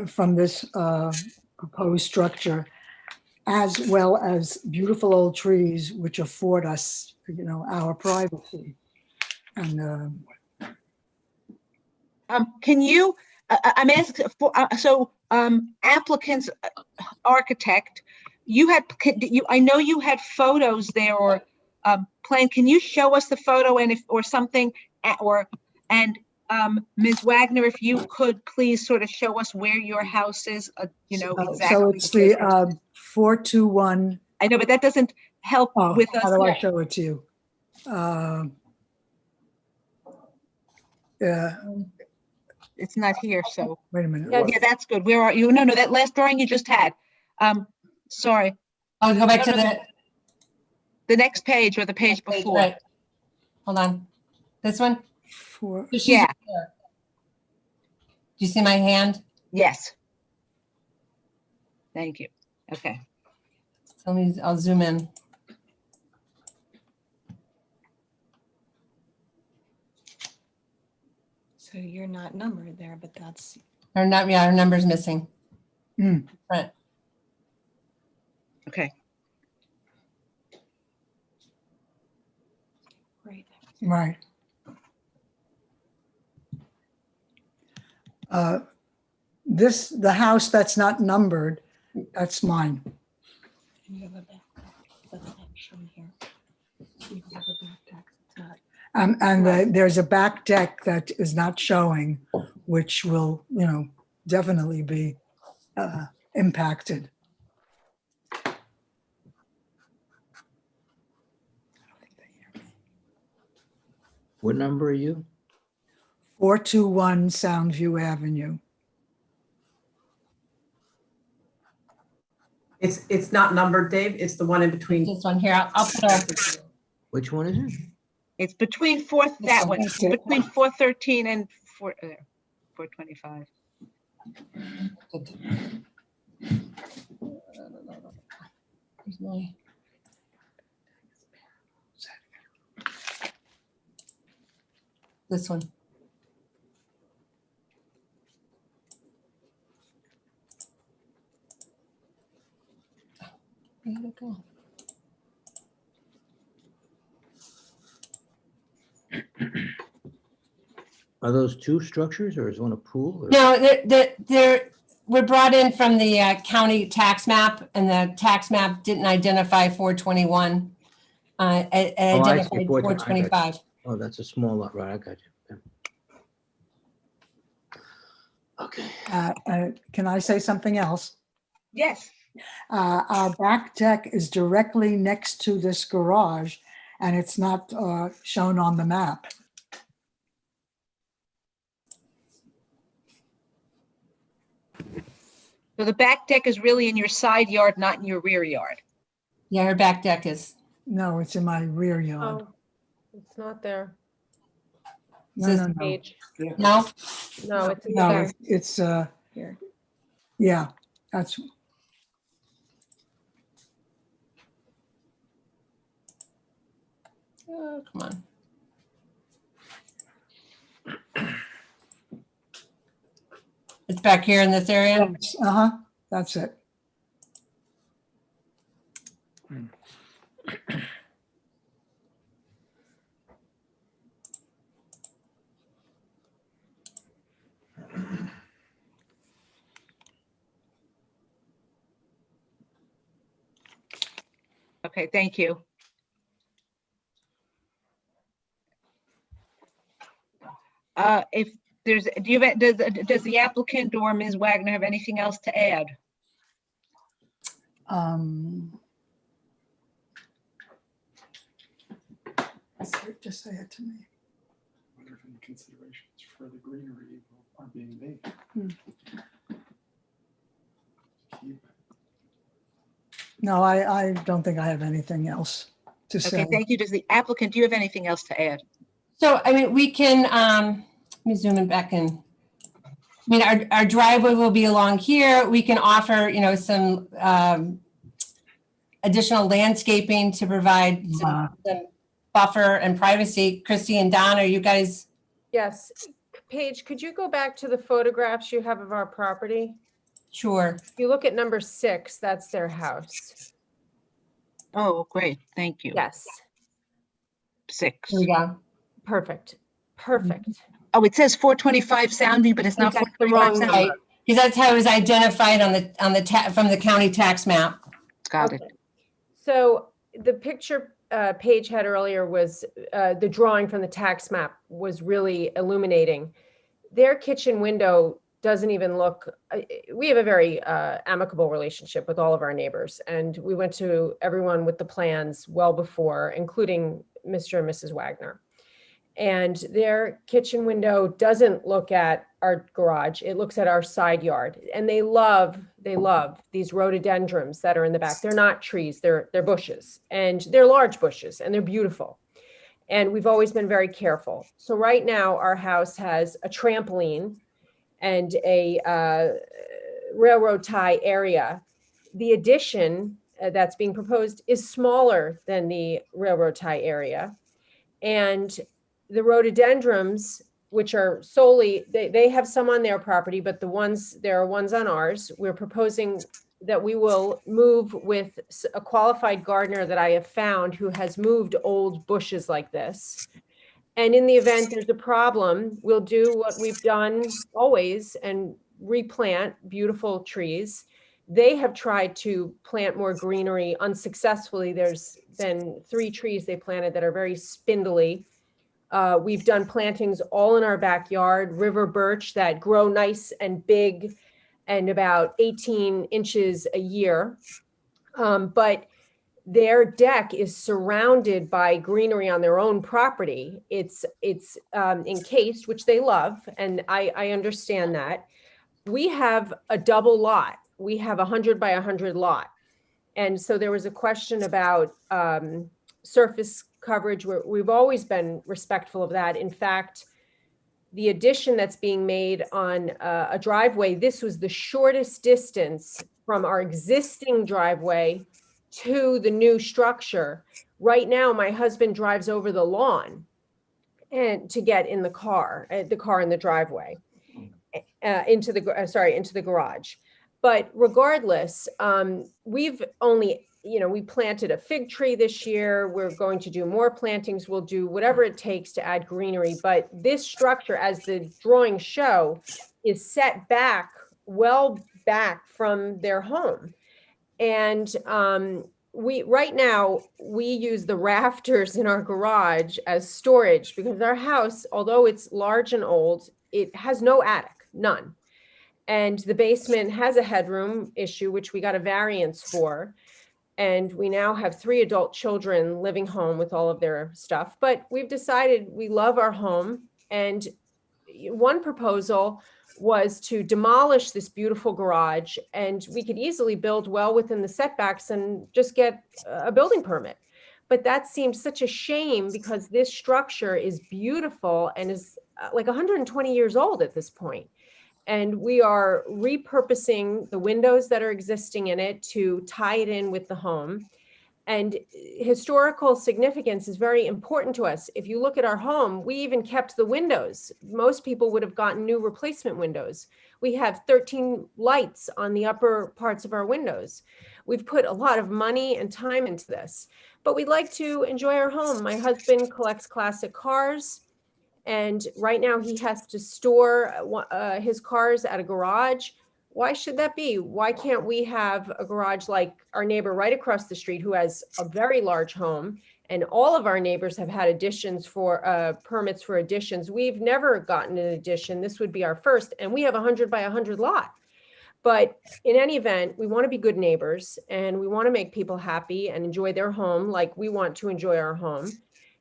from this proposed structure, as well as beautiful old trees which afford us, our privacy. And Can you, I'm asking for, applicants, architect, I know you had photos there or plan, can you show us the photo and or something, Ms. Wagner, if you could please sort of show us where your house is, exactly. so it's the 421. I know, but that doesn't help with us. How do I show it to you? Yeah. It's not here, so. Wait a minute. Yeah, that's good. Where are you? No, that last drawing you just had. Sorry. I'll go back to the next page or the page before. Right. Hold on. This one? So yeah. Here. Do you see my hand? Yes. Thank you. Okay. So I'll zoom in. So you're not numbered there, but that's. Her number's missing. Right. Okay. Right. The house that's not numbered, that's mine. You have a back deck that's not shown here. You have a back deck that's not. And there's a back deck that is not showing, which will, definitely be impacted. What number are you? 421 Soundview Avenue. It's not numbered, Dave. It's the one in between. This one here. I'll put it. Which one is it? It's between that one, between 413 and 425. This one. Where did it go? Are those two structures or is one a pool? Or? No, we're brought in from the county tax map, and the tax map didn't identify 421. It identified 425. Oh, that's a small lot, right? I got you. Yeah. Okay. Can I say something else? Yes. Our back deck is directly next to this garage, and it's not shown on the map. So the back deck is really in your side yard, not in your rear yard. Yeah, her back deck is. No, it's in my rear yard. Oh, it's not there. No. Page. No? No, it's in the No, back. it's Here. yeah, that's. Oh, come on. It's back here in this area? Uh-huh, that's it. Okay, thank you. If does the applicant or Ms. Wagner have anything else to add? Just say it to me. Wonder if any considerations for the greenery are being made. No, I don't think I have anything else to say. Okay, thank you. Does the applicant, do you have anything else to add? So, I mean, we can, let me zoom in back in. I mean, our driveway will be along here. We can offer, you know, some additional landscaping to provide some buffer and privacy. Christy and Don, are you guys? Yes. Paige, could you go back to the photographs you have of our property? Sure. If you look at number 6, that's their house. Oh, great. Thank you. Yes. 6. Here we go. Perfect. Perfect. Oh, it says 425 Soundview, but it's not That's the 425 wrong Soundview. number. Because that's how it was identified from the county tax map. Got it. So the picture Paige had earlier was the drawing from the tax map was really illuminating. Their kitchen window doesn't even look, we have a very amicable relationship with all of our neighbors. And we went to everyone with the plans well before, including Mr. and Mrs. Wagner. And their kitchen window doesn't look at our garage. It looks at our side yard. And they love these rhododendrons that are in the back. They're not trees, they're bushes. And they're large bushes and they're beautiful. And we've always been very careful. So right now our house has a trampoline and a railroad tie area. The addition that's being proposed is smaller than the railroad tie area. And the rhododendrons, which are solely, they have some on their property, but there are ones on ours. We're proposing that we will move with a qualified gardener that I have found who has moved old bushes like this. And in the event there's a problem, we'll do what we've done always and replant beautiful trees. They have tried to plant more greenery unsuccessfully. There's been 3 trees they planted that are very spindly. We've done plantings all in our backyard, river birch that grow nice and big and about 18 inches a year. But their deck is surrounded by greenery on their own property. It's encased, which they love, and I understand that. We have a double lot. We have 100 by 100 lot. And so there was a question about surface coverage. We've always been respectful of that. In fact, the addition that's being made on a driveway, this was the shortest distance from our existing driveway to the new structure. Right now, my husband drives over the lawn and to get in the car in the driveway, into the garage. But regardless, we've only, we planted a fig tree this year. We're going to do more plantings. We'll do whatever it takes to add greenery. But this structure, as the drawings show, is set back, well back from their home. And right now we use the rafters in our garage as storage because our house, although it's large and old, it has no attic, none. And the basement has a headroom issue, which we got a variance for. And we now have 3 adult children living home with all of their stuff. But we've decided we love our home. And one proposal was to demolish this beautiful garage, and we could easily build well within the setbacks and just get a building permit. But that seems such a shame because this structure is beautiful and is like 120 years old at this point. And we are repurposing the windows that are existing in it to tie it in with the home. And historical significance is very important to us. If you look at our home, we even kept the windows. Most people would have gotten new replacement windows. We have 13 lights on the upper parts of our windows. We've put a lot of money and time into this, but we'd like to enjoy our home. My husband collects classic cars, and right now he has to store his cars at a garage. why should that be? Why can't we have a garage like our neighbor right across the street who has a very large home? And all of our neighbors have had additions for permits for additions. We've never gotten an addition. This would be our first, and we have a 100 by 100 lot. But in any event, we want to be good neighbors and we want to make people happy and enjoy their home like we want to enjoy our home.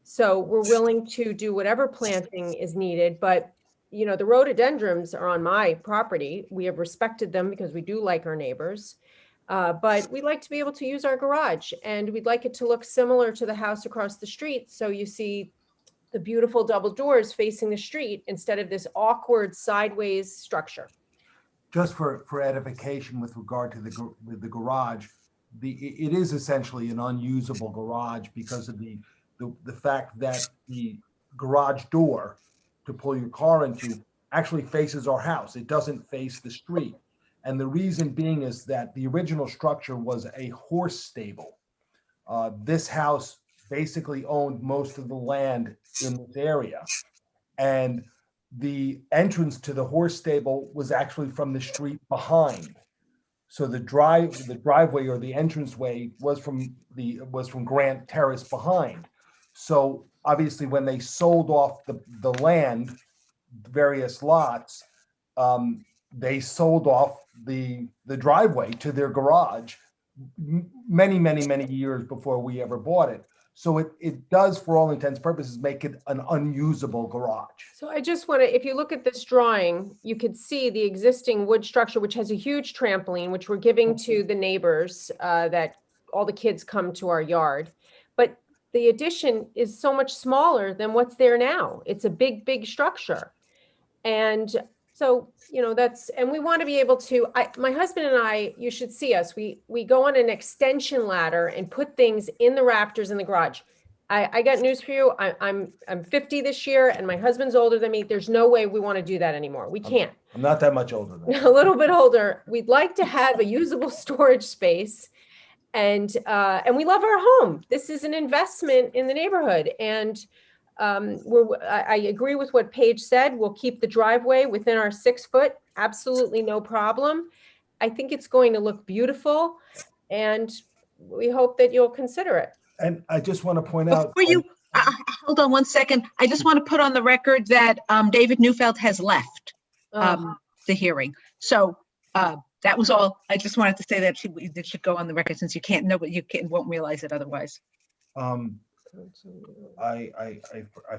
So we're willing to do whatever planting is needed, but you know, the rhododendrons are on my property. We have respected them because we do like our neighbors. But we'd like to be able to use our garage and we'd like it to look similar to the house across the street. So you see the beautiful double doors facing the street instead of this awkward sideways structure. Just for edification with regard to the garage, it is essentially an unusable garage because of the fact that the garage door to pull your car into actually faces our house. It doesn't face the street. And the reason being is that the original structure was a horse stable. This house basically owned most of the land in this area. And the entrance to the horse stable was actually from the street behind. So the driveway or the entranceway was from Grant Terrace behind. So obviously when they sold off the land, various lots, they sold off the driveway to their garage many years before we ever bought it. So it does, for all intents and purposes, make it an unusable garage. So I just want to, if you look at this drawing, you could see the existing wood structure, which has a huge trampoline, which we're giving to the neighbors that all the kids come to our yard. But the addition is so much smaller than what's there now. It's a big structure. And so, you know, and we want to be able to, my husband and I, you should see us, we go on an extension ladder and put things in the rafters in the garage. I got news for you. I'm 50 this year and my husband's older than me. There's no way we want to do that anymore. We can't. I'm not that much older than A little bit older. We'd like to have a usable storage space. And we love our home. This is an investment in the neighborhood. And I agree with what Paige said. We'll keep the driveway within our 6 foot. Absolutely no problem. I think it's going to look beautiful and we hope that you'll consider it. And I just want to point out. Before you, hold on 1 second. I just want to put on the record that David Neufeld has left the hearing. So that was all. I just wanted to say that it should go on the record since you can't know, but you won't realize it otherwise. I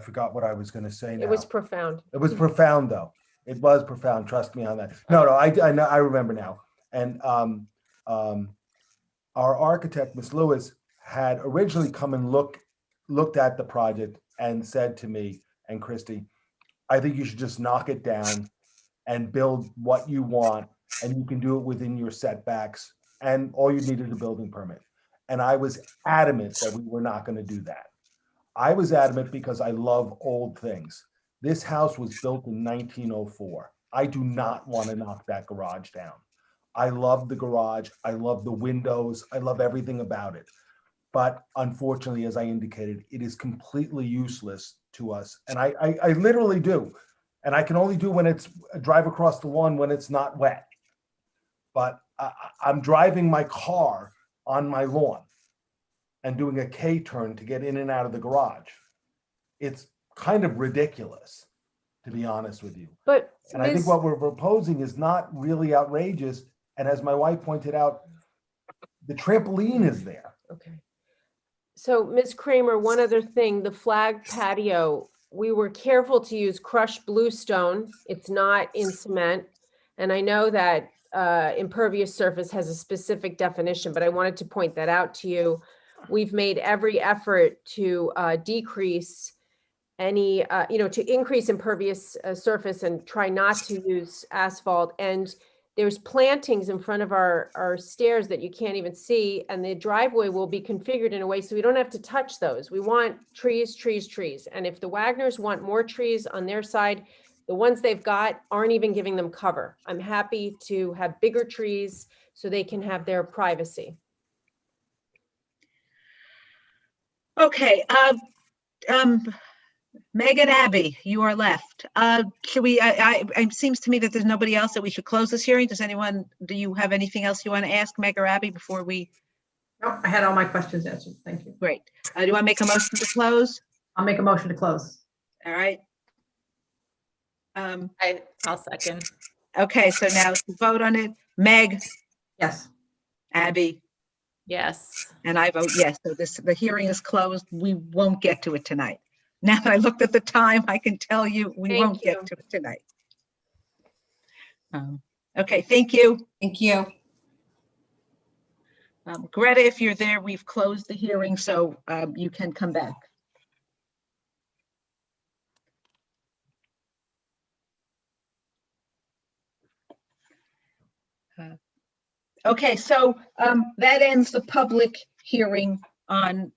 forgot what I was going to say now. It was profound. It was profound, though. It was profound. Trust me on that. No, I know. I remember now. And our architect, Ms. Lewis, had originally come and looked at the project and said to me and Christy, I think you should just knock it down and build what you want, and you can do it within your setbacks. And all you need is a building permit. And I was adamant that we were not going to do that. I was adamant because I love old things. This house was built in 1904. I do not want to knock that garage down. I love the garage. I love the windows. I love everything about it. But unfortunately, as I indicated, it is completely useless to us. And I literally do. And I can only do when it's drive across the lawn when it's not wet. But I'm driving my car on my lawn and doing a K-turn to get in and out of the garage. It's kind of ridiculous, to be honest with you. And I think what we're proposing is not really outrageous. And as my wife pointed out, the trampoline is there. Okay. So Ms. Kramer, one other thing, the flag patio, we were careful to use crushed bluestone. It's not in cement. And I know that impervious surface has a specific definition, but I wanted to point that out to you. We've made every effort to decrease any, to increase impervious surface and try not to use asphalt. And there's plantings in front of our stairs that you can't even see. And the driveway will be configured in a way so we don't have to touch those. We want trees, trees, trees. And if the Wagners want more trees on their side, the ones they've got aren't even giving them cover. I'm happy to have bigger trees so they can have their privacy. Okay. Meg and Abby, you are left. Should we, it seems to me that there's nobody else that we should close this hearing. Do you have anything else you want to ask Meg or Abby before we? No, I had all my questions answered. Thank you. Great. Do you want to make a motion to close? I'll make a motion to close. All right. I'll second. Okay, so now to vote on it, Meg, Yes. Abby, Yes. and I vote yes. So the hearing is closed. We won't get to it tonight. Now that I looked at the time, I can tell you we Thank won't you. get to it tonight. Okay, thank you. Thank you. Greta, if you're there, we've closed the hearing, so you can come back. Okay, so that ends the public hearing on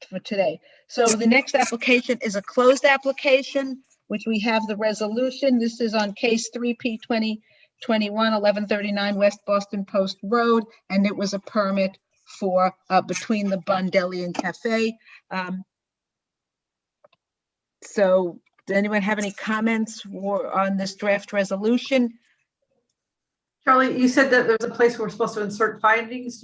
for today. So the next application is a closed application, which we have the resolution. This is on case 3P 2021 1139 West Boston Post Road, and it was a permit for between the Bun Deli and Cafe. So does anyone have any comments on this draft resolution? Charlie, you said that there's a place where we're supposed to insert findings.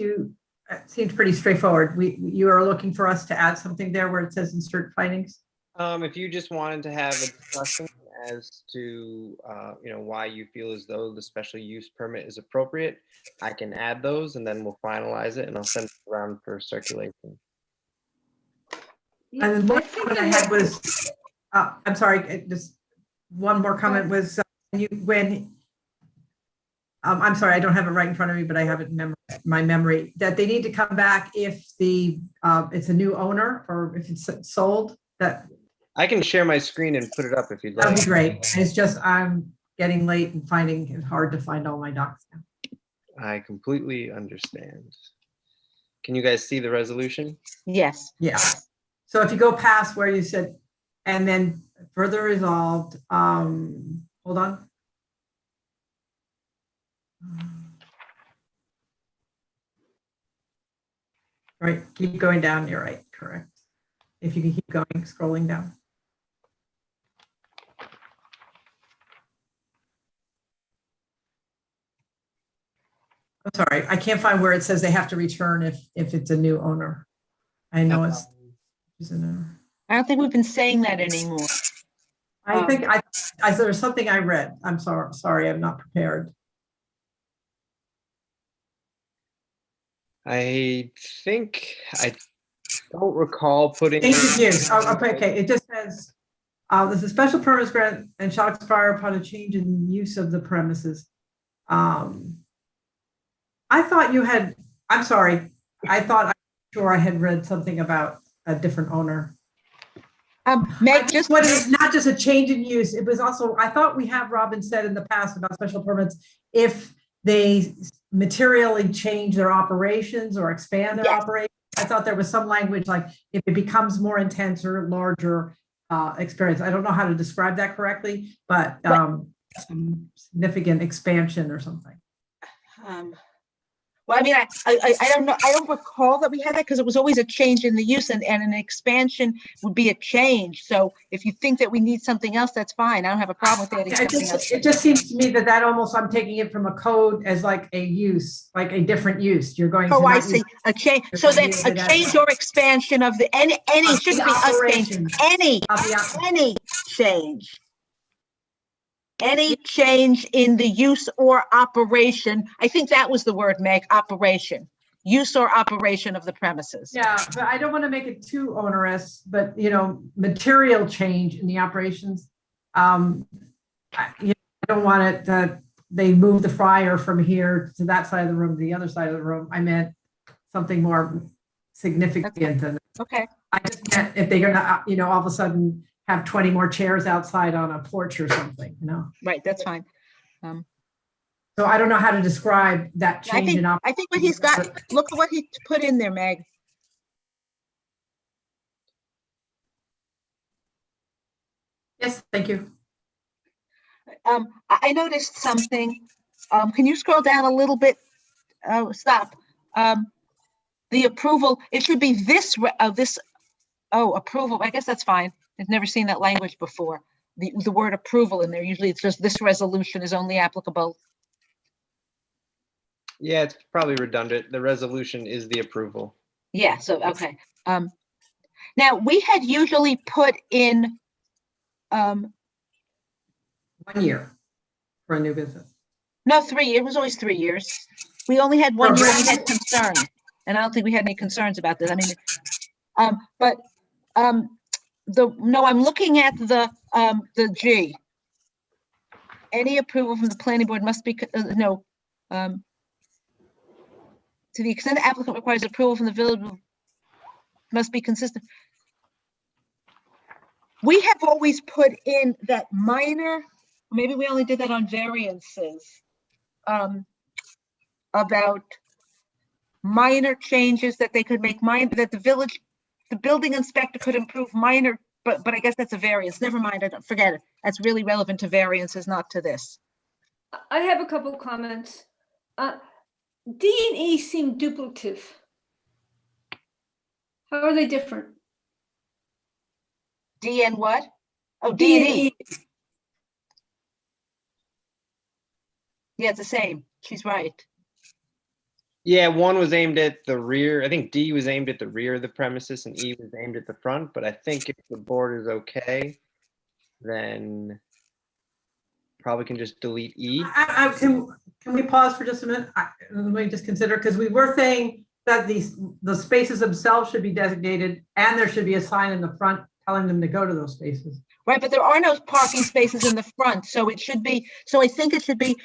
It seems pretty straightforward. You are looking for us to add something there where it says insert findings? If you just wanted to have a discussion as to, why you feel as though the special use permit is appropriate, I can add those and then we'll finalize it and I'll send it around for circulation. And then one comment I had was, I'm sorry, just one more comment was I'm sorry, I don't have it right in front of me, but I have it in my memory, that they need to come back if it's a new owner or if it's sold. That I can share my screen and put it up if you'd like. would be great. It's just I'm getting late and finding it hard to find all my docs now. I completely understand. Can you guys see the resolution? Yes. Yeah. So if you go past where you said, and then further resolved, hold on. Right, keep going down, you're right, correct. If you can keep going, scrolling down. I'm sorry, I can't find where it says they have to return if it's a new owner. I know it's I don't think we've been saying that anymore. I think there's something I read. I'm sorry, I'm not prepared. I think I don't recall putting. Okay. It just says there's a special permit grant and shall expire upon a change in use of the premises. I thought you had. I'm sorry. I'm sure I had read something about a different owner. Meg, just what is not just a change in use. It was also, I thought we have Robin said in the past about special permits if they materially change their operations or expand their operations. I thought there was some language like if it becomes more intense or larger experience. I don't know how to describe that correctly, but some significant expansion or something. Well, I mean, I don't know. I don't recall that we had that because it was always a change in the use and an expansion would be a change. So if you think that we need something else, that's fine. I don't have a problem with adding something else. It just seems to me that almost, I'm taking it from a code as like a use, like a different use. You're going to. Oh, I see. A change. So then a change or expansion of the, any shouldn't be a change. Any change. Any change in the use or operation. I think that was the word, Meg, operation. Use or operation of the premises. Yeah, but I don't want to make it too onerous, but material change in the operations. I don't want it that they move the fryer from here to that side of the room, to the other side of the room. I meant something more significant than. Okay. I just meant if they're gonna, all of a sudden have 20 more chairs outside on a porch or something, Right, that's fine. So I don't know how to describe that change in operations. I think what he's got, look at what he put in there, Meg. Yes, thank you. I noticed something. Can you scroll down a little bit? Stop. The approval, it should be this Oh, approval. I guess that's fine. I've never seen that language before. The word approval in there. Usually it's just this resolution is only applicable. Yeah, it's probably redundant. The resolution is the approval. Yeah, so, okay. Now, we had usually put in, 1 year for a new business. no, 3, it was always 3 years. We only had 1 year when we had concerns, and I don't think we had any concerns about this. I mean, no, I'm looking at the G. Any approval from the planning board must be, to the extent the applicant requires approval from the village must be consistent. We have always put in that minor, maybe we only did that on variances, about minor changes that they could make, that the building inspector could improve minor, but I guess that's a variance. Never mind, I don't forget it. That's really relevant to variances, not to this. I have a couple of comments. D and E seem duplicative. How are they different? D and what? Oh, D and E. Yeah, it's the same. She's right. Yeah, one was aimed at the rear. I think D was aimed at the rear of the premises and E was aimed at the front. But I think if the board is okay, then probably can just delete E. Can we pause for just a minute? Let me just consider, because we were saying that the spaces themselves should be designated and there should be a sign in the front telling them to go to those spaces. Right, but there are no parking spaces in the front, so it should be, so I think it should be,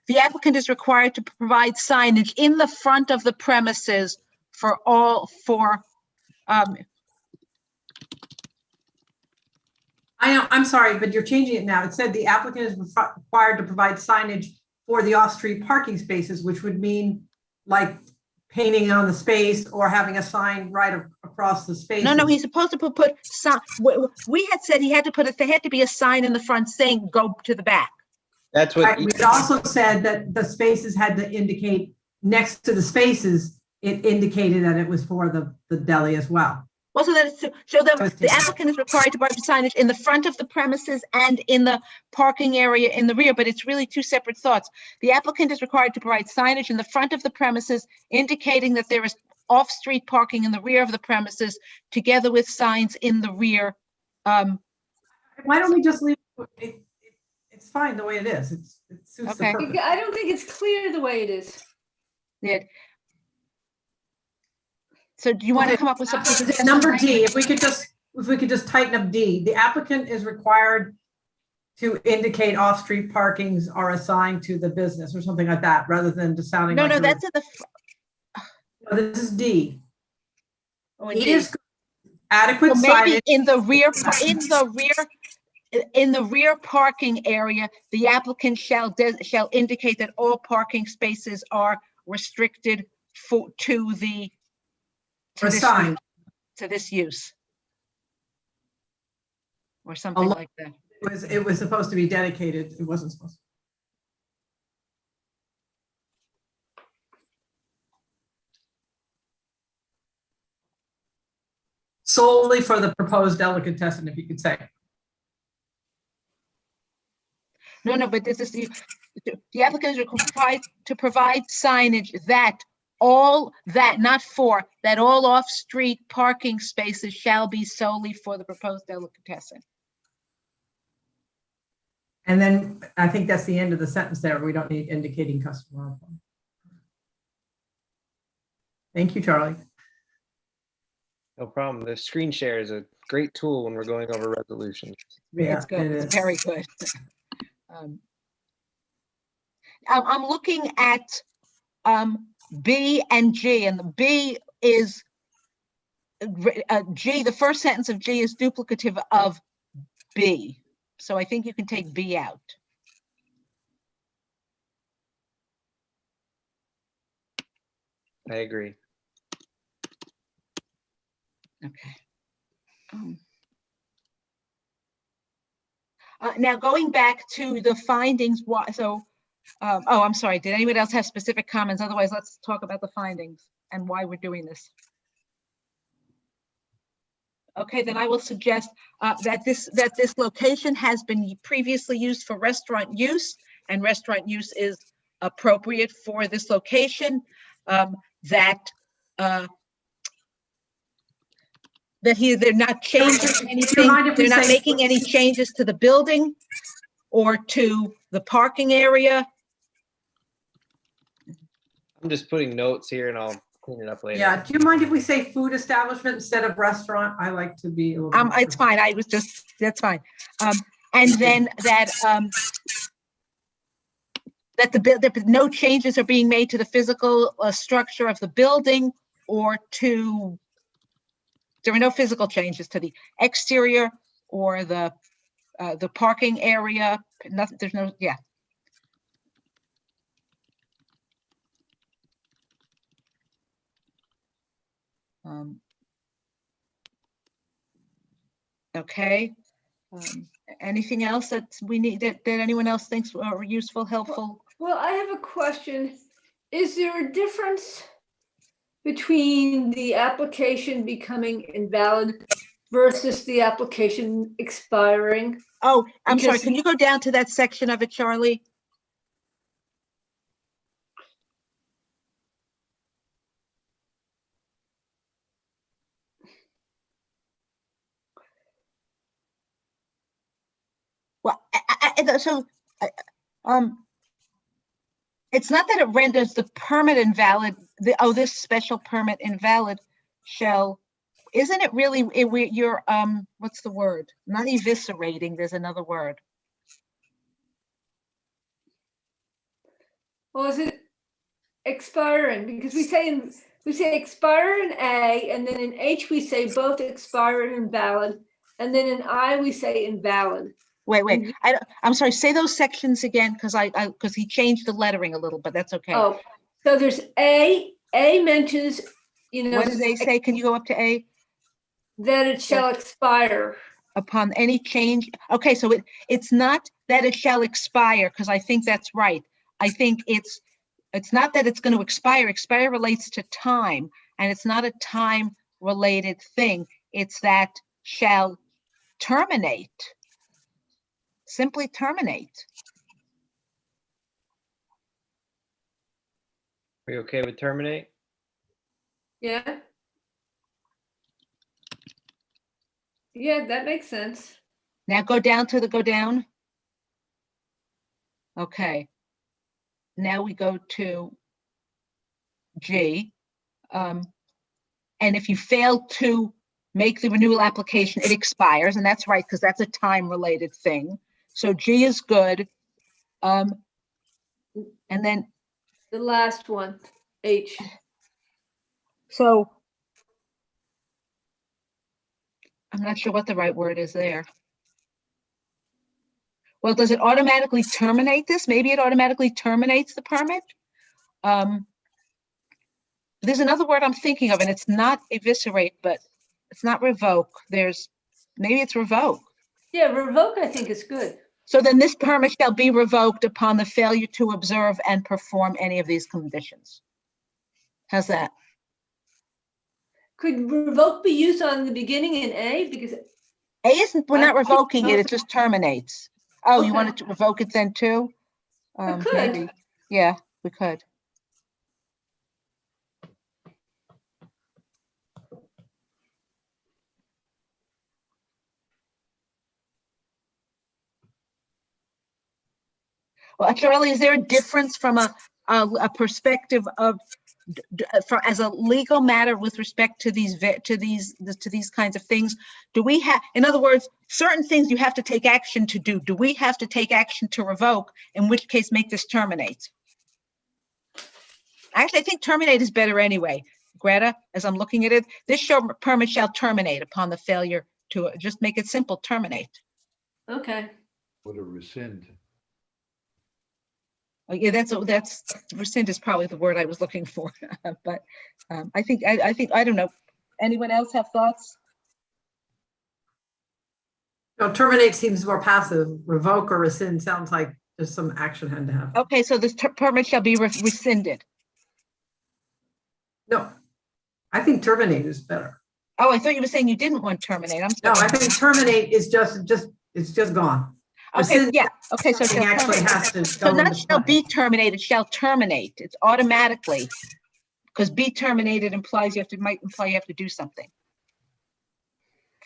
the applicant is required to provide signage in the front of the premises for all, I know, I'm sorry, but you're changing it now. It said the applicant is required to provide signage for the off-street parking spaces, which would mean like painting on the space or having a sign right across the space. No, he's supposed to put sign. We had said he had to there had to be a sign in the front saying go to the back. That's what. We also said that the spaces had to indicate next to the spaces, it indicated that it was for the deli as well. Well, so that it's to show them the applicant is required to provide signage in the front of the premises and in the parking area in the rear, but it's really two separate thoughts. The applicant is required to provide signage in the front of the premises indicating that there is off-street parking in the rear of the premises, together with signs in the rear. Why don't we just leave it? It's fine the way it is. It suits the purpose. I don't think it's clear the way it is. Yeah. So do you want to come up with something? Number D, if we could just tighten up D, the applicant is required to indicate off-street parkings are assigned to the business or something like that, rather than just sounding like. No, that's in the. No, this is D. Oh, D is adequate so maybe signage. in the rear parking area, the applicant shall indicate that all parking spaces are restricted to this use, or something like that. It was supposed to be dedicated. It wasn't supposed to. Solely for the proposed delicatessen, if you could say. No, but this is the applicant is required to provide signage that all off-street parking spaces shall be solely for the proposed delicatessen. And then I think that's the end of the sentence there. We don't need indicating customer. Thank you, Charlie. No problem. The screen share is a great tool when we're going over resolutions. Yeah, it's good. It's very good. I'm looking at B and G, and the B is G. The first sentence of G is duplicative of B, so I think you can take B out. I agree. Okay. Now going back to the findings, I'm sorry, did anybody else have specific comments? Otherwise, let's talk about the findings and why we're doing this. Okay, then I will suggest that this location has been previously used for restaurant use, and restaurant use is appropriate for this location. That they're not changing anything. mind if we They're not say- making any changes to the building or to the parking area. I'm just putting notes here and I'll clean it up later. Yeah, do you mind if we say food establishment instead of restaurant? I like to be a little. It's fine. That's fine. And then that that no changes are being made to the physical structure of the building or to, there are no physical changes to the exterior or the parking area. Nothing, there's no, yeah. Okay. Anything else that we need, that anyone else thinks are useful, helpful? Well, I have a question. Is there a difference between the application becoming invalid versus the application expiring? Oh, I'm sorry. Because- Can you go down to that section of it, Charlie? Well, it's not that it renders the permit invalid, this special permit invalid shall, isn't it really, you're, what's the word? Not eviscerating, there's another word. Well, is it expiring? Because we say expire in A, and then in H we say both expire and invalid, and then in I we say invalid. Wait, I'm sorry, say those sections again, because he changed the lettering a little, but that's okay. Oh, so there's A mentions, What does A say? Can you go up to A? That it shall expire. Upon any change. Okay, so it's not that it shall expire, because I think that's right. I think it's not that it's going to expire. Expire relates to time, and it's not a time related thing. It's that shall terminate. Simply terminate. Are you okay with terminate? Yeah. Yeah, that makes sense. Now go down. Okay. Now we go to G. And if you fail to make the renewal application, it expires, and that's right, because that's a time-related thing. So G is good. And then the last one, H. So I'm not sure what the right word is there. Well, does it automatically terminate this? Maybe it automatically terminates the permit. There's another word I'm thinking of, and it's not eviscerate, but it's not revoke. Maybe it's revoke. Yeah, revoke I think is good. So then this permit shall be revoked upon the failure to observe and perform any of these conditions. How's that? Could revoke be used on the beginning in A? Because A isn't, we're not revoking it, it just terminates. Oh, Okay. You wanted to revoke it then too? I could. Maybe. Yeah, we could. Well, Charlie, is there a difference from a perspective of, as a legal matter with respect to these kinds of things? Do we have, in other words, certain things you have to take action to do? Do we have to take action to revoke? In which case, make this terminate? Actually, I think terminate is better anyway. Greta, as I'm looking at it, this permit shall terminate upon the failure to, just make it simple, terminate. Okay. Or to rescind. Oh, yeah, that's rescind is probably the word I was looking for, but I think I don't know. Anyone else have thoughts? No, terminate seems more passive. Revoke or rescind sounds like there's some action had to happen. Okay, so this permit shall be rescinded. No, I think terminate is better. Oh, I thought you were saying you didn't want terminate. I'm No, sorry. I think terminate is it's just gone. Okay, yeah, okay, so Something shall actually terminate. has to So go not into shall play. be terminated, shall terminate. It's automatically. Because be terminated implies might imply you have to do something.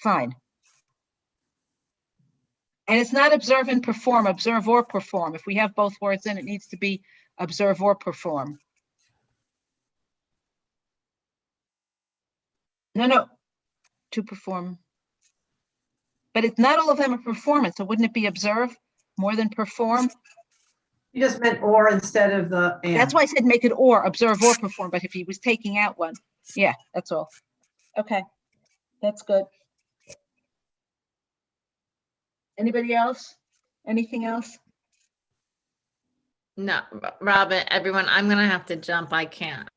Fine. And it's not observe and perform, observe or perform. If we have both words in, it needs to be observe or perform. No, to perform. But it's not all of them are performance, so wouldn't it be observe more than perform? You just meant or instead of the and. That's why I said make it or, observe or perform, but if he was taking out one, yeah, that's all. Okay, that's good. Anybody else? Anything else? No, Robin, everyone, I'm gonna have to jump. I can't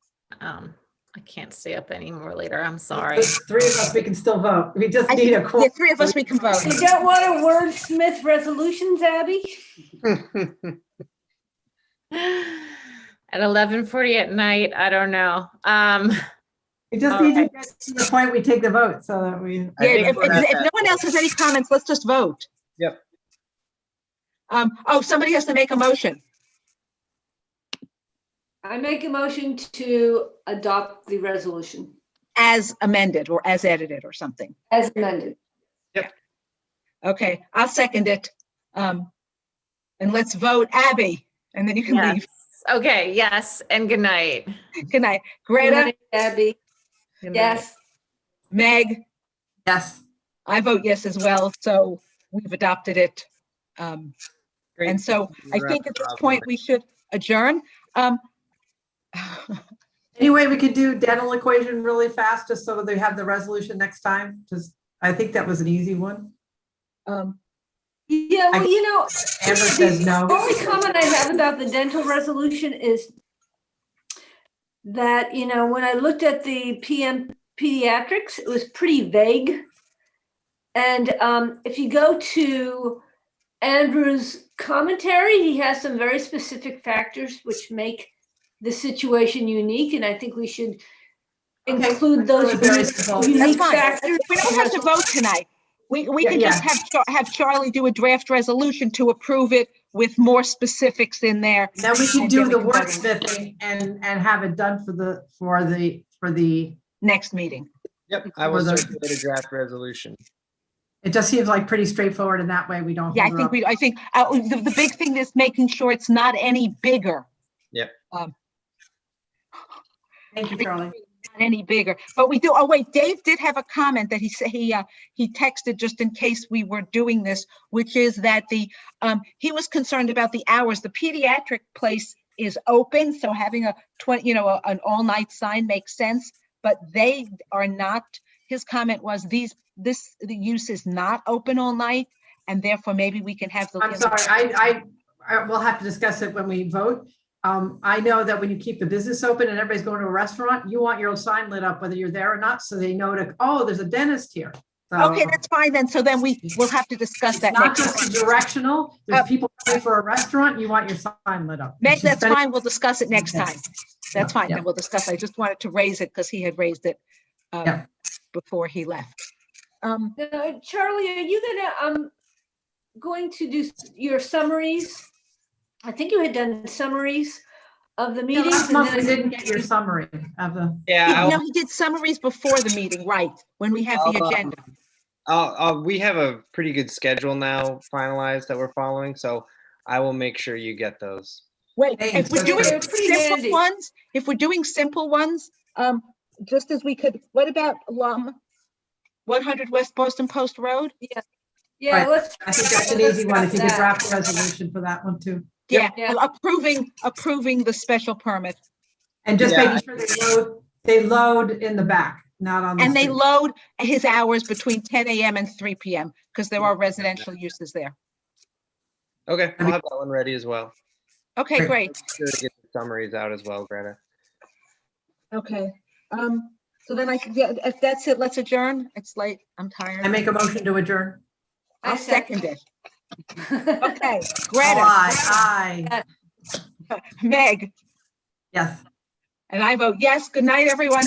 stay up anymore later. I'm sorry. There's three of us, we can still vote. We just need a Yeah, quorum. 3 of us, we can vote. You don't want to wordsmith resolutions, Abby? At 11:40 at night, I don't know. We just need to get to the point we take the vote so that we. Yeah, if no one else has any comments, let's just vote. Yep. Oh, somebody has to make a motion. I make a motion to adopt the resolution As amended or as edited or something. as amended. Okay, I'll second it. And let's vote. Abby, and then you can Yes. leave. Okay, yes, and good night. Good night. Good Greta, night, Abby. Good night. Yes. Meg, Yes. I vote yes as well, so we've adopted it. Great. And so I think at this point we should adjourn. Anyway, we could do dental equation really fast, just so that they have the resolution next time. Just, I think that was an easy one. Yeah, well, you know, Amber says no. the only comment I have about the dental resolution is that, you know, when I looked at the pediatrics, it was pretty vague. And if you go to Andrew's commentary, he has some very specific factors which make the situation unique, and I think we should include those unique factors. We don't have to vote tonight. We can just have Charlie do a draft resolution to approve it with more specifics in there. Then we can do then the we can vote. wordsmithing and have it done for the next meeting. Yep, I will For the- circulate a draft resolution. It just seems like pretty straightforward, and that way we don't. Yeah, I hold her think up. the big thing is making sure it's not any bigger. Yep. Thank you, Charlie. Not any bigger, but we do. Oh wait, Dave did have a comment that he said he texted just in case we were doing this, which is that he was concerned about the hours. The pediatric place is open, so having a an all-night sign makes sense, but they are not. His comment was the use is not open all night, and therefore maybe we can have the. I'm sorry, I we'll have to discuss it when we vote. I know that when you keep the business open and everybody's going to a restaurant, you want your sign lit up whether you're there or not, so they know oh, there's a dentist here. So Okay, that's fine then. So then we'll have to discuss that not next. just directional. There's people coming for a restaurant, you want your sign lit up. Meg, She's that's spending- fine. We'll discuss it next Yeah. time. That's fine. Then we'll discuss. I just wanted to raise it because he had raised it before he left. Charlie, are you going to do your summaries? I think you had done summaries of the meetings. Last and month then we didn't get your summary of the. Yeah, No, he did summaries before the meeting, right? When we have the agenda. We have a pretty good schedule now finalized that we're following, so I will make sure you get those. Wait, Thanks, if we're that's doing great. Pretty handy. simple ones, just as we could, what about 100 West Boston Post Road? Yeah, Right. let's. I think that's an easy one. If you could draft a resolution for that one too. Yeah, approving the special permit. And just making sure they load in the back, not on the And they street. load his hours between 10 a.m. and 3 p.m. because there are residential uses there. Okay, I'll have that one ready as well. Okay, great. Make sure to get the summaries out as well, Greta. Okay. So then if that's it, let's adjourn. It's late. I'm tired. I make a motion to adjourn. I'll second it. Okay, Oh, Greta. aye. Meg. Yes. And I vote yes. Good night, everyone.